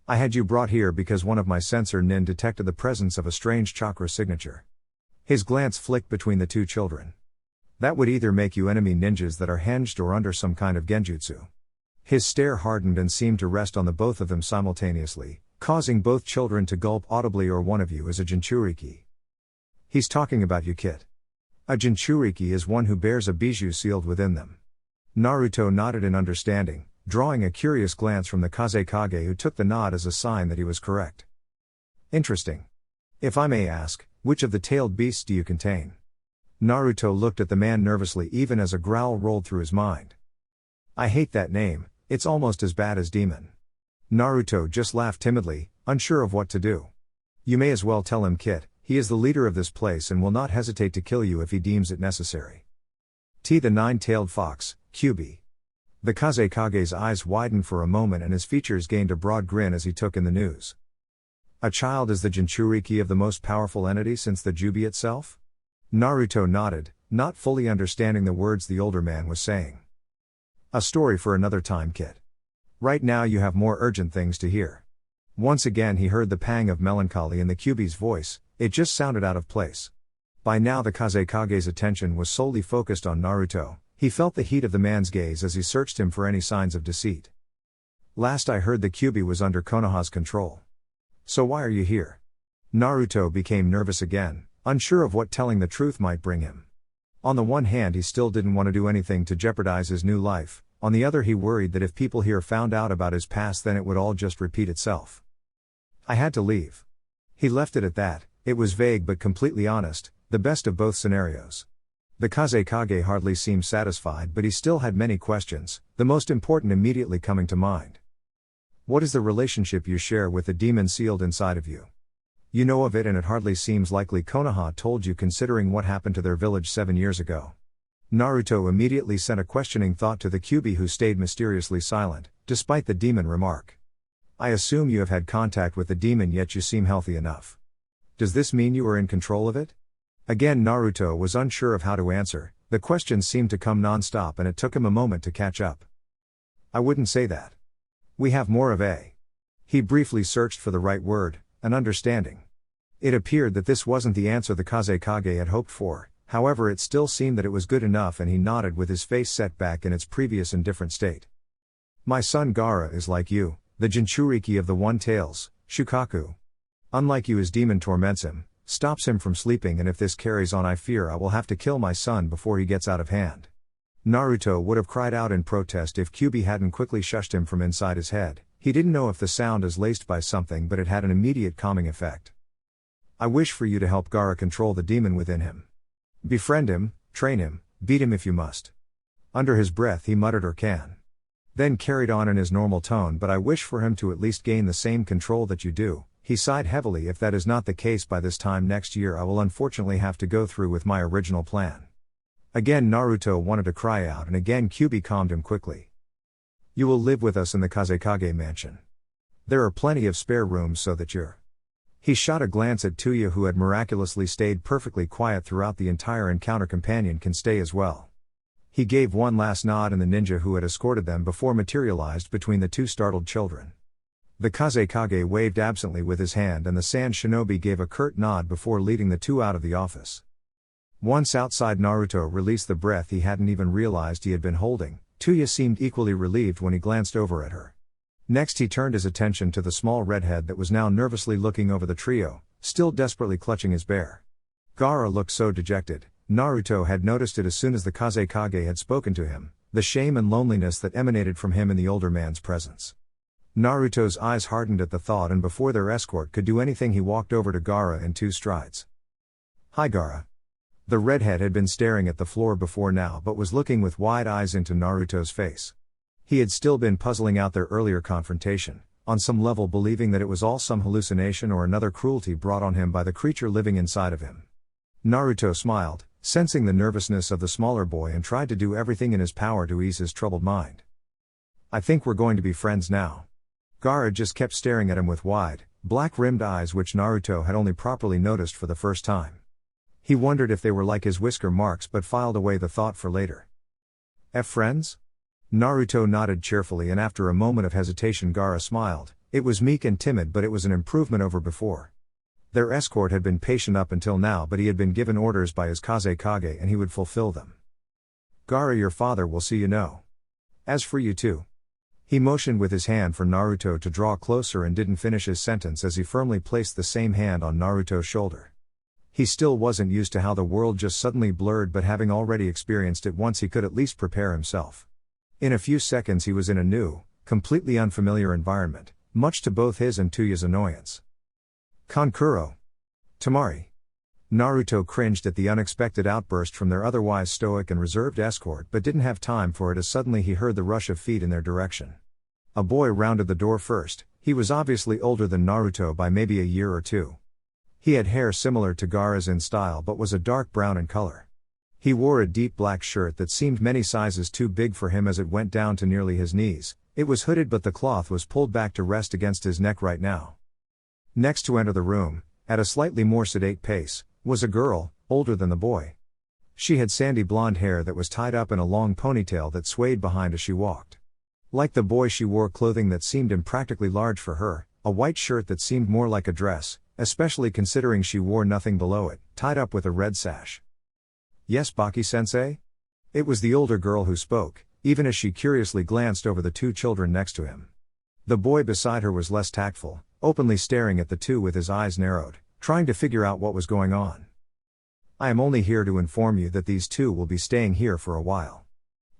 I had you brought here because one of my sensor nin detected the presence of a strange chakra signature. His glance flicked between the two children. That would either make you enemy ninjas that are henged or under some kind of genjutsu. His stare hardened and seemed to rest on the both of them simultaneously, causing both children to gulp audibly. Or one of you is a Jinchuriki. He's talking about you, Kit. A Jinchuriki is one who bears a bijou sealed within them. Naruto nodded in understanding, drawing a curious glance from the Kazekage, who took the nod as a sign that he was correct. Interesting. If I may ask, which of the tailed beasts do you contain? Naruto looked at the man nervously even as a growl rolled through his mind. I hate that name, it's almost as bad as demon. Naruto just laughed timidly, unsure of what to do. You may as well tell him, Kit, he is the leader of this place and will not hesitate to kill you if he deems it necessary. The nine-tailed fox, Kyuubi. The Kazekage's eyes widened for a moment and his features gained a broad grin as he took in the news. A child is the Jinchuriki of the most powerful entity since the Jubi itself? Naruto nodded, not fully understanding the words the older man was saying. A story for another time, Kit. Right now you have more urgent things to hear. Once again he heard the pang of melancholy in the Kyuubi's voice, it just sounded out of place. By now the Kazekage's attention was solely focused on Naruto, he felt the heat of the man's gaze as he searched him for any signs of deceit. Last I heard the Kyuubi was under Konoha's control. So why are you here? Naruto became nervous again, unsure of what telling the truth might bring him. On the one hand he still didn't want to do anything to jeopardize his new life, on the other he worried that if people here found out about his past then it would all just repeat itself. I had to leave. He left it at that, it was vague but completely honest, the best of both scenarios. The Kazekage hardly seemed satisfied but he still had many questions, the most important immediately coming to mind. What is the relationship you share with the demon sealed inside of you? You know of it and it hardly seems likely Konoha told you considering what happened to their village 7 years ago. Naruto immediately sent a questioning thought to the Kyuubi who stayed mysteriously silent, despite the demon remark. I assume you have had contact with the demon yet you seem healthy enough. Does this mean you are in control of it? Again Naruto was unsure of how to answer, the questions seemed to come non-stop and it took him a moment to catch up. I wouldn't say that. We have more of a. He briefly searched for the right word, an understanding. It appeared that this wasn't the answer the Kazekage had hoped for, however it still seemed that it was good enough and he nodded with his face set back in its previous indifferent state. My son Gaara is like you, the Jinchuriki of the One-Tails, Shukaku. Unlike you his demon torments him, stops him from sleeping and if this carries on I fear I will have to kill my son before he gets out of hand. Naruto would have cried out in protest if Kyuubi hadn't quickly shushed him from inside his head, he didn't know if the sound is laced by something but it had an immediate calming effect. I wish for you to help Gaara control the demon within him. Befriend him, train him, beat him if you must. Under his breath he muttered or can. Then carried on in his normal tone but I wish for him to at least gain the same control that you do. He sighed heavily if that is not the case by this time next year I will unfortunately have to go through with my original plan. Again Naruto wanted to cry out and again Kyuubi calmed him quickly. You will live with us in the Kazekage mansion. There are plenty of spare rooms so that you're. He shot a glance at Tayuya who had miraculously stayed perfectly quiet throughout the entire encounter. Companion can stay as well. He gave one last nod and the ninja who had escorted them before materialized between the two startled children. The Kazekage waved absently with his hand and the sand shinobi gave a curt nod before leading the two out of the office. Once outside Naruto released the breath he hadn't even realized he had been holding. Tayuya seemed equally relieved when he glanced over at her. Next he turned his attention to the small redhead that was now nervously looking over the trio, still desperately clutching his bear. Gaara looked so dejected, Naruto had noticed it as soon as the Kazekage had spoken to him, the shame and loneliness that emanated from him in the older man's presence. Naruto's eyes hardened at the thought and before their escort could do anything he walked over to Gaara in 2 strides. Hi Gaara. The redhead had been staring at the floor before now but was looking with wide eyes into Naruto's face. He had still been puzzling out their earlier confrontation, on some level believing that it was all some hallucination or another cruelty brought on him by the creature living inside of him. Naruto smiled, sensing the nervousness of the smaller boy and tried to do everything in his power to ease his troubled mind. I think we're going to be friends now. Gaara just kept staring at him with wide, black-rimmed eyes which Naruto had only properly noticed for the first time. He wondered if they were like his whisker marks but filed away the thought for later. Friends? Naruto nodded cheerfully and after a moment of hesitation Gaara smiled, it was meek and timid but it was an improvement over before. Their escort had been patient up until now but he had been given orders by his Kazekage and he would fulfill them. Gaara your father will see you know. As for you too. He motioned with his hand for Naruto to draw closer and didn't finish his sentence as he firmly placed the same hand on Naruto's shoulder. He still wasn't used to how the world just suddenly blurred but having already experienced it once he could at least prepare himself. In a few seconds he was in a new, completely unfamiliar environment, much to both his and Tayuya's annoyance. Kankuro. Tamari. Naruto cringed at the unexpected outburst from their otherwise stoic and reserved escort but didn't have time for it as suddenly he heard the rush of feet in their direction. A boy rounded the door first. He was obviously older than Naruto by maybe a year or two. He had hair similar to Gaara's in style but was a dark brown in color. He wore a deep black shirt that seemed many sizes too big for him as it went down to nearly his knees. It was hooded but the cloth was pulled back to rest against his neck right now. Next to enter the room, at a slightly more sedate pace, was a girl, older than the boy. She had sandy blonde hair that was tied up in a long ponytail that swayed behind as she walked. Like the boy, she wore clothing that seemed impractically large for her, a white shirt that seemed more like a dress, especially considering she wore nothing below it, tied up with a red sash. "Yes, Baki-sensei?" It was the older girl who spoke, even as she curiously glanced over the two children next to him. The boy beside her was less tactful, openly staring at the two with his eyes narrowed, trying to figure out what was going on. "I am only here to inform you that these two will be staying here for a while.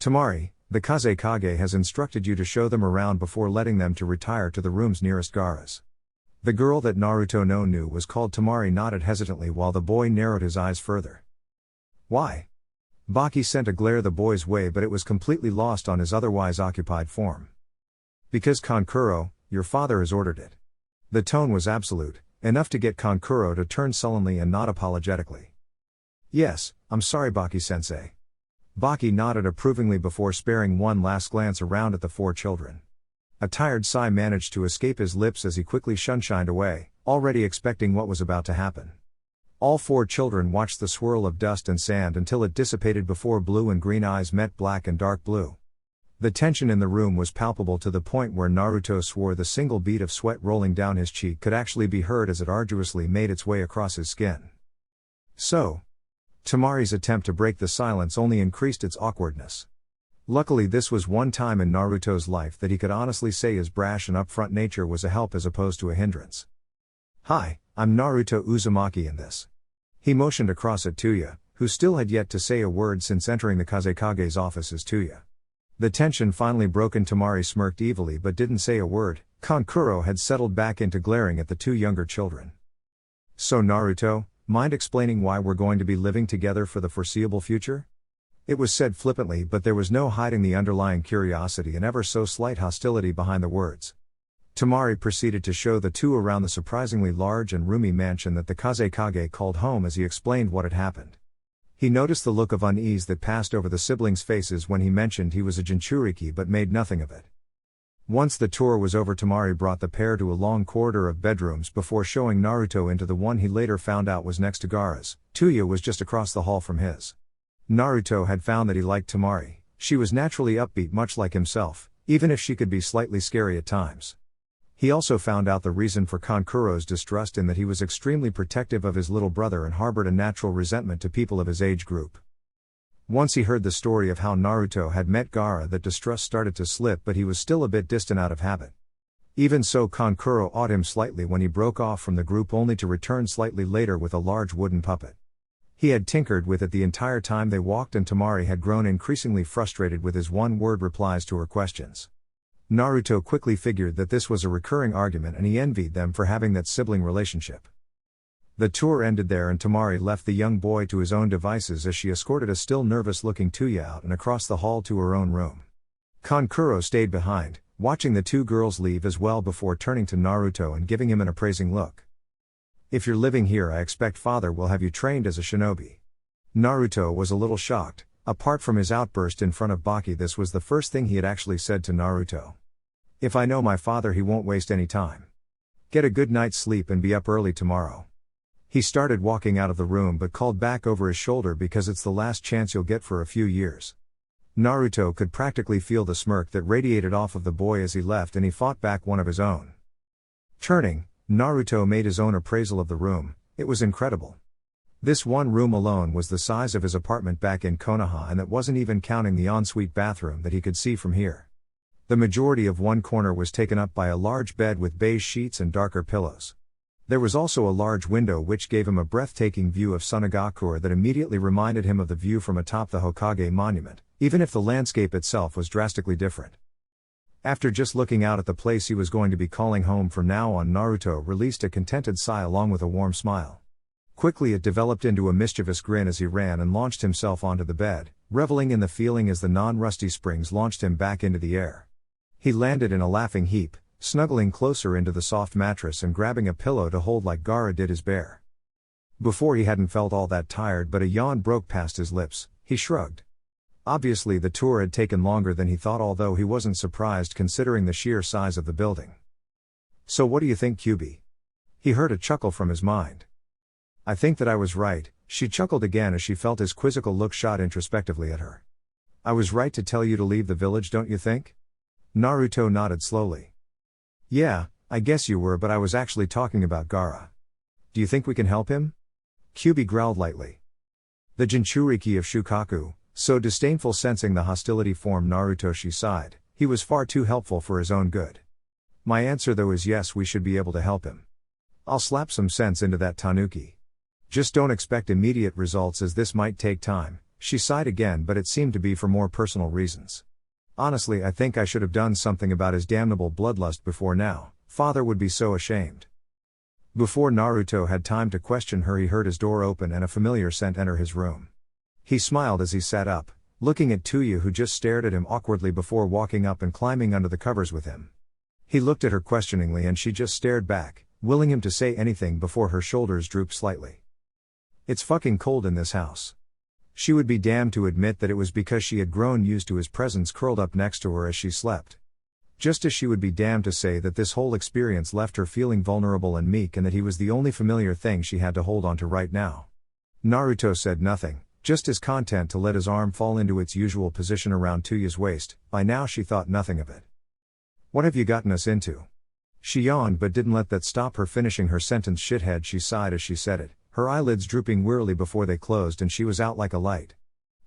Tamari, the Kazekage, has instructed you to show them around before letting them to retire to the rooms nearest Gaara's." The girl that Naruto knew was called Tamari nodded hesitantly while the boy narrowed his eyes further. "Why?" Baki sent a glare the boy's way but it was completely lost on his otherwise occupied form. "Because Kankuro, your father has ordered it." The tone was absolute, enough to get Kankuro to turn sullenly and nod apologetically. "Yes, I'm sorry Baki-sensei." Baki nodded approvingly before sparing one last glance around at the four children. A tired sigh managed to escape his lips as he quickly shunshined away, already expecting what was about to happen. All four children watched the swirl of dust and sand until it dissipated before blue and green eyes met black and dark blue. The tension in the room was palpable to the point where Naruto swore the single bead of sweat rolling down his cheek could actually be heard as it arduously made its way across his skin. So, Tamari's attempt to break the silence only increased its awkwardness. Luckily, this was one time in Naruto's life that he could honestly say his brash and upfront nature was a help as opposed to a hindrance. "Hi, I'm Naruto Uzumaki in this." He motioned across at Tayuya, who still had yet to say a word since entering the Kazekage's office as Tayuya. The tension finally broken. Tamari smirked evilly but didn't say a word. Kankuro had settled back into glaring at the two younger children. "So Naruto, mind explaining why we're going to be living together for the foreseeable future?" It was said flippantly but there was no hiding the underlying curiosity and ever so slight hostility behind the words. Tamari proceeded to show the two around the surprisingly large and roomy mansion that the Kazekage called home as he explained what had happened. He noticed the look of unease that passed over the siblings' faces when he mentioned he was a Jinchuriki but made nothing of it. Once the tour was over, Tamari brought the pair to a long corridor of bedrooms before showing Naruto into the one he later found out was next to Gaara's. Tayuya was just across the hall from his. Naruto had found that he liked Tamari. She was naturally upbeat much like himself, even if she could be slightly scary at times. He also found out the reason for Kankuro's distrust in that he was extremely protective of his little brother and harbored a natural resentment to people of his age group. Once he heard the story of how Naruto had met Gaara, that distrust started to slip but he was still a bit distant out of habit. Even so, Kankuro awed him slightly when he broke off from the group only to return slightly later with a large wooden puppet. He had tinkered with it the entire time they walked and Tamari had grown increasingly frustrated with his one-word replies to her questions. Naruto quickly figured that this was a recurring argument and he envied them for having that sibling relationship. The tour ended there and Tamari left the young boy to his own devices as she escorted a still nervous-looking Tayuya out and across the hall to her own room. Kankuro stayed behind, watching the two girls leave as well before turning to Naruto and giving him an appraising look. "If you're living here, I expect father will have you trained as a shinobi." Naruto was a little shocked. Apart from his outburst in front of Baki, this was the first thing he had actually said to Naruto. "If I know my father, he won't waste any time. Get a good night's sleep and be up early tomorrow." He started walking out of the room but called back over his shoulder, "Because it's the last chance you'll get for a few years." Naruto could practically feel the smirk that radiated off of the boy as he left and he fought back one of his own. Turning, Naruto made his own appraisal of the room. It was incredible. This one room alone was the size of his apartment back in Konoha, and that wasn't even counting the ensuite bathroom that he could see from here. The majority of one corner was taken up by a large bed with beige sheets and darker pillows. There was also a large window which gave him a breathtaking view of Sunagakure that immediately reminded him of the view from atop the Hokage monument, even if the landscape itself was drastically different. After just looking out at the place he was going to be calling home from now on, Naruto released a contented sigh along with a warm smile. Quickly it developed into a mischievous grin as he ran and launched himself onto the bed, reveling in the feeling as the non-rusty springs launched him back into the air. He landed in a laughing heap, snuggling closer into the soft mattress and grabbing a pillow to hold like Gaara did his bear. Before he hadn't felt all that tired, but a yawn broke past his lips. He shrugged. Obviously the tour had taken longer than he thought, although he wasn't surprised considering the sheer size of the building. "So what do you think, Kyuubi?" He heard a chuckle from his mind. "I think that I was right," she chuckled again as she felt his quizzical look shot introspectively at her. "I was right to tell you to leave the village, don't you think?" Naruto nodded slowly. "Yeah, I guess you were, but I was actually talking about Gaara. Do you think we can help him?" Kyuubi growled lightly. The Jinchuriki of Shukaku, so disdainful sensing the hostility formed Naruto, she sighed. He was far too helpful for his own good. "My answer though is yes, we should be able to help him. I'll slap some sense into that tanuki. Just don't expect immediate results, as this might take time." She sighed again, but it seemed to be for more personal reasons. "Honestly, I think I should have done something about his damnable bloodlust before now. Father would be so ashamed." Before Naruto had time to question her, he heard his door open and a familiar scent enter his room. He smiled as he sat up, looking at Tayuya, who just stared at him awkwardly before walking up and climbing under the covers with him. He looked at her questioningly and she just stared back, willing him to say anything before her shoulders drooped slightly. "It's fucking cold in this house." She would be damned to admit that it was because she had grown used to his presence curled up next to her as she slept. Just as she would be damned to say that this whole experience left her feeling vulnerable and meek, and that he was the only familiar thing she had to hold on to right now. Naruto said nothing, just as content to let his arm fall into its usual position around Tayuya's waist. By now she thought nothing of it. "What have you gotten us into?" She yawned but didn't let that stop her finishing her sentence. "Shithead," she sighed as she said it, her eyelids drooping wearily before they closed and she was out like a light.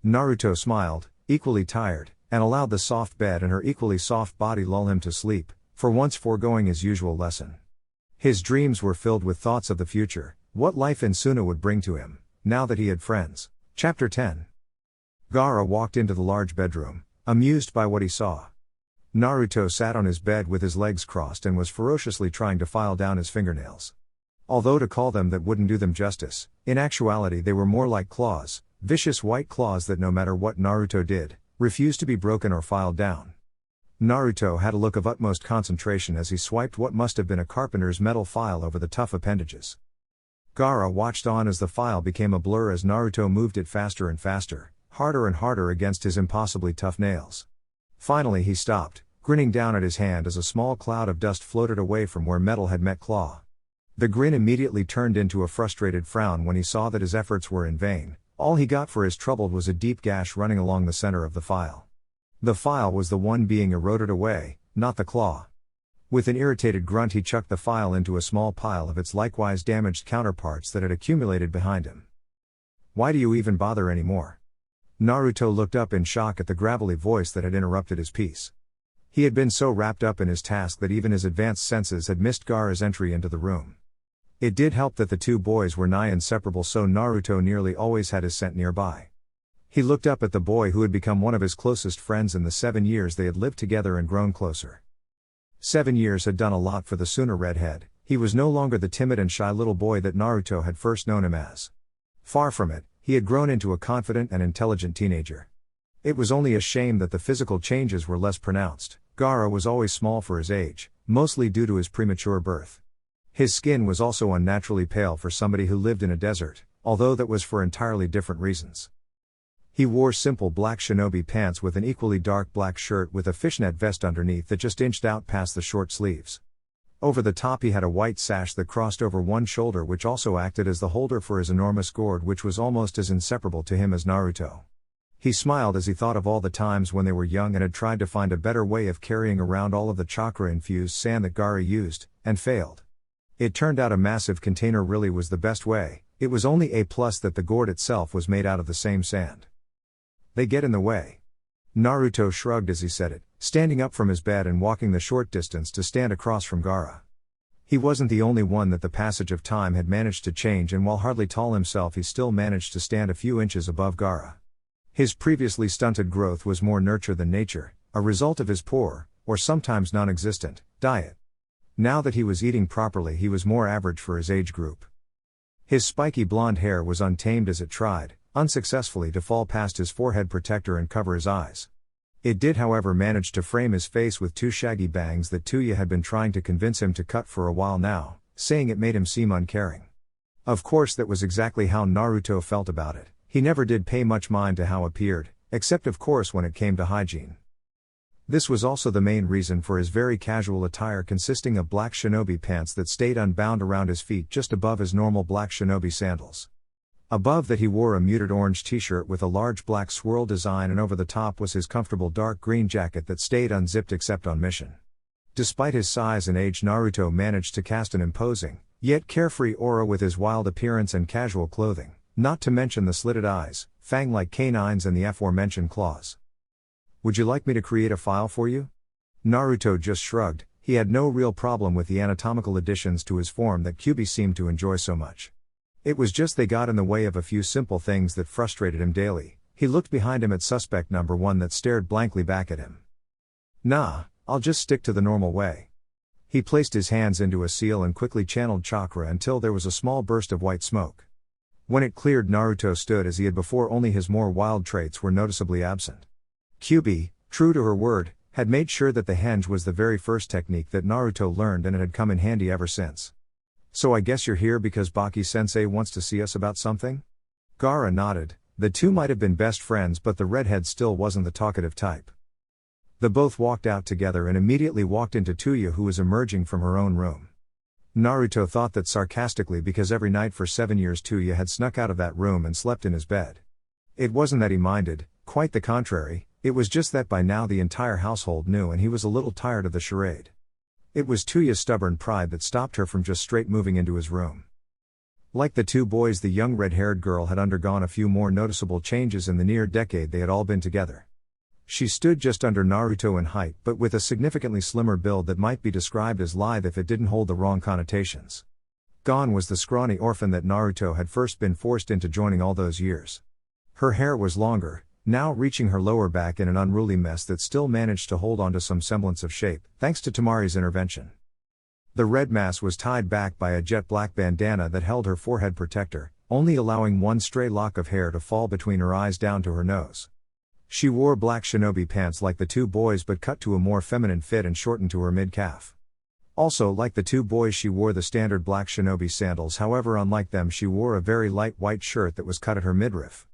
Naruto smiled, equally tired, and allowed the soft bed and her equally soft body lull him to sleep, for once foregoing his usual lesson. His dreams were filled with thoughts of the future, what life in Suna would bring to him, now that he had friends. Chapter 10. Gaara walked into the large bedroom, amused by what he saw. Naruto sat on his bed with his legs crossed and was ferociously trying to file down his fingernails. Although to call them that wouldn't do them justice, in actuality they were more like claws, vicious white claws that no matter what Naruto did, refused to be broken or filed down. Naruto had a look of utmost concentration as he swiped what must have been a carpenter's metal file over the tough appendages. Gaara watched on as the file became a blur as Naruto moved it faster and faster, harder and harder against his impossibly tough nails. Finally he stopped, grinning down at his hand as a small cloud of dust floated away from where metal had met claw. The grin immediately turned into a frustrated frown when he saw that his efforts were in vain. All he got for his trouble was a deep gash running along the center of the file. The file was the one being eroded away, not the claw. With an irritated grunt he chucked the file into a small pile of its likewise damaged counterparts that had accumulated behind him. "Why do you even bother anymore?" Naruto looked up in shock at the gravelly voice that had interrupted his peace. He had been so wrapped up in his task that even his advanced senses had missed Gaara's entry into the room. It did help that the two boys were nigh inseparable, so Naruto nearly always had his scent nearby. He looked up at the boy who had become one of his closest friends in the 7 years they had lived together and grown closer. 7 years had done a lot for the Suna redhead. He was no longer the timid and shy little boy that Naruto had first known him as. Far from it, he had grown into a confident and intelligent teenager. It was only a shame that the physical changes were less pronounced. Gaara was always small for his age, mostly due to his premature birth. His skin was also unnaturally pale for somebody who lived in a desert, although that was for entirely different reasons. He wore simple black shinobi pants with an equally dark black shirt with a fishnet vest underneath that just inched out past the short sleeves. Over the top he had a white sash that crossed over one shoulder, which also acted as the holder for his enormous gourd, which was almost as inseparable to him as Naruto. He smiled as he thought of all the times when they were young and had tried to find a better way of carrying around all of the chakra-infused sand that Gaara used, and failed. It turned out a massive container really was the best way. It was only a plus that the gourd itself was made out of the same sand. "They get in the way." Naruto shrugged as he said it, standing up from his bed and walking the short distance to stand across from Gaara. He wasn't the only one that the passage of time had managed to change, and while hardly tall himself he still managed to stand a few inches above Gaara. His previously stunted growth was more nurture than nature, a result of his poor, or sometimes non-existent, diet. Now that he was eating properly he was more average for his age group. His spiky blonde hair was untamed as it tried, unsuccessfully, to fall past his forehead protector and cover his eyes. It did, however, manage to frame his face with two shaggy bangs that Tayuya had been trying to convince him to cut for a while now, saying it made him seem uncaring. Of course, that was exactly how Naruto felt about it. He never did pay much mind to how it appeared, except of course when it came to hygiene. This was also the main reason for his very casual attire, consisting of black shinobi pants that stayed unbound around his feet just above his normal black shinobi sandals. Above that he wore a muted orange t-shirt with a large black swirl design, and over the top was his comfortable dark green jacket that stayed unzipped except on mission. Despite his size and age, Naruto managed to cast an imposing, yet carefree aura with his wild appearance and casual clothing, not to mention the slitted eyes, fang-like canines and the aforementioned claws. "Would you like me to create a file for you?" Naruto just shrugged. He had no real problem with the anatomical additions to his form that Kyuubi seemed to enjoy so much. It was just they got in the way of a few simple things that frustrated him daily. He looked behind him at suspect number 1 that stared blankly back at him. "Nah, I'll just stick to the normal way." He placed his hands into a seal and quickly channeled chakra until there was a small burst of white smoke. When it cleared, Naruto stood as he had before, only his more wild traits were noticeably absent. Kyuubi, true to her word, had made sure that the henge was the very first technique that Naruto learned, and it had come in handy ever since. "So I guess you're here because Baki-sensei wants to see us about something?" Gaara nodded. The two might have been best friends, but the redhead still wasn't the talkative type. The both walked out together and immediately walked into Tayuya, who was emerging from her own room. Naruto thought that sarcastically, because every night for 7 years Tayuya had snuck out of that room and slept in his bed. It wasn't that he minded, quite the contrary. It was just that by now the entire household knew, and he was a little tired of the charade. It was Tayuya's stubborn pride that stopped her from just straight moving into his room. Like the two boys, the young red-haired girl had undergone a few more noticeable changes in the near decade they had all been together. She stood just under Naruto in height, but with a significantly slimmer build that might be described as lithe if it didn't hold the wrong connotations. Gone was the scrawny orphan that Naruto had first been forced into joining all those years. Her hair was longer, now reaching her lower back in an unruly mess that still managed to hold on to some semblance of shape, thanks to Tamari's intervention. The red mass was tied back by a jet black bandana that held her forehead protector, only allowing one stray lock of hair to fall between her eyes down to her nose. She wore black shinobi pants like the two boys, but cut to a more feminine fit and shortened to her mid-calf. Also, like the two boys, she wore the standard black shinobi sandals. However, unlike them, she wore a very light white shirt that was cut at her midriff.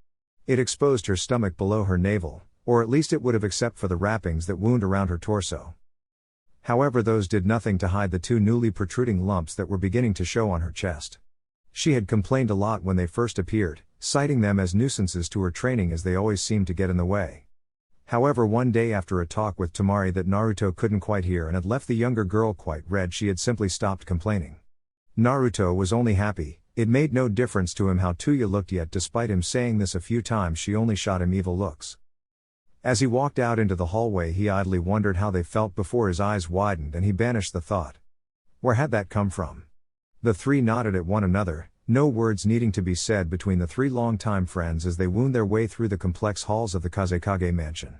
It exposed her stomach below her navel, or at least it would have except for the wrappings that wound around her torso. However, those did nothing to hide the two newly protruding lumps that were beginning to show on her chest. She had complained a lot when they first appeared, citing them as nuisances to her training as they always seemed to get in the way. However, one day after a talk with Tamari that Naruto couldn't quite hear and had left the younger girl quite red, she had simply stopped complaining. Naruto was only happy. It made no difference to him how Tayuya looked, yet despite him saying this a few times, she only shot him evil looks. As he walked out into the hallway, he idly wondered how they felt before his eyes widened and he banished the thought. Where had that come from? The three nodded at one another, no words needing to be said between the three longtime friends as they wound their way through the complex halls of the Kazekage mansion.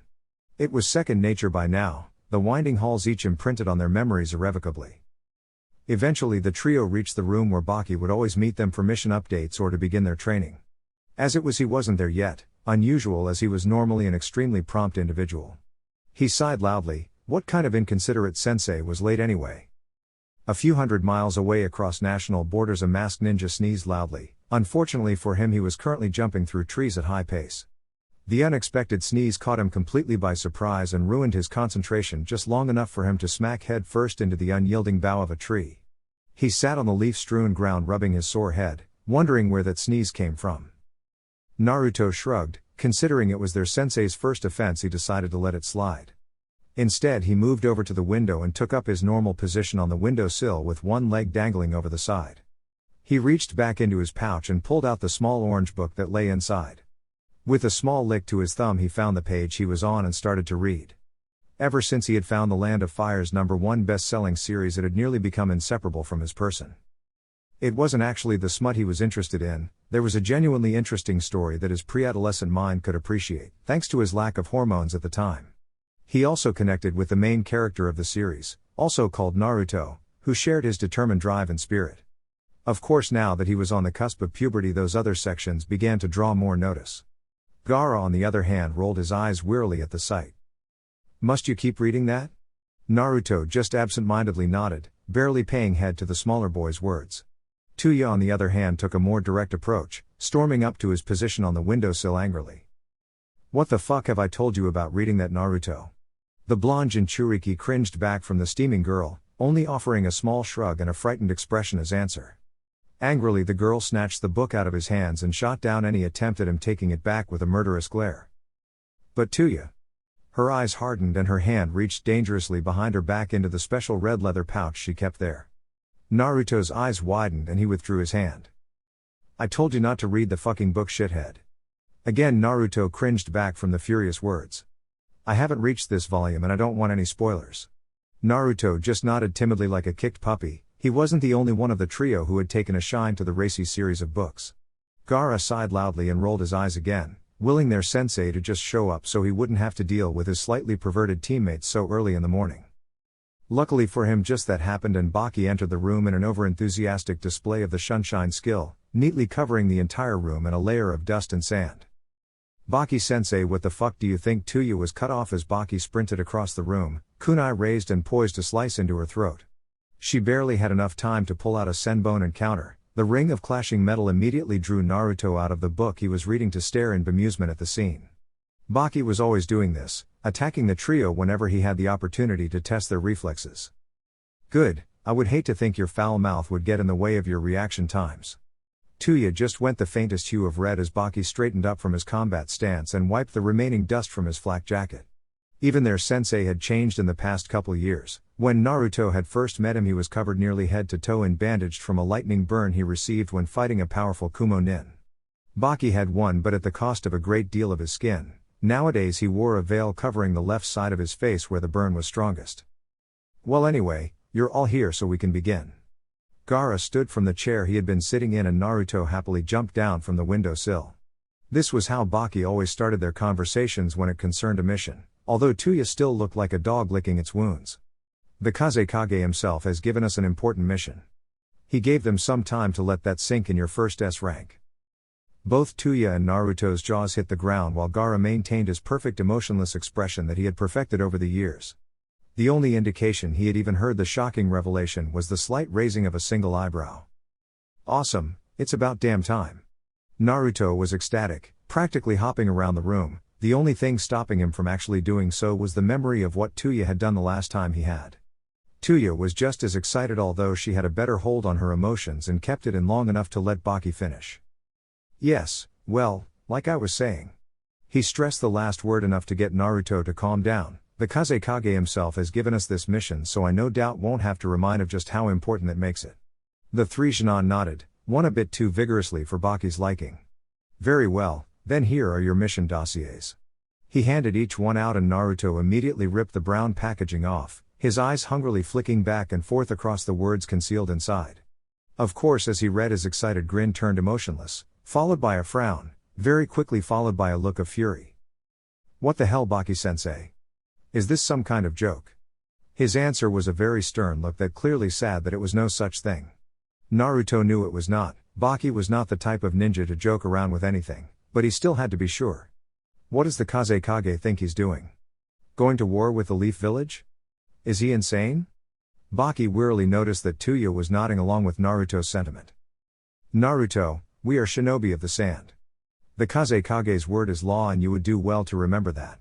It was second nature by now, the winding halls each imprinted on their memories irrevocably. Eventually the trio reached the room where Baki would always meet them for mission updates or to begin their training. As it was, he wasn't there yet, unusual as he was normally an extremely prompt individual. He sighed loudly. What kind of inconsiderate sensei was late anyway? A few hundred miles away across national borders, a masked ninja sneezed loudly. Unfortunately for him, he was currently jumping through trees at high pace. The unexpected sneeze caught him completely by surprise and ruined his concentration just long enough for him to smack head first into the unyielding bough of a tree. He sat on the leaf-strewn ground rubbing his sore head, wondering where that sneeze came from. Naruto shrugged. Considering it was their sensei's first offense, he decided to let it slide. Instead, he moved over to the window and took up his normal position on the windowsill with one leg dangling over the side. He reached back into his pouch and pulled out the small orange book that lay inside. With a small lick to his thumb, he found the page he was on and started to read. Ever since he had found The Land of Fire's #1 best-selling series, it had nearly become inseparable from his person. It wasn't actually the smut he was interested in. There was a genuinely interesting story that his pre-adolescent mind could appreciate, thanks to his lack of hormones at the time. He also connected with the main character of the series, also called Naruto, who shared his determined drive and spirit. Of course, now that he was on the cusp of puberty, those other sections began to draw more notice. Gaara, on the other hand, rolled his eyes wearily at the sight. Must you keep reading that? Naruto just absent-mindedly nodded, barely paying heed to the smaller boy's words. Tayuya, on the other hand, took a more direct approach, storming up to his position on the windowsill angrily. What the fuck have I told you about reading that, Naruto? The blonde Jinchuriki cringed back from the steaming girl, only offering a small shrug and a frightened expression as answer. Angrily, the girl snatched the book out of his hands and shot down any attempt at him taking it back with a murderous glare. But Tayuya. Her eyes hardened and her hand reached dangerously behind her back into the special red leather pouch she kept there. Naruto's eyes widened and he withdrew his hand. I told you not to read the fucking book, shithead. Again Naruto cringed back from the furious words. I haven't reached this volume and I don't want any spoilers. Naruto just nodded timidly like a kicked puppy. He wasn't the only one of the trio who had taken a shine to the racy series of books. Gaara sighed loudly and rolled his eyes again, willing their sensei to just show up so he wouldn't have to deal with his slightly perverted teammates so early in the morning. Luckily for him, just that happened and Baki entered the room in an overenthusiastic display of the Shunshin skill, neatly covering the entire room in a layer of dust and sand. Baki-sensei, what the fuck do you think? Tayuya was cut off as Baki sprinted across the room, kunai raised and poised to slice into her throat. She barely had enough time to pull out a senbon and counter. The ring of clashing metal immediately drew Naruto out of the book he was reading to stare in bemusement at the scene. Baki was always doing this, attacking the trio whenever he had the opportunity to test their reflexes. Good, I would hate to think your foul mouth would get in the way of your reaction times. Tayuya just went the faintest hue of red as Baki straightened up from his combat stance and wiped the remaining dust from his flak jacket. Even their sensei had changed in the past couple years. When Naruto had first met him, he was covered nearly head to toe and bandaged from a lightning burn he received when fighting a powerful Kumo nin. Baki had won, but at the cost of a great deal of his skin. Nowadays he wore a veil covering the left side of his face where the burn was strongest. Well, anyway, you're all here so we can begin. Gaara stood from the chair he had been sitting in and Naruto happily jumped down from the windowsill. This was how Baki always started their conversations when it concerned a mission, although Tayuya still looked like a dog licking its wounds. The Kazekage himself has given us an important mission. He gave them some time to let that sink in your first S rank. Both Tayuya and Naruto's jaws hit the ground while Gaara maintained his perfect emotionless expression that he had perfected over the years. The only indication he had even heard the shocking revelation was the slight raising of a single eyebrow. Awesome, it's about damn time. Naruto was ecstatic, practically hopping around the room. The only thing stopping him from actually doing so was the memory of what Tayuya had done the last time he had. Tayuya was just as excited, although she had a better hold on her emotions and kept it in long enough to let Baki finish. Yes, well, like I was saying. He stressed the last word enough to get Naruto to calm down. The Kazekage himself has given us this mission, so I no doubt won't have to remind of just how important it makes it. The three Jonin nodded, one a bit too vigorously for Baki's liking. Very well, then here are your mission dossiers. He handed each one out and Naruto immediately ripped the brown packaging off, his eyes hungrily flicking back and forth across the words concealed inside. Of course, as he read, his excited grin turned emotionless, followed by a frown, very quickly followed by a look of fury. What the hell, Baki-sensei? Is this some kind of joke? His answer was a very stern look that clearly said that it was no such thing. Naruto knew it was not. Baki was not the type of ninja to joke around with anything, but he still had to be sure. What does the Kazekage think he's doing? Going to war with the Leaf Village? Is he insane? Baki wearily noticed that Tayuya was nodding along with Naruto's sentiment. Naruto, we are shinobi of the sand. The Kazekage's word is law and you would do well to remember that.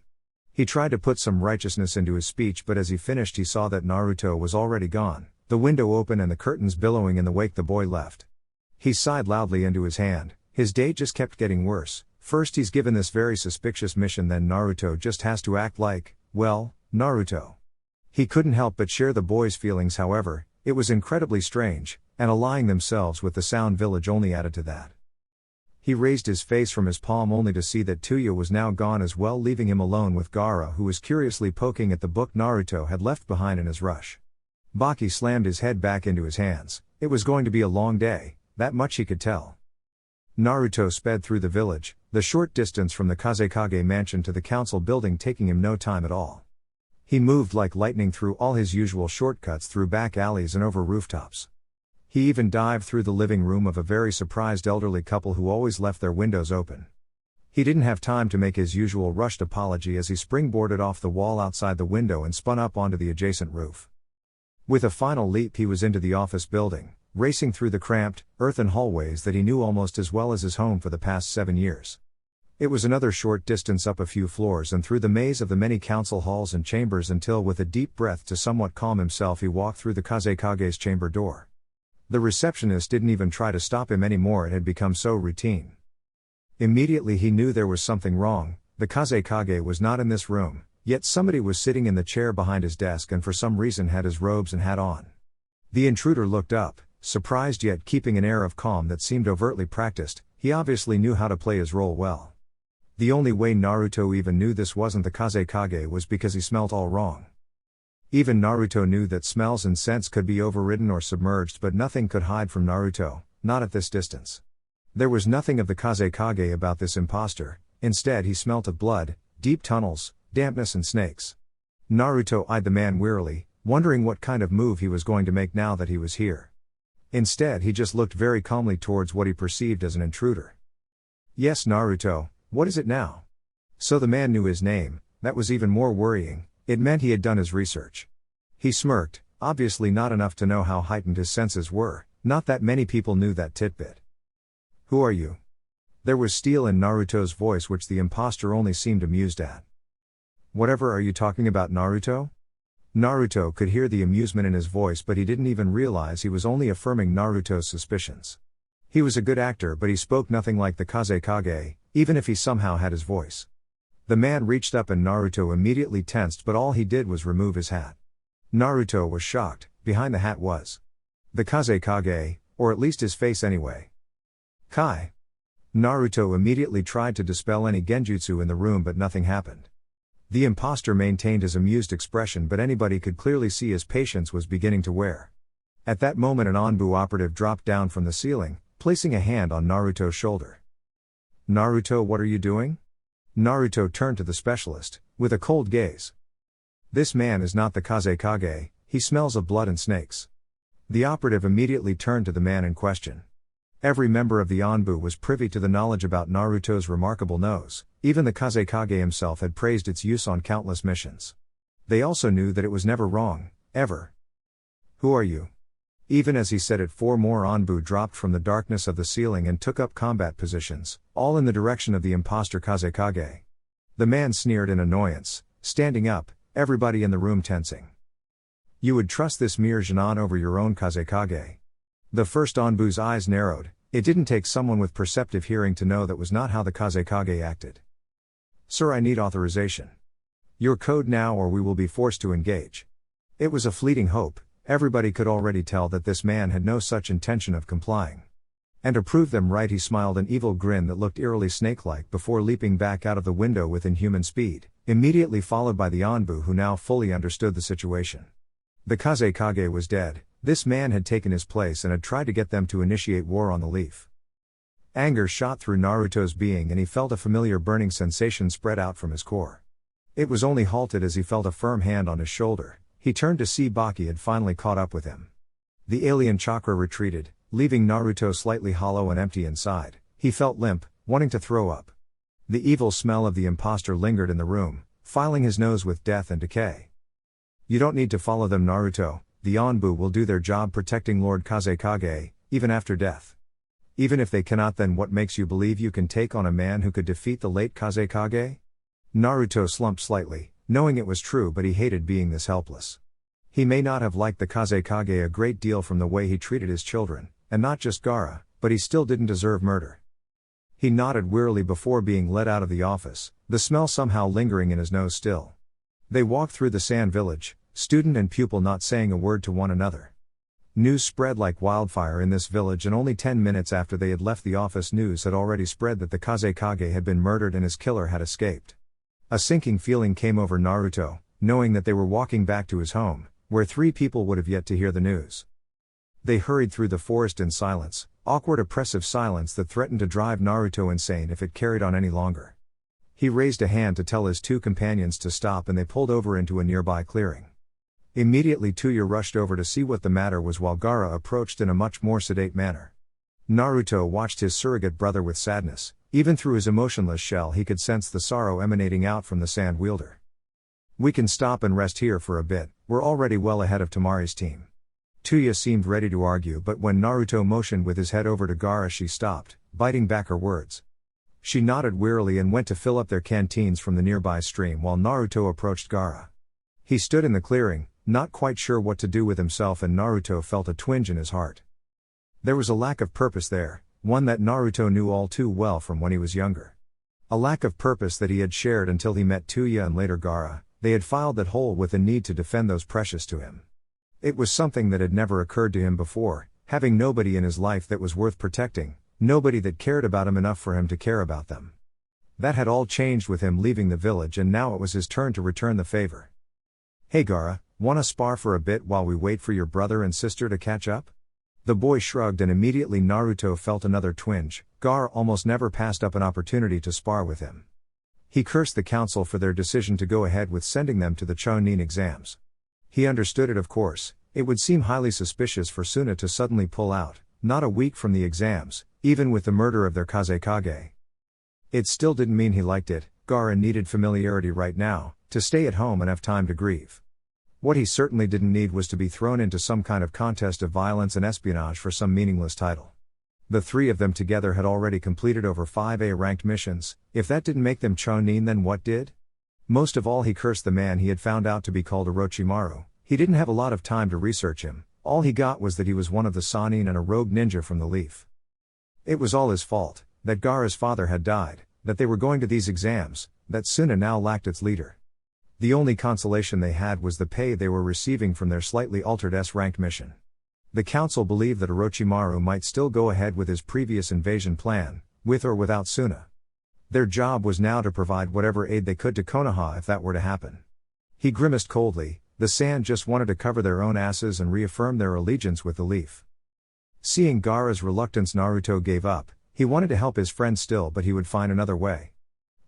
He tried to put some righteousness into his speech, but as he finished he saw that Naruto was already gone, the window open and the curtains billowing in the wake the boy left. He sighed loudly into his hand. His day just kept getting worse. First he's given this very suspicious mission, then Naruto just has to act like, well, Naruto. He couldn't help but share the boy's feelings, however. It was incredibly strange, and allying themselves with the Sound Village only added to that. He raised his face from his palm only to see that Tayuya was now gone as well, leaving him alone with Gaara, who was curiously poking at the book Naruto had left behind in his rush. Baki slammed his head back into his hands. It was going to be a long day, that much he could tell. Naruto sped through the village, the short distance from the Kazekage mansion to the council building taking him no time at all. He moved like lightning through all his usual shortcuts, through back alleys and over rooftops. He even dived through the living room of a very surprised elderly couple who always left their windows open. He didn't have time to make his usual rushed apology as he springboarded off the wall outside the window and spun up onto the adjacent roof. With a final leap he was into the office building, racing through the cramped, earthen hallways that he knew almost as well as his home for the past 7 years. It was another short distance up a few floors and through the maze of the many council halls and chambers until with a deep breath to somewhat calm himself he walked through the Kazekage's chamber door. The receptionist didn't even try to stop him anymore, it had become so routine. Immediately he knew there was something wrong. The Kazekage was not in this room, yet somebody was sitting in the chair behind his desk and for some reason had his robes and hat on. The intruder looked up, surprised yet keeping an air of calm that seemed overtly practiced. He obviously knew how to play his role well. The only way Naruto even knew this wasn't the Kazekage was because he smelt all wrong. Even Naruto knew that smells and scents could be overridden or submerged, but nothing could hide from Naruto, not at this distance. There was nothing of the Kazekage about this imposter. Instead he smelt of blood, deep tunnels, dampness and snakes. Naruto eyed the man wearily, wondering what kind of move he was going to make now that he was here. Instead he just looked very calmly towards what he perceived as an intruder. "Yes, Naruto, what is it now?" So the man knew his name. That was even more worrying. It meant he had done his research. He smirked, obviously not enough to know how heightened his senses were. Not that many people knew that tidbit. "Who are you?" There was steel in Naruto's voice which the imposter only seemed amused at. "Whatever are you talking about, Naruto?" Naruto could hear the amusement in his voice, but he didn't even realize he was only affirming Naruto's suspicions. He was a good actor, but he spoke nothing like the Kazekage, even if he somehow had his voice. The man reached up and Naruto immediately tensed, but all he did was remove his hat. Naruto was shocked. Behind the hat was the Kazekage, or at least his face anyway. "Kai." Naruto immediately tried to dispel any genjutsu in the room, but nothing happened. The imposter maintained his amused expression, but anybody could clearly see his patience was beginning to wear. At that moment an Anbu operative dropped down from the ceiling, placing a hand on Naruto's shoulder. "Naruto, what are you doing?" Naruto turned to the specialist, with a cold gaze. "This man is not the Kazekage, he smells of blood and snakes." The operative immediately turned to the man in question. Every member of the Anbu was privy to the knowledge about Naruto's remarkable nose. Even the Kazekage himself had praised its use on countless missions. They also knew that it was never wrong, ever. "Who are you?" Even as he said it, 4 more Anbu dropped from the darkness of the ceiling and took up combat positions, all in the direction of the imposter Kazekage. The man sneered in annoyance, standing up, everybody in the room tensing. "You would trust this mere Jinan over your own Kazekage?" The first Anbu's eyes narrowed. It didn't take someone with perceptive hearing to know that was not how the Kazekage acted. "Sir, I need authorization. Your code now or we will be forced to engage." It was a fleeting hope. Everybody could already tell that this man had no such intention of complying. And to prove them right, he smiled an evil grin that looked eerily snake-like before leaping back out of the window with inhuman speed, immediately followed by the Anbu who now fully understood the situation. The Kazekage was dead. This man had taken his place and had tried to get them to initiate war on the leaf. Anger shot through Naruto's being and he felt a familiar burning sensation spread out from his core. It was only halted as he felt a firm hand on his shoulder. He turned to see Baki had finally caught up with him. The alien chakra retreated, leaving Naruto slightly hollow and empty inside. He felt limp, wanting to throw up. The evil smell of the imposter lingered in the room, filing his nose with death and decay. "You don't need to follow them, Naruto. The Anbu will do their job protecting Lord Kazekage, even after death. Even if they cannot, then what makes you believe you can take on a man who could defeat the late Kazekage?" Naruto slumped slightly, knowing it was true, but he hated being this helpless. He may not have liked the Kazekage a great deal from the way he treated his children, and not just Gaara, but he still didn't deserve murder. He nodded wearily before being led out of the office, the smell somehow lingering in his nose still. They walked through the sand village, student and pupil not saying a word to one another. News spread like wildfire in this village, and only 10 minutes after they had left the office, news had already spread that the Kazekage had been murdered and his killer had escaped. A sinking feeling came over Naruto, knowing that they were walking back to his home, where 3 people would have yet to hear the news. They hurried through the forest in silence, awkward oppressive silence that threatened to drive Naruto insane if it carried on any longer. He raised a hand to tell his 2 companions to stop and they pulled over into a nearby clearing. Immediately Tayuya rushed over to see what the matter was while Gaara approached in a much more sedate manner. Naruto watched his surrogate brother with sadness. Even through his emotionless shell he could sense the sorrow emanating out from the sand wielder. "We can stop and rest here for a bit, we're already well ahead of Tamari's team." Tayuya seemed ready to argue, but when Naruto motioned with his head over to Gaara she stopped, biting back her words. She nodded wearily and went to fill up their canteens from the nearby stream while Naruto approached Gaara. He stood in the clearing, not quite sure what to do with himself, and Naruto felt a twinge in his heart. There was a lack of purpose there, one that Naruto knew all too well from when he was younger. A lack of purpose that he had shared until he met Tayuya and later Gaara. They had filed that hole with the need to defend those precious to him. It was something that had never occurred to him before, having nobody in his life that was worth protecting, nobody that cared about him enough for him to care about them. That had all changed with him leaving the village, and now it was his turn to return the favor. "Hey Gaara, wanna spar for a bit while we wait for your brother and sister to catch up?" The boy shrugged, and immediately Naruto felt another twinge. Gaara almost never passed up an opportunity to spar with him. He cursed the council for their decision to go ahead with sending them to the Chunin exams. He understood it, of course. It would seem highly suspicious for Suna to suddenly pull out, not a week from the exams, even with the murder of their Kazekage. It still didn't mean he liked it. Gaara needed familiarity right now, to stay at home and have time to grieve. What he certainly didn't need was to be thrown into some kind of contest of violence and espionage for some meaningless title. The three of them together had already completed over 5A ranked missions. If that didn't make them Chunin, then what did? Most of all he cursed the man he had found out to be called Orochimaru. He didn't have a lot of time to research him. All he got was that he was one of the Sannin and a rogue ninja from the Leaf. It was all his fault, that Gaara's father had died, that they were going to these exams, that Suna now lacked its leader. The only consolation they had was the pay they were receiving from their slightly altered S-ranked mission. The council believed that Orochimaru might still go ahead with his previous invasion plan, with or without Suna. Their job was now to provide whatever aid they could to Konoha if that were to happen. He grimaced coldly. The sand just wanted to cover their own asses and reaffirm their allegiance with the Leaf. Seeing Gaara's reluctance, Naruto gave up. He wanted to help his friend still, but he would find another way.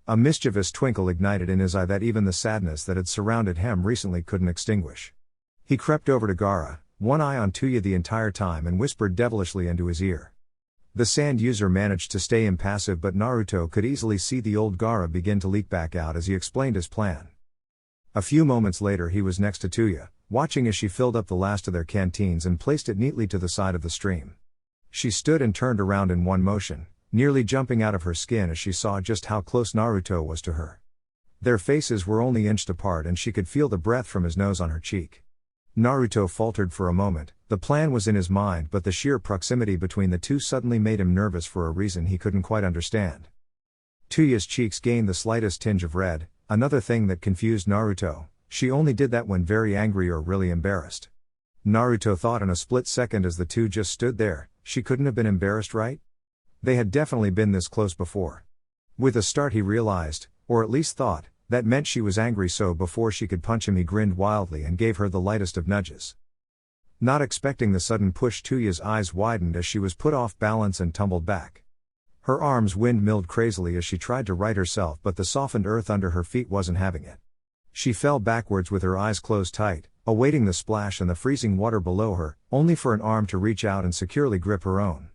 A mischievous twinkle ignited in his eye that even the sadness that had surrounded him recently couldn't extinguish. He crept over to Gaara, one eye on Tayuya the entire time, and whispered devilishly into his ear. The sand user managed to stay impassive, but Naruto could easily see the old Gaara begin to leak back out as he explained his plan. A few moments later he was next to Tayuya, watching as she filled up the last of their canteens and placed it neatly to the side of the stream. She stood and turned around in one motion, nearly jumping out of her skin as she saw just how close Naruto was to her. Their faces were only inched apart and she could feel the breath from his nose on her cheek. Naruto faltered for a moment. The plan was in his mind, but the sheer proximity between the two suddenly made him nervous for a reason he couldn't quite understand. Tayuya's cheeks gained the slightest tinge of red, another thing that confused Naruto. She only did that when very angry or really embarrassed. Naruto thought in a split second as the two just stood there, she couldn't have been embarrassed, right? They had definitely been this close before. With a start he realized, or at least thought, that meant she was angry, so before she could punch him he grinned wildly and gave her the lightest of nudges. Not expecting the sudden push, Tayuya's eyes widened as she was put off balance and tumbled back. Her arms windmilled crazily as she tried to right herself, but the softened earth under her feet wasn't having it. She fell backwards with her eyes closed tight, awaiting the splash and the freezing water below her, only for an arm to reach out and securely grip her own.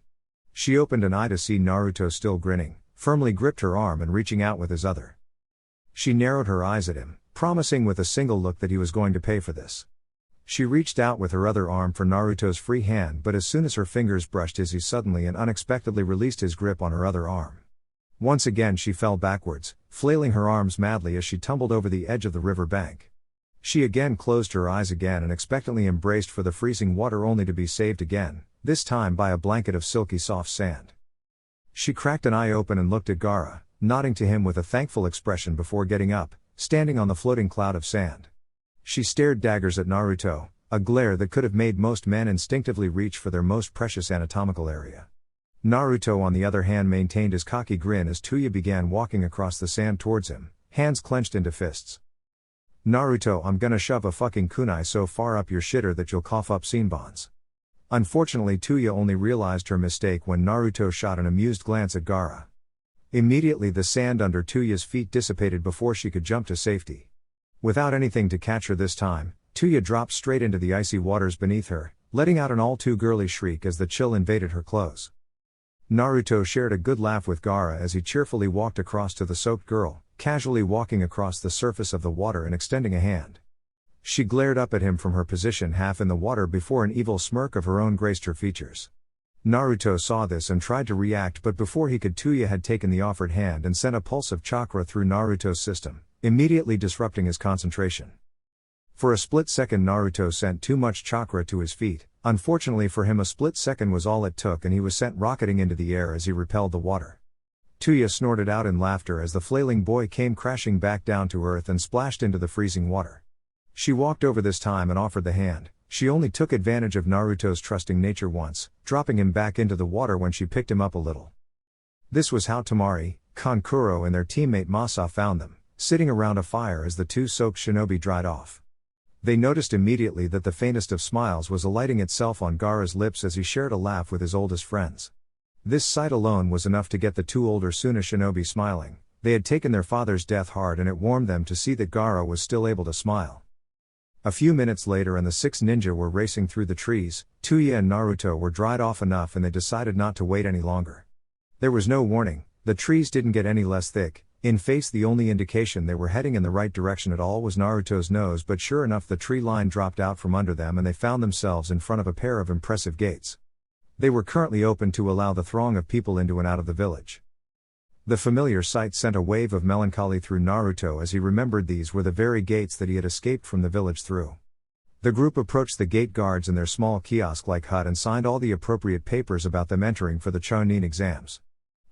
She opened an eye to see Naruto still grinning, firmly gripped her arm and reaching out with his other. She narrowed her eyes at him, promising with a single look that he was going to pay for this. She reached out with her other arm for Naruto's free hand, but as soon as her fingers brushed his, he suddenly and unexpectedly released his grip on her other arm. Once again she fell backwards, flailing her arms madly as she tumbled over the edge of the river bank. She again closed her eyes again and expectantly embraced for the freezing water, only to be saved again, this time by a blanket of silky soft sand. She cracked an eye open and looked at Gaara, nodding to him with a thankful expression before getting up, standing on the floating cloud of sand. She stared daggers at Naruto, a glare that could have made most men instinctively reach for their most precious anatomical area. Naruto on the other hand maintained his cocky grin as Tayuya began walking across the sand towards him, hands clenched into fists. "Naruto, I'm gonna shove a fucking kunai so far up your shitter that you'll cough up scene bonds." Unfortunately Tayuya only realized her mistake when Naruto shot an amused glance at Gaara. Immediately the sand under Tayuya's feet dissipated before she could jump to safety. Without anything to catch her this time, Tayuya dropped straight into the icy waters beneath her, letting out an all-too-girly shriek as the chill invaded her clothes. Naruto shared a good laugh with Gaara as he cheerfully walked across to the soaked girl, casually walking across the surface of the water and extending a hand. She glared up at him from her position half in the water before an evil smirk of her own graced her features. Naruto saw this and tried to react, but before he could, Tayuya had taken the offered hand and sent a pulse of chakra through Naruto's system, immediately disrupting his concentration. For a split second Naruto sent too much chakra to his feet. Unfortunately for him, a split second was all it took and he was sent rocketing into the air as he repelled the water. Tayuya snorted out in laughter as the flailing boy came crashing back down to earth and splashed into the freezing water. She walked over this time and offered the hand. She only took advantage of Naruto's trusting nature once, dropping him back into the water when she picked him up a little. This was how Temari, Kankuro and their teammate Masa found them, sitting around a fire as the two soaked shinobi dried off. They noticed immediately that the faintest of smiles was alighting itself on Gaara's lips as he shared a laugh with his oldest friends. This sight alone was enough to get the two older Suna shinobi smiling. They had taken their father's death hard and it warmed them to see that Gaara was still able to smile. A few minutes later and the six ninja were racing through the trees. Tayuya and Naruto were dried off enough and they decided not to wait any longer. There was no warning, the trees didn't get any less thick. In face, the only indication they were heading in the right direction at all was Naruto's nose, but sure enough the tree line dropped out from under them and they found themselves in front of a pair of impressive gates. They were currently open to allow the throng of people into and out of the village. The familiar sight sent a wave of melancholy through Naruto as he remembered these were the very gates that he had escaped from the village through. The group approached the gate guards in their small kiosk-like hut and signed all the appropriate papers about them entering for the Chunin exams.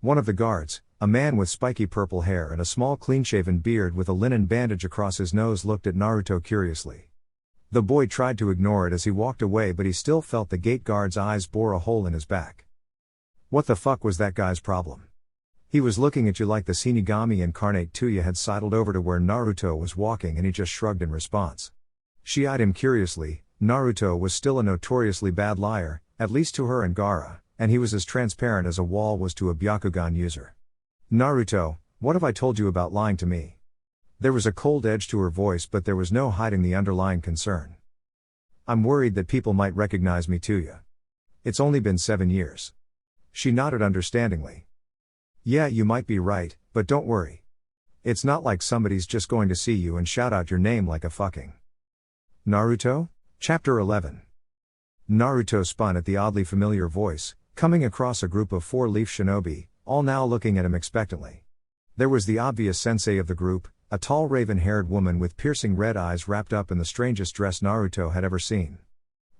One of the guards, a man with spiky purple hair and a small clean-shaven beard with a linen bandage across his nose, looked at Naruto curiously. The boy tried to ignore it as he walked away, but he still felt the gate guard's eyes bore a hole in his back. What the fuck was that guy's problem? He was looking at you like the Shinigami incarnate. Tayuya had sidled over to where Naruto was walking and he just shrugged in response. She eyed him curiously. Naruto was still a notoriously bad liar, at least to her and Gaara, and he was as transparent as a wall was to a Byakugan user. Naruto, what have I told you about lying to me? There was a cold edge to her voice, but there was no hiding the underlying concern. I'm worried that people might recognize me, Tayuya. It's only been 7 years. She nodded understandingly. Yeah, you might be right, but don't worry. It's not like somebody's just going to see you and shout out your name like a fucking. Naruto? Chapter 11. Naruto spun at the oddly familiar voice, coming across a group of 4-leaf shinobi, all now looking at him expectantly. There was the obvious sensei of the group, a tall raven-haired woman with piercing red eyes wrapped up in the strangest dress Naruto had ever seen.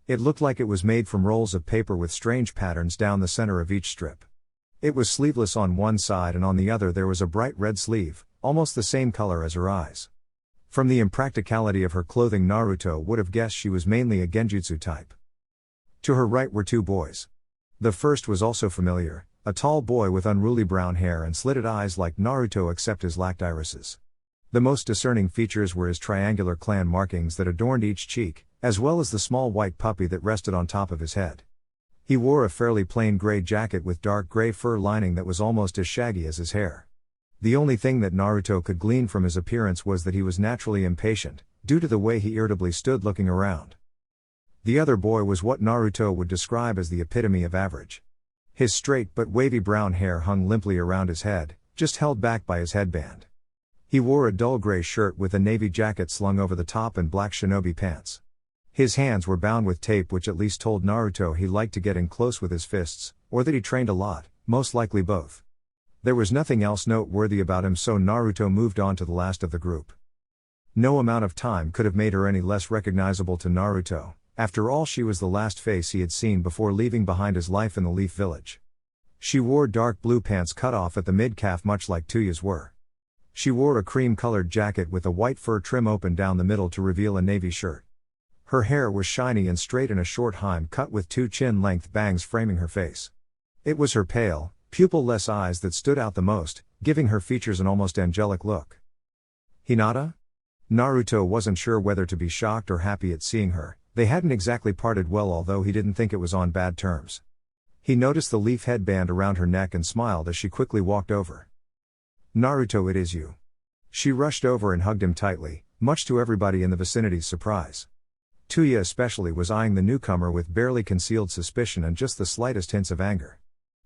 It looked like it was made from rolls of paper with strange patterns down the center of each strip. It was sleeveless on one side and on the other there was a bright red sleeve, almost the same color as her eyes. From the impracticality of her clothing, Naruto would have guessed she was mainly a genjutsu type. To her right were 2 boys. The first was also familiar, a tall boy with unruly brown hair and slitted eyes like Naruto except his lacked irises. The most discerning features were his triangular clan markings that adorned each cheek, as well as the small white puppy that rested on top of his head. He wore a fairly plain gray jacket with dark gray fur lining that was almost as shaggy as his hair. The only thing that Naruto could glean from his appearance was that he was naturally impatient, due to the way he irritably stood looking around. The other boy was what Naruto would describe as the epitome of average. His straight but wavy brown hair hung limply around his head, just held back by his headband. He wore a dull gray shirt with a navy jacket slung over the top and black shinobi pants. His hands were bound with tape, which at least told Naruto he liked to get in close with his fists, or that he trained a lot, most likely both. There was nothing else noteworthy about him, so Naruto moved on to the last of the group. No amount of time could have made her any less recognizable to Naruto. After all, she was the last face he had seen before leaving behind his life in the Leaf Village. She wore dark blue pants cut off at the mid-calf much like Tayuya's were. She wore a cream-colored jacket with a white fur trim open down the middle to reveal a navy shirt. Her hair was shiny and straight in a short haim cut with 2 chin-length bangs framing her face. It was her pale, pupil-less eyes that stood out the most, giving her features an almost angelic look. Hinata? Naruto wasn't sure whether to be shocked or happy at seeing her. They hadn't exactly parted well, although he didn't think it was on bad terms. He noticed the leaf headband around her neck and smiled as she quickly walked over. Naruto, it is you. She rushed over and hugged him tightly, much to everybody in the vicinity's surprise. Tayuya especially was eyeing the newcomer with barely concealed suspicion and just the slightest hints of anger.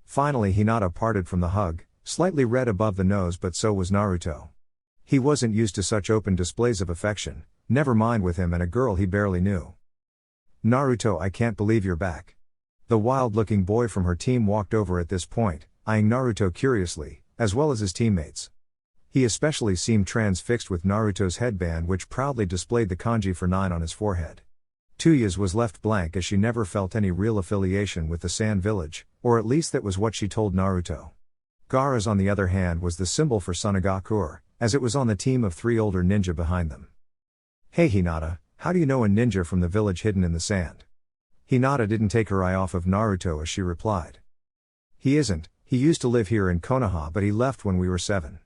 Finally Hinata parted from the hug, slightly red above the nose, but so was Naruto. He wasn't used to such open displays of affection, never mind with him and a girl he barely knew. "Naruto, I can't believe you're back." The wild-looking boy from her team walked over at this point, eyeing Naruto curiously, as well as his teammates. He especially seemed transfixed with Naruto's headband, which proudly displayed the kanji for 9 on his forehead. Tayuya's was left blank as she never felt any real affiliation with the Sand Village, or at least that was what she told Naruto. Gaara's on the other hand was the symbol for Sunagakure, as it was on the team of 3 older ninja behind them. "Hey Hinata, how do you know a ninja from the village hidden in the sand?" Hinata didn't take her eye off of Naruto as she replied. "He isn't, he used to live here in Konoha but he left when we were 7.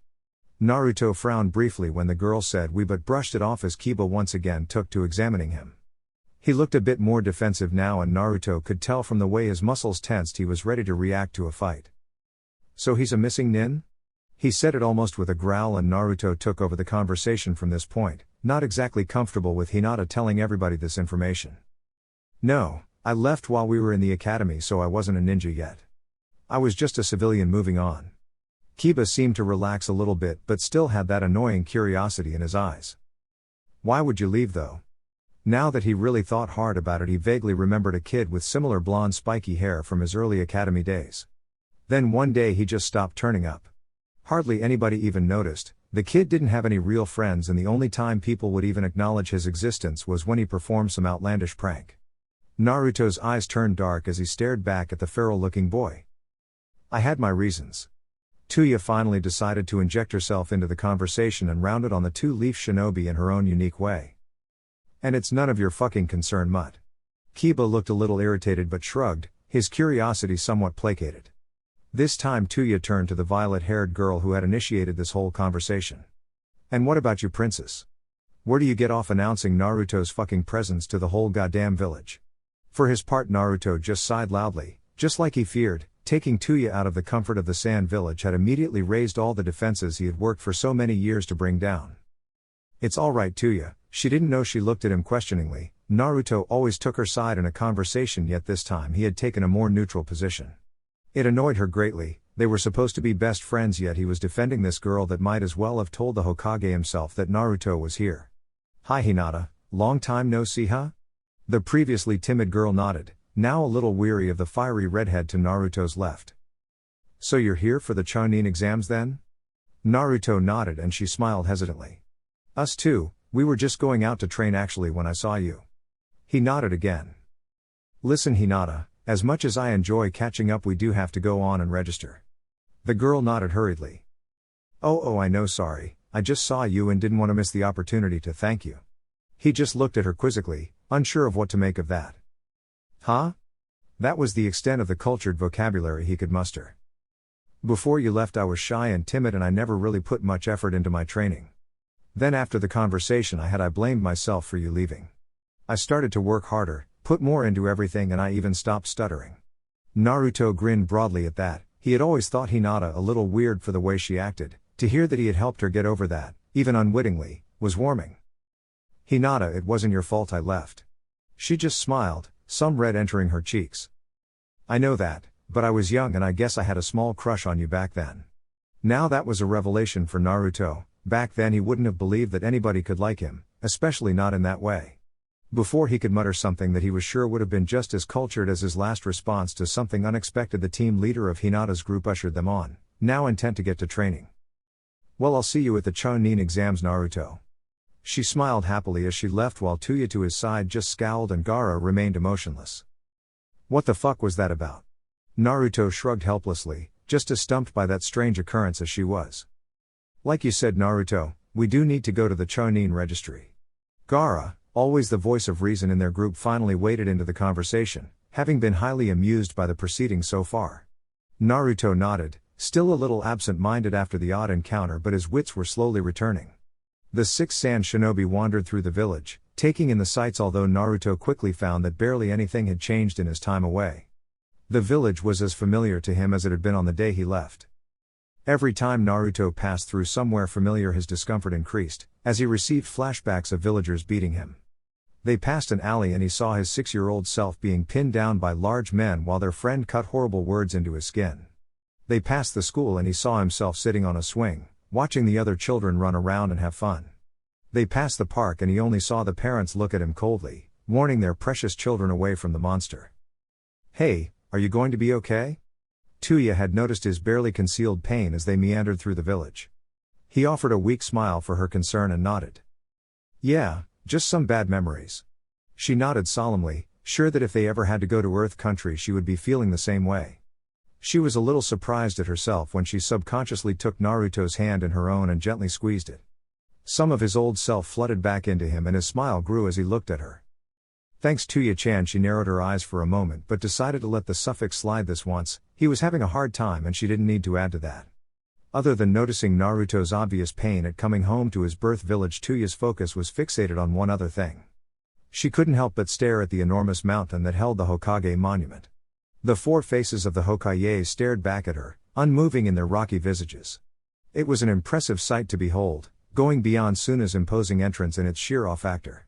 Naruto frowned briefly when the girl said "we" but brushed it off as Kiba once again took to examining him. He looked a bit more defensive now and Naruto could tell from the way his muscles tensed he was ready to react to a fight. "So he's a missing nin?" He said it almost with a growl and Naruto took over the conversation from this point, not exactly comfortable with Hinata telling everybody this information. "No, I left while we were in the academy so I wasn't a ninja yet. I was just a civilian moving on." Kiba seemed to relax a little bit but still had that annoying curiosity in his eyes. "Why would you leave though?" Now that he really thought hard about it, he vaguely remembered a kid with similar blonde spiky hair from his early academy days. Then one day he just stopped turning up. Hardly anybody even noticed. The kid didn't have any real friends and the only time people would even acknowledge his existence was when he performed some outlandish prank. Naruto's eyes turned dark as he stared back at the feral-looking boy. "I had my reasons." Tayuya finally decided to inject herself into the conversation and rounded on the two-leaf shinobi in her own unique way. "And it's none of your fucking concern, mutt." Kiba looked a little irritated but shrugged, his curiosity somewhat placated. This time Tayuya turned to the violet-haired girl who had initiated this whole conversation. "And what about you, princess? Where do you get off announcing Naruto's fucking presence to the whole goddamn village?" For his part Naruto just sighed loudly, just like he feared. Taking Tayuya out of the comfort of the Sand Village had immediately raised all the defenses he had worked for so many years to bring down. "It's alright Tayuya." She didn't know she looked at him questioningly. Naruto always took her side in a conversation, yet this time he had taken a more neutral position. It annoyed her greatly. They were supposed to be best friends, yet he was defending this girl that might as well have told the Hokage himself that Naruto was here. "Hi Hinata, long time no see huh?" The previously timid girl nodded, now a little weary of the fiery redhead to Naruto's left. "So you're here for the Chunin exams then?" Naruto nodded and she smiled hesitantly. "Us too, we were just going out to train actually when I saw you." He nodded again. "Listen Hinata, as much as I enjoy catching up we do have to go on and register." The girl nodded hurriedly. Oh I know, sorry, I just saw you and didn't want to miss the opportunity to thank you." He just looked at her quizzically, unsure of what to make of that. "Huh?" That was the extent of the cultured vocabulary he could muster. "Before you left I was shy and timid and I never really put much effort into my training. Then after the conversation I blamed myself for you leaving. I started to work harder, put more into everything and I even stopped stuttering." Naruto grinned broadly at that. He had always thought Hinata a little weird for the way she acted. To hear that he had helped her get over that, even unwittingly, was warming. "Hinata, it wasn't your fault I left." She just smiled, some red entering her cheeks. "I know that, but I was young and I guess I had a small crush on you back then." Now that was a revelation for Naruto. Back then he wouldn't have believed that anybody could like him, especially not in that way. Before he could mutter something that he was sure would have been just as cultured as his last response to something unexpected, the team leader of Hinata's group ushered them on, now intent to get to training. "Well, I'll see you at the Chunin exams, Naruto." She smiled happily as she left while Tayuya to his side just scowled and Gaara remained emotionless. What the fuck was that about? Naruto shrugged helplessly, just as stumped by that strange occurrence as she was. "Like you said, Naruto, we do need to go to the Chunin registry." Gaara, always the voice of reason in their group, finally waded into the conversation, having been highly amused by the proceedings so far. Naruto nodded, still a little absent-minded after the odd encounter, but his wits were slowly returning. The 6 sand shinobi wandered through the village, taking in the sights, although Naruto quickly found that barely anything had changed in his time away. The village was as familiar to him as it had been on the day he left. Every time Naruto passed through somewhere familiar his discomfort increased, as he received flashbacks of villagers beating him. They passed an alley and he saw his 6-year-old self being pinned down by large men while their friend cut horrible words into his skin. They passed the school and he saw himself sitting on a swing, watching the other children run around and have fun. They passed the park and he only saw the parents look at him coldly, warning their precious children away from the monster. "Hey, are you going to be okay?" Tayuya had noticed his barely concealed pain as they meandered through the village. He offered a weak smile for her concern and nodded. "Yeah, just some bad memories." She nodded solemnly, sure that if they ever had to go to Earth Country she would be feeling the same way. She was a little surprised at herself when she subconsciously took Naruto's hand in her own and gently squeezed it. Some of his old self flooded back into him and his smile grew as he looked at her. "Thanks Tayuya-chan." She narrowed her eyes for a moment but decided to let the suffix slide this once. He was having a hard time and she didn't need to add to that. Other than noticing Naruto's obvious pain at coming home to his birth village, Tayuya's focus was fixated on one other thing. She couldn't help but stare at the enormous mountain that held the Hokage monument. The 4 faces of the Hokage stared back at her, unmoving in their rocky visages. It was an impressive sight to behold, going beyond Suna's imposing entrance in its sheer awe factor.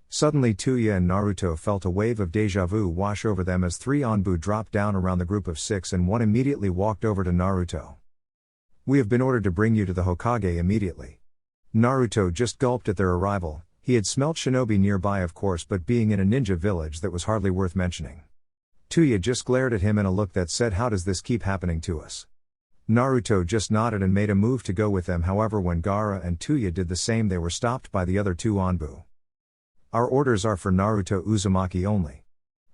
Suddenly Tayuya and Naruto felt a wave of déjà vu wash over them as 3 Anbu dropped down around the group of 6 and one immediately walked over to Naruto. "We have been ordered to bring you to the Hokage immediately." Naruto just gulped at their arrival. He had smelt shinobi nearby of course, but being in a ninja village that was hardly worth mentioning. Tayuya just glared at him in a look that said, "How does this keep happening to us?" Naruto just nodded and made a move to go with them. However, when Gaara and Tayuya did the same they were stopped by the other 2 Anbu. "Our orders are for Naruto Uzumaki only."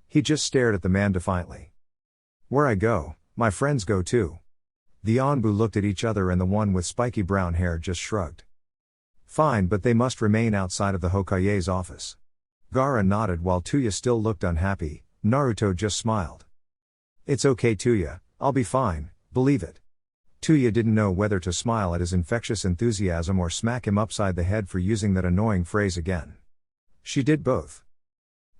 He just stared at the man defiantly. "Where I go, my friends go too." The Anbu looked at each other and the one with spiky brown hair just shrugged. "Fine, but they must remain outside of the Hokage's office." Gaara nodded while Tayuya still looked unhappy. Naruto just smiled. "It's okay Tayuya, I'll be fine, believe it." Tayuya didn't know whether to smile at his infectious enthusiasm or smack him upside the head for using that annoying phrase again. She did both.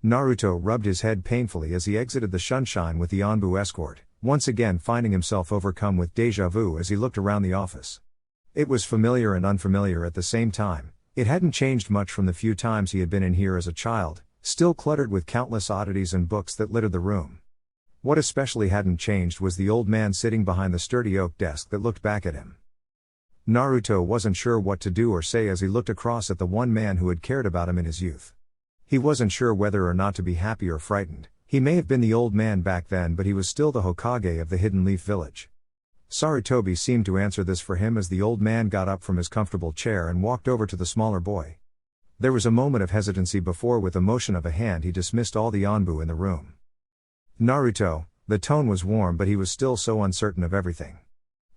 Naruto rubbed his head painfully as he exited the Sunshine with the Anbu escort, once again finding himself overcome with déjà vu as he looked around the office. It was familiar and unfamiliar at the same time. It hadn't changed much from the few times he had been in here as a child, still cluttered with countless oddities and books that littered the room. What especially hadn't changed was the old man sitting behind the sturdy oak desk that looked back at him. Naruto wasn't sure what to do or say as he looked across at the one man who had cared about him in his youth. He wasn't sure whether or not to be happy or frightened. He may have been the old man back then, but he was still the Hokage of the Hidden Leaf Village. Sarutobi seemed to answer this for him as the old man got up from his comfortable chair and walked over to the smaller boy. There was a moment of hesitancy before, with a motion of a hand, he dismissed all the Anbu in the room. "Naruto," the tone was warm but he was still so uncertain of everything.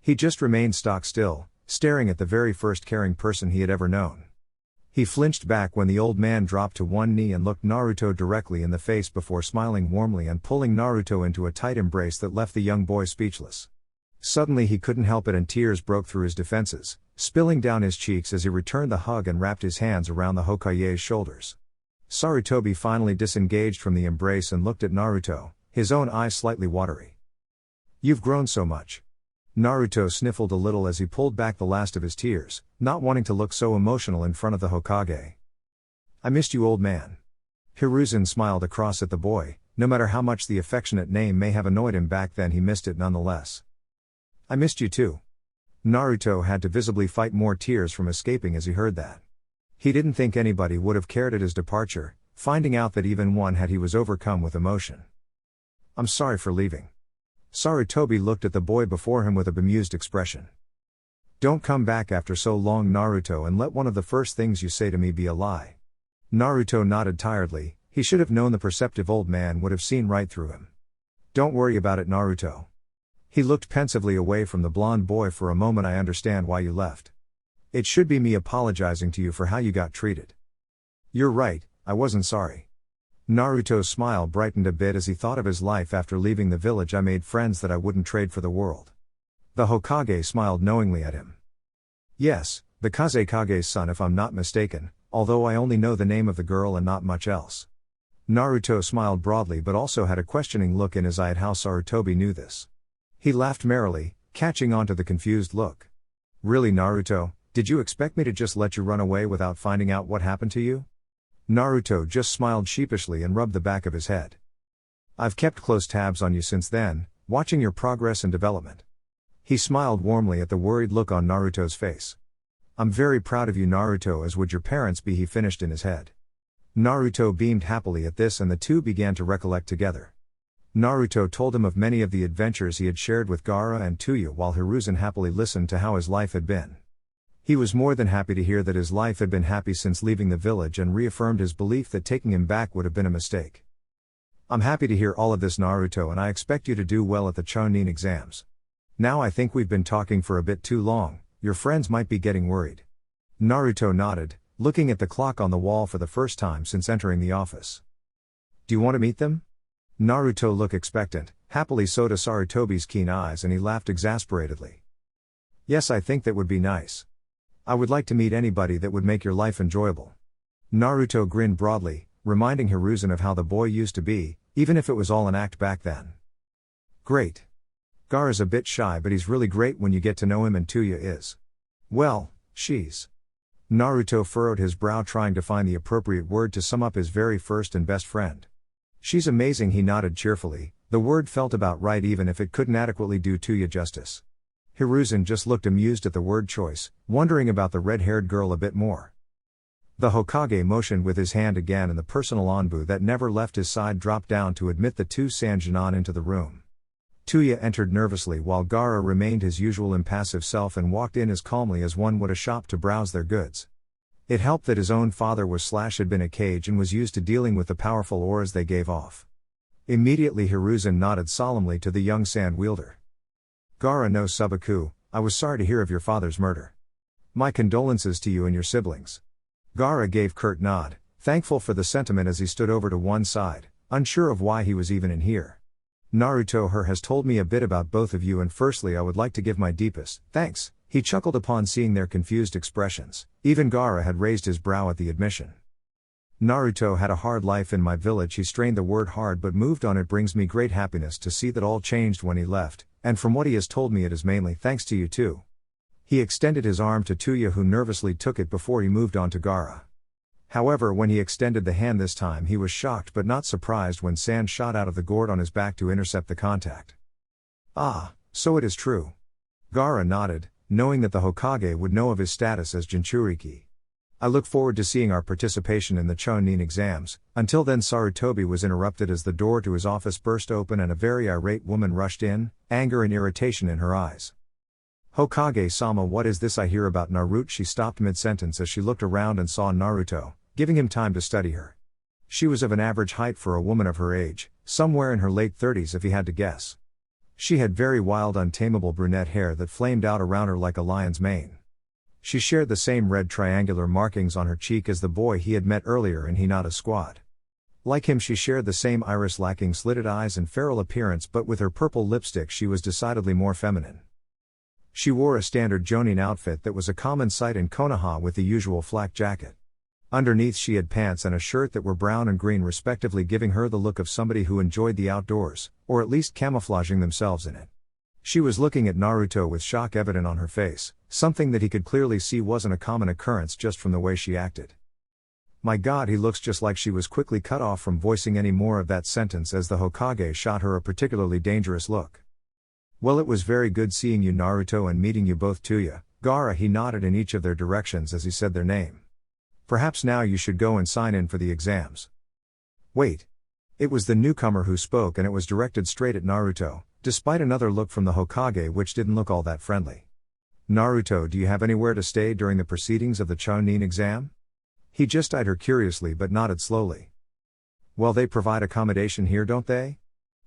He just remained stock still, staring at the very first caring person he had ever known. He flinched back when the old man dropped to one knee and looked Naruto directly in the face before smiling warmly and pulling Naruto into a tight embrace that left the young boy speechless. Suddenly he couldn't help it and tears broke through his defenses, spilling down his cheeks as he returned the hug and wrapped his hands around the Hokage's shoulders. Sarutobi finally disengaged from the embrace and looked at Naruto, his own eyes slightly watery. "You've grown so much." Naruto sniffled a little as he pulled back the last of his tears, not wanting to look so emotional in front of the Hokage. "I missed you, old man." Hiruzen smiled across at the boy. No matter how much the affectionate name may have annoyed him back then, he missed it nonetheless. "I missed you too." Naruto had to visibly fight more tears from escaping as he heard that. He didn't think anybody would have cared at his departure, finding out that even one had, he was overcome with emotion. "I'm sorry for leaving." Sarutobi looked at the boy before him with a bemused expression. "Don't come back after so long, Naruto, and let one of the first things you say to me be a lie." Naruto nodded tiredly. He should have known the perceptive old man would have seen right through him. "Don't worry about it, Naruto." He looked pensively away from the blonde boy for a moment. "I understand why you left. It should be me apologizing to you for how you got treated." "You're right, I wasn't sorry." Naruto's smile brightened a bit as he thought of his life after leaving the village. "I made friends that I wouldn't trade for the world." The Hokage smiled knowingly at him. "Yes, the Kazekage's son if I'm not mistaken, although I only know the name of the girl and not much else." Naruto smiled broadly but also had a questioning look in his eye at how Sarutobi knew this. He laughed merrily, catching on to the confused look. "Really, Naruto, did you expect me to just let you run away without finding out what happened to you?" Naruto just smiled sheepishly and rubbed the back of his head. I've kept close tabs on you since then, watching your progress and development. He smiled warmly at the worried look on Naruto's face. I'm very proud of you, Naruto, as would your parents be, he finished in his head. Naruto beamed happily at this and the two began to recollect together. Naruto told him of many of the adventures he had shared with Gaara and Tayuya while Hiruzen happily listened to how his life had been. He was more than happy to hear that his life had been happy since leaving the village and reaffirmed his belief that taking him back would have been a mistake. I'm happy to hear all of this, Naruto, and I expect you to do well at the Chunin exams. Now I think we've been talking for a bit too long, your friends might be getting worried. Naruto nodded, looking at the clock on the wall for the first time since entering the office. Do you want to meet them? Naruto looked expectant, happily so to Sarutobi's keen eyes, and he laughed exasperatedly. Yes, I think that would be nice. I would like to meet anybody that would make your life enjoyable. Naruto grinned broadly, reminding Hiruzen of how the boy used to be, even if it was all an act back then. Great. Gaara's a bit shy, but he's really great when you get to know him, and Tayuya is. Well, she's. Naruto furrowed his brow, trying to find the appropriate word to sum up his very first and best friend. She's amazing, he nodded cheerfully. The word felt about right even if it couldn't adequately do Tayuya justice. Hiruzen just looked amused at the word choice, wondering about the red-haired girl a bit more. The Hokage motioned with his hand again and the personal envoy that never left his side dropped down to admit the two Sanjunan into the room. Tayuya entered nervously while Gaara remained his usual impassive self and walked in as calmly as one would a shop to browse their goods. It helped that his own father had been a cage and was used to dealing with the powerful auras they gave off. Immediately Hiruzen nodded solemnly to the young sand wielder. Gaara no Subaku, I was sorry to hear of your father's murder. My condolences to you and your siblings. Gaara gave curt nod, thankful for the sentiment as he stood over to one side, unsure of why he was even in here. Naruto has told me a bit about both of you, and firstly I would like to give my deepest thanks. He chuckled upon seeing their confused expressions. Even Gaara had raised his brow at the admission. Naruto had a hard life in my village. He strained the word hard but moved on. It brings me great happiness to see that all changed when he left, and from what he has told me it is mainly thanks to you too. He extended his arm to Tayuya, who nervously took it before he moved on to Gaara. However, when he extended the hand this time he was shocked but not surprised when sand shot out of the gourd on his back to intercept the contact. Ah, so it is true. Gaara nodded, knowing that the Hokage would know of his status as Jinchuriki. I look forward to seeing our participation in the Chunin exams. Until then, Sarutobi was interrupted as the door to his office burst open and a very irate woman rushed in, anger and irritation in her eyes. Hokage-sama, what is this I hear about Naruto? She stopped mid-sentence as she looked around and saw Naruto, giving him time to study her. She was of an average height for a woman of her age, somewhere in her late 30s if he had to guess. She had very wild, untamable brunette hair that flamed out around her like a lion's mane. She shared the same red triangular markings on her cheek as the boy he had met earlier in Hinata's squad. Like him, she shared the same iris lacking slitted eyes and feral appearance, but with her purple lipstick she was decidedly more feminine. She wore a standard Jonin outfit that was a common sight in Konoha with the usual flak jacket. Underneath she had pants and a shirt that were brown and green respectively, giving her the look of somebody who enjoyed the outdoors, or at least camouflaging themselves in it. She was looking at Naruto with shock evident on her face, something that he could clearly see wasn't a common occurrence just from the way she acted. My God, he looks just like. She was quickly cut off from voicing any more of that sentence as the Hokage shot her a particularly dangerous look. Well, it was very good seeing you, Naruto, and meeting you both, Tayuya, Gaara. He nodded in each of their directions as he said their name. Perhaps now you should go and sign in for the exams. Wait. It was the newcomer who spoke, and it was directed straight at Naruto, despite another look from the Hokage which didn't look all that friendly. Naruto, do you have anywhere to stay during the proceedings of the Chunin exam? He just eyed her curiously but nodded slowly. Well, they provide accommodation here, don't they?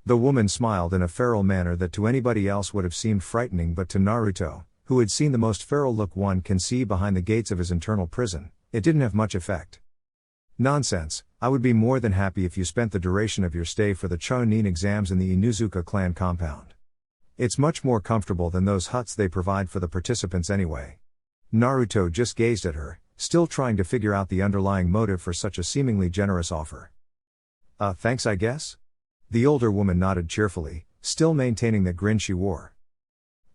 The woman smiled in a feral manner that to anybody else would have seemed frightening, but to Naruto, who had seen the most feral look one can see behind the gates of his internal prison, it didn't have much effect. Nonsense, I would be more than happy if you spent the duration of your stay for the Chunin exams in the Inuzuka clan compound. It's much more comfortable than those huts they provide for the participants anyway. Naruto just gazed at her, still trying to figure out the underlying motive for such a seemingly generous offer. Thanks I guess? The older woman nodded cheerfully, still maintaining that grin she wore.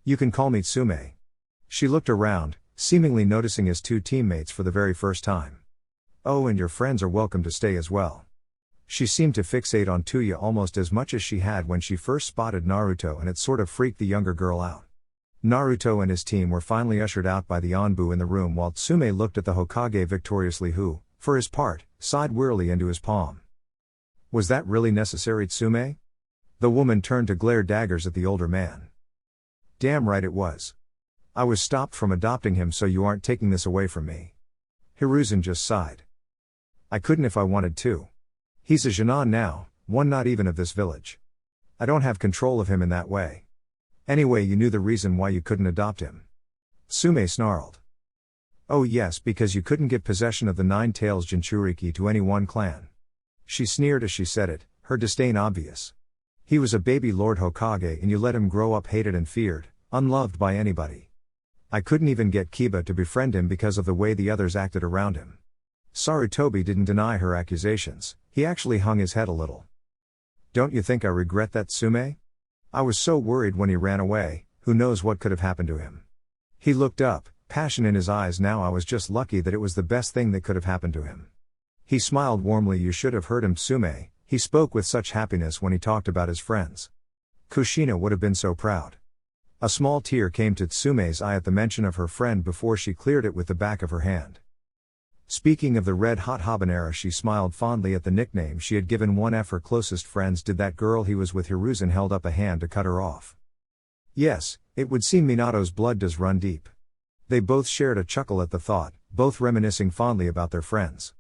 You can call me Tsume. She looked around, seemingly noticing his two teammates for the very first time. Oh, and your friends are welcome to stay as well. She seemed to fixate on Tayuya almost as much as she had when she first spotted Naruto, and it sort of freaked the younger girl out. Naruto and his team were finally ushered out by the Anbu in the room while Tsume looked at the Hokage victoriously who, for his part, sighed wearily into his palm. Was that really necessary, Tsume? The woman turned to glare daggers at the older man. Damn right it was. I was stopped from adopting him, so you aren't taking this away from me. Hiruzen just sighed. I couldn't if I wanted to. He's a Genin now, one not even of this village. I don't have control of him in that way. Anyway, you knew the reason why you couldn't adopt him. Tsume snarled. Oh yes, because you couldn't give possession of the Nine Tails Jinchuriki to any one clan. She sneered as she said it, her disdain obvious. He was a baby Lord Hokage and you let him grow up hated and feared, unloved by anybody. I couldn't even get Kiba to befriend him because of the way the others acted around him. Sarutobi didn't deny her accusations, he actually hung his head a little. Don't you think I regret that, Tsume? I was so worried when he ran away, who knows what could have happened to him. He looked up, passion in his eyes now. I was just lucky that it was the best thing that could have happened to him. He smiled warmly. You should have heard him, Tsume, he spoke with such happiness when he talked about his friends. Kushina would have been so proud. A small tear came to Tsume's eye at the mention of her friend before she cleared it with the back of her hand. Speaking of the red-hot habanera, she smiled fondly at the nickname she had given one of her closest friends. Did that girl he was with? Hiruzen held up a hand to cut her off. Yes, it would seem Minato's blood does run deep. They both shared a chuckle at the thought, both reminiscing fondly about their friends.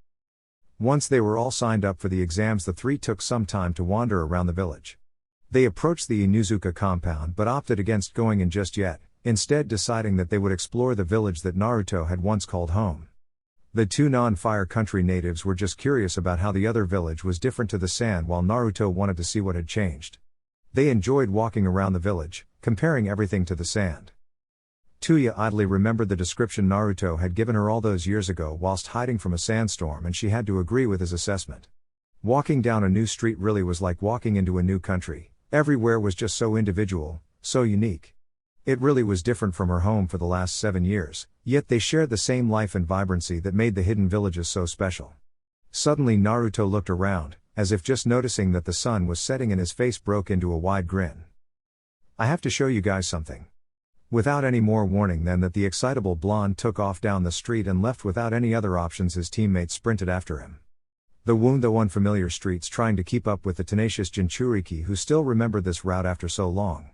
Once they were all signed up for the exams, the three took some time to wander around the village. They approached the Inuzuka compound but opted against going in just yet, instead deciding that they would explore the village that Naruto had once called home. The two non-Fire Country natives were just curious about how the other village was different to the sand, while Naruto wanted to see what had changed. They enjoyed walking around the village, comparing everything to the sand. Tayuya idly remembered the description Naruto had given her all those years ago whilst hiding from a sandstorm, and she had to agree with his assessment. Walking down a new street really was like walking into a new country. Everywhere was just so individual, so unique. It really was different from her home for the last 7 years, yet they shared the same life and vibrancy that made the hidden villages so special. Suddenly Naruto looked around, as if just noticing that the sun was setting, and his face broke into a wide grin. I have to show you guys something. Without any more warning than that, the excitable blonde took off down the street and left without any other options. His teammates sprinted after him. The wound, though unfamiliar streets, trying to keep up with the tenacious Jinchuriki who still remembered this route after so long.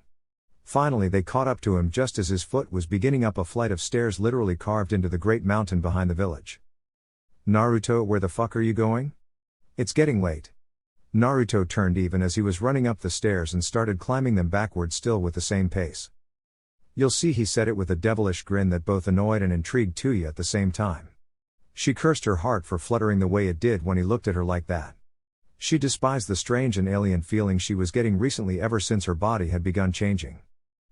Finally they caught up to him just as his foot was beginning up a flight of stairs literally carved into the great mountain behind the village. Naruto, where the fuck are you going? It's getting late. Naruto turned even as he was running up the stairs and started climbing them backward, still with the same pace. You'll see, he said it with a devilish grin that both annoyed and intrigued Tayuya at the same time. She cursed her heart for fluttering the way it did when he looked at her like that. She despised the strange and alien feeling she was getting recently ever since her body had begun changing.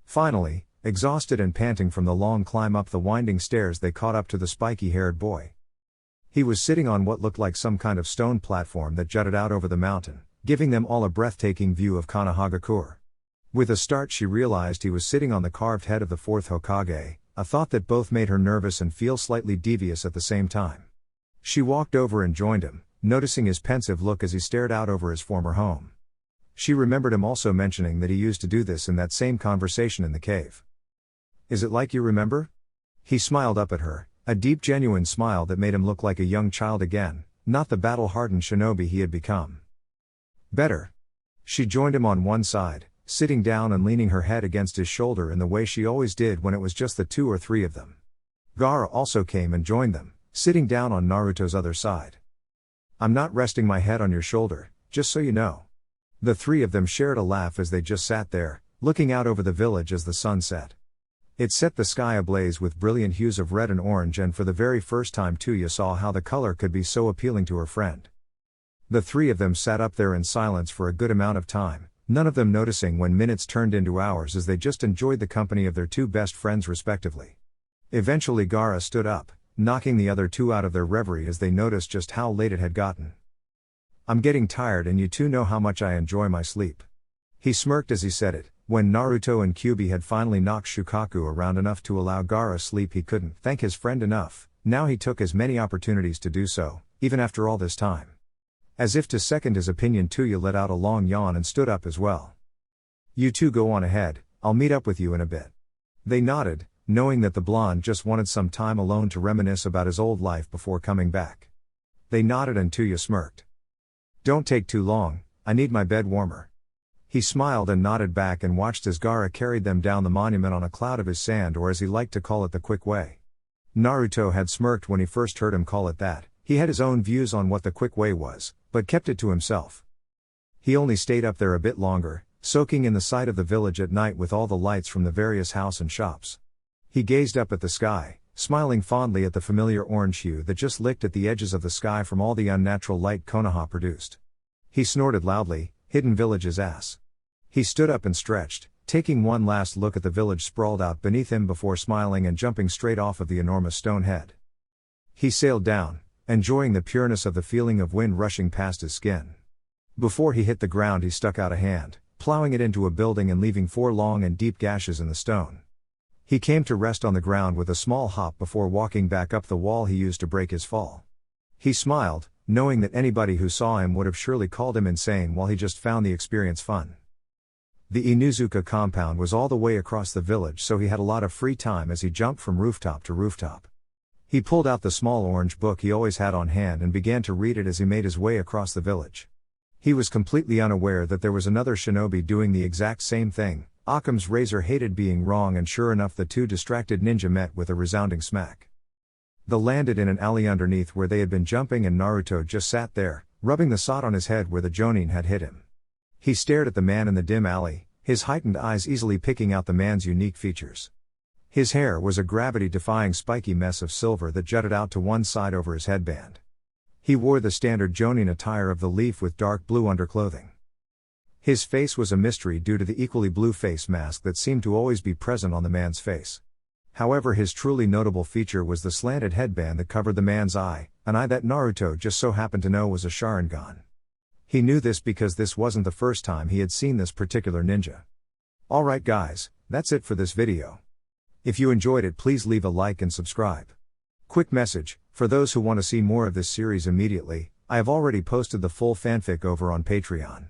Finally, exhausted and panting from the long climb up the winding stairs, they caught up to the spiky-haired boy. He was sitting on what looked like some kind of stone platform that jutted out over the mountain, giving them all a breathtaking view of Konoha. With a start she realized he was sitting on the carved head of the fourth Hokage, a thought that both made her nervous and feel slightly devious at the same time. She walked over and joined him, noticing his pensive look as he stared out over his former home. She remembered him also mentioning that he used to do this in that same conversation in the cave. Is it like you remember? He smiled up at her, a deep genuine smile that made him look like a young child again, not the battle-hardened shinobi he had become. Better. She joined him on one side, sitting down and leaning her head against his shoulder in the way she always did when it was just the two or three of them. Gaara also came and joined them, sitting down on Naruto's other side. I'm not resting my head on your shoulder, just so you know. The three of them shared a laugh as they just sat there, looking out over the village as the sun set. It set the sky ablaze with brilliant hues of red and orange, and for the very first time Tayuya saw how the color could be so appealing to her friend. The three of them sat up there in silence for a good amount of time, none of them noticing when minutes turned into hours as they just enjoyed the company of their two best friends respectively. Eventually Gaara stood up, knocking the other two out of their reverie as they noticed just how late it had gotten. I'm getting tired, and you two know how much I enjoy my sleep. He smirked as he said it. When Naruto and Kyuubi had finally knocked Shukaku around enough to allow Gaara sleep, he couldn't thank his friend enough, now he took as many opportunities to do so, even after all this time. As if to second his opinion, Tayuya let out a long yawn and stood up as well. "You two go on ahead, I'll meet up with you in a bit." They nodded, knowing that the blonde just wanted some time alone to reminisce about his old life before coming back. They nodded and Tayuya smirked. "Don't take too long, I need my bed warmer." He smiled and nodded back and watched as Gaara carried them down the monument on a cloud of his sand, or as he liked to call it, the quick way. Naruto had smirked when he first heard him call it that. He had his own views on what the quick way was, but kept it to himself. He only stayed up there a bit longer, soaking in the sight of the village at night with all the lights from the various house and shops. He gazed up at the sky, smiling fondly at the familiar orange hue that just licked at the edges of the sky from all the unnatural light Konoha produced. He snorted loudly, "Hidden village's ass." He stood up and stretched, taking one last look at the village sprawled out beneath him before smiling and jumping straight off of the enormous stone head. He sailed down, enjoying the pureness of the feeling of wind rushing past his skin. Before he hit the ground, he stuck out a hand, plowing it into a building and leaving 4 long and deep gashes in the stone. He came to rest on the ground with a small hop before walking back up the wall he used to break his fall. He smiled, knowing that anybody who saw him would have surely called him insane, while he just found the experience fun. The Inuzuka compound was all the way across the village, so he had a lot of free time as he jumped from rooftop to rooftop. He pulled out the small orange book he always had on hand and began to read it as he made his way across the village. He was completely unaware that there was another shinobi doing the exact same thing. Occam's razor hated being wrong, and sure enough the two distracted ninja met with a resounding smack. They landed in an alley underneath where they had been jumping, and Naruto just sat there, rubbing the sod on his head where the jonin had hit him. He stared at the man in the dim alley, his heightened eyes easily picking out the man's unique features. His hair was a gravity-defying spiky mess of silver that jutted out to one side over his headband. He wore the standard jonin attire of the leaf with dark blue underclothing. His face was a mystery due to the equally blue face mask that seemed to always be present on the man's face. However, his truly notable feature was the slanted headband that covered the man's eye, an eye that Naruto just so happened to know was a Sharingan. He knew this because this wasn't the first time he had seen this particular ninja. Alright guys, that's it for this video. If you enjoyed it, please leave a like and subscribe. Quick message, for those who want to see more of this series immediately, I have already posted the full fanfic over on Patreon.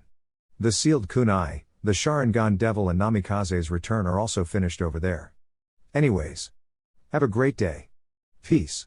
The sealed kunai, the Sharingan Devil and Namikaze's return are also finished over there. Anyways, have a great day. Peace.